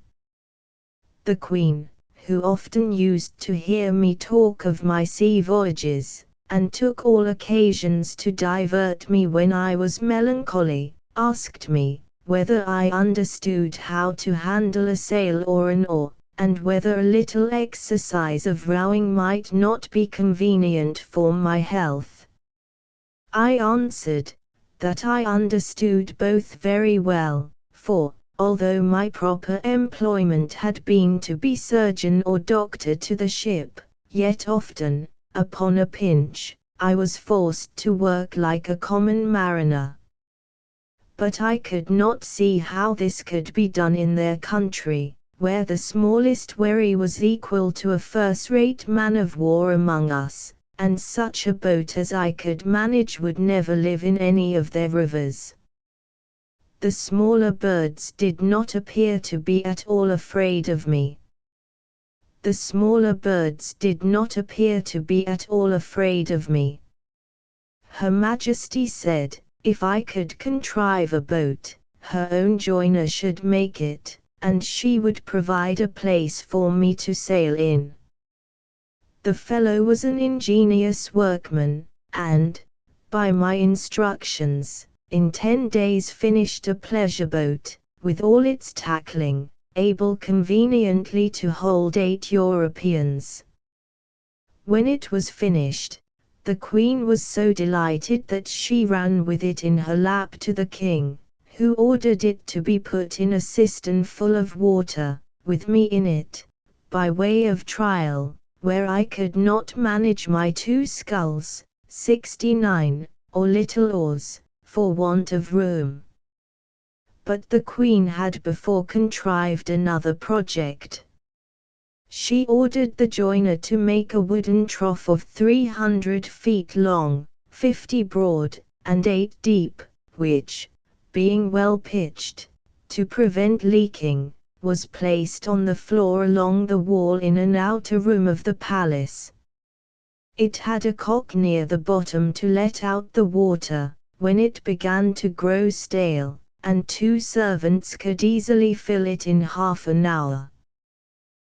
The Queen, who often used to hear me talk of my sea voyages, and took all occasions to divert me when I was melancholy, asked me, whether I understood how to handle a sail or an oar, and whether a little exercise of rowing might not be convenient for my health. I answered, that I understood both very well, for, although my proper employment had been to be surgeon or doctor to the ship, yet often, upon a pinch, I was forced to work like a common mariner. But I could not see how this could be done in their country, where the smallest wherry was equal to a first-rate man of war among us, and such a boat as I could manage would never live in any of their rivers. The smaller birds did not appear to be at all afraid of me. The smaller birds did not appear to be at all afraid of me. Her Majesty said, if I could contrive a boat, her own joiner should make it, and she would provide a place for me to sail in. The fellow was an ingenious workman, and, by my instructions, in 10 days finished a pleasure boat, with all its tackling, able conveniently to hold 8 Europeans. When it was finished, the Queen was so delighted that she ran with it in her lap to the King, who ordered it to be put in a cistern full of water, with me in it, by way of trial, where I could not manage my 2 sculls, 69, or little oars, for want of room. But the Queen had before contrived another project. She ordered the joiner to make a wooden trough of 300 feet long, 50 broad, and 8 deep, which, being well pitched, to prevent leaking, was placed on the floor along the wall in an outer room of the palace. It had a cock near the bottom to let out the water, when it began to grow stale, and 2 servants could easily fill it in half an hour.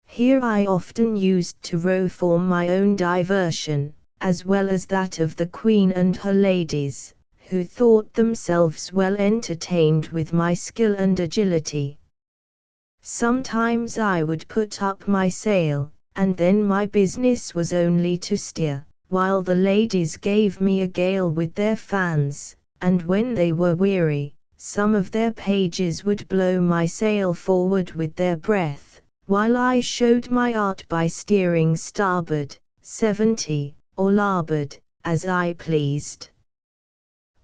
Here I often used to row for my own diversion, as well as that of the Queen and her ladies, who thought themselves well entertained with my skill and agility. Sometimes I would put up my sail, and then my business was only to steer, while the ladies gave me a gale with their fans, and when they were weary, some of their pages would blow my sail forward with their breath, while I showed my art by steering starboard, 70, or larboard, as I pleased.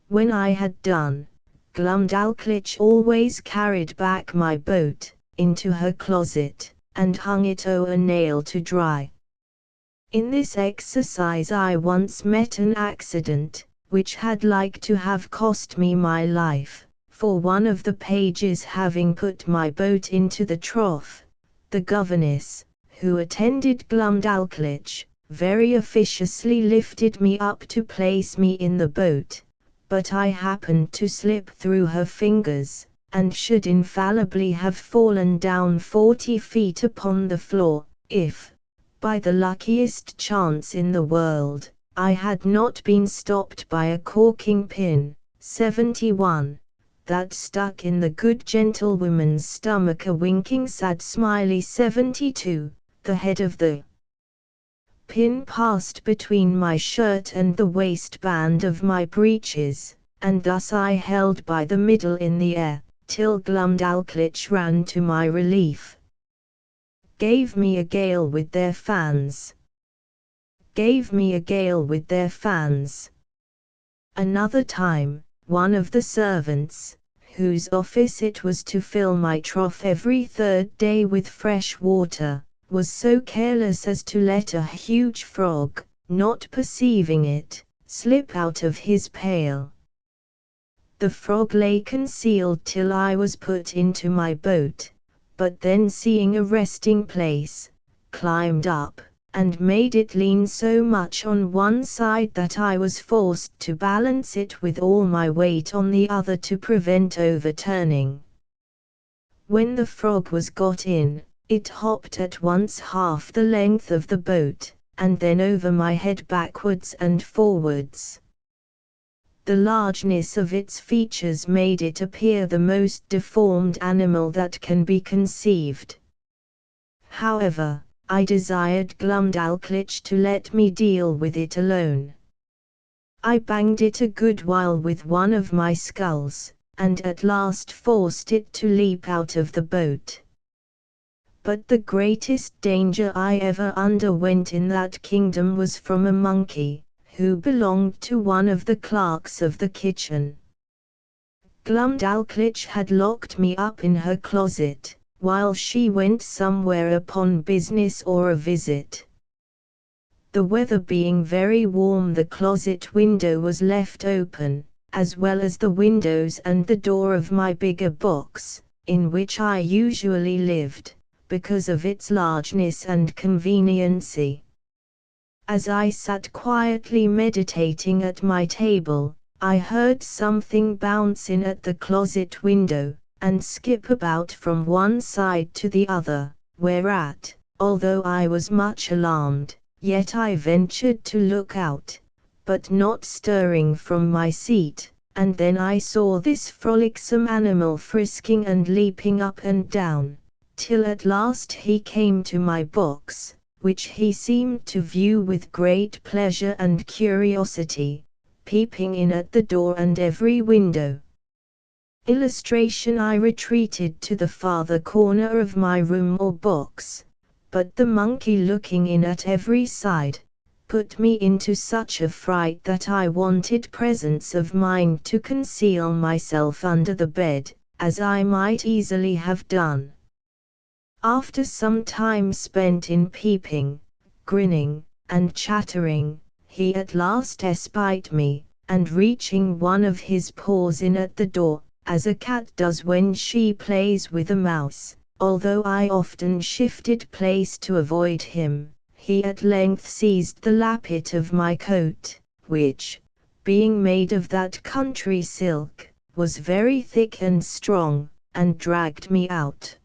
When I had done, Glumdalclitch always carried back my boat into her closet, and hung it o'er a nail to dry. In this exercise I once met an accident, which had like to have cost me my life, for one of the pages having put my boat into the trough, the governess, who attended Glumdalclitch, very officiously lifted me up to place me in the boat, but I happened to slip through her fingers, and should infallibly have fallen down 40 feet upon the floor, if, by the luckiest chance in the world, I had not been stopped by a corking pin, 71, that stuck in the good gentlewoman's stomach. A winking sad smiley 72, the head of the pin passed between my shirt and the waistband of my breeches, and thus I held by the middle in the air, till Glumdalclitch ran to my relief. Gave me a gale with their fans. Gave me a gale with their fans. Another time, one of the servants, whose office it was to fill my trough every third day with fresh water, was so careless as to let a huge frog, not perceiving it, slip out of his pail. The frog lay concealed till I was put into my boat, but then seeing a resting place, climbed up, and made it lean so much on one side that I was forced to balance it with all my weight on the other to prevent overturning. When the frog was got in, it hopped at once half the length of the boat, and then over my head backwards and forwards. The largeness of its features made it appear the most deformed animal that can be conceived. However, I desired Glumdalclitch to let me deal with it alone. I banged it a good while with one of my sculls, and at last forced it to leap out of the boat. But the greatest danger I ever underwent in that kingdom was from a monkey, who belonged to one of the clerks of the kitchen. Glumdalclitch had locked me up in her closet, while she went somewhere upon business or a visit. The weather being very warm, the closet window was left open, as well as the windows and the door of my bigger box, in which I usually lived, because of its largeness and conveniency. As I sat quietly meditating at my table, I heard something bounce in at the closet window, and skip about from one side to the other, whereat, although I was much alarmed, yet I ventured to look out, but not stirring from my seat, and then I saw this frolicsome animal frisking and leaping up and down, till at last he came to my box, which he seemed to view with great pleasure and curiosity, peeping in at the door and every window. Illustration: I retreated to the farther corner of my room or box, but the monkey, looking in at every side, put me into such a fright that I wanted presence of mind to conceal myself under the bed, as I might easily have done. After some time spent in peeping, grinning, and chattering, he at last espied me, and reaching one of his paws in at the door, as a cat does when she plays with a mouse, although I often shifted place to avoid him, he at length seized the lappet of my coat, which, being made of that country silk, was very thick and strong, and dragged me out.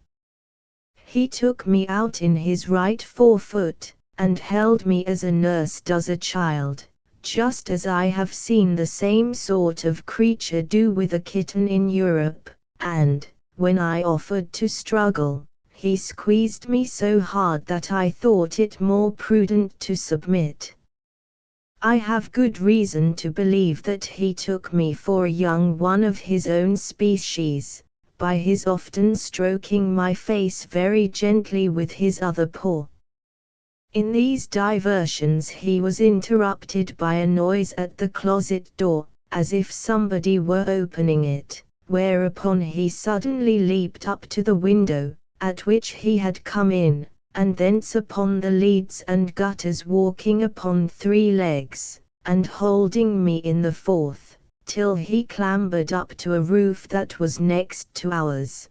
He took me out in his right forefoot, and held me as a nurse does a child, just as I have seen the same sort of creature do with a kitten in Europe, and, when I offered to struggle, he squeezed me so hard that I thought it more prudent to submit. I have good reason to believe that he took me for a young one of his own species, by his often stroking my face very gently with his other paw. In these diversions he was interrupted by a noise at the closet door, as if somebody were opening it, whereupon he suddenly leaped up to the window, at which he had come in, and thence upon the leads and gutters, walking upon 3 legs, and holding me in the 4th, till he clambered up to a roof that was next to ours.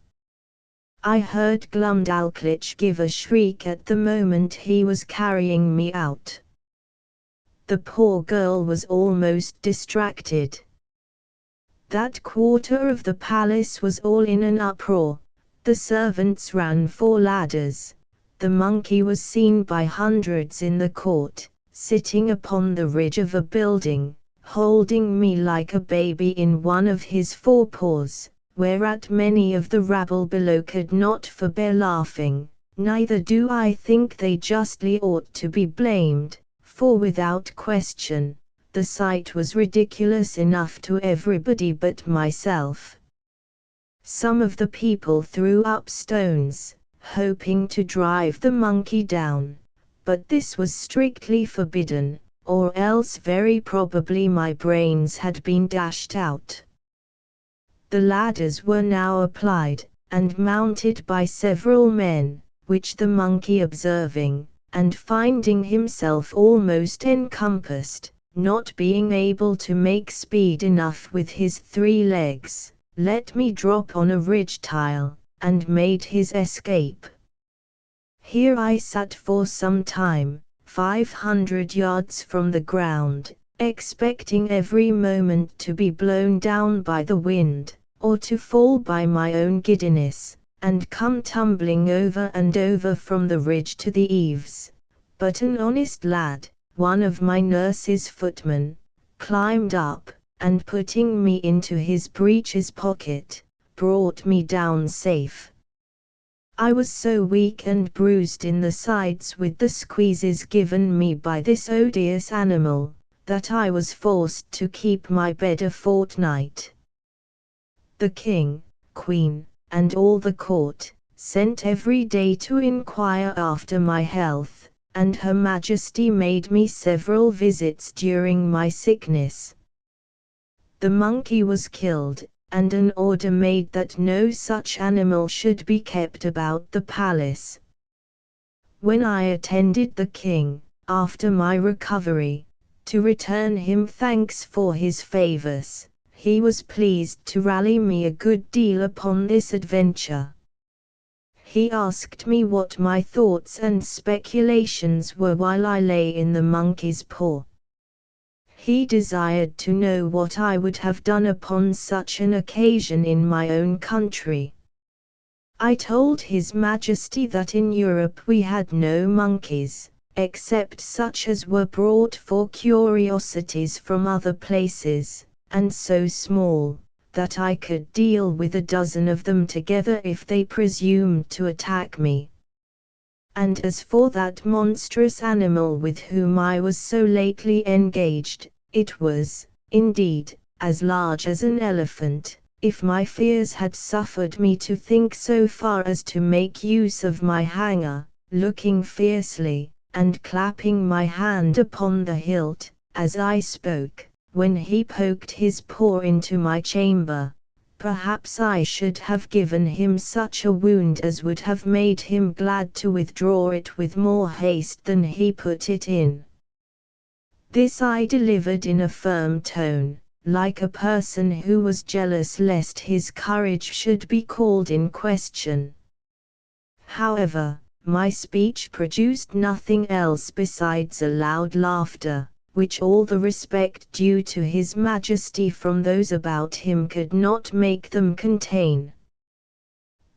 I heard Glumdalclitch give a shriek at the moment he was carrying me out. The poor girl was almost distracted. That quarter of the palace was all in an uproar. The servants ran for ladders. The monkey was seen by hundreds in the court, sitting upon the ridge of a building, holding me like a baby in one of his forepaws, whereat many of the rabble below could not forbear laughing. Neither do I think they justly ought to be blamed, for without question, the sight was ridiculous enough to everybody but myself. Some of the people threw up stones, hoping to drive the monkey down, but this was strictly forbidden, or else very probably my brains had been dashed out. The ladders were now applied, and mounted by several men, which the monkey observing, and finding himself almost encompassed, not being able to make speed enough with his 3 legs, let me drop on a ridge tile, and made his escape. Here I sat for some time, 500 yards from the ground, expecting every moment to be blown down by the wind, or to fall by my own giddiness, and come tumbling over and over from the ridge to the eaves. But an honest lad, one of my nurse's footmen, climbed up, and putting me into his breeches pocket, brought me down safe. I was so weak and bruised in the sides with the squeezes given me by this odious animal, that I was forced to keep my bed a fortnight. The king, queen, and all the court, sent every day to inquire after my health, and Her Majesty made me several visits during my sickness. The monkey was killed, and an order made that no such animal should be kept about the palace. When I attended the king, after my recovery, to return him thanks for his favors, he was pleased to rally me a good deal upon this adventure. He asked me what my thoughts and speculations were while I lay in the monkey's paw. He desired to know what I would have done upon such an occasion in my own country. I told His Majesty that in Europe we had no monkeys, except such as were brought for curiosities from other places, and so small, that I could deal with a dozen of them together if they presumed to attack me. And as for that monstrous animal with whom I was so lately engaged, it was, indeed, as large as an elephant. If my fears had suffered me to think so far as to make use of my hanger, looking fiercely, and clapping my hand upon the hilt, as I spoke, when he poked his paw into my chamber, perhaps I should have given him such a wound as would have made him glad to withdraw it with more haste than he put it in. This I delivered in a firm tone, like a person who was jealous lest his courage should be called in question. However, my speech produced nothing else besides a loud laughter, which all the respect due to His Majesty from those about him could not make them contain.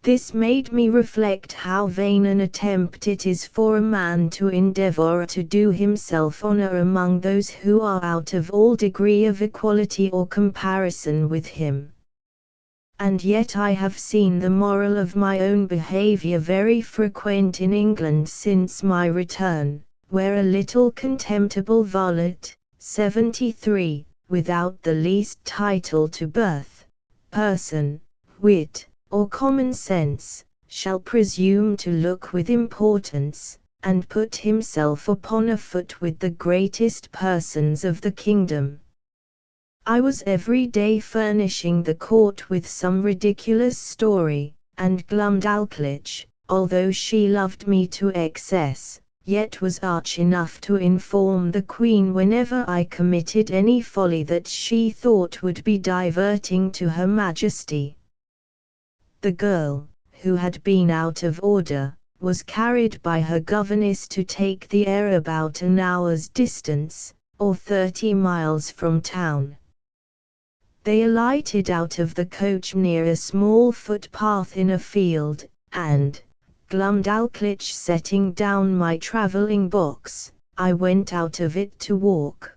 This made me reflect how vain an attempt it is for a man to endeavor to do himself honor among those who are out of all degree of equality or comparison with him. And yet I have seen the moral of my own behavior very frequent in England since my return, where a little contemptible varlet, 73, without the least title to birth, person, wit, or common sense, shall presume to look with importance, and put himself upon a foot with the greatest persons of the kingdom. I was every day furnishing the court with some ridiculous story, and Glumdalclitch, although she loved me to excess, yet was arch enough to inform the Queen whenever I committed any folly that she thought would be diverting to Her Majesty. The girl, who had been out of order, was carried by her governess to take the air about an hour's distance, or 30 miles from town. They alighted out of the coach near a small footpath in a field, and, Glumdalclitch setting down my travelling box, I went out of it to walk.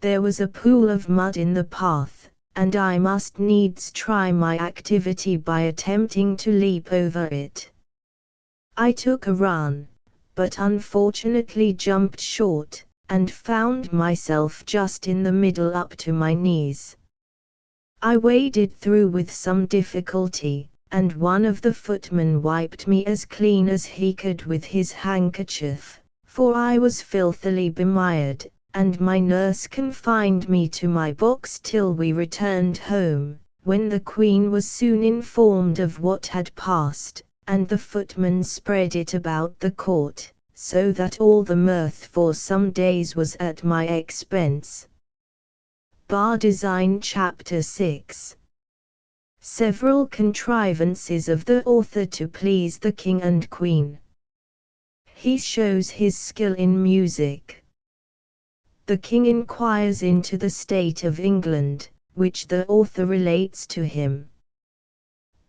There was a pool of mud in the path, and I must needs try my activity by attempting to leap over it. I took a run, but unfortunately jumped short, and found myself just in the middle up to my knees. I waded through with some difficulty, and one of the footmen wiped me as clean as he could with his handkerchief, for I was filthily bemired, and my nurse confined me to my box till we returned home, when the Queen was soon informed of what had passed, and the footman spread it about the court, so that all the mirth for some days was at my expense. Bar Design Chapter 6. Several contrivances of the author to please the King and Queen. He shows his skill in music. The King inquires into the state of England, which the author relates to him.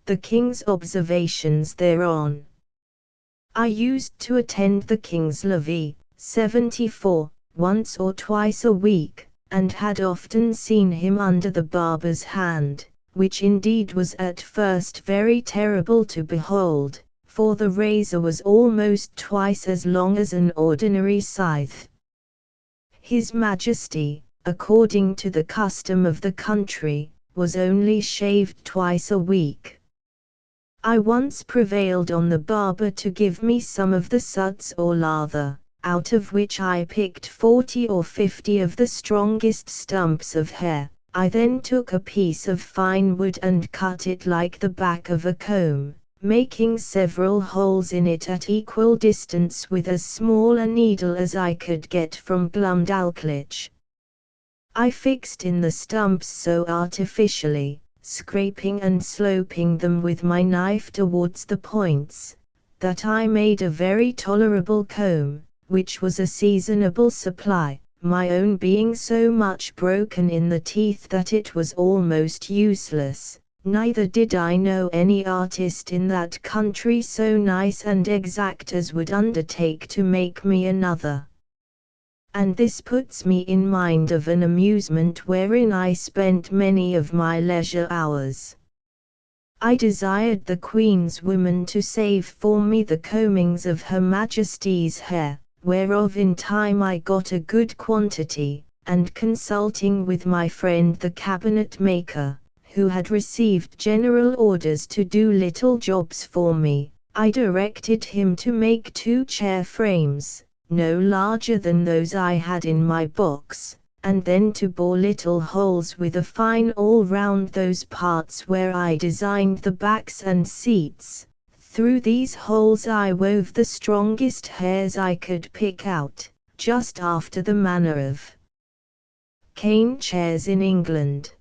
The King's observations thereon. I used to attend the King's levee, 74, once or twice a week, and had often seen him under the barber's hand, which indeed was at first very terrible to behold, for the razor was almost twice as long as an ordinary scythe. His Majesty, according to the custom of the country, was only shaved twice a week. I once prevailed on the barber to give me some of the suds or lather, out of which I picked 40 or 50 of the strongest stumps of hair. I then took a piece of fine wood and cut it like the back of a comb, making several holes in it at equal distance with as small a needle as I could get from Glumdalclitch. I fixed in the stumps so artificially, scraping and sloping them with my knife towards the points, that I made a very tolerable comb, which was a seasonable supply, my own being so much broken in the teeth that it was almost useless. Neither did I know any artist in that country so nice and exact as would undertake to make me another. And this puts me in mind of an amusement wherein I spent many of my leisure hours. I desired the Queen's woman to save for me the combings of Her Majesty's hair, whereof in time I got a good quantity, and consulting with my friend the cabinet maker, who had received general orders to do little jobs for me, I directed him to make 2 chair frames, no larger than those I had in my box, and then to bore little holes with a fine all round those parts where I designed the backs and seats. Through these holes I wove the strongest hairs I could pick out, just after the manner of cane chairs in England.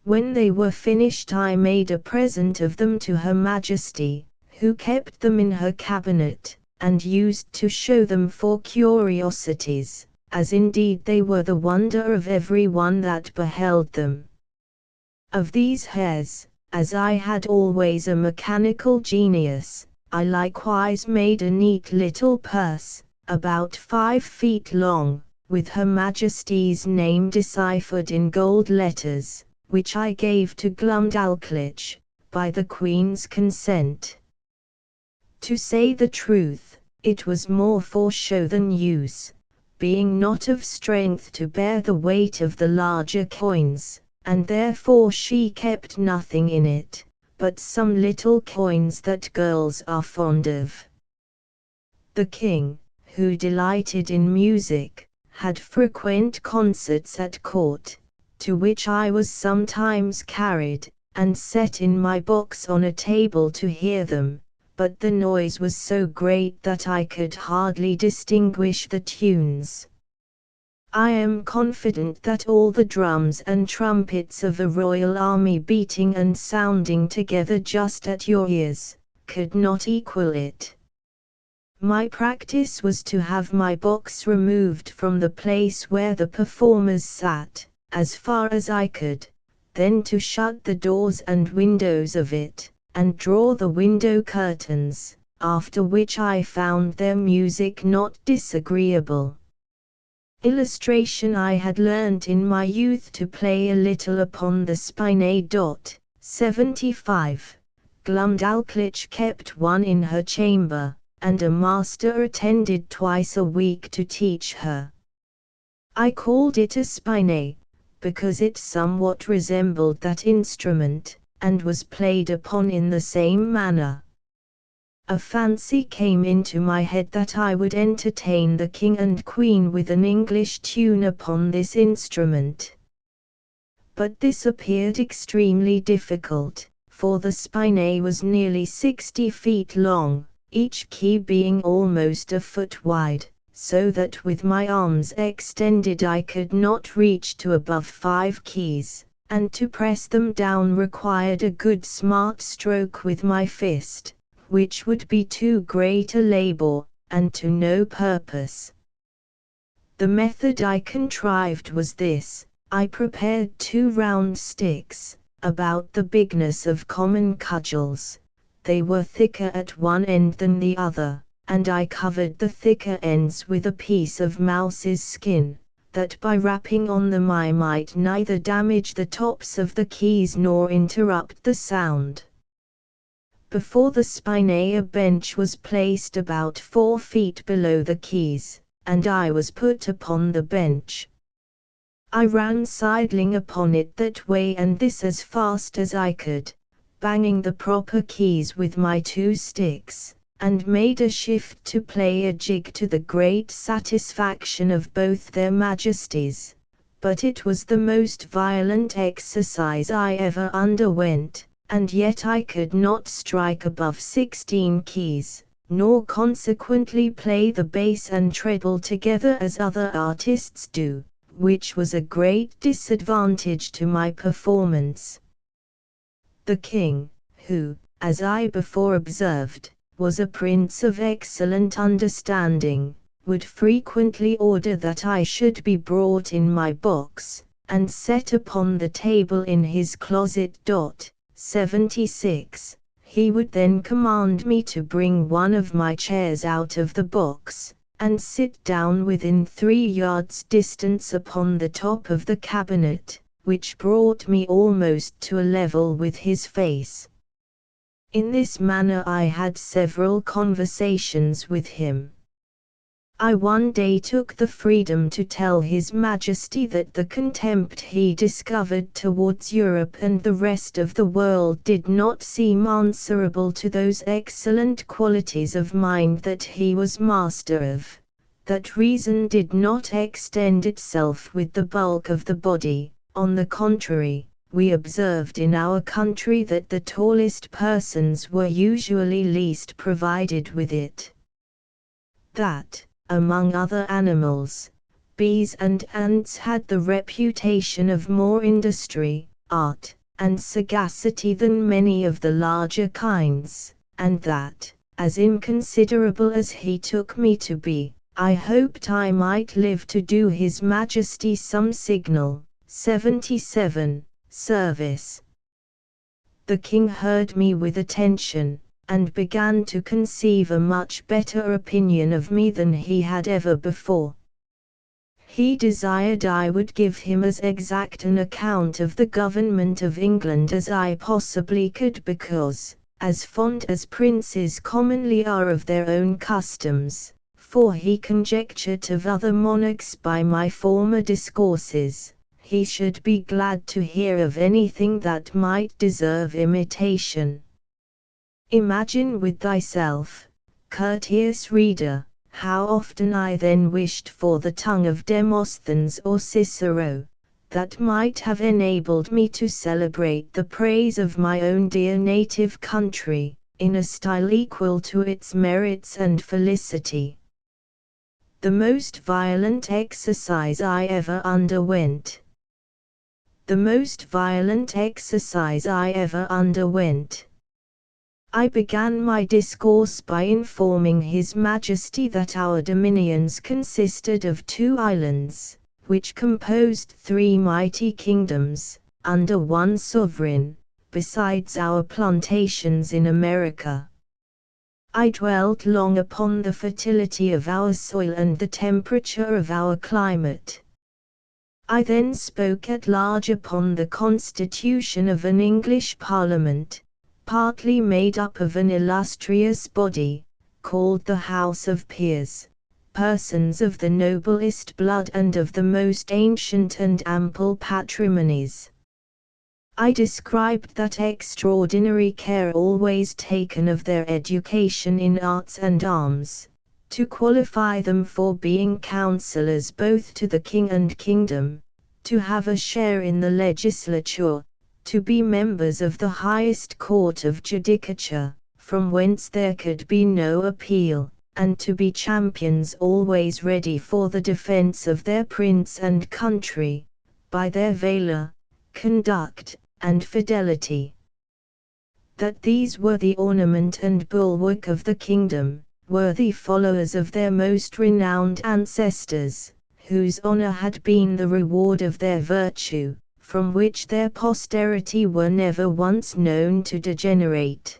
When they were finished I made a present of them to Her Majesty, who kept them in her cabinet, and used to show them for curiosities, as indeed they were the wonder of every one that beheld them. Of these hairs, as I had always a mechanical genius, I likewise made a neat little purse, about 5 feet long, with Her Majesty's name deciphered in gold letters, which I gave to Glumdalclitch, by the Queen's consent. To say the truth, it was more for show than use, being not of strength to bear the weight of the larger coins, and therefore she kept nothing in it, but some little coins that girls are fond of. The king, who delighted in music, had frequent concerts at court, to which I was sometimes carried, and set in my box on a table to hear them, but the noise was so great that I could hardly distinguish the tunes. I am confident that all the drums and trumpets of a royal army beating and sounding together just at your ears, could not equal it. My practice was to have my box removed from the place where the performers sat, as far as I could, then to shut the doors and windows of it, and draw the window curtains, after which I found their music not disagreeable. Illustration: I had learnt in my youth to play a little upon the spine. 75. Glumdalclitch kept one in her chamber, and a master attended twice a week to teach her. I called it a spine, because it somewhat resembled that instrument, and was played upon in the same manner. A fancy came into my head that I would entertain the king and queen with an English tune upon this instrument. But this appeared extremely difficult, for the spine was nearly 60 feet long, each key being almost a foot wide, so that with my arms extended I could not reach to above 5 keys, and to press them down required a good smart stroke with my fist, which would be too great a labor, and to no purpose. The method I contrived was this: I prepared 2 round sticks, about the bigness of common cudgels. They were thicker at one end than the other, and I covered the thicker ends with a piece of mouse's skin, that by rapping on them I might neither damage the tops of the keys nor interrupt the sound. Before the spine a bench was placed about 4 feet below the keys, and I was put upon the bench. I ran sidling upon it that way and this as fast as I could, banging the proper keys with my 2 sticks, and made a shift to play a jig to the great satisfaction of both their majesties, but it was the most violent exercise I ever underwent, and yet I could not strike above 16 keys, nor consequently play the bass and treble together as other artists do, which was a great disadvantage to my performance. The king, who, as I before observed, was a prince of excellent understanding, would frequently order that I should be brought in my box, and set upon the table in his closet. 76. He would then command me to bring one of my chairs out of the box, and sit down within 3 yards distance upon the top of the cabinet, which brought me almost to a level with his face. In this manner I had several conversations with him. I one day took the freedom to tell His Majesty that the contempt he discovered towards Europe and the rest of the world did not seem answerable to those excellent qualities of mind that he was master of, that reason did not extend itself with the bulk of the body. On the contrary, we observed in our country that the tallest persons were usually least provided with it. That, among other animals, bees and ants had the reputation of more industry, art, and sagacity than many of the larger kinds, and that, as inconsiderable as he took me to be, I hoped I might live to do His Majesty some signal. 77. Service. The king heard me with attention, and began to conceive a much better opinion of me than he had ever before. He desired I would give him as exact an account of the government of England as I possibly could, because, as fond as princes commonly are of their own customs, for he conjectured of other monarchs by my former discourses, he should be glad to hear of anything that might deserve imitation. Imagine with thyself, courteous reader, how often I then wished for the tongue of Demosthenes or Cicero, that might have enabled me to celebrate the praise of my own dear native country, in a style equal to its merits and felicity. The most violent exercise I ever underwent. The most violent exercise I ever underwent. I began my discourse by informing His Majesty that our dominions consisted of 2 islands, which composed 3 mighty kingdoms, under 1 sovereign, besides our plantations in America. I dwelt long upon the fertility of our soil and the temperature of our climate. I then spoke at large upon the constitution of an English Parliament, partly made up of an illustrious body, called the House of Peers, persons of the noblest blood and of the most ancient and ample patrimonies. I described that extraordinary care always taken of their education in arts and arms, to qualify them for being counsellors both to the king and kingdom, to have a share in the legislature, to be members of the highest court of judicature, from whence there could be no appeal, and to be champions always ready for the defense of their prince and country, by their valor, conduct, and fidelity. That these were the ornament and bulwark of the kingdom, worthy followers of their most renowned ancestors, whose honor had been the reward of their virtue, from which their posterity were never once known to degenerate.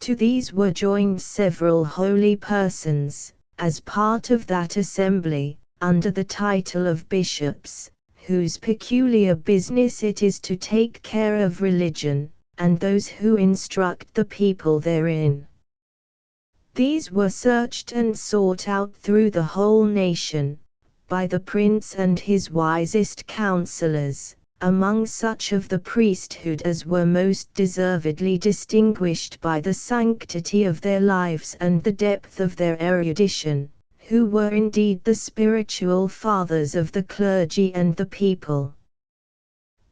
To these were joined several holy persons, as part of that assembly, under the title of bishops, whose peculiar business it is to take care of religion, and those who instruct the people therein. These were searched and sought out through the whole nation, by the prince and his wisest counsellors, among such of the priesthood as were most deservedly distinguished by the sanctity of their lives and the depth of their erudition, who were indeed the spiritual fathers of the clergy and the people.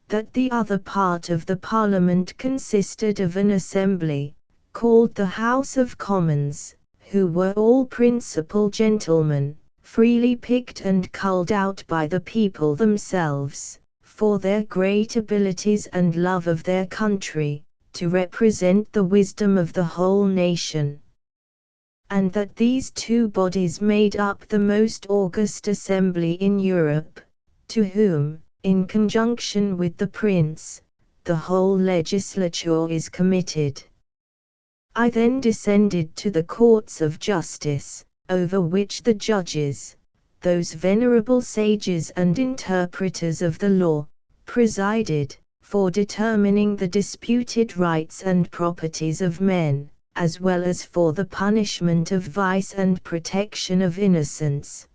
That the other part of the Parliament consisted of an assembly, called the House of Commons, who were all principal gentlemen, freely picked and culled out by the people themselves, for their great abilities and love of their country, to represent the wisdom of the whole nation. And that these 2 bodies made up the most august assembly in Europe, to whom, in conjunction with the prince, the whole legislature is committed. I then descended to the courts of justice, over which the judges, those venerable sages and interpreters of the law, presided, for determining the disputed rights and properties of men, as well as for the punishment of vice and protection of innocence.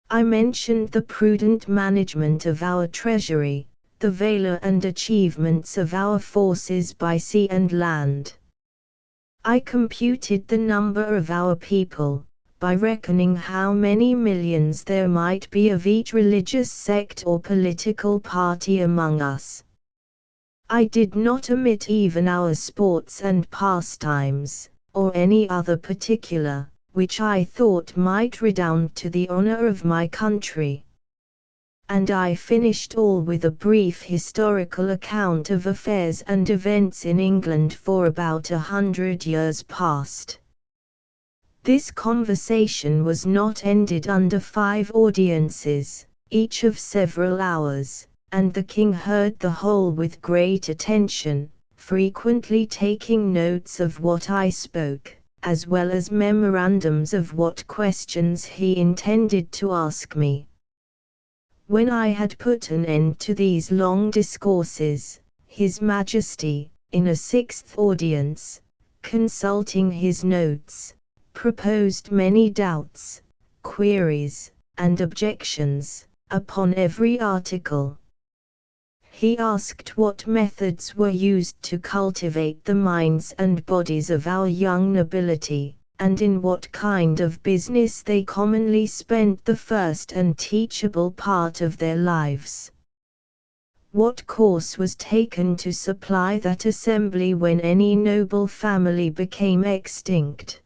I mentioned the prudent management of our treasury, the valor and achievements of our forces by sea and land. I computed the number of our people, by reckoning how many millions there might be of each religious sect or political party among us. I did not omit even our sports and pastimes, or any other particular, which I thought might redound to the honor of my country. And I finished all with a brief historical account of affairs and events in England for about 100 years past. This conversation was not ended under 5 audiences, each of several hours, and the king heard the whole with great attention, frequently taking notes of what I spoke, as well as memorandums of what questions he intended to ask me. When I had put an end to these long discourses, His Majesty, in a 6th audience, consulting his notes, proposed many doubts, queries, and objections upon every article. He asked what methods were used to cultivate the minds and bodies of our young nobility, and in what kind of business they commonly spent the first and teachable part of their lives. What course was taken to supply that assembly when any noble family became extinct?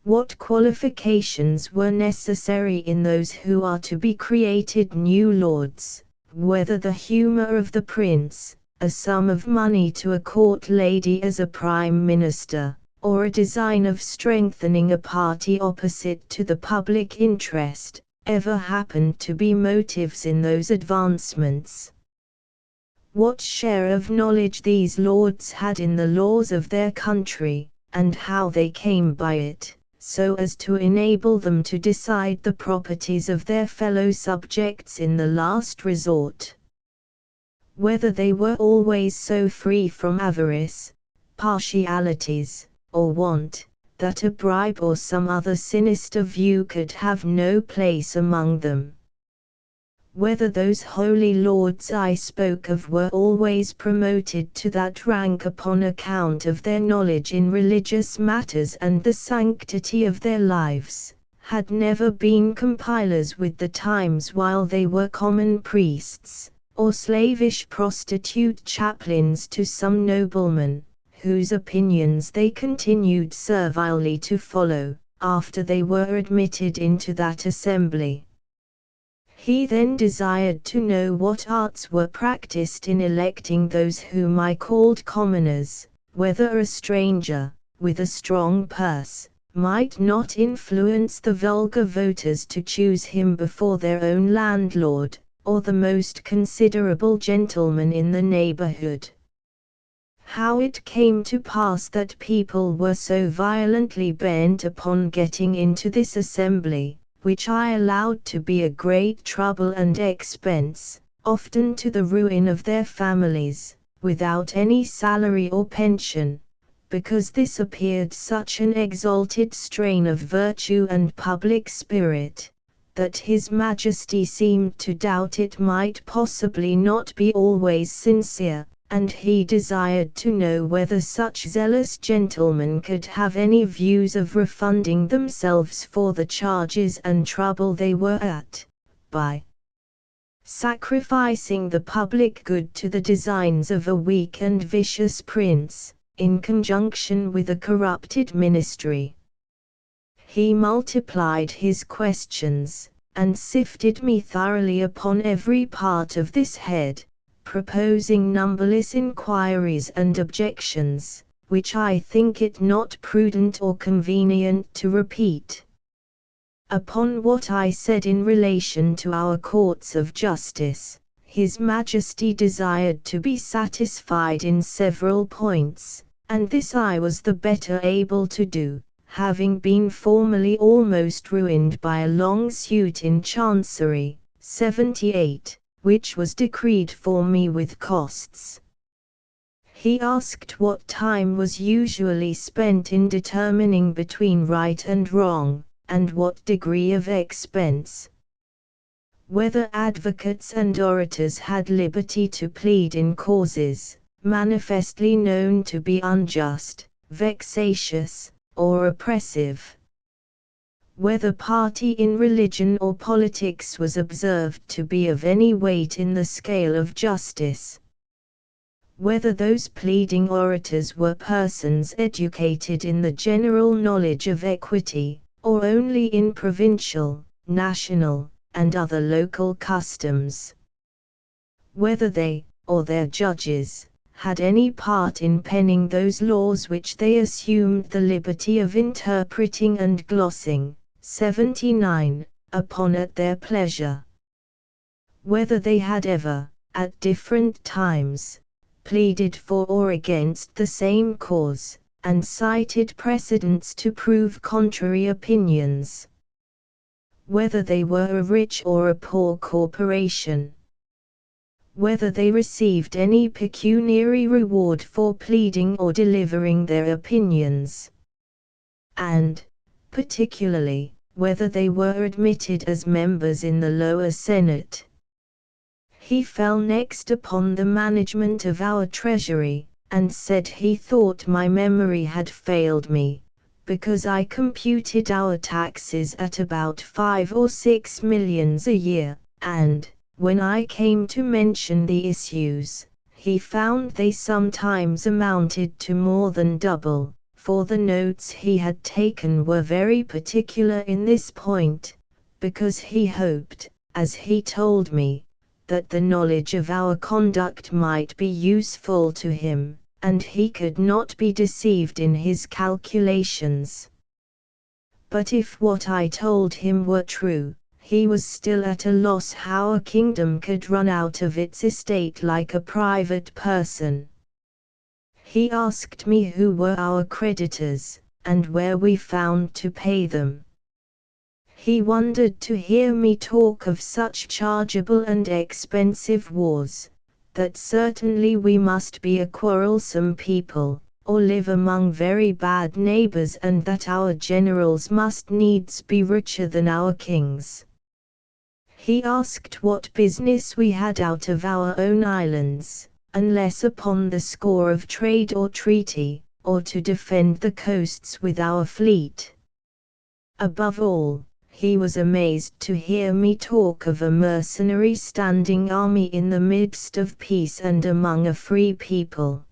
What qualifications were necessary in those who are to be created new lords, whether the humor of the prince, a sum of money to a court lady as a prime minister, or a design of strengthening a party opposite to the public interest, ever happened to be motives in those advancements? What share of knowledge these lords had in the laws of their country, and how they came by it, so as to enable them to decide the properties of their fellow subjects in the last resort. Whether they were always so free from avarice, partialities, or want, that a bribe or some other sinister view could have no place among them. Whether those holy lords I spoke of were always promoted to that rank upon account of their knowledge in religious matters and the sanctity of their lives, had never been compilers with the times while they were common priests, or slavish prostitute chaplains to some nobleman, whose opinions they continued servilely to follow, after they were admitted into that assembly. He then desired to know what arts were practiced in electing those whom I called commoners, whether a stranger, with a strong purse, might not influence the vulgar voters to choose him before their own landlord, or the most considerable gentleman in the neighborhood. How it came to pass that people were so violently bent upon getting into this assembly, which I allowed to be a great trouble and expense, often to the ruin of their families, without any salary or pension, because this appeared such an exalted strain of virtue and public spirit, that His Majesty seemed to doubt it might possibly not be always sincere, and he desired to know whether such zealous gentlemen could have any views of refunding themselves for the charges and trouble they were at, by sacrificing the public good to the designs of a weak and vicious prince, in conjunction with a corrupted ministry. He multiplied his questions, and sifted me thoroughly upon every part of this head, proposing numberless inquiries and objections, which I think it not prudent or convenient to repeat. Upon what I said in relation to our courts of justice, His Majesty desired to be satisfied in several points, and this I was the better able to do, having been formerly almost ruined by a long suit in Chancery, 78. Which was decreed for me with costs. He asked what time was usually spent in determining between right and wrong, and what degree of expense. Whether advocates and orators had liberty to plead in causes, manifestly known to be unjust, vexatious, or oppressive. Whether party in religion or politics was observed to be of any weight in the scale of justice. Whether those pleading orators were persons educated in the general knowledge of equity, or only in provincial, national, and other local customs. Whether they, or their judges, had any part in penning those laws which they assumed the liberty of interpreting and glossing, 79, upon at their pleasure. Whether they had ever, at different times, pleaded for or against the same cause, and cited precedents to prove contrary opinions. Whether they were a rich or a poor corporation. Whether they received any pecuniary reward for pleading or delivering their opinions. and, particularly, whether they were admitted as members in the lower Senate. He fell next upon the management of our treasury, and said he thought my memory had failed me, because I computed our taxes at about 5 or 6 millions a year, and, when I came to mention the issues, he found they sometimes amounted to more than double, for the notes he had taken were very particular in this point, because he hoped, as he told me, that the knowledge of our conduct might be useful to him, and he could not be deceived in his calculations. But if what I told him were true, he was still at a loss how a kingdom could run out of its estate like a private person. He asked me who were our creditors, and where we found to pay them. He wondered to hear me talk of such chargeable and expensive wars, that certainly we must be a quarrelsome people, or live among very bad neighbors, and that our generals must needs be richer than our kings. He asked what business we had out of our own islands, unless upon the score of trade or treaty, or to defend the coasts with our fleet. Above all, he was amazed to hear me talk of a mercenary standing army in the midst of peace and among a free people.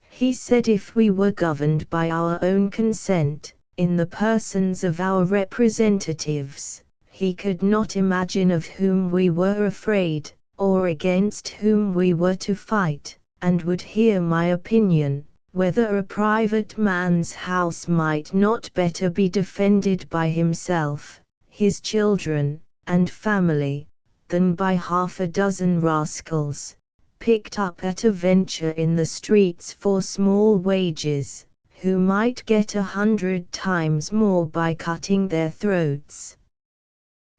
He said if we were governed by our own consent, in the persons of our representatives, he could not imagine of whom we were afraid, or against whom we were to fight, and would hear my opinion, whether a private man's house might not better be defended by himself, his children, and family, than by half a dozen rascals, picked up at a venture in the streets for small wages, who might get 100 times more by cutting their throats.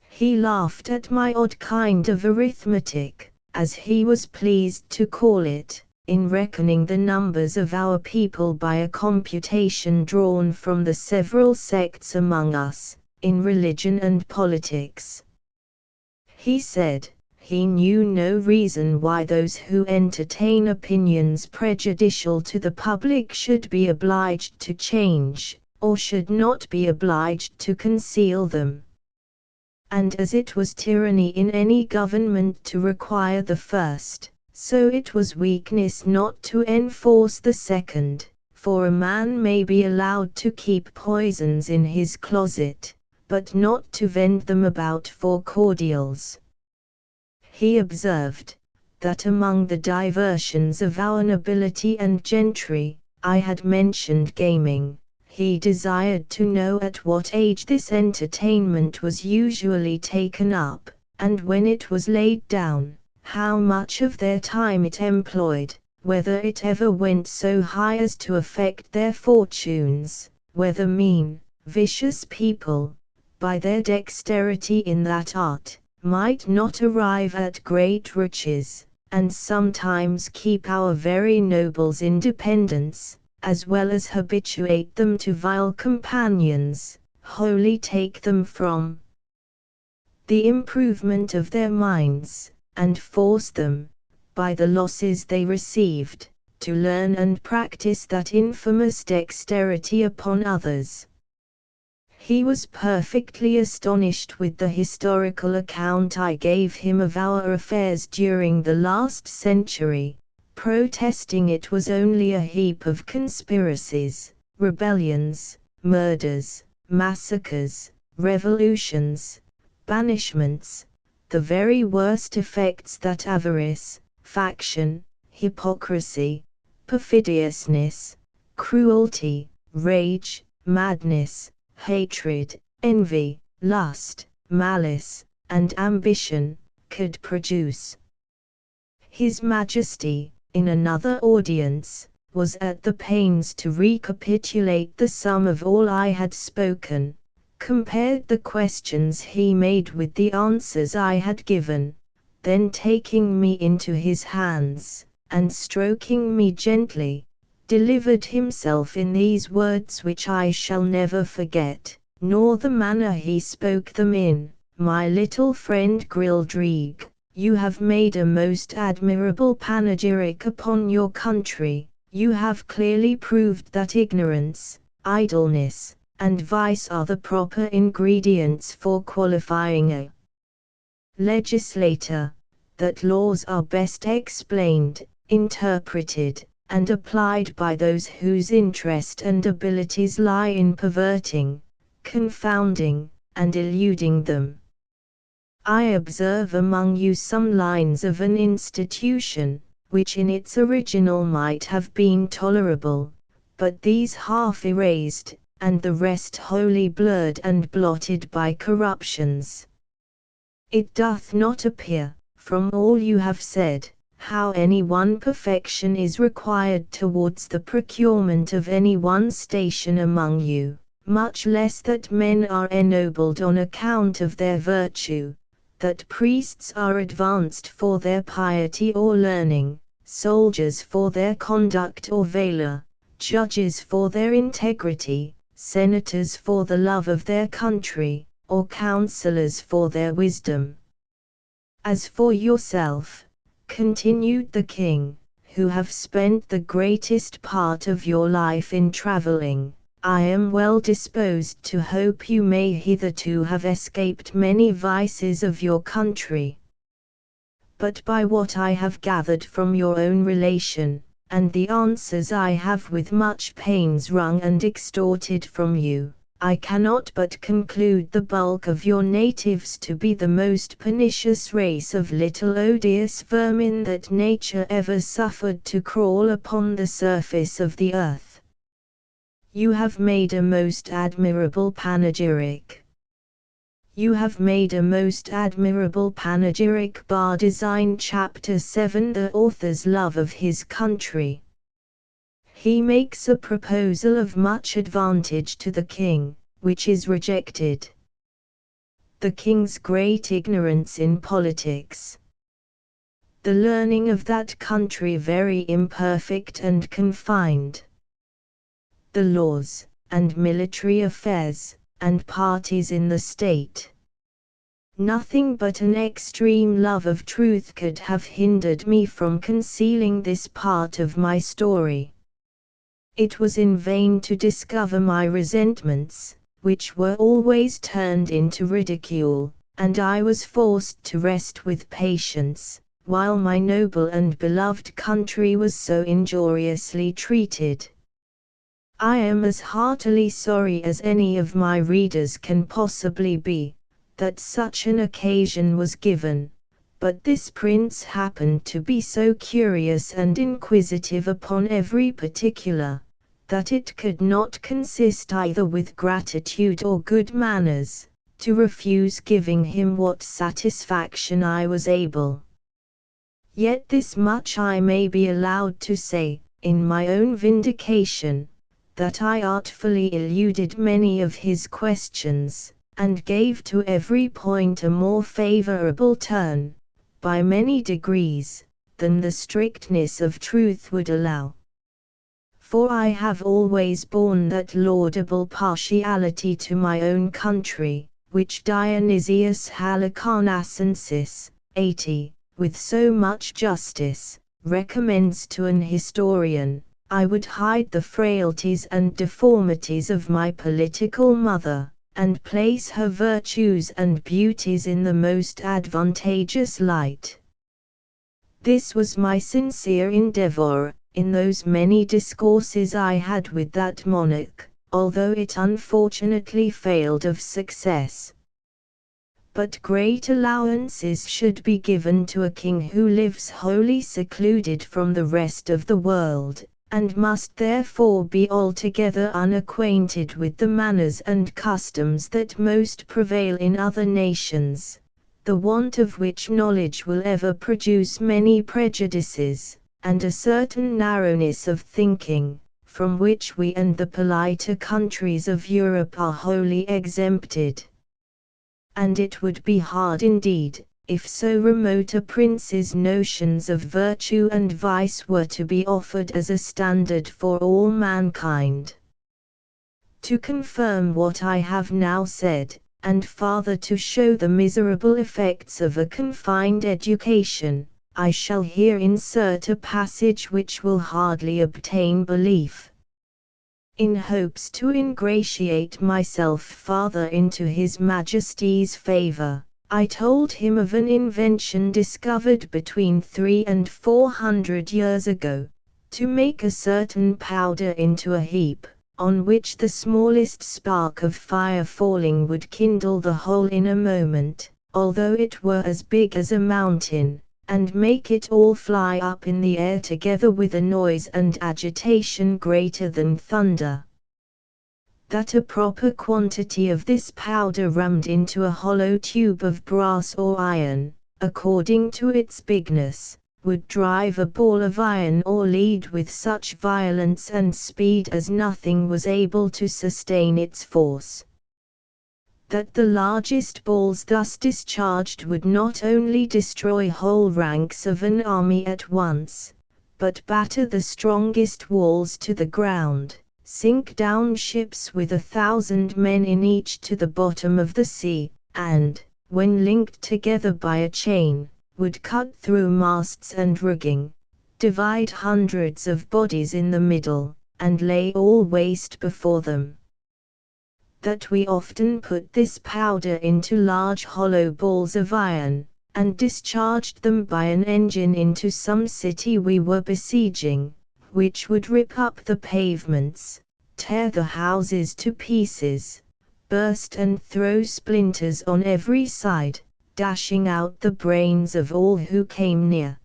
He laughed at my odd kind of arithmetic, as he was pleased to call it, in reckoning the numbers of our people by a computation drawn from the several sects among us, in religion and politics. He said, he knew no reason why those who entertain opinions prejudicial to the public should be obliged to change, or should not be obliged to conceal them. And as it was tyranny in any government to require the first, so it was weakness not to enforce the second, for a man may be allowed to keep poisons in his closet, but not to vend them about for cordials. He observed, that among the diversions of our nobility and gentry, I had mentioned gaming. He desired to know at what age this entertainment was usually taken up, and when it was laid down, how much of their time it employed, whether it ever went so high as to affect their fortunes, whether mean, vicious people, by their dexterity in that art, might not arrive at great riches, and sometimes keep our very nobles in dependence, as well as habituate them to vile companions, wholly take them from the improvement of their minds, and force them, by the losses they received, to learn and practice that infamous dexterity upon others. He was perfectly astonished with the historical account I gave him of our affairs during the last century, protesting it was only a heap of conspiracies, rebellions, murders, massacres, revolutions, banishments, the very worst effects that avarice, faction, hypocrisy, perfidiousness, cruelty, rage, madness, hatred, envy, lust, malice, and ambition, could produce. His Majesty, in another audience, was at the pains to recapitulate the sum of all I had spoken, compared the questions he made with the answers I had given, then taking me into his hands, and stroking me gently, delivered himself in these words which I shall never forget, nor the manner he spoke them in. My little friend Grildrig, you have made a most admirable panegyric upon your country. You have clearly proved that ignorance, idleness, and vice are the proper ingredients for qualifying a legislator, that laws are best explained, interpreted, and applied by those whose interest and abilities lie in perverting, confounding, and eluding them. I observe among you some lines of an institution, which in its original might have been tolerable, but these half erased, and the rest wholly blurred and blotted by corruptions. It doth not appear, from all you have said, how any one perfection is required towards the procurement of any one station among you, much less that men are ennobled on account of their virtue, that priests are advanced for their piety or learning, soldiers for their conduct or valor, judges for their integrity, senators for the love of their country, or counselors for their wisdom. As for yourself, continued the king, who have spent the greatest part of your life in traveling, I am well disposed to hope you may hitherto have escaped many vices of your country. But by what I have gathered from your own relation, and the answers I have with much pains wrung and extorted from you, I cannot but conclude the bulk of your natives to be the most pernicious race of little odious vermin that nature ever suffered to crawl upon the surface of the earth. You have made a most admirable panegyric. You have made a most admirable panegyric bar design. Chapter 7. The author's love of his country. He makes a proposal of much advantage to the king, which is rejected. The king's great ignorance in politics. The learning of that country very imperfect and confined. The laws, and military affairs, and parties in the state. Nothing but an extreme love of truth could have hindered me from concealing this part of my story. It was in vain to discover my resentments, which were always turned into ridicule, and I was forced to rest with patience, while my noble and beloved country was so injuriously treated. I am as heartily sorry as any of my readers can possibly be, that such an occasion was given, but this prince happened to be so curious and inquisitive upon every particular, that it could not consist either with gratitude or good manners, to refuse giving him what satisfaction I was able. Yet this much I may be allowed to say, in my own vindication, that I artfully eluded many of his questions, and gave to every point a more favorable turn, by many degrees, than the strictness of truth would allow. For I have always borne that laudable partiality to my own country, which Dionysius Halicarnassensis, 80, with so much justice, recommends to an historian. I would hide the frailties and deformities of my political mother, and place her virtues and beauties in the most advantageous light. This was my sincere endeavor, in those many discourses I had with that monarch, although it unfortunately failed of success. But great allowances should be given to a king who lives wholly secluded from the rest of the world, and must therefore be altogether unacquainted with the manners and customs that most prevail in other nations, the want of which knowledge will ever produce many prejudices, and a certain narrowness of thinking, from which we and the politer countries of Europe are wholly exempted. And it would be hard indeed, if so remote a prince's notions of virtue and vice were to be offered as a standard for all mankind. To confirm what I have now said, and farther to show the miserable effects of a confined education, I shall here insert a passage which will hardly obtain belief. In hopes to ingratiate myself farther into His Majesty's favour, I told him of an invention discovered between 300 and 400 years ago, to make a certain powder into a heap, on which the smallest spark of fire falling would kindle the whole in a moment, although it were as big as a mountain, and make it all fly up in the air together with a noise and agitation greater than thunder. That a proper quantity of this powder rammed into a hollow tube of brass or iron, according to its bigness, would drive a ball of iron or lead with such violence and speed as nothing was able to sustain its force. That the largest balls thus discharged would not only destroy whole ranks of an army at once, but batter the strongest walls to the ground, sink down ships with 1,000 men in each to the bottom of the sea, and, when linked together by a chain, would cut through masts and rigging, divide hundreds of bodies in the middle, and lay all waste before them. That we often put this powder into large hollow balls of iron, and discharged them by an engine into some city we were besieging, which would rip up the pavements, tear the houses to pieces, burst and throw splinters on every side, dashing out the brains of all who came near.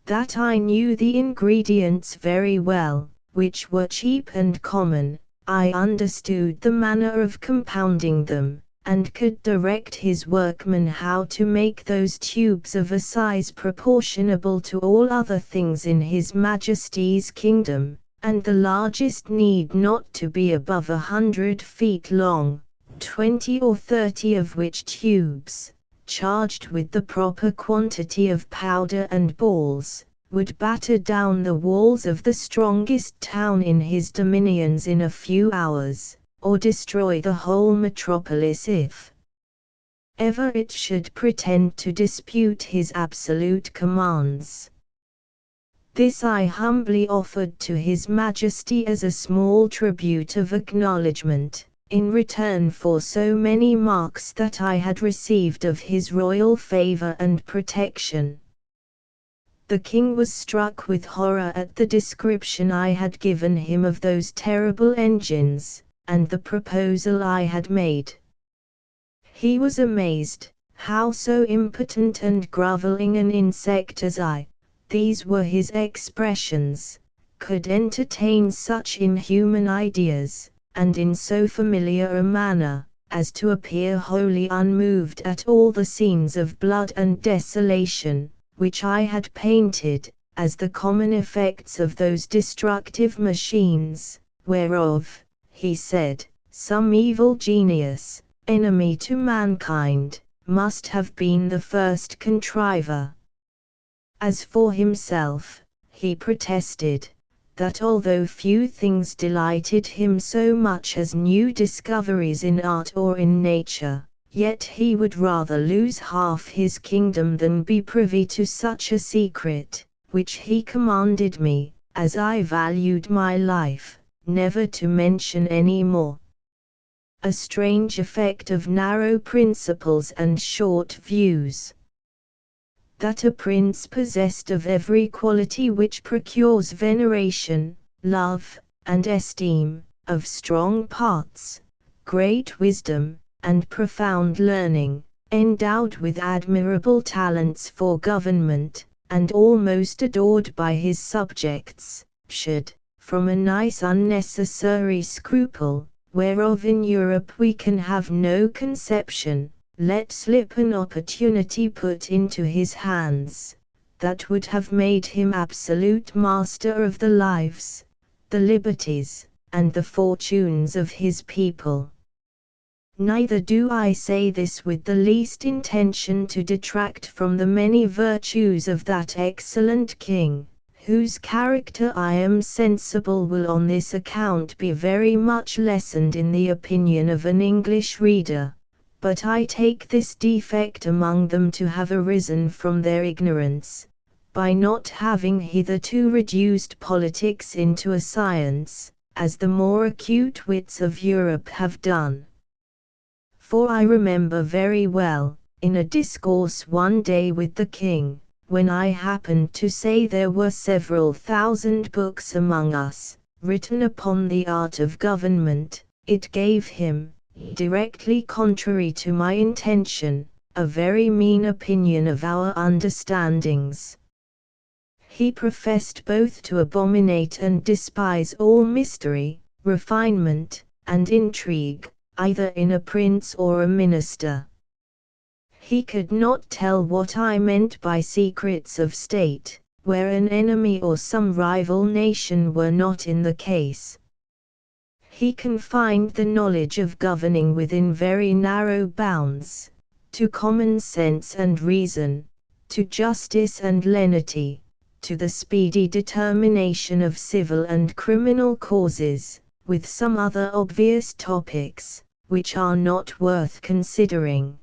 That I knew the ingredients very well, which were cheap and common, I understood the manner of compounding them, and could direct his workmen how to make those tubes of a size proportionable to all other things in His Majesty's kingdom, and the largest need not to be above 100 feet long, 20 or 30 of which tubes, charged with the proper quantity of powder and balls, would batter down the walls of the strongest town in his dominions in a few hours, or destroy the whole metropolis if ever it should pretend to dispute his absolute commands. This I humbly offered to His Majesty as a small tribute of acknowledgment, in return for so many marks that I had received of his royal favor and protection. The king was struck with horror at the description I had given him of those terrible engines, and the proposal I had made. He was amazed, how so impotent and groveling an insect as I, these were his expressions, could entertain such inhuman ideas, and in so familiar a manner, as to appear wholly unmoved at all the scenes of blood and desolation, which I had painted, as the common effects of those destructive machines, whereof, he said, some evil genius, enemy to mankind, must have been the first contriver. As for himself, he protested, that although few things delighted him so much as new discoveries in art or in nature, yet he would rather lose half his kingdom than be privy to such a secret, which he commanded me, as I valued my life, never to mention any more. A strange effect of narrow principles and short views. That a prince possessed of every quality which procures veneration, love, and esteem, of strong parts, great wisdom, and profound learning, endowed with admirable talents for government, and almost adored by his subjects, should, from a nice unnecessary scruple, whereof in Europe we can have no conception, let slip an opportunity put into his hands, that would have made him absolute master of the lives, the liberties, and the fortunes of his people. Neither do I say this with the least intention to detract from the many virtues of that excellent king, whose character I am sensible will on this account be very much lessened in the opinion of an English reader, but I take this defect among them to have arisen from their ignorance, by not having hitherto reduced politics into a science, as the more acute wits of Europe have done. For I remember very well, in a discourse one day with the king, when I happened to say there were several thousand books among us, written upon the art of government, it gave him, directly contrary to my intention, a very mean opinion of our understandings. He professed both to abominate and despise all mystery, refinement, and intrigue, either in a prince or a minister. He could not tell what I meant by secrets of state, where an enemy or some rival nation were not in the case. He confined the knowledge of governing within very narrow bounds, to common sense and reason, to justice and lenity, to the speedy determination of civil and criminal causes, with some other obvious topics, which are not worth considering.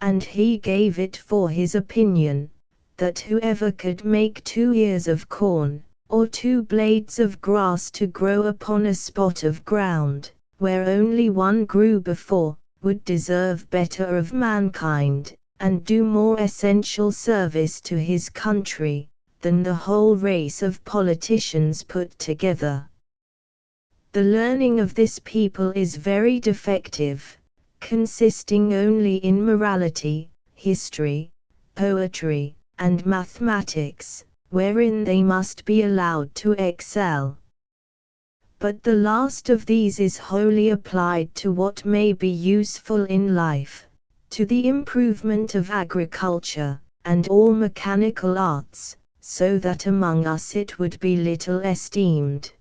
And he gave it for his opinion, that whoever could make 2 ears of corn, or 2 blades of grass to grow upon a spot of ground, where only one grew before, would deserve better of mankind, and do more essential service to his country, than the whole race of politicians put together. The learning of this people is very defective, consisting only in morality, history, poetry, and mathematics, wherein they must be allowed to excel. But the last of these is wholly applied to what may be useful in life, to the improvement of agriculture, and all mechanical arts, so that among us it would be little esteemed.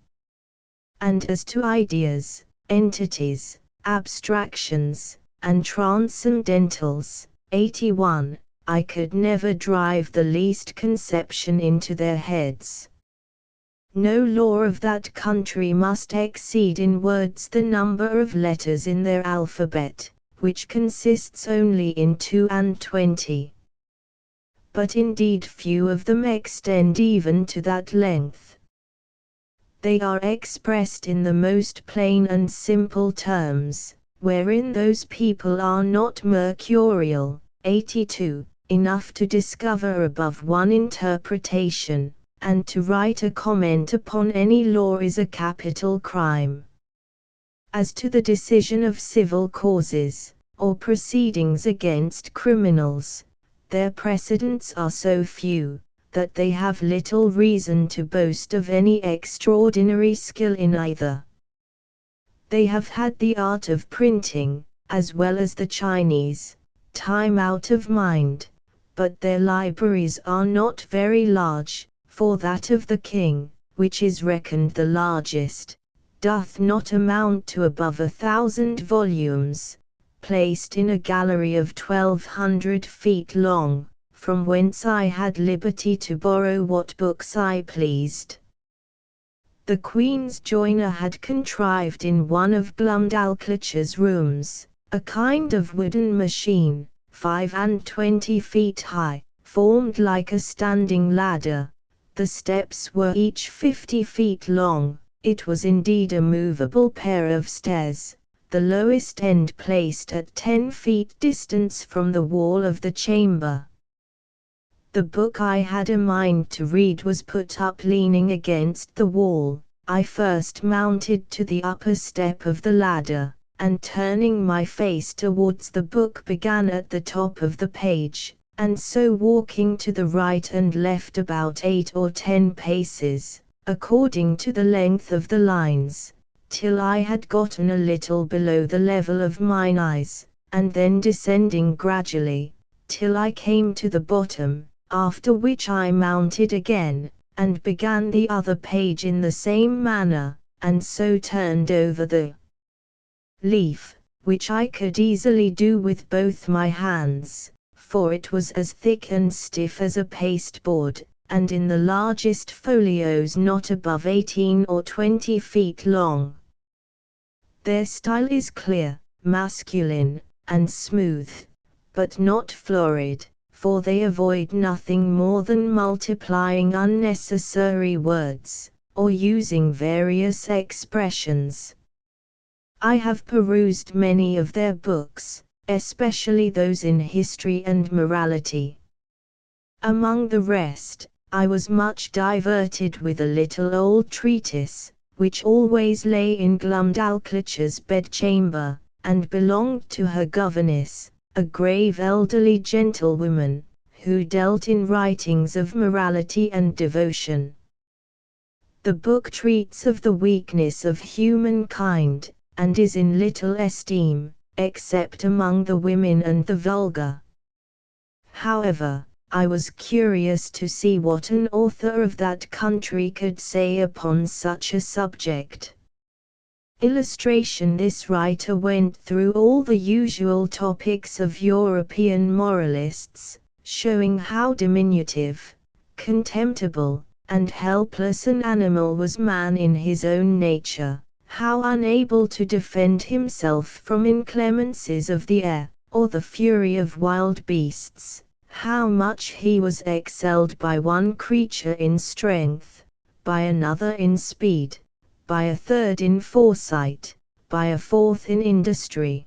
And as to ideas, entities, abstractions, and transcendentals, 81, I could never drive the least conception into their heads. No law of that country must exceed in words the number of letters in their alphabet, which consists only in 22. But indeed few of them extend even to that length. They are expressed in the most plain and simple terms, wherein those people are not mercurial, 82, enough to discover above one interpretation, and to write a comment upon any law is a capital crime. As to the decision of civil causes, or proceedings against criminals, their precedents are so few, that they have little reason to boast of any extraordinary skill in either. They have had the art of printing, as well as the Chinese, time out of mind, but their libraries are not very large, for that of the king, which is reckoned the largest, doth not amount to above 1,000 volumes, placed in a gallery of 1,200 feet long, from whence I had liberty to borrow what books I pleased. The Queen's joiner had contrived in one of Glumdalclitch's rooms, a kind of wooden machine, 25 feet high, formed like a standing ladder. The steps were each 50 feet long. It was indeed a movable pair of stairs, the lowest end placed at 10 feet distance from the wall of the chamber. The book I had a mind to read was put up leaning against the wall. I first mounted to the upper step of the ladder, and turning my face towards the book began at the top of the page, and so walking to the right and left about 8 or 10 paces, according to the length of the lines, till I had gotten a little below the level of mine eyes, and then descending gradually, till I came to the bottom, after which I mounted again, and began the other page in the same manner, and so turned over the leaf, which I could easily do with both my hands, for it was as thick and stiff as a pasteboard, and in the largest folios not above 18 or 20 feet long. Their style is clear, masculine, and smooth, but not florid, for they avoid nothing more than multiplying unnecessary words, or using various expressions. I have perused many of their books, especially those in history and morality. Among the rest, I was much diverted with a little old treatise, which always lay in Glumdalclitch's bedchamber, and belonged to her governess, a grave elderly gentlewoman, who dealt in writings of morality and devotion. The book treats of the weakness of humankind, and is in little esteem, except among the women and the vulgar. However, I was curious to see what an author of that country could say upon such a subject. Illustration: this writer went through all the usual topics of European moralists, showing how diminutive, contemptible, and helpless an animal was man in his own nature, how unable to defend himself from inclemencies of the air, or the fury of wild beasts, how much he was excelled by one creature in strength, by another in speed, by a third in foresight, by a fourth in industry.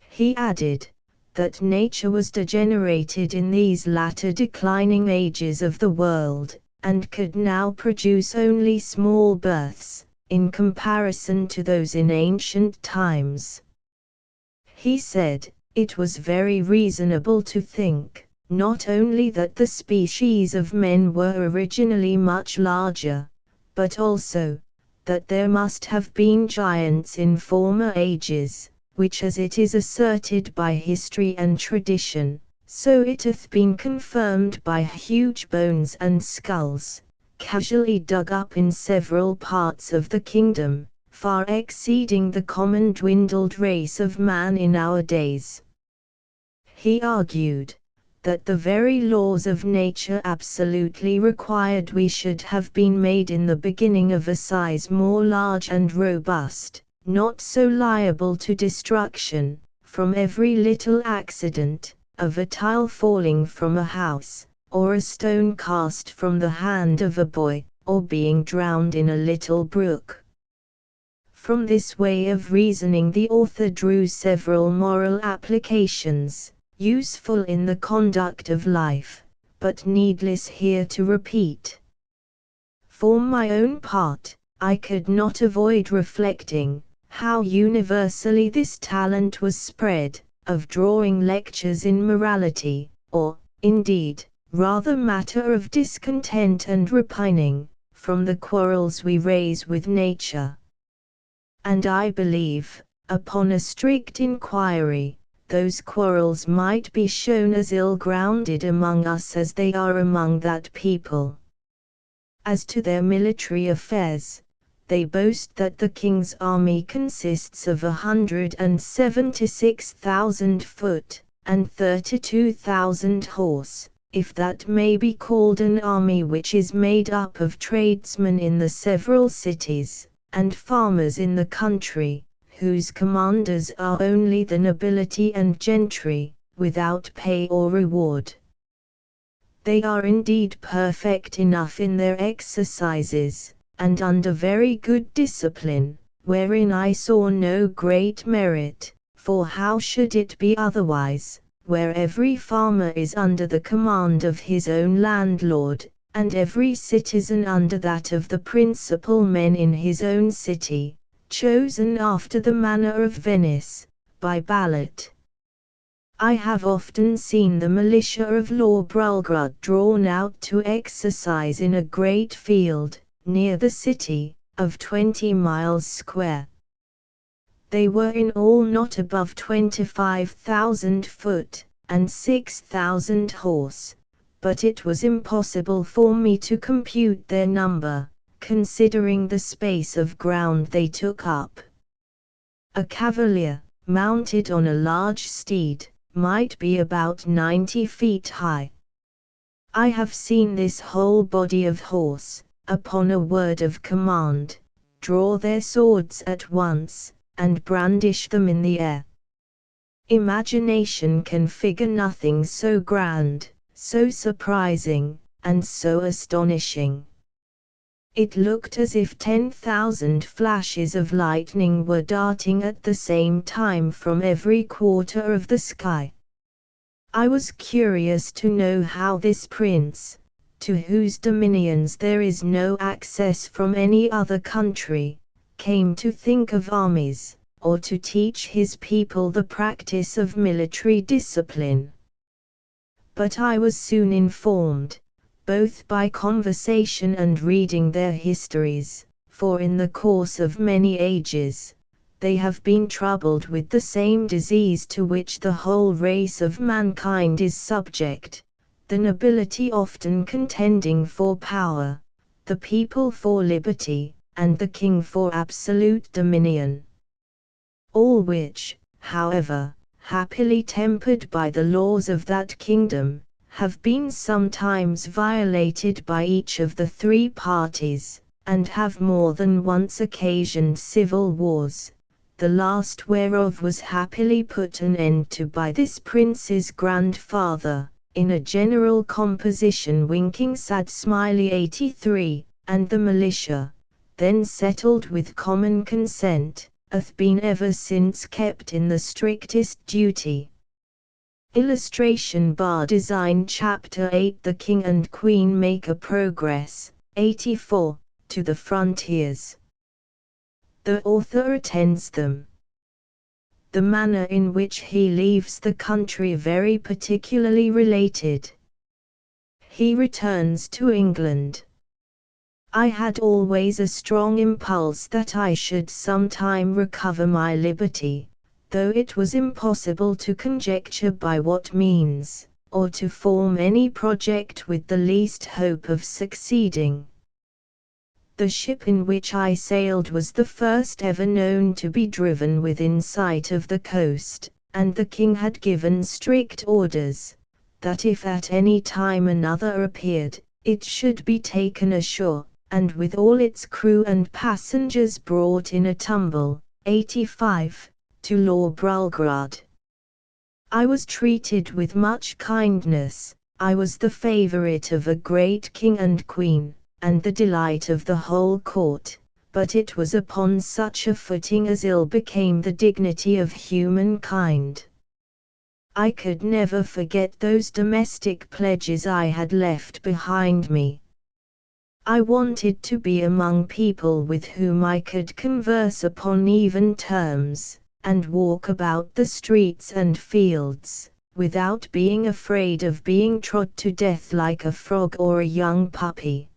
He added, that nature was degenerated in these latter declining ages of the world, and could now produce only small births, in comparison to those in ancient times. He said, it was very reasonable to think, not only that the species of men were originally much larger, but also, that there must have been giants in former ages, which as it is asserted by history and tradition, so it hath been confirmed by huge bones and skulls, casually dug up in several parts of the kingdom, far exceeding the common dwindled race of man in our days. He argued, that the very laws of nature absolutely required we should have been made in the beginning of a size more large and robust, not so liable to destruction, from every little accident, of a tile falling from a house, or a stone cast from the hand of a boy, or being drowned in a little brook. From this way of reasoning the author drew several moral applications, useful in the conduct of life, but needless here to repeat. For my own part, I could not avoid reflecting, how universally this talent was spread, of drawing lectures in morality, or, indeed, rather matter of discontent and repining, from the quarrels we raise with nature. And I believe, upon a strict inquiry, those quarrels might be shown as ill-grounded among us as they are among that people. As to their military affairs, they boast that the king's army consists of 176,000 foot, and 32,000 horse, if that may be called an army which is made up of tradesmen in the several cities, and farmers in the country, whose commanders are only the nobility and gentry, without pay or reward. They are indeed perfect enough in their exercises, and under very good discipline, wherein I saw no great merit, for how should it be otherwise, where every farmer is under the command of his own landlord, and every citizen under that of the principal men in his own city, chosen after the manner of Venice, by ballot. I have often seen the militia of Lorbrulgrud drawn out to exercise in a great field, near the city, of 20 miles square. They were in all not above 25,000 foot, and 6,000 horse, but it was impossible for me to compute their number, considering the space of ground they took up. A cavalier, mounted on a large steed, might be about 90 feet high. I have seen this whole body of horse, upon a word of command, draw their swords at once, and brandish them in the air. Imagination can figure nothing so grand, so surprising, and so astonishing. It looked as if 10,000 flashes of lightning were darting at the same time from every quarter of the sky. I was curious to know how this prince, to whose dominions there is no access from any other country, came to think of armies, or to teach his people the practice of military discipline. But I was soon informed, both by conversation and reading their histories, for in the course of many ages, they have been troubled with the same disease to which the whole race of mankind is subject, the nobility often contending for power, the people for liberty, and the king for absolute dominion. All which, however, happily tempered by the laws of that kingdom, have been sometimes violated by each of the three parties, and have more than once occasioned civil wars, the last whereof was happily put an end to by this prince's grandfather, in a general composition winking sad smiley 83, and the militia, then settled with common consent, hath been ever since kept in the strictest duty. Illustration bar design Chapter 8 The King and Queen make a progress, 84, to the frontiers. The author attends them. The manner in which he leaves the country very particularly related. He returns to England. I had always a strong impulse that I should sometime recover my liberty, though it was impossible to conjecture by what means, or to form any project with the least hope of succeeding. The ship in which I sailed was the first ever known to be driven within sight of the coast, and the king had given strict orders, that if at any time another appeared, it should be taken ashore, and with all its crew and passengers brought in a tumble, 85, to Lord Brulgrad. I was treated with much kindness, I was the favourite of a great king and queen, and the delight of the whole court, but it was upon such a footing as ill became the dignity of humankind. I could never forget those domestic pledges I had left behind me. I wanted to be among people with whom I could converse upon even terms, and walk about the streets and fields, without being afraid of being trod to death like a frog or a young puppy.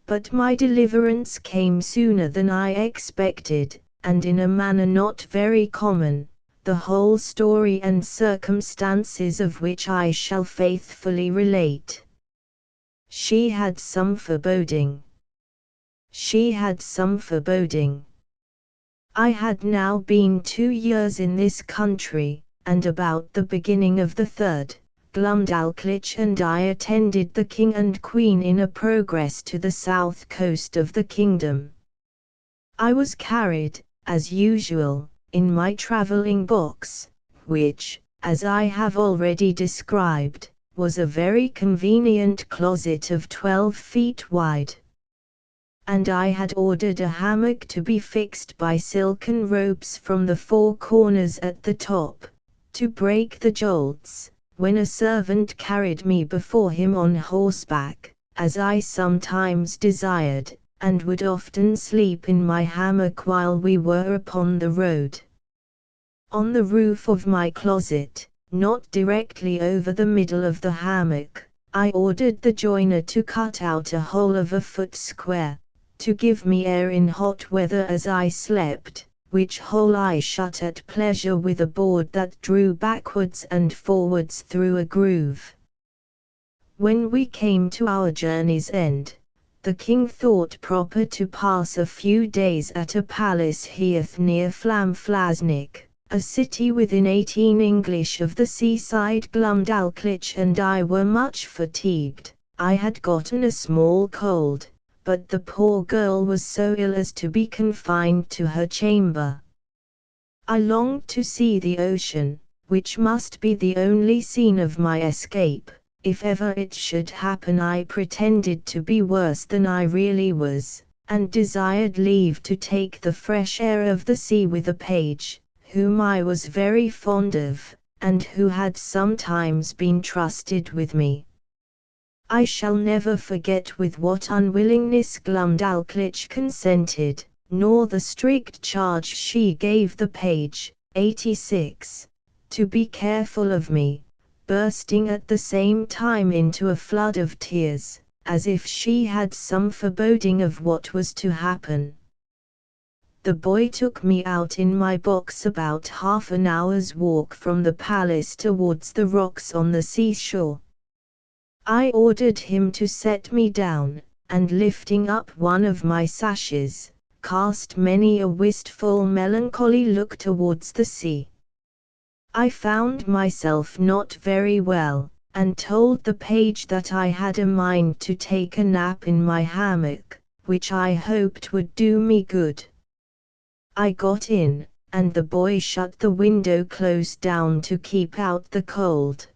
But my deliverance came sooner than I expected, and in a manner not very common, the whole story and circumstances of which I shall faithfully relate. She had some foreboding. She had some foreboding. I had now been 2 years in this country, and about the beginning of the third, Glumdalclitch and I attended the king and queen in a progress to the south coast of the kingdom. I was carried, as usual, in my travelling box, which, as I have already described, was a very convenient closet of 12 feet wide. And I had ordered a hammock to be fixed by silken ropes from the 4 corners at the top, to break the jolts, when a servant carried me before him on horseback, as I sometimes desired, and would often sleep in my hammock while we were upon the road. On the roof of my closet, not directly over the middle of the hammock, I ordered the joiner to cut out a hole of a foot square, to give me air in hot weather as I slept, which hole I shut at pleasure with a board that drew backwards and forwards through a groove. When we came to our journey's end, the king thought proper to pass a few days at a palace he hath near Flamflasnik, a city within 18 English of the seaside. Glumdalclitch and I were much fatigued. I had gotten a small cold, but the poor girl was so ill as to be confined to her chamber. I longed to see the ocean, which must be the only scene of my escape. If ever it should happen I pretended to be worse than I really was, and desired leave to take the fresh air of the sea with a page, whom I was very fond of, and who had sometimes been trusted with me. I shall never forget with what unwillingness Glumdalclitch consented, nor the strict charge she gave the page, 86, to be careful of me, bursting at the same time into a flood of tears, as if she had some foreboding of what was to happen. The boy took me out in my box about half an hour's walk from the palace towards the rocks on the seashore. I ordered him to set me down, and lifting up one of my sashes, cast many a wistful melancholy look towards the sea. I found myself not very well, and told the page that I had a mind to take a nap in my hammock, which I hoped would do me good. I got in, and the boy shut the window close down to keep out the cold.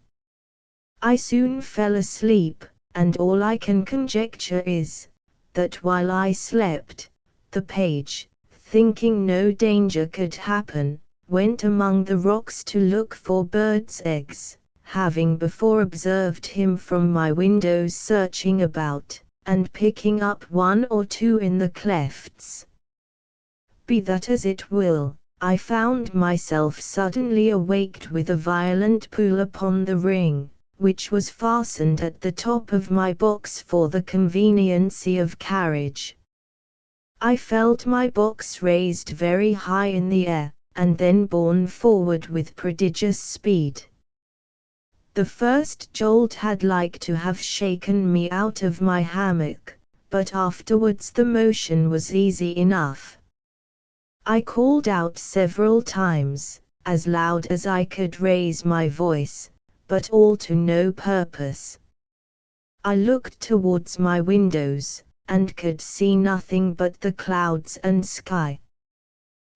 I soon fell asleep, and all I can conjecture is, that while I slept, the page, thinking no danger could happen, went among the rocks to look for birds' eggs, having before observed him from my windows searching about, and picking up one or two in the clefts. Be that as it will, I found myself suddenly awaked with a violent pull upon the ring, which was fastened at the top of my box for the conveniency of carriage. I felt my box raised very high in the air, and then borne forward with prodigious speed. The first jolt had like to have shaken me out of my hammock, but afterwards the motion was easy enough. I called out several times, as loud as I could raise my voice, but all to no purpose. I looked towards my windows, and could see nothing but the clouds and sky.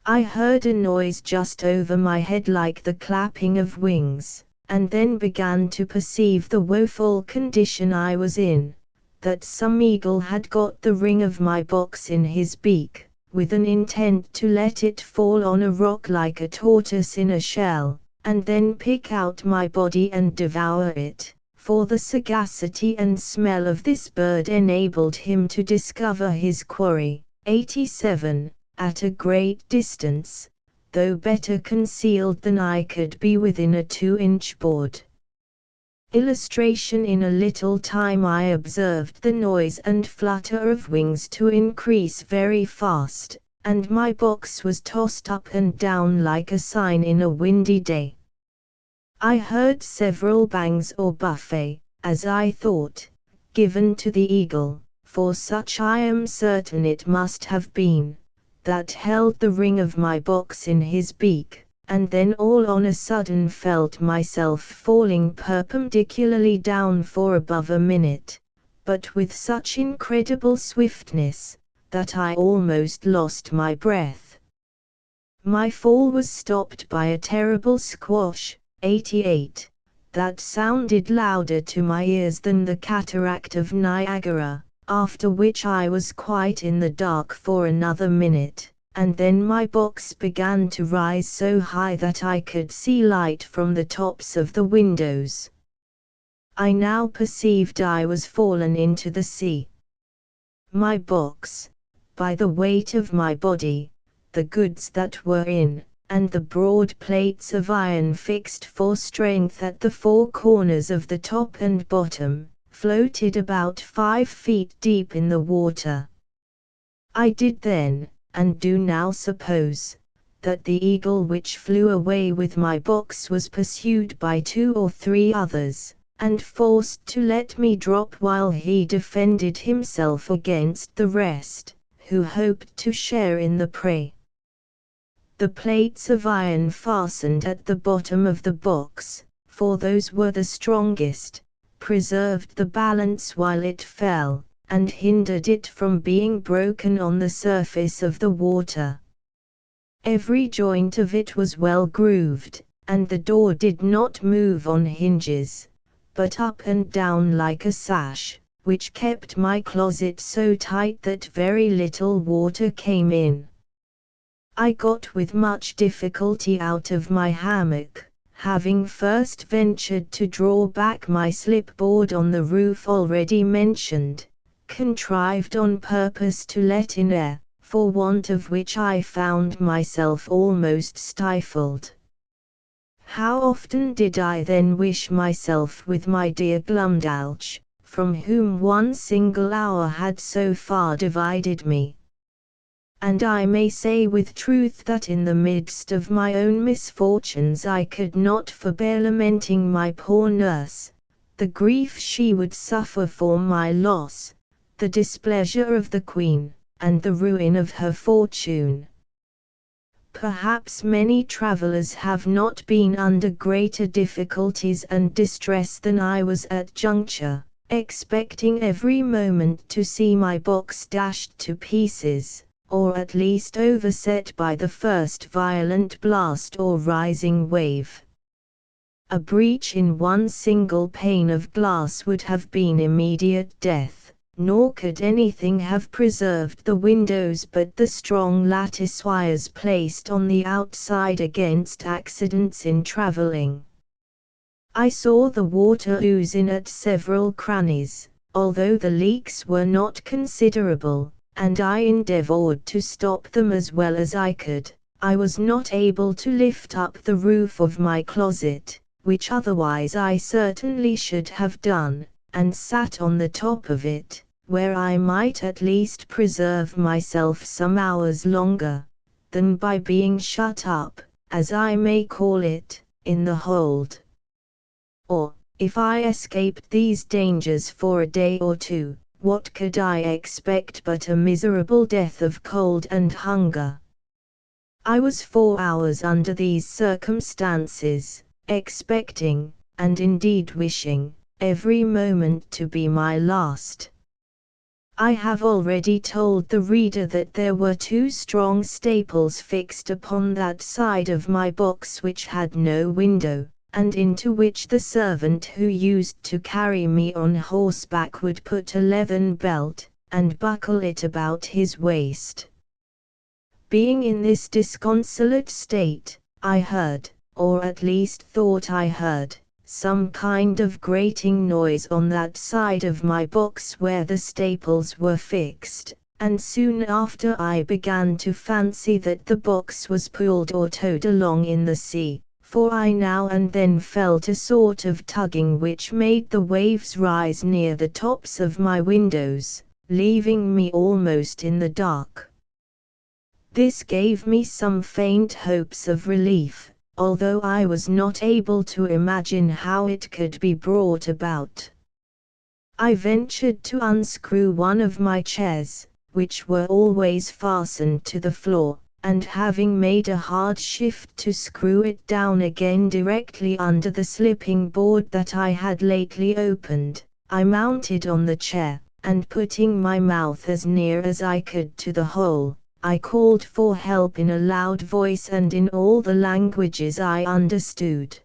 I heard a noise just over my head like the clapping of wings, and then began to perceive the woeful condition I was in, that some eagle had got the ring of my box in his beak, with an intent to let it fall on a rock like a tortoise in a shell, and then pick out my body and devour it, for the sagacity and smell of this bird enabled him to discover his quarry, 87, at a great distance, though better concealed than I could be within a 2-inch board. Illustration: in a little time I observed the noise and flutter of wings to increase very fast, and my box was tossed up and down like a sign in a windy day. I heard several bangs or buffet, as I thought, given to the eagle, for such I am certain it must have been, that held the ring of my box in his beak, and then all on a sudden felt myself falling perpendicularly down for above a minute, but with such incredible swiftness, that I almost lost my breath. My fall was stopped by a terrible squash, 88, that sounded louder to my ears than the cataract of Niagara, after which I was quite in the dark for another minute, and then my box began to rise so high that I could see light from the tops of the windows. I now perceived I was fallen into the sea. My box, by the weight of my body, the goods that were in, and the broad plates of iron fixed for strength at the 4 corners of the top and bottom, floated about 5 feet deep in the water. I did then, and do now suppose, that the eagle which flew away with my box was pursued by 2 or 3 others, and forced to let me drop while he defended himself against the rest, who hoped to share in the prey. The plates of iron fastened at the bottom of the box, for those were the strongest, preserved the balance while it fell, and hindered it from being broken on the surface of the water. Every joint of it was well grooved, and the door did not move on hinges, but up and down like a sash, which kept my closet so tight that very little water came in. I got with much difficulty out of my hammock, having first ventured to draw back my slipboard on the roof already mentioned, contrived on purpose to let in air, for want of which I found myself almost stifled. How often did I then wish myself with my dear Glumdalch, from whom one single hour had so far divided me. And I may say with truth that in the midst of my own misfortunes I could not forbear lamenting my poor nurse, the grief she would suffer for my loss, the displeasure of the Queen, and the ruin of her fortune. Perhaps many travellers have not been under greater difficulties and distress than I was at juncture, expecting every moment to see my box dashed to pieces, or at least overset by the first violent blast or rising wave. A breach in one single pane of glass would have been immediate death, nor could anything have preserved the windows but the strong lattice wires placed on the outside against accidents in travelling. I saw the water ooze in at several crannies, although the leaks were not considerable, and I endeavoured to stop them as well as I could. I was not able to lift up the roof of my closet, which otherwise I certainly should have done, and sat on the top of it, where I might at least preserve myself some hours longer, than by being shut up, as I may call it, in the hold. Or, if I escaped these dangers for a day or two, what could I expect but a miserable death of cold and hunger? I was 4 hours under these circumstances, expecting, and indeed wishing, every moment to be my last. I have already told the reader that there were 2 strong staples fixed upon that side of my box which had no window, and into which the servant who used to carry me on horseback would put a leathern belt, and buckle it about his waist. Being in this disconsolate state, I heard, or at least thought I heard, some kind of grating noise on that side of my box where the staples were fixed, and soon after I began to fancy that the box was pulled or towed along in the sea, for I now and then felt a sort of tugging which made the waves rise near the tops of my windows, leaving me almost in the dark. This gave me some faint hopes of relief, although I was not able to imagine how it could be brought about. I ventured to unscrew one of my chairs, which were always fastened to the floor, and having made a hard shift to screw it down again directly under the slipping board that I had lately opened, I mounted on the chair, and putting my mouth as near as I could to the hole, I called for help in a loud voice and in all the languages I understood.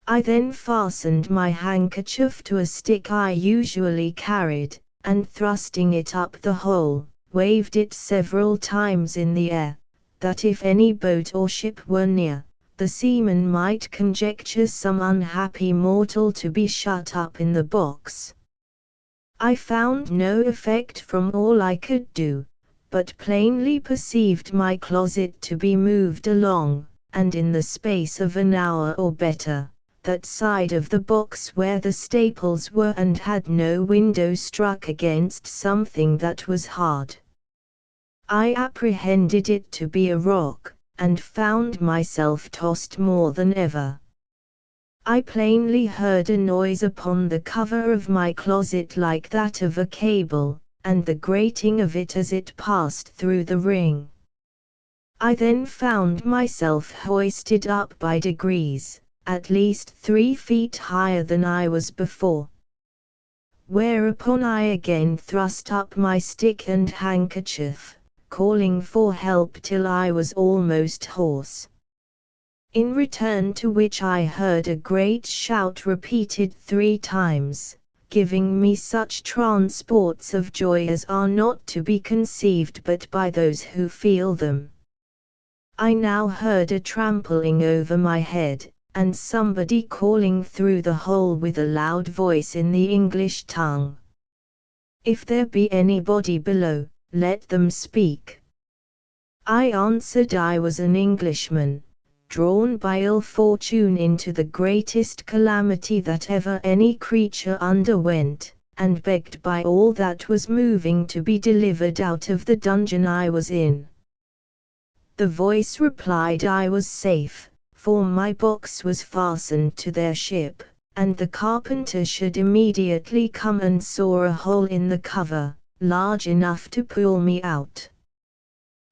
I then fastened my handkerchief to a stick I usually carried, and thrusting it up the hole, waved it several times in the air, that if any boat or ship were near, the seamen might conjecture some unhappy mortal to be shut up in the box. I found no effect from all I could do, but plainly perceived my closet to be moved along, and in the space of an hour or better, that side of the box where the staples were and had no window struck against something that was hard. I apprehended it to be a rock, and found myself tossed more than ever. I plainly heard a noise upon the cover of my closet like that of a cable, and the grating of it as it passed through the ring. I then found myself hoisted up by degrees, at least 3 feet higher than I was before. Whereupon I again thrust up my stick and handkerchief, calling for help till I was almost hoarse. In return to which I heard a great shout repeated 3 times, giving me such transports of joy as are not to be conceived but by those who feel them. I now heard a trampling over my head, and somebody calling through the hole with a loud voice in the English tongue. "If there be anybody below, let them speak." I answered I was an Englishman, drawn by ill fortune into the greatest calamity that ever any creature underwent, and begged by all that was moving to be delivered out of the dungeon I was in. The voice replied I was safe, for my box was fastened to their ship, and the carpenter should immediately come and saw a hole in the cover, large enough to pull me out.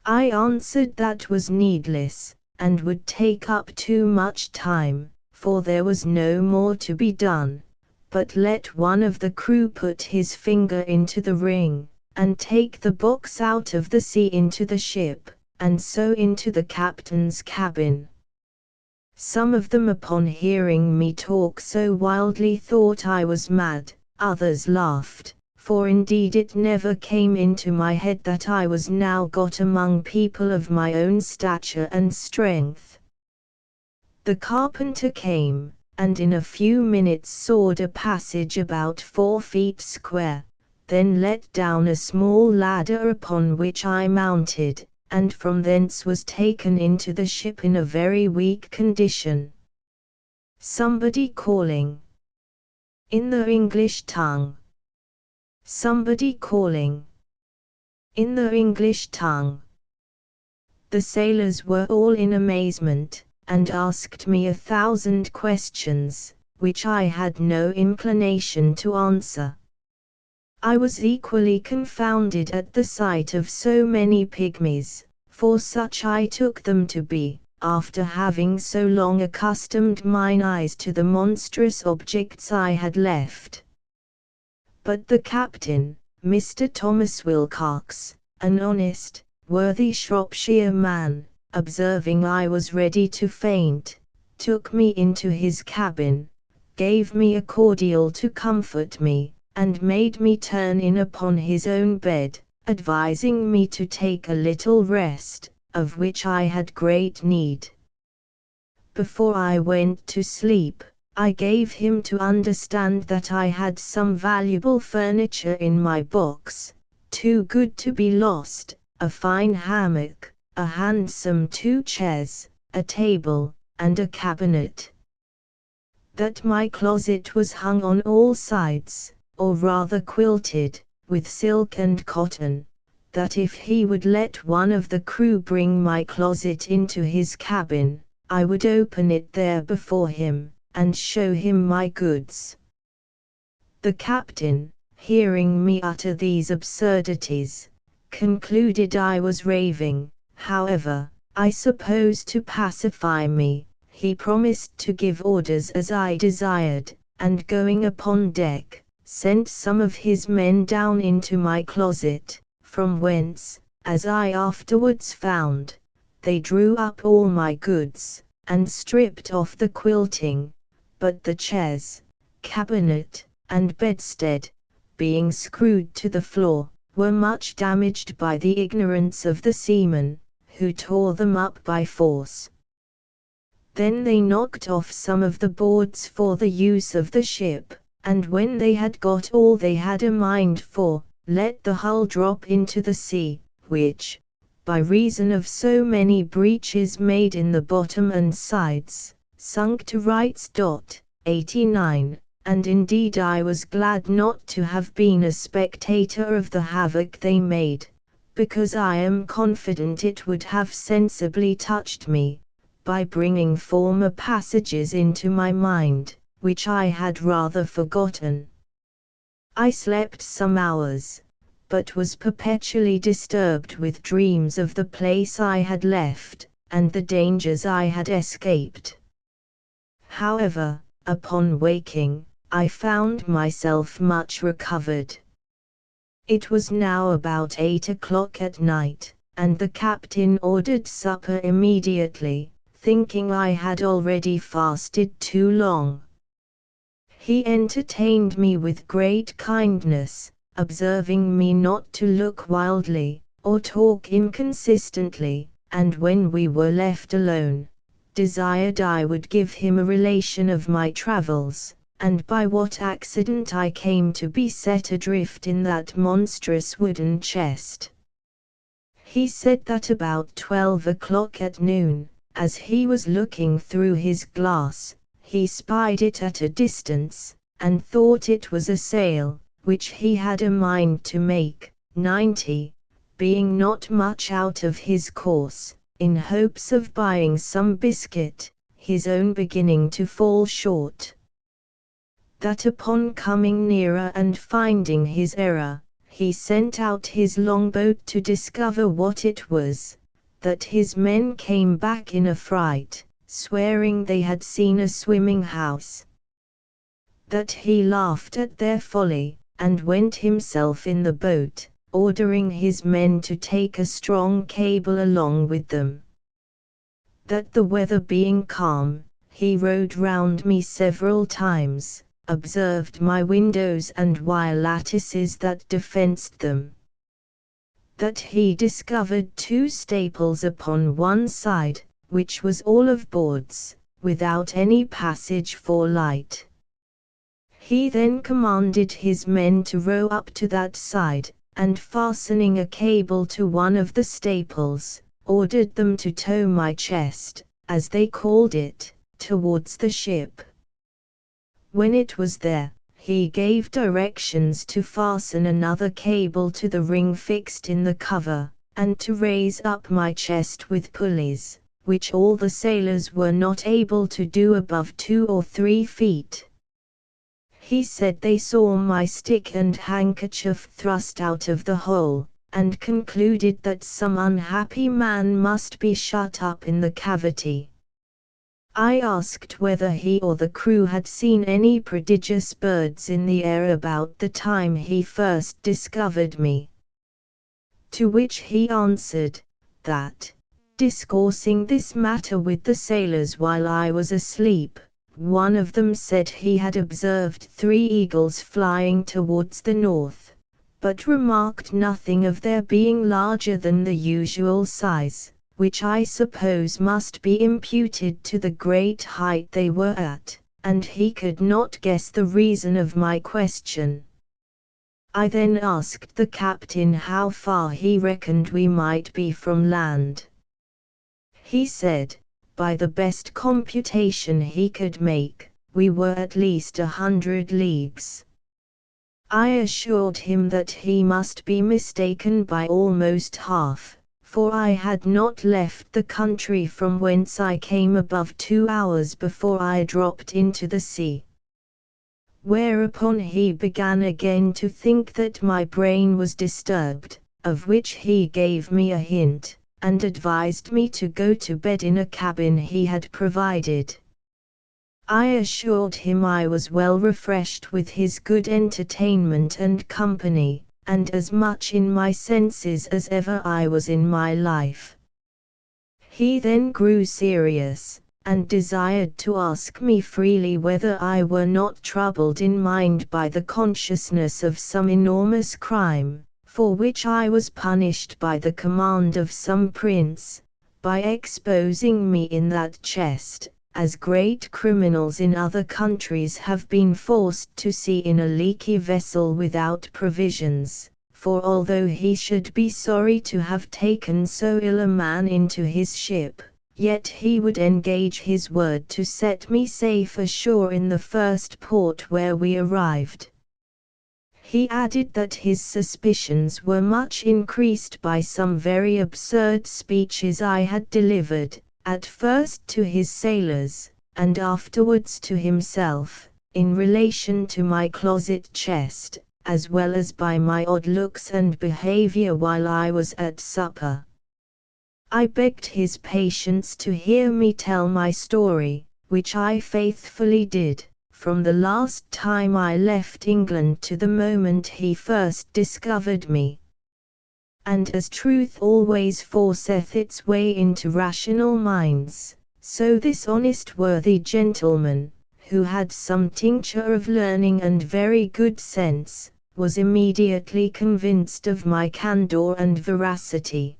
I answered that was needless, and would take up too much time, for there was no more to be done, but let one of the crew put his finger into the ring, and take the box out of the sea into the ship, and so into the captain's cabin. Some of them upon hearing me talk so wildly thought I was mad, others laughed, for indeed it never came into my head that I was now got among people of my own stature and strength. The carpenter came, and in a few minutes sawed a passage about 4 feet square, then let down a small ladder upon which I mounted, and from thence was taken into the ship in a very weak condition. Somebody calling in the English tongue. Somebody calling in the English tongue. The sailors were all in amazement, and asked me 1,000 questions, which I had no inclination to answer. I was equally confounded at the sight of so many pygmies, for such I took them to be, after having so long accustomed mine eyes to the monstrous objects I had left. But the captain, Mr. Thomas Wilcox, an honest, worthy Shropshire man, observing I was ready to faint, took me into his cabin, gave me a cordial to comfort me, and made me turn in upon his own bed, advising me to take a little rest, of which I had great need. Before I went to sleep, I gave him to understand that I had some valuable furniture in my box, too good to be lost, a fine hammock, a handsome 2 chairs, a table, and a cabinet. That my closet was hung on all sides, or rather quilted, with silk and cotton, that if he would let one of the crew bring my closet into his cabin, I would open it there before him, and show him my goods. The captain, hearing me utter these absurdities, concluded I was raving. However, I suppose to pacify me, he promised to give orders as I desired, and going upon deck, sent some of his men down into my closet, from whence, as I afterwards found, they drew up all my goods, and stripped off the quilting, but the chairs, cabinet, and bedstead, being screwed to the floor, were much damaged by the ignorance of the seamen, who tore them up by force. Then they knocked off some of the boards for the use of the ship, and when they had got all they had a mind for, let the hull drop into the sea, which, by reason of so many breaches made in the bottom and sides, sunk to rights. 89, and indeed I was glad not to have been a spectator of the havoc they made, because I am confident it would have sensibly touched me, by bringing former passages into my mind, which I had rather forgotten. I slept some hours, but was perpetually disturbed with dreams of the place I had left, and the dangers I had escaped. However, upon waking, I found myself much recovered. It was now about 8 o'clock at night, and the captain ordered supper immediately, thinking I had already fasted too long. He entertained me with great kindness, observing me not to look wildly, or talk inconsistently, and when we were left alone, desired I would give him a relation of my travels, and by what accident I came to be set adrift in that monstrous wooden chest. He said that about 12 o'clock at noon, as he was looking through his glass, he spied it at a distance, and thought it was a sail, which he had a mind to make, 90, being not much out of his course, in hopes of buying some biscuit, his own beginning to fall short. That upon coming nearer and finding his error, he sent out his longboat to discover what it was, that his men came back in a fright, swearing they had seen a swimming house. That he laughed at their folly, and went himself in the boat, ordering his men to take a strong cable along with them. That the weather being calm, he rowed round me several times, observed my windows and wire lattices that defenced them. That he discovered 2 staples upon one side, which was all of boards, without any passage for light. He then commanded his men to row up to that side, and fastening a cable to one of the staples, ordered them to tow my chest, as they called it, towards the ship. When it was there, he gave directions to fasten another cable to the ring fixed in the cover, and to raise up my chest with pulleys, which all the sailors were not able to do above 2 or 3 feet. He said they saw my stick and handkerchief thrust out of the hole, and concluded that some unhappy man must be shut up in the cavity. I asked whether he or the crew had seen any prodigious birds in the air about the time he first discovered me. To which he answered, that, discoursing this matter with the sailors while I was asleep, one of them said he had observed 3 eagles flying towards the north, but remarked nothing of their being larger than the usual size, which I suppose must be imputed to the great height they were at, and he could not guess the reason of my question. I then asked the captain how far he reckoned we might be from land. He said, by the best computation he could make, we were at least 100 leagues. I assured him that he must be mistaken by almost half, for I had not left the country from whence I came above 2 hours before I dropped into the sea. Whereupon he began again to think that my brain was disturbed, of which he gave me a hint, and advised me to go to bed in a cabin he had provided. I assured him I was well refreshed with his good entertainment and company, and as much in my senses as ever I was in my life. He then grew serious, and desired to ask me freely whether I were not troubled in mind by the consciousness of some enormous crime, for which I was punished by the command of some prince, by exposing me in that chest, as great criminals in other countries have been forced to sea in a leaky vessel without provisions, for although he should be sorry to have taken so ill a man into his ship, yet he would engage his word to set me safe ashore in the first port where we arrived. He added that his suspicions were much increased by some very absurd speeches I had delivered, at first to his sailors, and afterwards to himself, in relation to my closet chest, as well as by my odd looks and behavior while I was at supper. I begged his patience to hear me tell my story, which I faithfully did, from the last time I left England to the moment he first discovered me. And as truth always forceth its way into rational minds, so this honest worthy gentleman, who had some tincture of learning and very good sense, was immediately convinced of my candour and veracity.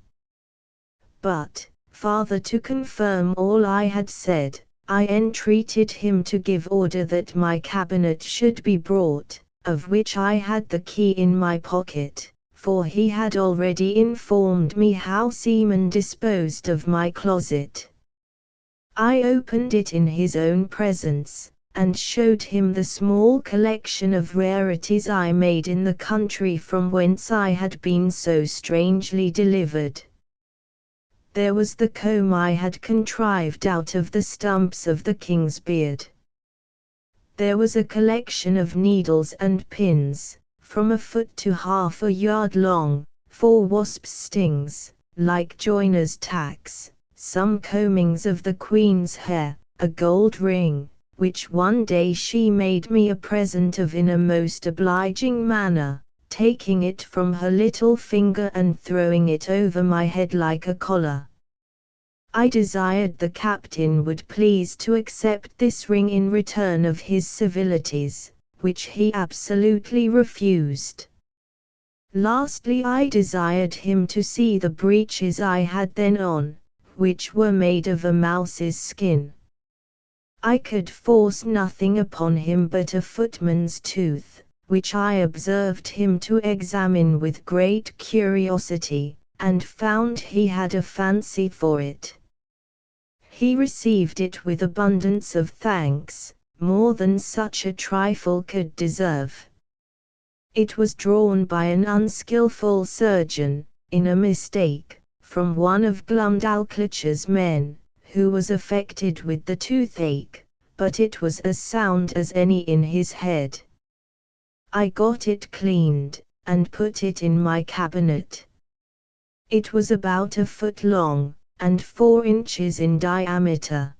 But, farther to confirm all I had said, I entreated him to give order that my cabinet should be brought, of which I had the key in my pocket, for he had already informed me how Seaman disposed of my closet. I opened it in his own presence, and showed him the small collection of rarities I made in the country from whence I had been so strangely delivered. There was the comb I had contrived out of the stumps of the king's beard. There was a collection of needles and pins, from a foot to half a yard long, 4 wasps' stings, like joiners' tacks, some combings of the Queen's hair, a gold ring, which one day she made me a present of in a most obliging manner, taking it from her little finger and throwing it over my head like a collar. I desired the captain would please to accept this ring in return of his civilities, which he absolutely refused. Lastly, I desired him to see the breeches I had then on, which were made of a mouse's skin. I could force nothing upon him but a footman's tooth, which I observed him to examine with great curiosity, and found he had a fancy for it. He received it with abundance of thanks, more than such a trifle could deserve. It was drawn by an unskilful surgeon, in a mistake, from one of Glumdalclitch's men, who was affected with the toothache, but it was as sound as any in his head. I got it cleaned, and put it in my cabinet. It was about a foot long, and 4 inches in diameter.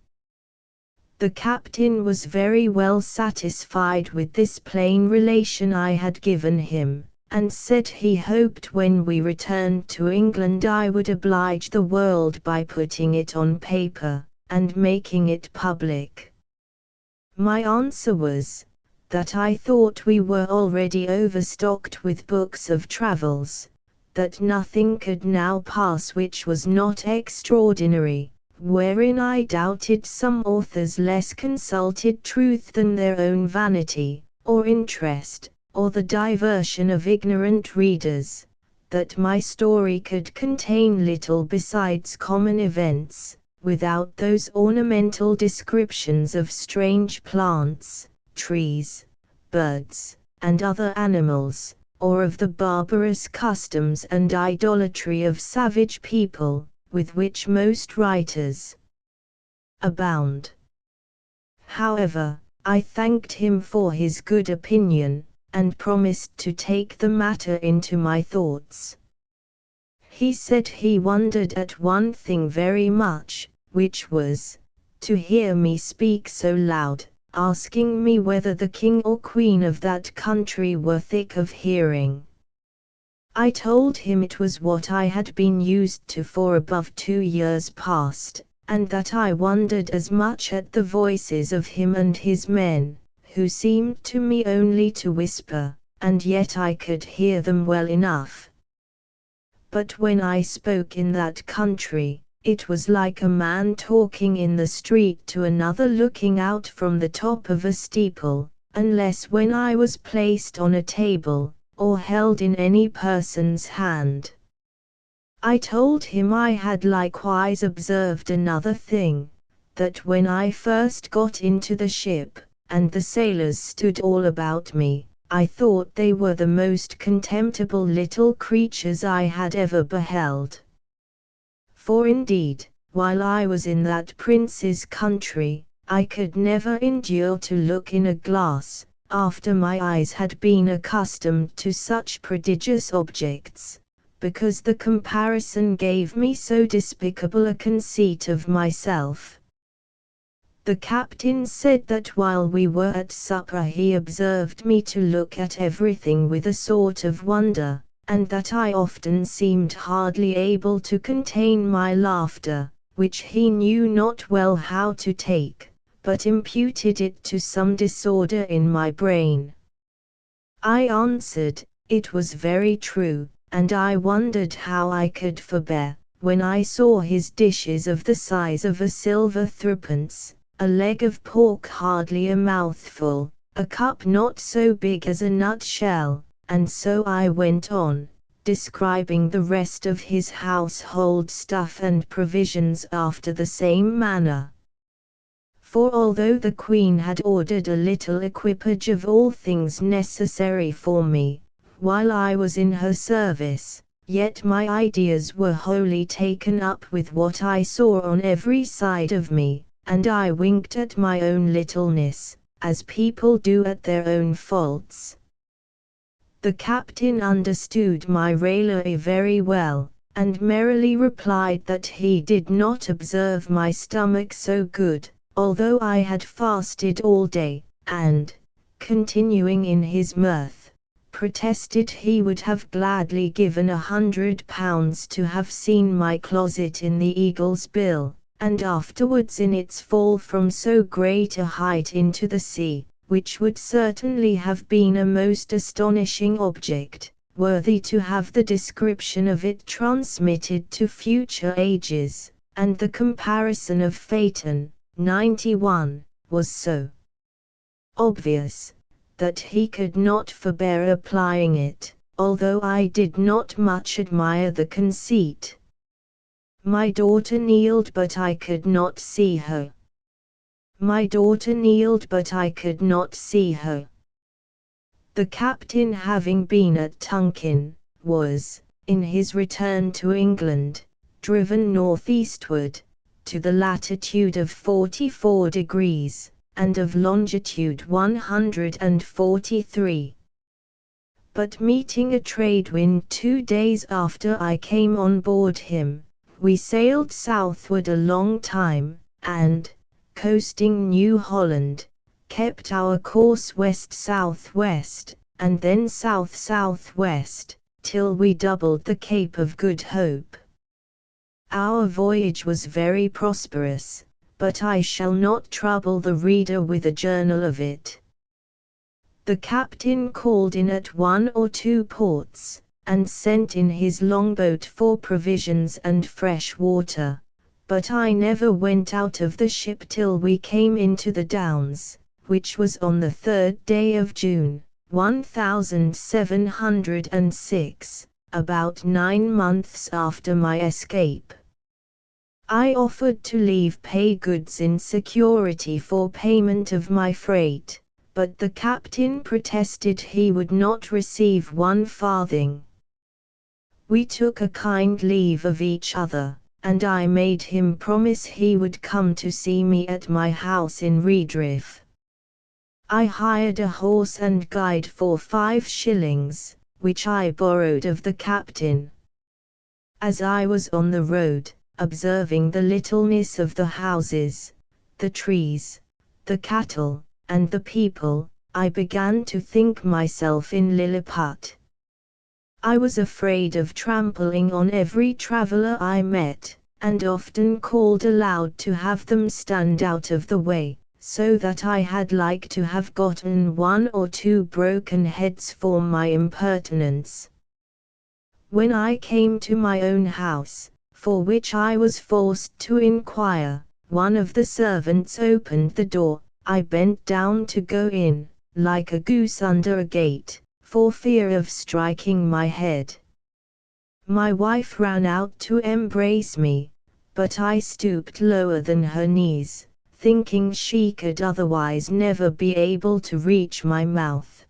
The captain was very well satisfied with this plain relation I had given him, and said he hoped when we returned to England I would oblige the world by putting it on paper, and making it public. My answer was, that I thought we were already overstocked with books of travels, that nothing could now pass which was not extraordinary, wherein I doubted some authors less consulted truth than their own vanity, or interest, or the diversion of ignorant readers, that my story could contain little besides common events, without those ornamental descriptions of strange plants, trees, birds, and other animals, or of the barbarous customs and idolatry of savage people, with which most writers abound. However, I thanked him for his good opinion, and promised to take the matter into my thoughts. He said he wondered at one thing very much, which was, to hear me speak so loud, asking me whether the king or queen of that country were thick of hearing. I told him it was what I had been used to for above 2 years past, and that I wondered as much at the voices of him and his men, who seemed to me only to whisper, and yet I could hear them well enough. But when I spoke in that country, it was like a man talking in the street to another looking out from the top of a steeple, unless when I was placed on a table, or held in any person's hand. I told him I had likewise observed another thing, that when I first got into the ship, and the sailors stood all about me, I thought they were the most contemptible little creatures I had ever beheld. For indeed, while I was in that prince's country, I could never endure to look in a glass, after my eyes had been accustomed to such prodigious objects, because the comparison gave me so despicable a conceit of myself. The captain said that while we were at supper he observed me to look at everything with a sort of wonder, and that I often seemed hardly able to contain my laughter, which he knew not well how to take, but imputed it to some disorder in my brain. I answered, it was very true, and I wondered how I could forbear, when I saw his dishes of the size of a silver threepence, a leg of pork hardly a mouthful, a cup not so big as a nutshell, and so I went on, describing the rest of his household stuff and provisions after the same manner. For although the Queen had ordered a little equipage of all things necessary for me, while I was in her service, yet my ideas were wholly taken up with what I saw on every side of me, and I winked at my own littleness, as people do at their own faults. The captain understood my raillery very well, and merrily replied that he did not observe my stomach so good, although I had fasted all day, and, continuing in his mirth, protested he would have gladly given £100 to have seen my closet in the Eagle's Bill, and afterwards in its fall from so great a height into the sea, which would certainly have been a most astonishing object, worthy to have the description of it transmitted to future ages, and the comparison of Phaeton, 91, was so obvious, that he could not forbear applying it, although I did not much admire the conceit. My daughter kneeled but I could not see her. My daughter kneeled but I could not see her. The captain, having been at Tonkin, was, in his return to England, driven northeastward, to the latitude of 44 degrees, and of longitude 143. But meeting a trade wind 2 days after I came on board him, we sailed southward a long time, and, coasting New Holland, kept our course west-southwest, and then south-southwest, till we doubled the Cape of Good Hope. Our voyage was very prosperous, but I shall not trouble the reader with a journal of it. The captain called in at 1 or 2 ports, and sent in his longboat for provisions and fresh water, but I never went out of the ship till we came into the Downs, which was on the 3rd day of June, 1706, about 9 months after my escape. I offered to leave pay goods in security for payment of my freight, but the captain protested he would not receive 1 farthing. We took a kind leave of each other, and I made him promise he would come to see me at my house in Redriff. I hired a horse and guide for 5 shillings, which I borrowed of the captain. As I was on the road, observing the littleness of the houses, the trees, the cattle, and the people, I began to think myself in Lilliput. I was afraid of trampling on every traveller I met, and often called aloud to have them stand out of the way, so that I had like to have gotten 1 or 2 broken heads for my impertinence. When I came to my own house, for which I was forced to inquire, one of the servants opened the door. I bent down to go in, like a goose under a gate, for fear of striking my head. My wife ran out to embrace me, but I stooped lower than her knees, thinking she could otherwise never be able to reach my mouth.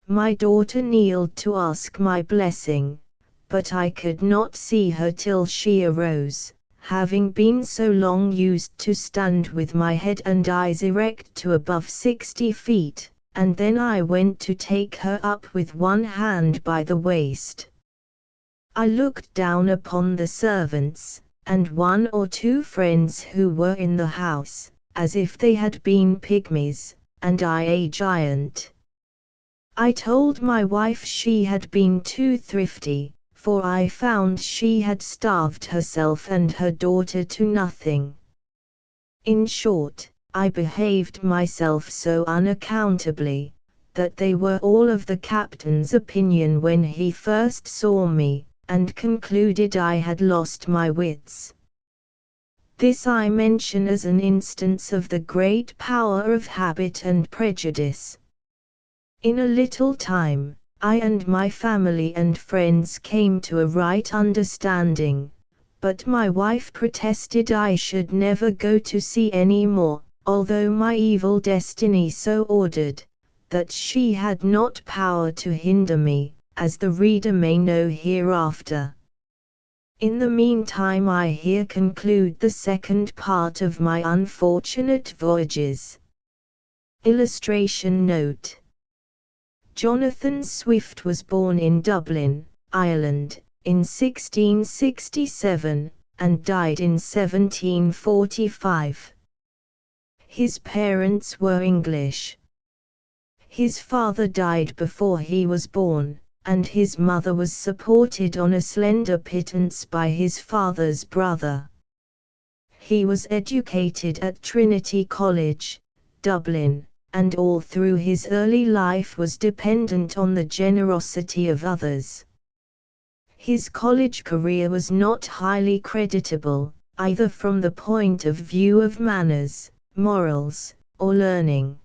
My daughter kneeled to ask my blessing, but I could not see her till she arose, having been so long used to stand with my head and eyes erect to above 60 feet, and then I went to take her up with one hand by the waist. I looked down upon the servants, and one or two friends who were in the house, as if they had been pygmies, and I a giant. I told my wife she had been too thrifty, for I found she had starved herself and her daughter to nothing. In short, I behaved myself so unaccountably, that they were all of the captain's opinion when he first saw me, and concluded I had lost my wits. This I mention as an instance of the great power of habit and prejudice. In a little time, I and my family and friends came to a right understanding, but my wife protested I should never go to sea any more, although my evil destiny so ordered, that she had not power to hinder me, as the reader may know hereafter. In the meantime I here conclude the second part of my unfortunate voyages. Illustration note: Jonathan Swift was born in Dublin, Ireland, in 1667, and died in 1745. His parents were English. His father died before he was born, and his mother was supported on a slender pittance by his father's brother. He was educated at Trinity College, Dublin, and all through his early life was dependent on the generosity of others. His college career was not highly creditable, either from the point of view of manners, morals, or learning.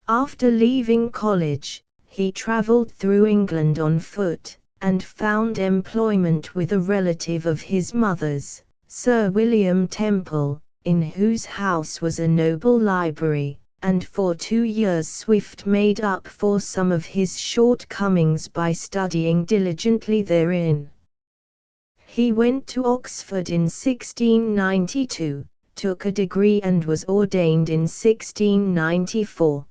After leaving college, he traveled through England on foot, and found employment with a relative of his mother's, Sir William Temple, in whose house was a noble library, and for 2 years Swift made up for some of his shortcomings by studying diligently therein. He went to Oxford in 1692, took a degree and was ordained in 1694.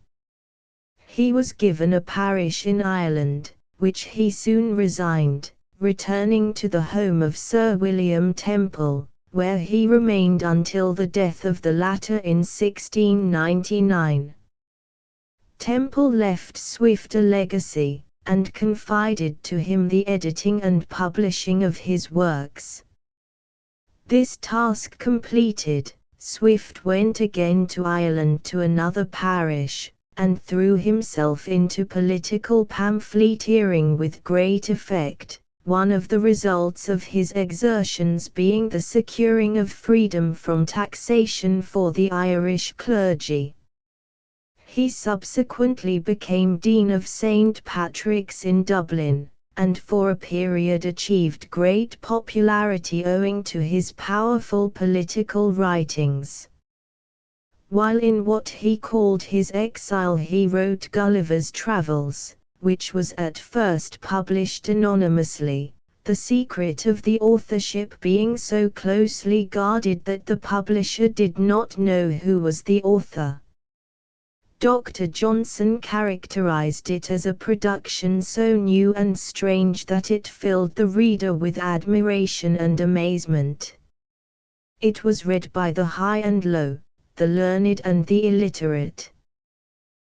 He was given a parish in Ireland, which he soon resigned, returning to the home of Sir William Temple, where he remained until the death of the latter in 1699. Temple left Swift a legacy, and confided to him the editing and publishing of his works. This task completed, Swift went again to Ireland to another parish, and threw himself into political pamphleteering with great effect, one of the results of his exertions being the securing of freedom from taxation for the Irish clergy. He subsequently became Dean of St. Patrick's in Dublin, and for a period achieved great popularity owing to his powerful political writings. While in what he called his exile he wrote Gulliver's Travels, which was at first published anonymously, the secret of the authorship being so closely guarded that the publisher did not know who was the author. Dr. Johnson characterized it as a production so new and strange that it filled the reader with admiration and amazement. It was read by the high and low, the learned and the illiterate.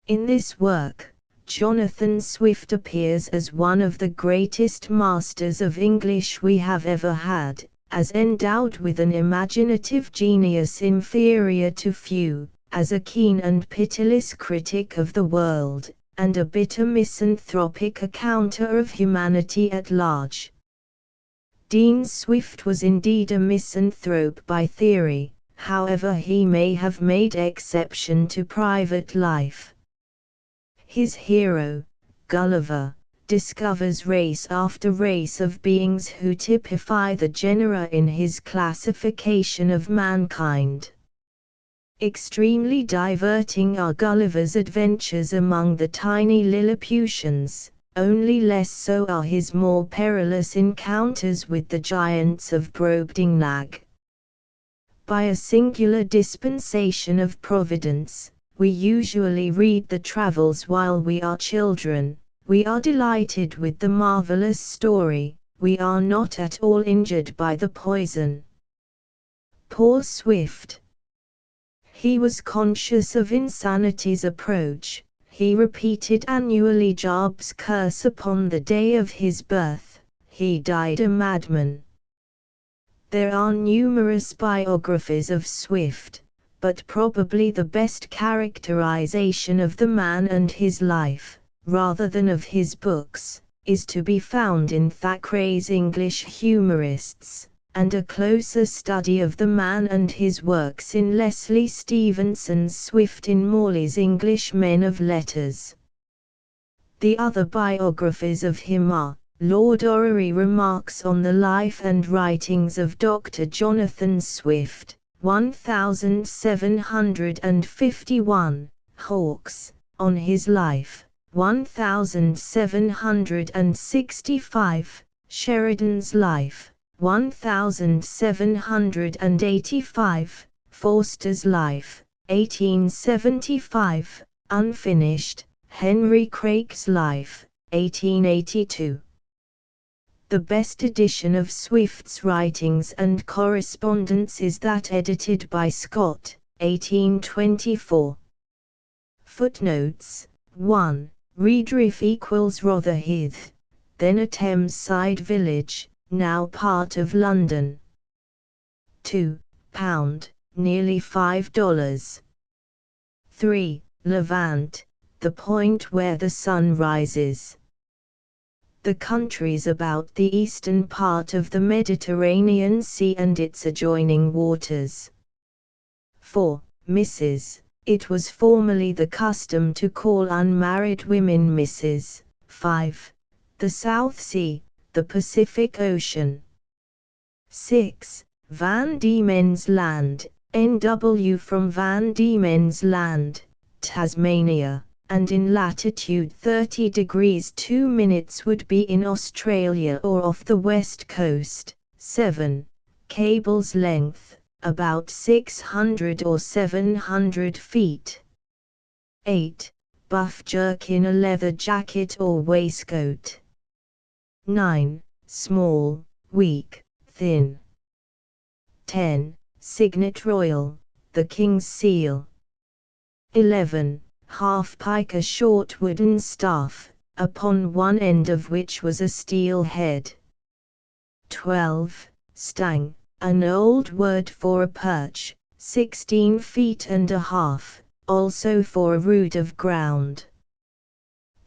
In this work, Jonathan Swift appears as one of the greatest masters of English we have ever had, as endowed with an imaginative genius inferior to few, as a keen and pitiless critic of the world, and a bitter misanthropic accounter of humanity at large. Dean Swift was indeed a misanthrope by theory, however he may have made exception to private life. His hero, Gulliver, discovers race after race of beings who typify the genera in his classification of mankind. Extremely diverting are Gulliver's adventures among the tiny Lilliputians, only less so are his more perilous encounters with the giants of Brobdingnag. By a singular dispensation of Providence, We usually read the travels while we are children. We are delighted with the marvelous story. We are not at all injured by the poison. Poor Swift. He was conscious of insanity's approach. He repeated annually Job's curse upon the day of his birth. He died a madman. There are numerous biographies of Swift, but probably the best characterization of the man and his life, rather than of his books, is to be found in Thackeray's English Humorists, and a closer study of the man and his works in Leslie Stevenson's Swift in Morley's English Men of Letters. The other biographies of him are Lord Orrery Remarks on the Life and Writings of Dr. Jonathan Swift, 1751, Hawkes, on his life, 1765, Sheridan's Life, 1785, Forster's Life, 1875, unfinished, Henry Craik's Life, 1882. The best edition of Swift's writings and correspondence is that edited by Scott, 1824. Footnotes: 1. Redriff equals Rotherhithe, then a Thames-side village, now part of London. 2. Pound, nearly $5. 3. Levant, the point where the sun rises. The countries about the eastern part of the Mediterranean Sea and its adjoining waters. 4. Mrs. It was formerly the custom to call unmarried women Mrs. 5. The South Sea, the Pacific Ocean. 6. Van Diemen's Land, NW from Van Diemen's Land, Tasmania, and in latitude 30 degrees 2 minutes would be in Australia or off the west coast. 7. Cable's length, about 600 or 700 feet. 8. Buff jerkin, a leather jacket or waistcoat. 9. Small, weak, thin. 10. Signet royal, the king's seal. 11. Half-pike, a short wooden staff, upon one end of which was a steel head. 12. Stang, an old word for a perch, 16 feet and a half, also for a rood of ground.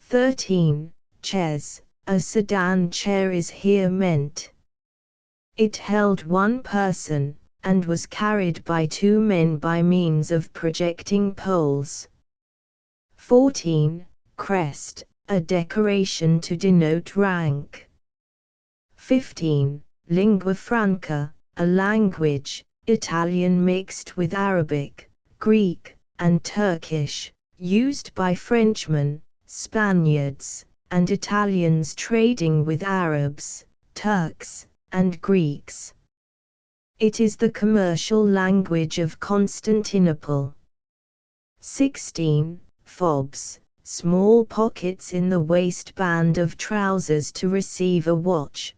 13. Chaise, a sedan chair is here meant. It held one person, and was carried by 2 men by means of projecting poles. 14. Crest, a decoration to denote rank. 15. Lingua franca, a language, Italian mixed with Arabic, Greek, and Turkish, used by Frenchmen, Spaniards, and Italians trading with Arabs, Turks, and Greeks. It is the commercial language of Constantinople. 16. Fobs, small pockets in the waistband of trousers to receive a watch.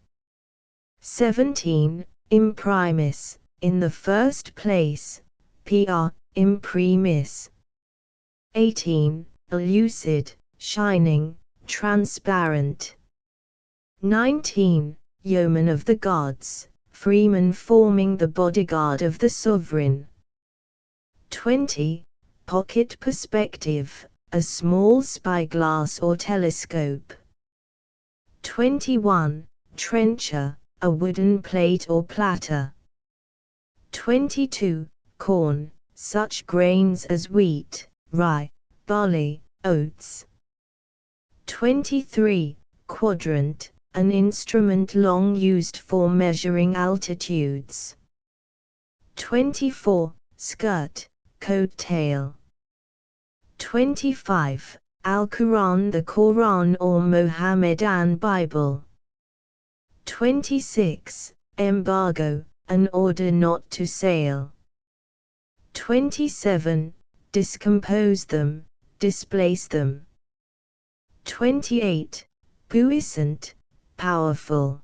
17. Imprimis, in the first place, pr. imprimis. 18. Lucid, shining, transparent. 19. Yeoman of the Guards, freeman forming the bodyguard of the sovereign. 20. Pocket perspective, a small spyglass or telescope. 21. Trencher, a wooden plate or platter. 22. Corn, such grains as wheat, rye, barley, oats. 23. Quadrant, an instrument long used for measuring altitudes. 24. Skirt, coat tail. 25. Al-Quran, the Quran or Mohammedan Bible. 26. Embargo, an order not to sail. 27. discompose them, displace them. 28. Puissant, powerful.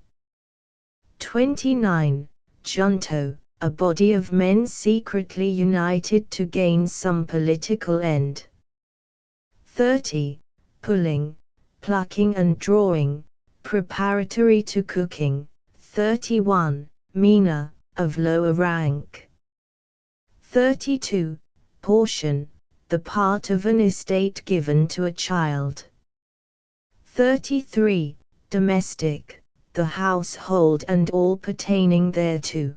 29. Junto, a body of men secretly united to gain some political end. 30. Pulling, plucking and drawing, preparatory to cooking. 31. Mina, of lower rank. 32. Portion, the part of an estate given to a child. 33. Domestic, the household and all pertaining thereto.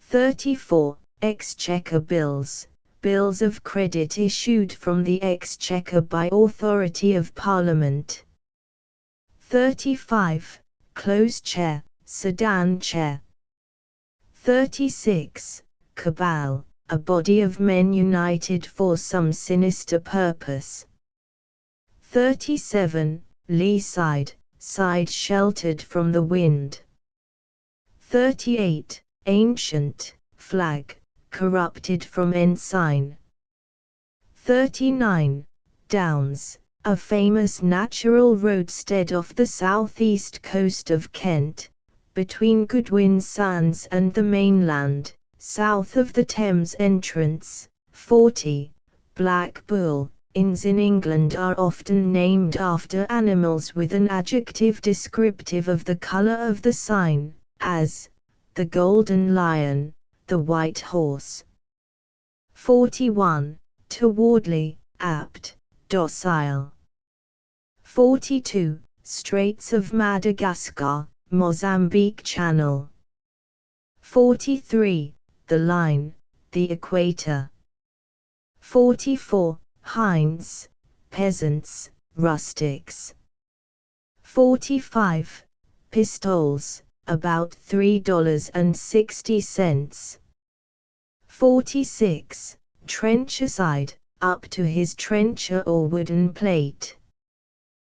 34. Exchequer bills, bills of credit issued from the Exchequer by authority of Parliament. 35. Close chair, sedan chair. 36. Cabal, a body of men united for some sinister purpose. 37. Lee side, side sheltered from the wind. 38. Ancient, flag, corrupted from ensign. 39. Downs, a famous natural roadstead off the southeast coast of Kent, between Goodwin Sands and the mainland, south of the Thames entrance. 40. Black Bull, inns in England are often named after animals with an adjective descriptive of the colour of the sign, as the Golden Lion, the White Horse. 41. Towardly, apt, docile. 42. Straits of Madagascar, Mozambique Channel. 43. The line, the equator. 44. Hinds, peasants, rustics. 45. Pistoles, about $3.60. 46. Trencher-side, up to his trencher or wooden plate.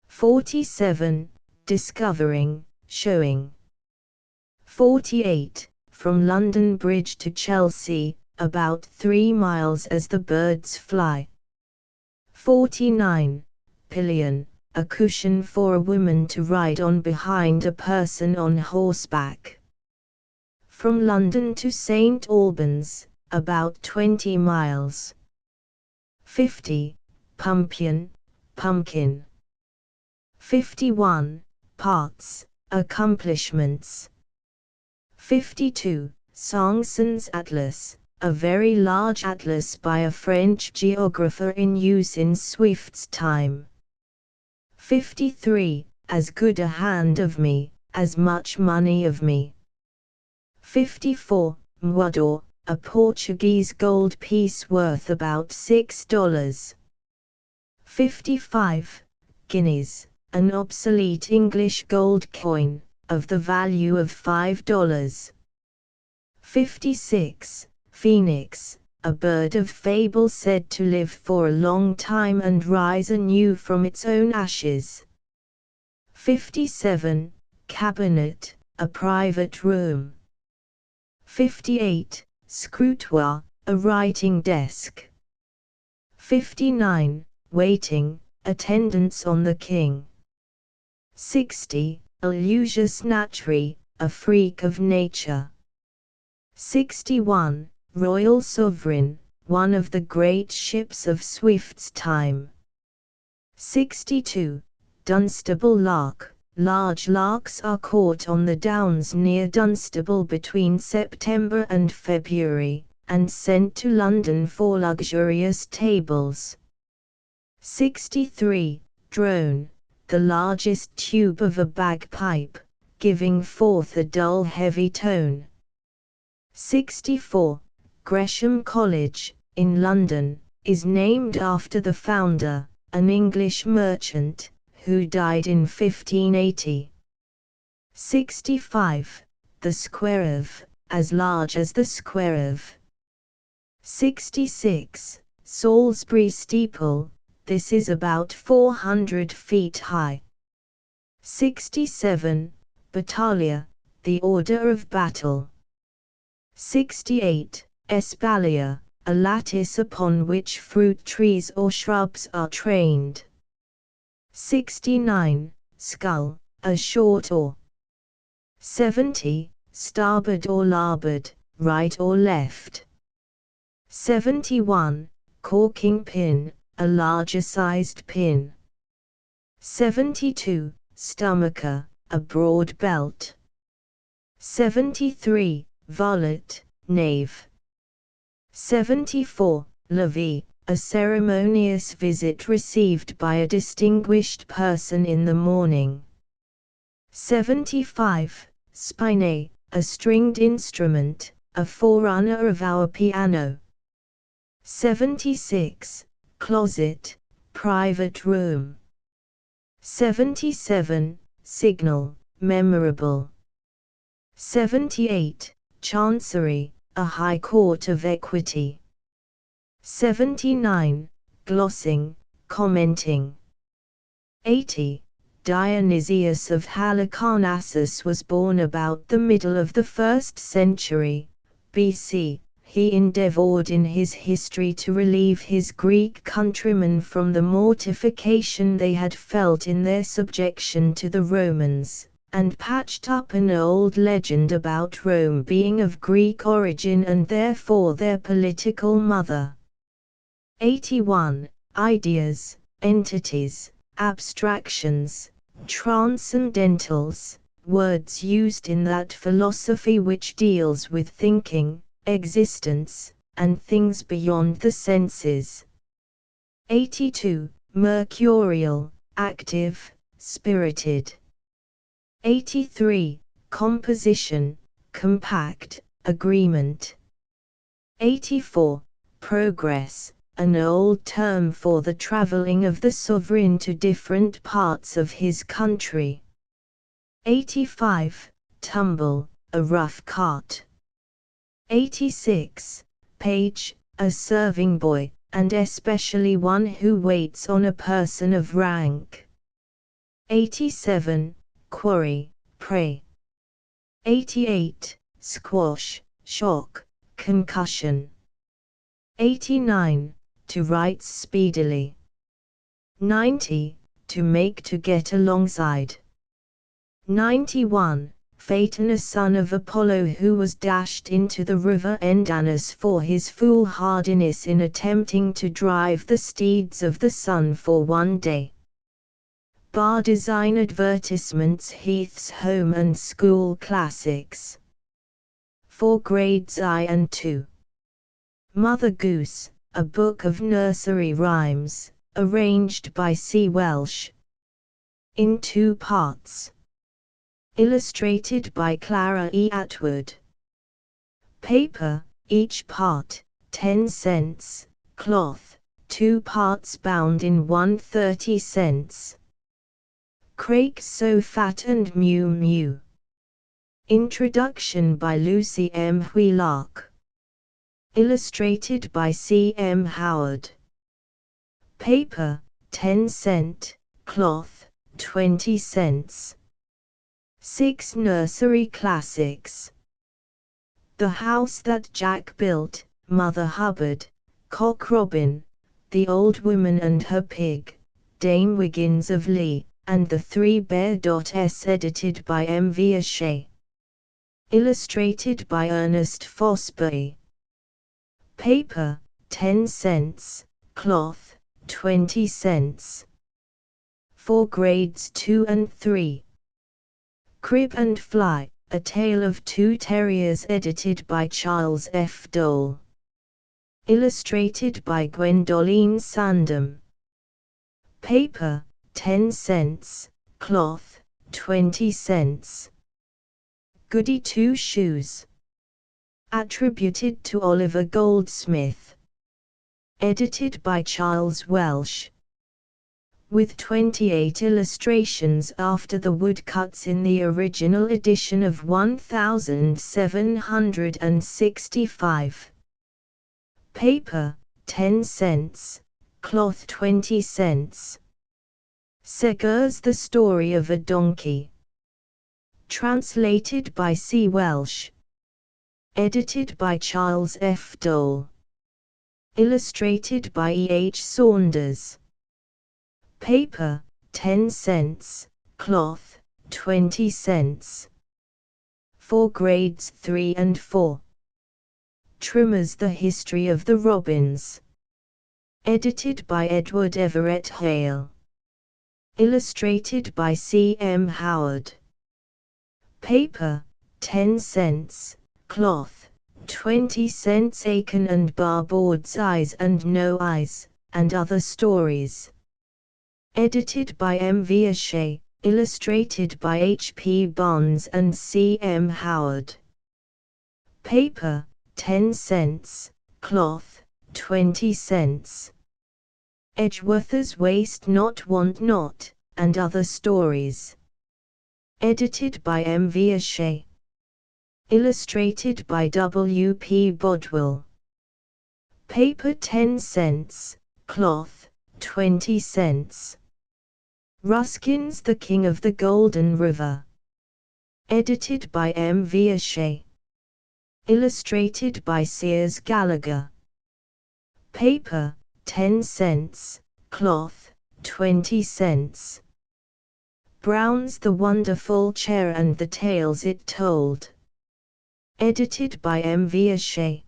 47. Discovering, showing. 48. From London Bridge to Chelsea, about 3 miles as the birds fly. 49. Pillion, a cushion for a woman to ride on behind a person on horseback. From London to St. Albans, about 20 miles. 50. Pumpkin, pumpkin. 51. Parts, accomplishments. 52. Sanson's Atlas, a very large atlas by a French geographer in use in Swift's time. 53. As good a hand of me, as much money of me. 54. Moedor, a Portuguese gold piece worth about $6. 55. Guineas, an obsolete English gold coin, of the value of $5. 56. Phoenix, a bird of fable said to live for a long time and rise anew from its own ashes. 57. Cabinet, a private room. 58. Scrutoire, a writing desk. 59. Waiting, attendance on the king. 60. Illusius naturae, a freak of nature. 61. Royal Sovereign, one of the great ships of Swift's time. 62. Dunstable lark, large larks are caught on the downs near Dunstable between September and February, and sent to London for luxurious tables. 63. Drone, the largest tube of a bagpipe, giving forth a dull heavy tone. 64. Gresham College, in London, is named after the founder, an English merchant, who died in 1580. 65. The square of, as large as the square of. 66. Salisbury steeple, this is about 400 feet high. 67. Battalia, the order of battle. 68. Espalier, a lattice upon which fruit trees or shrubs are trained. 69. Scull, a short oar. 70. Starboard or larboard, right or left. 71. Corking pin, a larger sized pin. 72. Stomacher, a broad belt. 73. Volute, knave. 74. Levee, a ceremonious visit received by a distinguished person in the morning. 75. Spine, a stringed instrument, a forerunner of our piano. 76. Closet, private room. 77. Signal, memorable. 78. Chancery, a high court of equity. 79. Glossing, commenting. 80. Dionysius of Halicarnassus was born about the middle of the 1st century BC. He endeavored in his history to relieve his Greek countrymen from the mortification they had felt in their subjection to the Romans, and patched up an old legend about Rome being of Greek origin and therefore their political mother. 81. Ideas, entities, abstractions, transcendentals, words used in that philosophy which deals with thinking, existence, and things beyond the senses. 82. Mercurial, active, spirited. 83. Composition, compact, agreement. 84. Progress, an old term for the traveling of the sovereign to different parts of his country. 85. Tumble, a rough cart. 86. Page, a serving boy, and especially one who waits on a person of rank. 87. Quarry, prey. 88. Squash, shock, concussion. 89. To write speedily. 90. To make to get alongside. 91. Phaeton, a son of Apollo who was dashed into the river Endanus for his foolhardiness in attempting to drive the steeds of the sun for one day. Bar design advertisements, Heath's Home and School Classics. For grades I and II. Mother Goose, a book of nursery rhymes, arranged by C. Welsh. In 2 parts. Illustrated by Clara E. Atwood. Paper, each part, 10 cents, cloth, 2 parts bound in 1/30 cents. Crake So Fat and Mew Mew. Introduction by Lucy M. Wheelock. Illustrated by C. M. Howard. Paper, 10 cent, cloth, 20 cents. 6 Nursery Classics. The House That Jack Built, Mother Hubbard, Cock Robin, The Old Woman and Her Pig, Dame Wiggins of Lee, and The 3 Bears. Edited by M. V. O'Shea. Illustrated by Ernest Fosbury. Paper, 10 cents, cloth, 20 cents. For grades 2 and 3. Crib and Fly, A Tale of Two Terriers, edited by Charles F. Dole. Illustrated by Gwendoline Sandham. Paper, 10 cents, cloth, 20 cents. Goody Two Shoes. Attributed to Oliver Goldsmith. Edited by Charles Welsh. With 28 illustrations after the woodcuts in the original edition of 1765. Paper, 10 cents, cloth 20 cents. Segur's The Story of a Donkey. Translated by C. Welsh. Edited by Charles F. Dole. Illustrated by E. H. Saunders. Paper, 10 cents, cloth, 20 cents. For grades 3 and 4. Trimmer's The History of the Robins. Edited by Edward Everett Hale. Illustrated by C. M. Howard. Paper, 10 cents, cloth, 20 cents. Aiken and Barbord's Eyes and No Eyes, and Other Stories. Edited by M. V. O'Shea, illustrated by H. P. Barnes and C. M. Howard. Paper, 10 cents, cloth, 20 cents. Edgeworth's Waste Not Want Not, and Other Stories. Edited by M. V. O'Shea. Illustrated by W. P. Bodwell. Paper, 10 cents, cloth, 20 cents. Ruskin's The King of the Golden River. Edited by M. V. O'Shea. Illustrated by Sears Gallagher. Paper, 10 cents, cloth, 20 cents. Brown's The Wonderful Chair and the Tales It Told. Edited by M. V. O'Shea.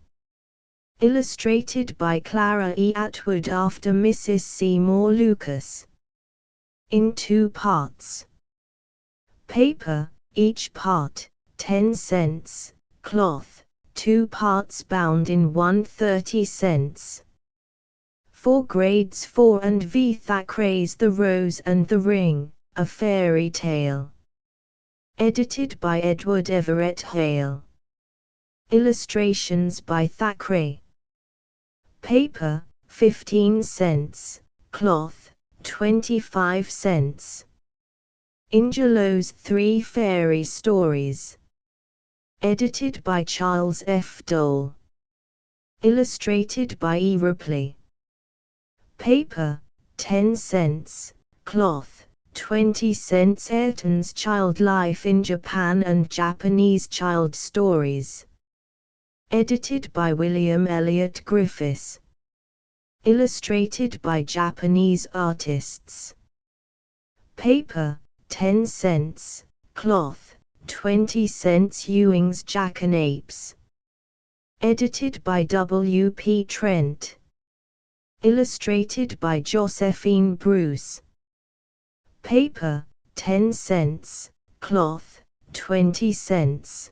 Illustrated by Clara E. Atwood after Mrs. Seymour Lucas. In 2 parts. Paper, each part, 10 cents, cloth, 2 parts bound in 130 cents. For grades 4 and V. Thackeray's The Rose and the Ring, A Fairy Tale. Edited by Edward Everett Hale. Illustrations by Thackeray. Paper, 15 cents, cloth, 25 cents. Ingelow's 3 Fairy Stories. Edited by Charles F. Dole. Illustrated by E. Ripley. Paper, 10 cents, cloth, 20 cents. Ayrton's Child Life in Japan and Japanese Child Stories. Edited by William Elliott Griffiths. Illustrated by Japanese artists. Paper, 10 cents, cloth, 20 cents. Ewing's Jackanapes. Edited by W. P. Trent. Illustrated by Josephine Bruce. Paper, 10 cents, cloth, 20 cents.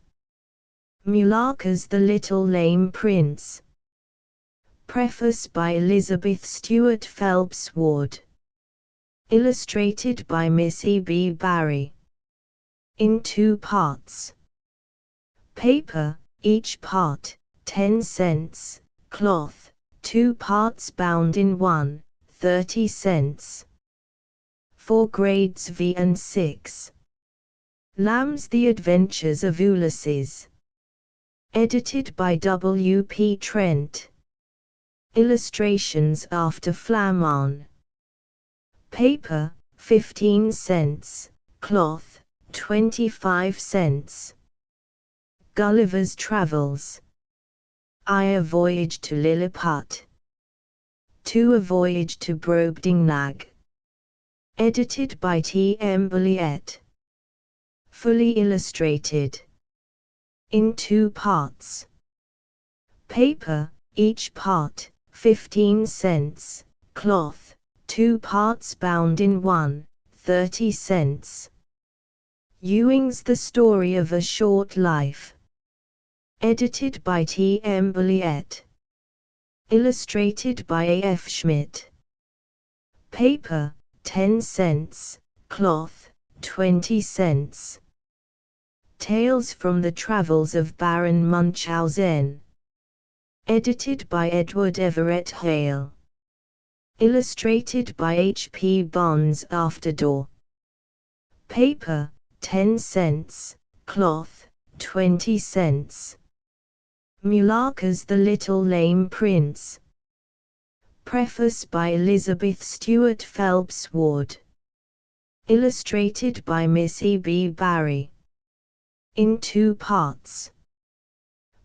Mullarka's The Little Lame Prince. Preface by Elizabeth Stewart Phelps Ward. Illustrated by Miss E. B. Barry. In 2 parts. Paper, each part, 10 cents, cloth, 2 parts bound in 130 cents. For grades V and 6. Lamb's The Adventures of Ulysses. Edited by W. P. Trent. Illustrations after Flammon. Paper, 15 cents, cloth, 25 cents. Gulliver's Travels. I. A Voyage to Lilliput. 2. A Voyage to Brobdingnag. Edited by T. M. Bulliet. Fully illustrated. In 2 parts. Paper, each part, 15 cents, cloth, 2 parts bound in 130 cents. Ewing's The Story of a Short Life. Edited by T. M. Bulliet. Illustrated by A. F. Schmidt. Paper, 10 cents, cloth, 20 cents. Tales from the Travels of Baron Munchausen. Edited by Edward Everett Hale. Illustrated by H. P. Barnes after Door. Paper, 10 cents, cloth, 20 cents. Mullarka's The Little Lame Prince. Preface by Elizabeth Stewart Phelps Ward. Illustrated by Miss E. B. Barry. In 2 parts.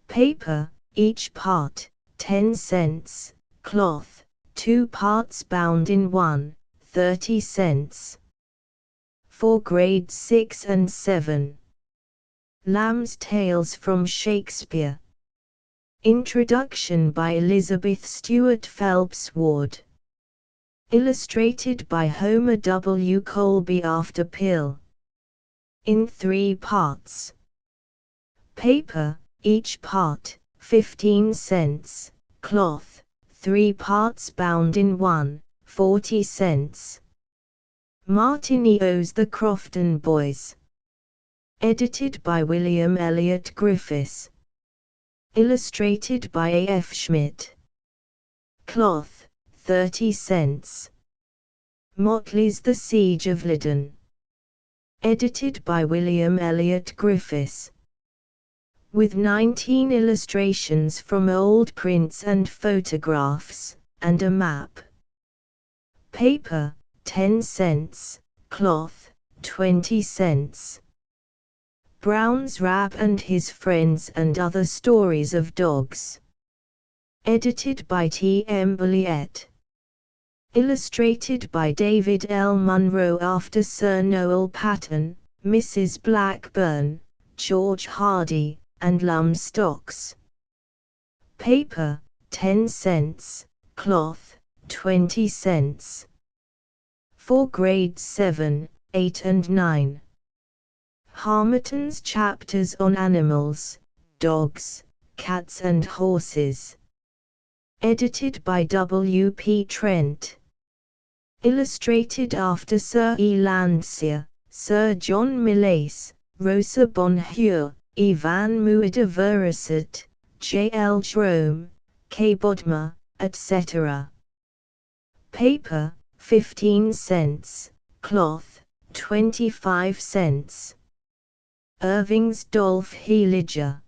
Paper, each part, 10 cents, Cloth, 2 parts bound in 1, 30 cents. For grades 6 and 7. Lamb's Tales from Shakespeare. Introduction by Elizabeth Stuart Phelps Ward. Illustrated by Homer W. Colby after Pill. In 3 parts. Paper, each part, 15 cents. Cloth, 3 parts bound in 1, 40 cents. Martineau's The Crofton Boys. Edited by William Elliott Griffiths. Illustrated by A. F. Schmidt. Cloth, 30 cents. Motley's The Siege of Lydon. Edited by William Elliott Griffiths. With 19 illustrations from old prints and photographs, and a map. Paper, 10 cents. Cloth, 20 cents. Brown's Rap and His Friends and Other Stories of Dogs. Edited by T. M. Bulliett. Illustrated by David L. Munro after Sir Noel Paton, Mrs. Blackburn, George Hardy, and Lum Stocks. Paper, 10 cents. Cloth, 20 cents. For grades 7, 8 and 9. Harmatton's chapters on animals, dogs, cats and horses. Edited by W. P. Trent. Illustrated after Sir E. Landseer, Sir John Millais, Rosa Bonheur, Ivan Muad'Dibarasit, J. L. Jerome, K. Bodmer, etc. Paper, 15 cents. Cloth, 25 cents. Irving's Dolph Heeliger.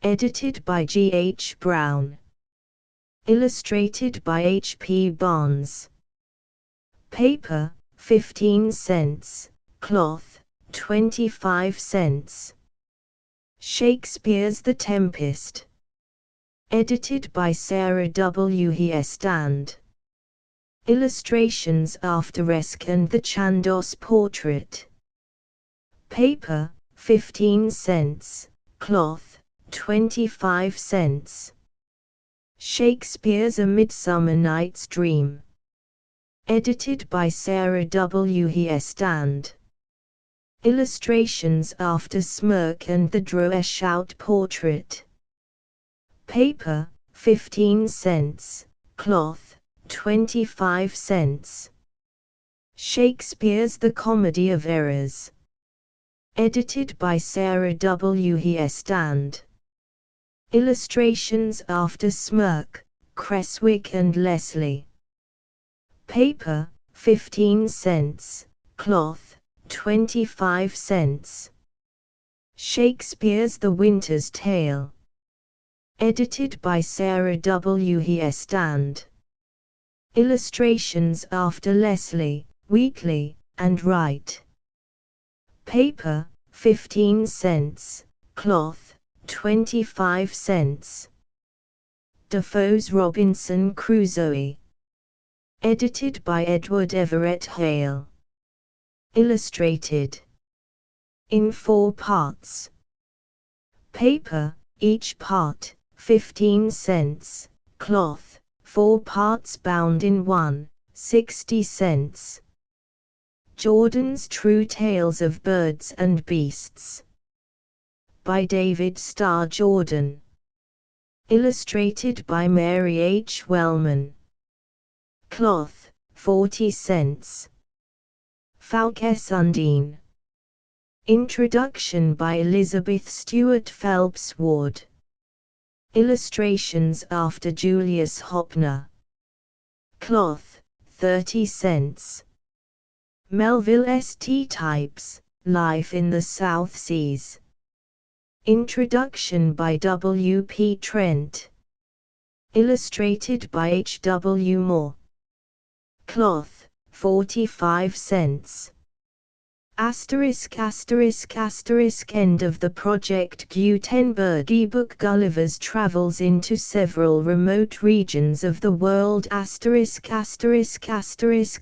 Edited by G. H. Brown. Illustrated by H. P. Barnes. Paper, 15 cents. Cloth, 25 cents. Shakespeare's The Tempest. Edited by Sarah W. Hiestand. Illustrations after Resk and the Chandos portrait. Paper, 15 cents. Cloth, 25 cents. Shakespeare's A Midsummer Night's Dream. Edited by Sarah W. Hiestand. Illustrations after Smirk and the Droeshout portrait. Paper, 15 cents. Cloth, 25 cents. Shakespeare's The Comedy of Errors. Edited by Sarah W. Hiestand. Illustrations after Smirk, Creswick and Leslie. Paper, 15 cents. Cloth, 25 cents. Shakespeare's The Winter's Tale. Edited by Sarah W. Hiestand. Illustrations after Leslie, Wheatley, and Wright. Paper, 15 cents. Cloth, 25 cents. Defoe's Robinson Crusoe. Edited by Edward Everett Hale. Illustrated. In 4 parts. Paper, each part, 15 cents. Cloth, 4 parts bound in 1, 60 cents. Jordan's True Tales of Birds and Beasts. By David Starr Jordan. Illustrated by Mary H. Wellman. Cloth, 40 cents. Falk S. Undine. Introduction by Elizabeth Stuart Phelps Ward. Illustrations after Julius Hopner. Cloth, 30 cents. Melville St. Types, Life in the South Seas. Introduction by W. P. Trent. Illustrated by H. W. Moore. Cloth, 45 cents. End of the Project Gutenberg ebook. Gulliver's travels into several remote regions of the world.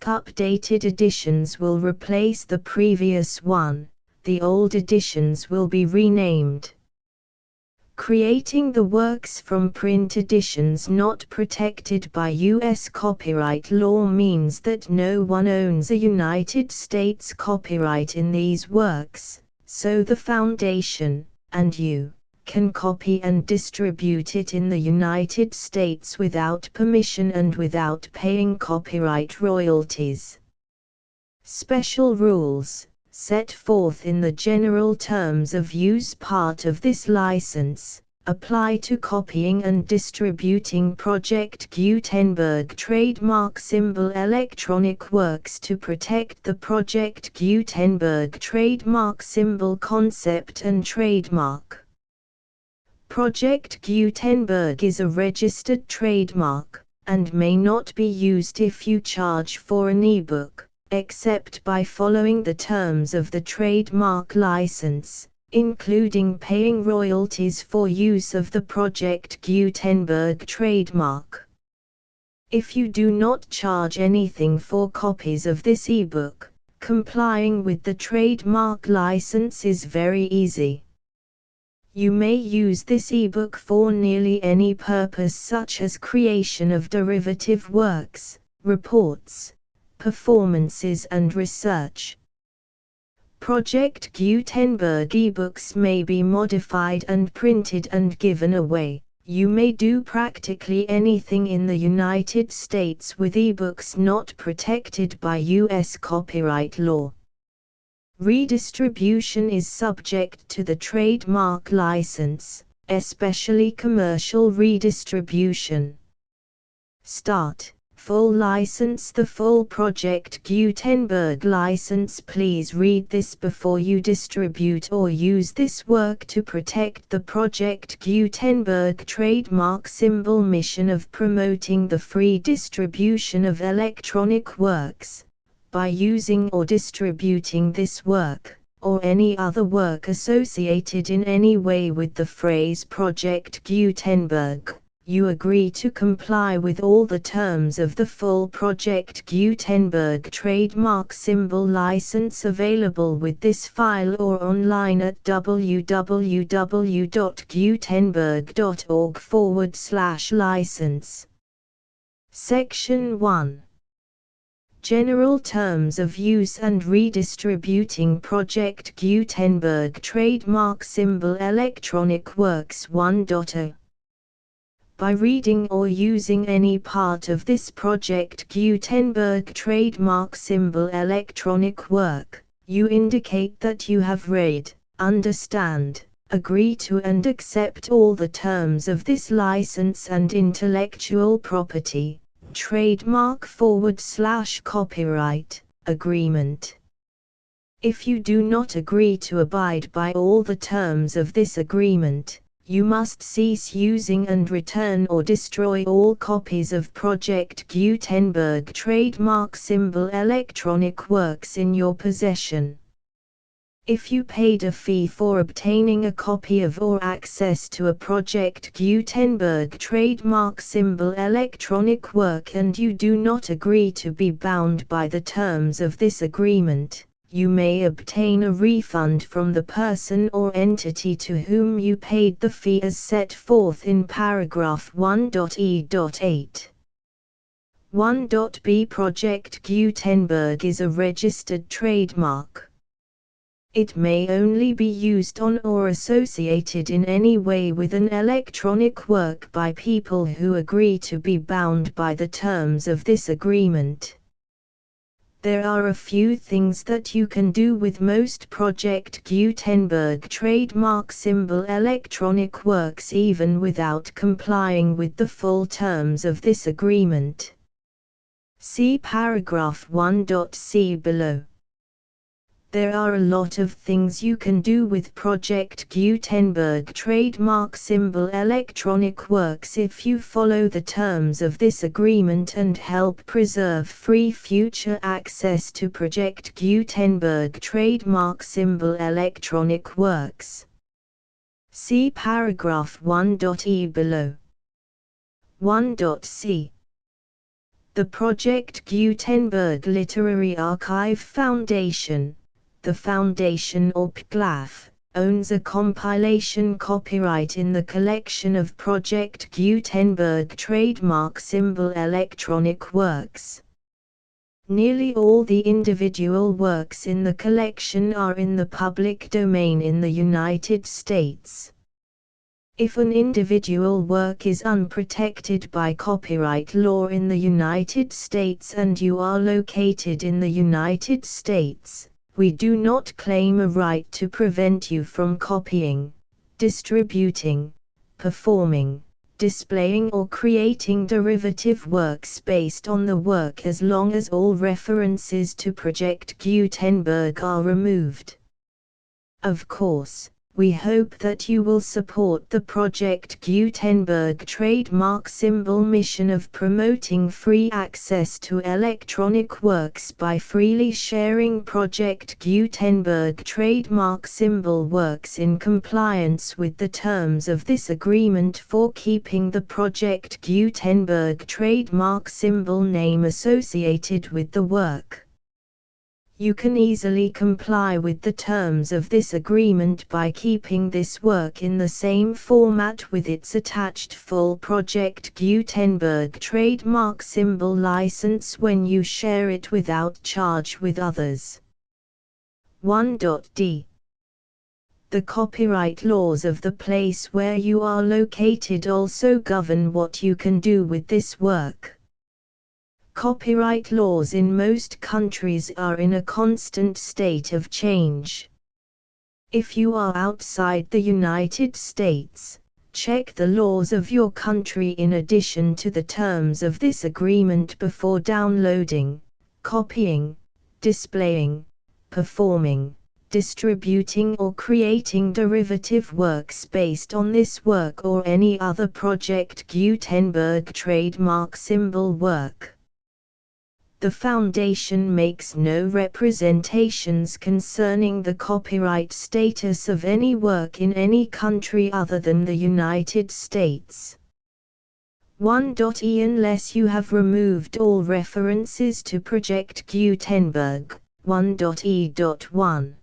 Updated editions will replace the previous one, the old editions will be renamed. Creating the works from print editions not protected by U.S. copyright law means that no one owns a United States copyright in these works, so the Foundation, and you, can copy and distribute it in the United States without permission and without paying copyright royalties. Special rules, set forth in the general terms of use part of this license, apply to copying and distributing Project Gutenberg trademark symbol electronic works to protect the Project Gutenberg trademark symbol concept and trademark. Project Gutenberg is a registered trademark, and may not be used if you charge for an ebook, except by following the terms of the trademark license, including paying royalties for use of the Project Gutenberg trademark. If you do not charge anything for copies of this ebook, complying with the trademark license is very easy. You may use this ebook for nearly any purpose, such as creation of derivative works, reports, performances and research. Project Gutenberg ebooks may be modified and printed and given away. You may do practically anything in the United States with ebooks not protected by U.S. copyright law. Redistribution is subject to the trademark license, especially commercial redistribution. Start. Full license. The full Project Gutenberg license. Please read this before you distribute or use this work to protect the Project Gutenberg trademark symbol mission of promoting the free distribution of electronic works. By using or distributing this work, or any other work associated in any way with the phrase Project Gutenberg, you agree to comply with all the terms of the full Project Gutenberg trademark symbol license available with this file or online at www.gutenberg.org/license. Section 1. General Terms of Use and Redistributing Project Gutenberg Trademark Symbol Electronic Works 1.0. By reading or using any part of this Project Gutenberg trademark symbol electronic work, you indicate that you have read, understand, agree to and accept all the terms of this license and intellectual property, trademark/copyright, agreement. If you do not agree to abide by all the terms of this agreement, you must cease using and return or destroy all copies of Project Gutenberg trademark symbol electronic works in your possession. If you paid a fee for obtaining a copy of or access to a Project Gutenberg trademark symbol electronic work and you do not agree to be bound by the terms of this agreement, you may obtain a refund from the person or entity to whom you paid the fee as set forth in paragraph 1.e.8. 1.b. Project Gutenberg is a registered trademark. It may only be used on or associated in any way with an electronic work by people who agree to be bound by the terms of this agreement. There are a few things that you can do with most Project Gutenberg trademark symbol electronic works even without complying with the full terms of this agreement. See paragraph 1.c below. There are a lot of things you can do with Project Gutenberg trademark symbol electronic works if you follow the terms of this agreement and help preserve free future access to Project Gutenberg trademark symbol electronic works. See paragraph 1.e below. 1.c. The Project Gutenberg Literary Archive Foundation, the Foundation or PGLAF, owns a compilation copyright in the collection of Project Gutenberg trademark symbol electronic works. Nearly all the individual works in the collection are in the public domain in the United States. If an individual work is unprotected by copyright law in the United States and you are located in the United States, we do not claim a right to prevent you from copying, distributing, performing, displaying or creating derivative works based on the work as long as all references to Project Gutenberg are removed. Of course, we hope that you will support the Project Gutenberg trademark symbol mission of promoting free access to electronic works by freely sharing Project Gutenberg trademark symbol works in compliance with the terms of this agreement for keeping the Project Gutenberg trademark symbol name associated with the work. You can easily comply with the terms of this agreement by keeping this work in the same format with its attached full Project Gutenberg trademark symbol license when you share it without charge with others. 1.d. The copyright laws of the place where you are located also govern what you can do with this work. Copyright laws in most countries are in a constant state of change. If you are outside the United States, check the laws of your country in addition to the terms of this agreement before downloading, copying, displaying, performing, distributing or creating derivative works based on this work or any other Project Gutenberg trademark symbol work. The Foundation makes no representations concerning the copyright status of any work in any country other than the United States. 1.e Unless you have removed all references to Project Gutenberg. 1.e.1.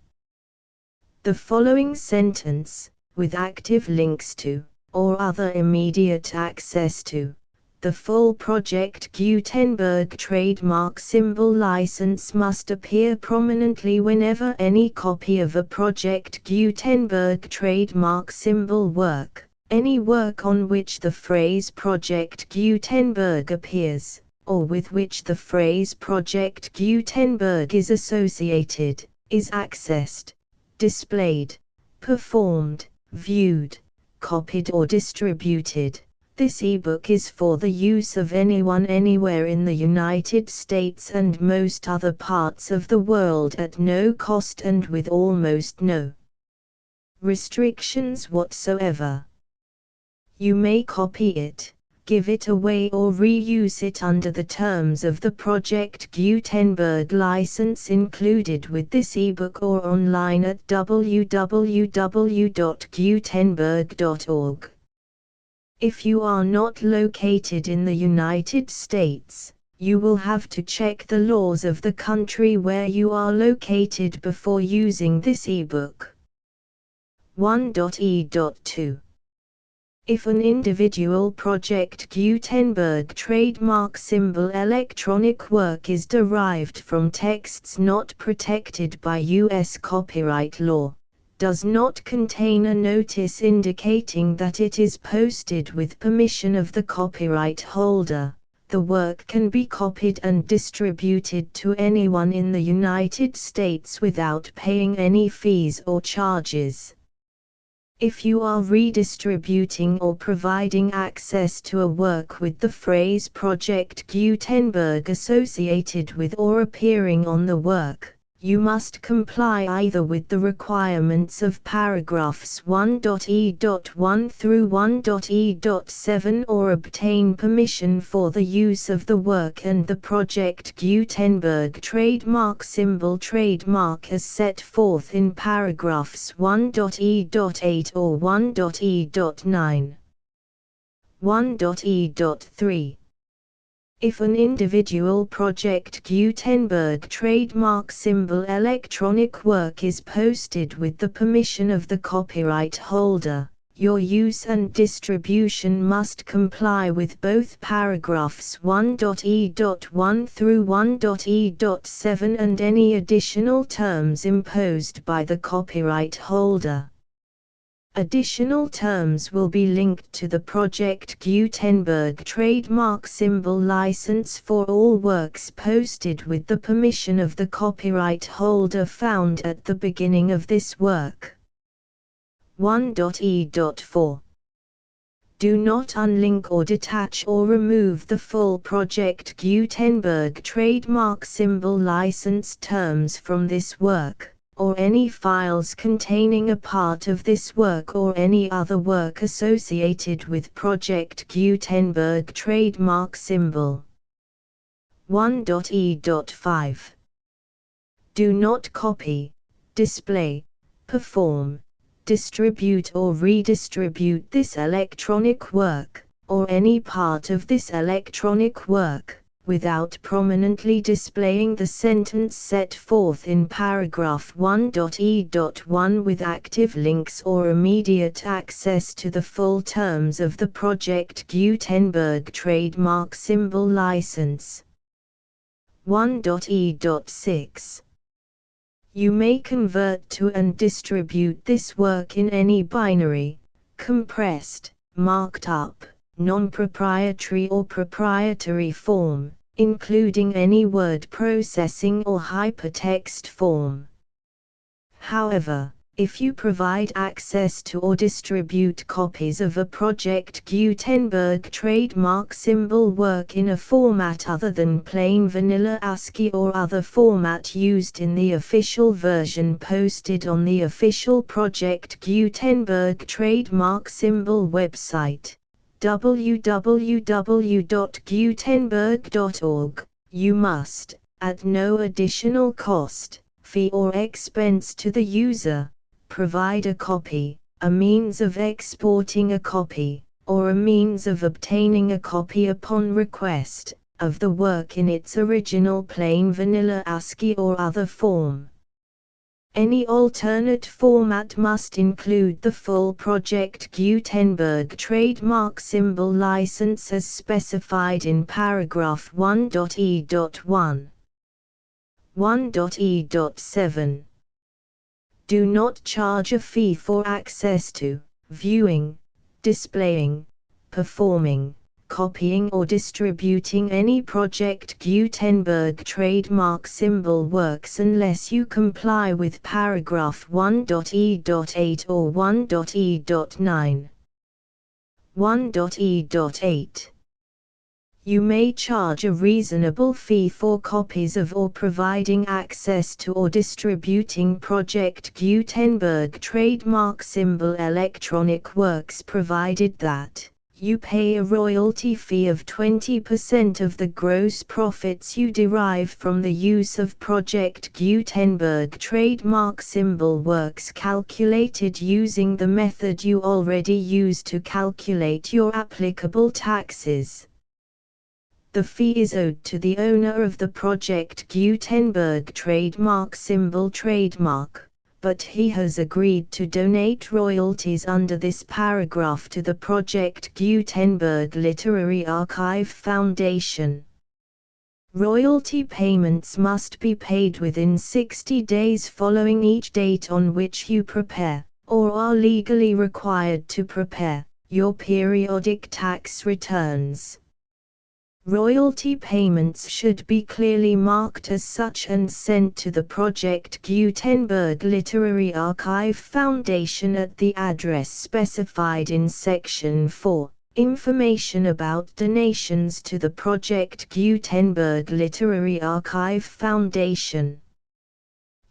The following sentence, with active links to, or other immediate access to, the full Project Gutenberg trademark symbol license must appear prominently whenever any copy of a Project Gutenberg trademark symbol work, any work on which the phrase Project Gutenberg appears, or with which the phrase Project Gutenberg is associated, is accessed, displayed, performed, viewed, copied or distributed. This ebook is for the use of anyone anywhere in the United States and most other parts of the world at no cost and with almost no restrictions whatsoever. You may copy it, give it away or reuse it under the terms of the Project Gutenberg license included with this ebook or online at www.gutenberg.org. If you are not located in the United States, you will have to check the laws of the country where you are located before using this ebook. 1.e.2. If an individual Project Gutenberg trademark symbol electronic work is derived from texts not protected by U.S. copyright law, does not contain a notice indicating that it is posted with permission of the copyright holder, the work can be copied and distributed to anyone in the United States without paying any fees or charges. If you are redistributing or providing access to a work with the phrase Project Gutenberg associated with or appearing on the work, You must comply either with the requirements of paragraphs 1.e.1 through 1.e.7 or obtain permission for the use of the work and the Project Gutenberg trademark symbol trademark as set forth in paragraphs 1.e.8 or 1.e.9. 1.e.3. If an individual Project Gutenberg trademark symbol electronic work is posted with the permission of the copyright holder, your use and distribution must comply with both paragraphs 1.e.1 through 1.e.7 and any additional terms imposed by the copyright holder. Additional terms will be linked to the Project Gutenberg trademark symbol license for all works posted with the permission of the copyright holder found at the beginning of this work. 1.e.4. Do not unlink or detach or remove the full Project Gutenberg trademark symbol license terms from this work, or any files containing a part of this work or any other work associated with Project Gutenberg trademark symbol. 1.e.5. Do not copy, display, perform, distribute or redistribute this electronic work, or any part of this electronic work, without prominently displaying the sentence set forth in paragraph 1.e.1 with active links or immediate access to the full terms of the Project Gutenberg trademark symbol license. 1.e.6. You may convert to and distribute this work in any binary, compressed, marked up, non-proprietary or proprietary form, including any word processing or hypertext form. However, if you provide access to or distribute copies of a Project Gutenberg trademark symbol work in a format other than plain vanilla ASCII or other format used in the official version posted on the official Project Gutenberg trademark symbol website, www.gutenberg.org, you must, at no additional cost, fee or expense to the user, provide a copy, a means of exporting a copy, or a means of obtaining a copy upon request, of the work in its original plain vanilla ASCII or other form. Any alternate format must include the full Project Gutenberg trademark symbol license as specified in paragraph 1.e.1. 1.e.7. Do not charge a fee for access to, viewing, displaying, performing, copying or distributing any Project Gutenberg trademark symbol works unless you comply with paragraph 1.e.8 or 1.e.9. 1.e.8. You may charge a reasonable fee for copies of or providing access to or distributing Project Gutenberg trademark symbol electronic works provided that you pay a royalty fee of 20% of the gross profits you derive from the use of Project Gutenberg trademark symbol works calculated using the method you already use to calculate your applicable taxes. The fee is owed to the owner of the Project Gutenberg trademark symbol trademark, but he has agreed to donate royalties under this paragraph to the Project Gutenberg Literary Archive Foundation. Royalty payments must be paid within 60 days following each date on which you prepare, or are legally required to prepare, your periodic tax returns. Royalty payments should be clearly marked as such and sent to the Project Gutenberg Literary Archive Foundation at the address specified in Section 4, Information about donations to the Project Gutenberg Literary Archive Foundation.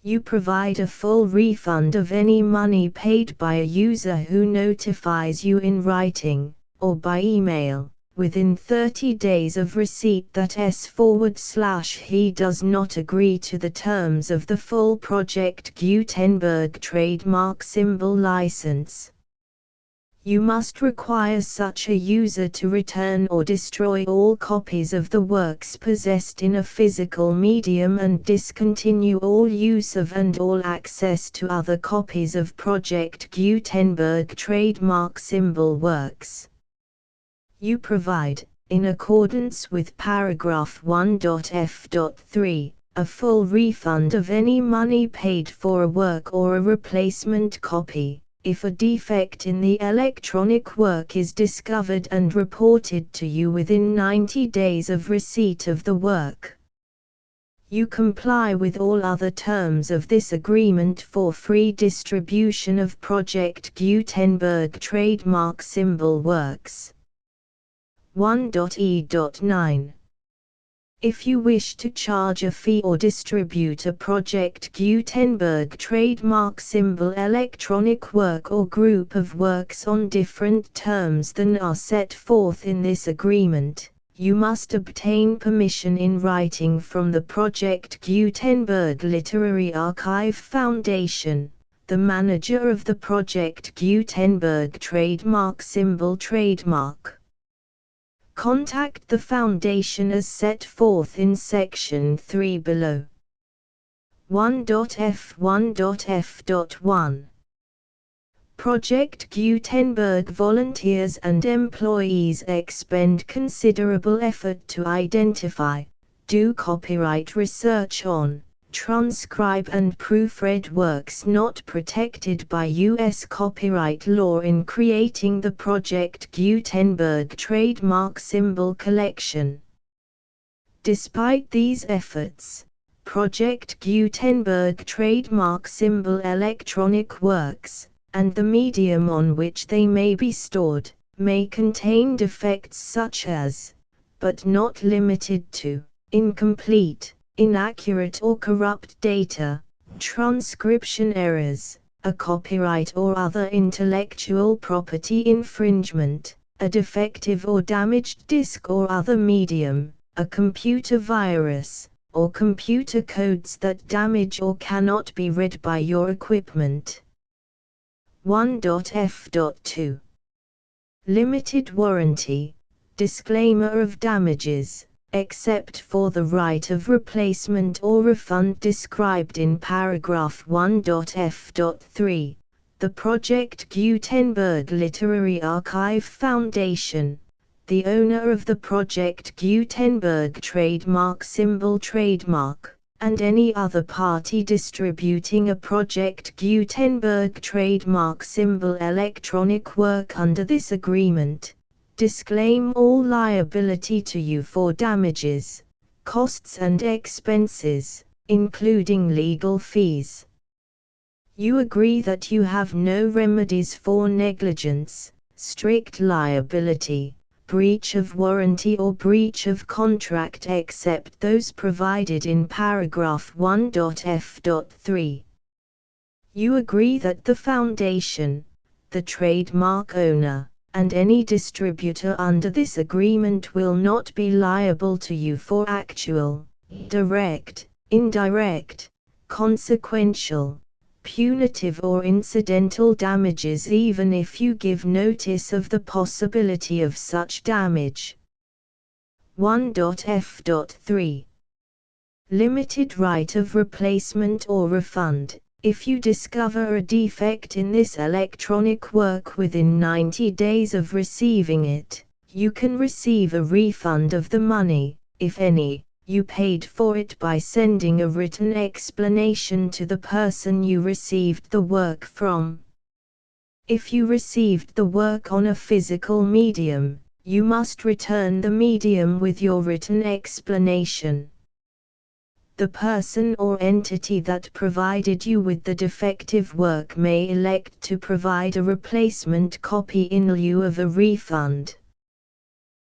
You provide a full refund of any money paid by a user who notifies you in writing, or by email, within 30 days of receipt that S/he does not agree to the terms of the full Project Gutenberg trademark symbol license. You must require such a user to return or destroy all copies of the works possessed in a physical medium and discontinue all use of and all access to other copies of Project Gutenberg trademark symbol works. You provide, in accordance with paragraph 1.f.3, a full refund of any money paid for a work or a replacement copy, if a defect in the electronic work is discovered and reported to you within 90 days of receipt of the work. You comply with all other terms of this agreement for free distribution of Project Gutenberg trademark symbol works. 1.e.9. If you wish to charge a fee or distribute a Project Gutenberg trademark symbol electronic work or group of works on different terms than are set forth in this agreement, you must obtain permission in writing from the Project Gutenberg Literary Archive Foundation, the manager of the Project Gutenberg trademark symbol trademark. Contact the Foundation as set forth in Section 3 below. 1.f1.f.1. Project Gutenberg volunteers and employees expend considerable effort to identify, do copyright research on, transcribe and proofread works not protected by U.S. copyright law in creating the Project Gutenberg trademark symbol collection. Despite these efforts, Project Gutenberg trademark symbol electronic works, and the medium on which they may be stored, may contain defects such as, but not limited to, incomplete, inaccurate or corrupt data, transcription errors, a copyright or other intellectual property infringement, a defective or damaged disk or other medium, a computer virus, or computer codes that damage or cannot be read by your equipment. 1.f.2. Limited warranty, disclaimer of damages, except for the right of replacement or refund described in paragraph 1.f.3, the Project Gutenberg Literary Archive Foundation, the owner of the Project Gutenberg trademark symbol trademark, and any other party distributing a Project Gutenberg trademark symbol electronic work under this agreement, disclaim all liability to you for damages, costs and expenses, including legal fees. You agree that you have no remedies for negligence, strict liability, breach of warranty or breach of contract except those provided in paragraph 1.f.3. You agree that the Foundation, the trademark owner, and any distributor under this agreement will not be liable to you for actual, direct, indirect, consequential, punitive or incidental damages even if you give notice of the possibility of such damage. 1.f.3. Limited right of replacement or refund. If you discover a defect in this electronic work within 90 days of receiving it, you can receive a refund of the money, if any, you paid for it by sending a written explanation to the person you received the work from. If you received the work on a physical medium, you must return the medium with your written explanation. The person or entity that provided you with the defective work may elect to provide a replacement copy in lieu of a refund.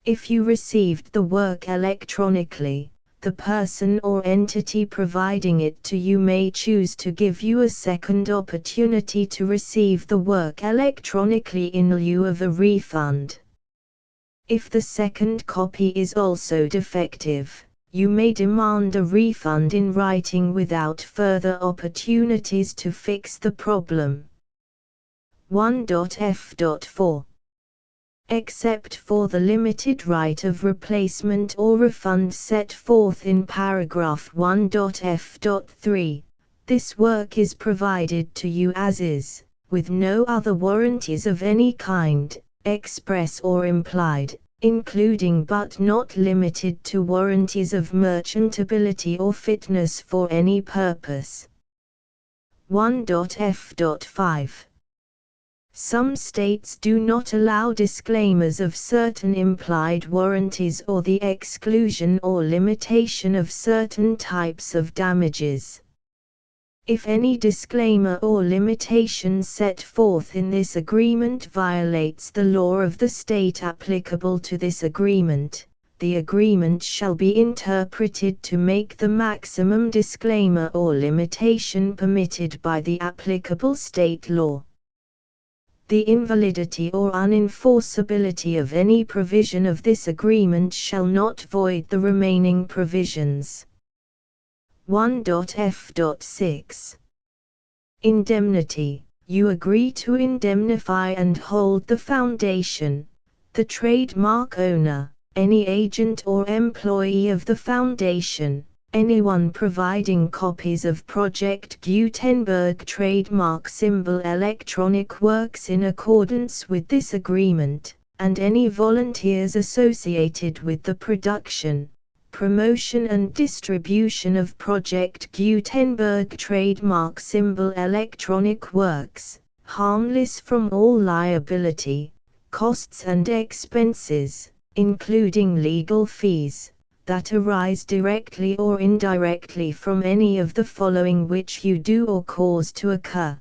If you received the work electronically, the person or entity providing it to you may choose to give you a second opportunity to receive the work electronically in lieu of a refund. If the second copy is also defective, you may demand a refund in writing without further opportunities to fix the problem. 1.f.4 Except for the limited right of replacement or refund set forth in paragraph 1.f.3, this work is provided to you as is, with no other warranties of any kind, express or implied, including but not limited to warranties of merchantability or fitness for any purpose. 1.f.5 Some states do not allow disclaimers of certain implied warranties or the exclusion or limitation of certain types of damages. If any disclaimer or limitation set forth in this agreement violates the law of the state applicable to this agreement, the agreement shall be interpreted to make the maximum disclaimer or limitation permitted by the applicable state law. The invalidity or unenforceability of any provision of this agreement shall not void the remaining provisions. 1.f.6 Indemnity. You agree to indemnify and hold the foundation, the trademark owner, any agent or employee of the foundation, anyone providing copies of Project Gutenberg trademark symbol electronic works in accordance with this agreement, and any volunteers associated with the production, promotion and distribution of Project Gutenberg trademark symbol electronic works, harmless from all liability, costs and expenses, including legal fees, that arise directly or indirectly from any of the following which you do or cause to occur.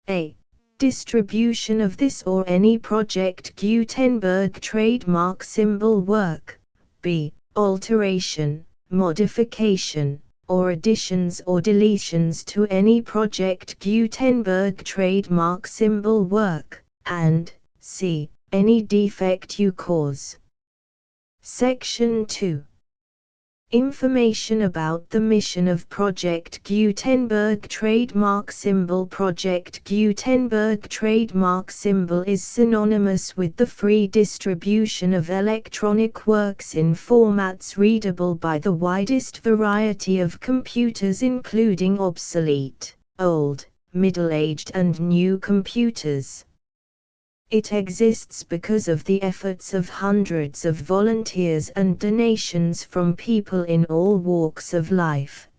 A. Distribution of this or any Project Gutenberg trademark symbol work. B. Alteration, modification, or additions or deletions to any Project Gutenberg trademark symbol work, and C. Any defect you cause. Section 2. Information about the mission of Project Gutenberg trademark symbol. Project Gutenberg trademark symbol is synonymous with the free distribution of electronic works in formats readable by the widest variety of computers, including obsolete, old, middle-aged and new computers. It exists because of the efforts of hundreds of volunteers and donations from people in all walks of life.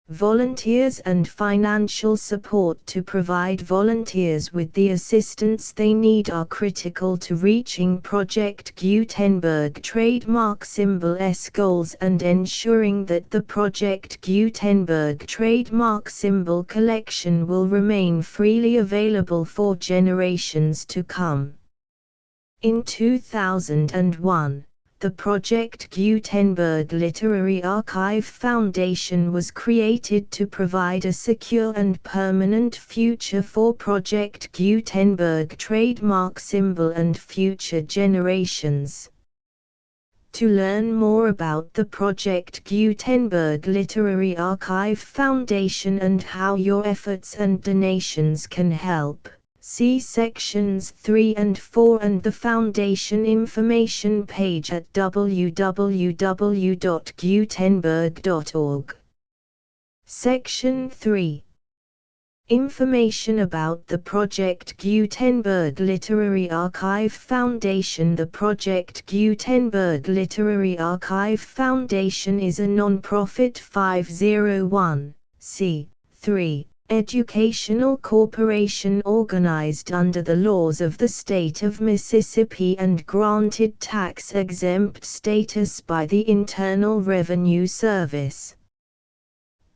Volunteers and financial support to provide volunteers with the assistance they need are critical to reaching Project Gutenberg trademark symbol's goals and ensuring that the Project Gutenberg trademark symbol collection will remain freely available for generations to come. In 2001, the Project Gutenberg Literary Archive Foundation was created to provide a secure and permanent future for Project Gutenberg trademark symbol and future generations. To learn more about the Project Gutenberg Literary Archive Foundation and how your efforts and donations can help, see sections 3 and 4 and the Foundation information page at www.gutenberg.org. Section 3. Information about the Project Gutenberg Literary Archive Foundation. The Project Gutenberg Literary Archive Foundation is a non-profit 501(c)(3) educational corporation organized under the laws of the state of Mississippi and granted tax-exempt status by the Internal Revenue Service.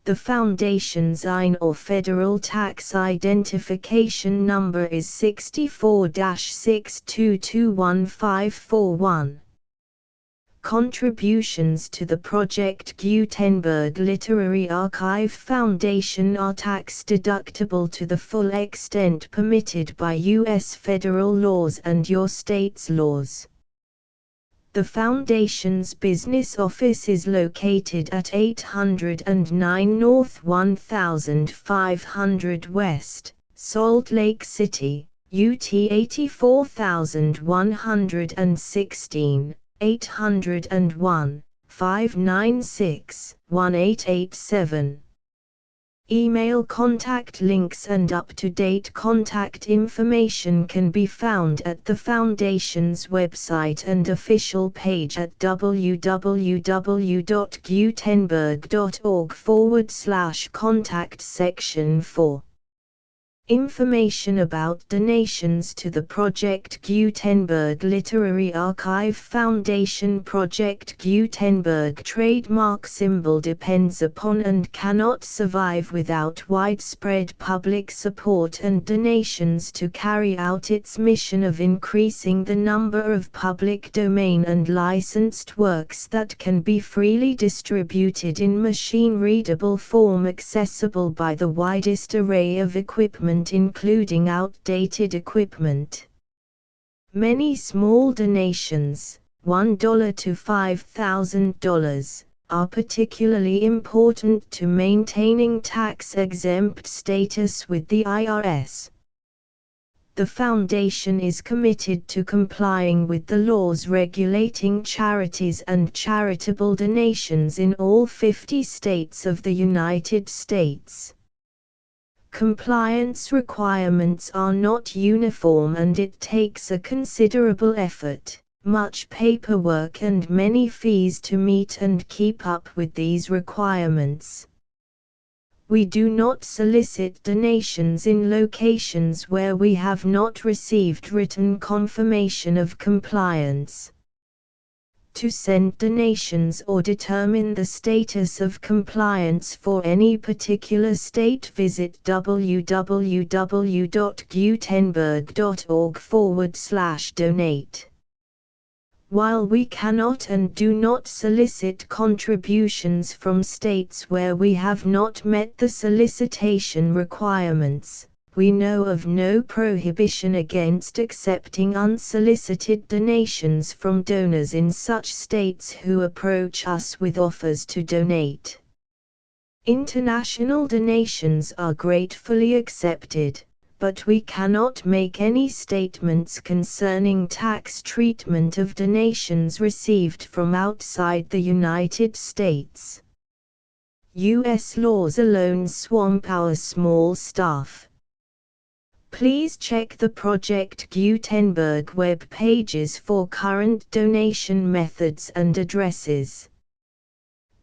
The Foundation's IN or Federal Tax Identification Number is 64-6221541. Contributions to the Project Gutenberg Literary Archive Foundation are tax-deductible to the full extent permitted by U.S. federal laws and your state's laws. The Foundation's business office is located at 809 North 1500 West, Salt Lake City, UT 84116, 801-596-1887. Email contact links and up-to-date contact information can be found at the Foundation's website and official page at www.gutenberg.org/contact section 4. Information about donations to the Project Gutenberg Literary Archive Foundation. Project Gutenberg trademark symbol depends upon and cannot survive without widespread public support and donations to carry out its mission of increasing the number of public domain and licensed works that can be freely distributed in machine-readable form accessible by the widest array of equipment including outdated equipment. Many small donations, $1 to $5,000, are particularly important to maintaining tax-exempt status with the IRS. The Foundation is committed to complying with the laws regulating charities and charitable donations in all 50 states of the United States. Compliance requirements are not uniform and it takes a considerable effort, much paperwork and many fees to meet and keep up with these requirements. We do not solicit donations in locations where we have not received written confirmation of compliance. To send donations or determine the status of compliance for any particular state, visit www.gutenberg.org/donate. While we cannot and do not solicit contributions from states where we have not met the solicitation requirements, we know of no prohibition against accepting unsolicited donations from donors in such states who approach us with offers to donate. International donations are gratefully accepted, but we cannot make any statements concerning tax treatment of donations received from outside the United States. U.S. laws alone swamp our small staff. Please check the Project Gutenberg web pages for current donation methods and addresses.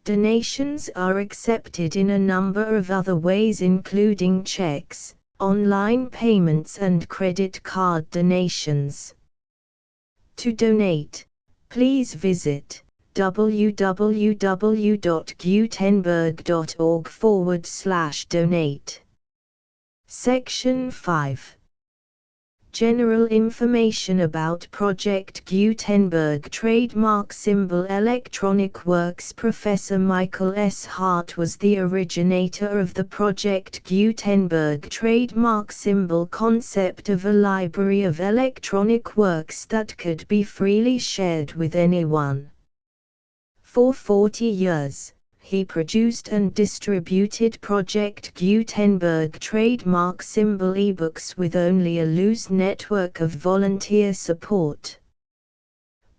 Donations are accepted in a number of other ways including checks, online payments and credit card donations. To donate, please visit www.gutenberg.org/donate. Section 5. General information about Project Gutenberg trademark symbol electronic works. Professor Michael S. Hart was the originator of the Project Gutenberg trademark symbol concept of a library of electronic works that could be freely shared with anyone. For 40 years, he produced and distributed Project Gutenberg trademark symbol ebooks with only a loose network of volunteer support.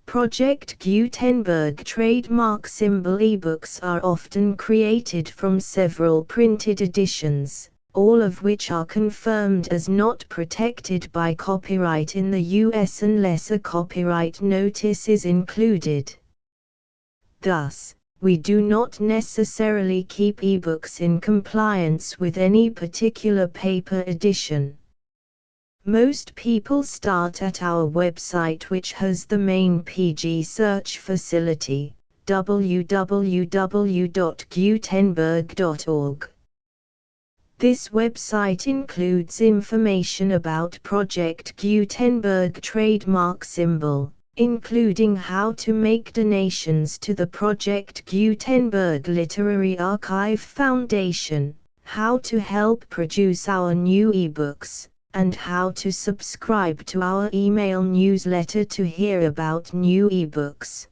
Project Gutenberg trademark symbol ebooks are often created from several printed editions, all of which are confirmed as not protected by copyright in the U.S. unless a copyright notice is included. Thus, we do not necessarily keep ebooks in compliance with any particular paper edition. Most people start at our website, which has the main PG search facility, www.gutenberg.org. This website includes information about Project Gutenberg trademark symbol, including how to make donations to the Project Gutenberg Literary Archive Foundation, how to help produce our new ebooks, and how to subscribe to our email newsletter to hear about new ebooks.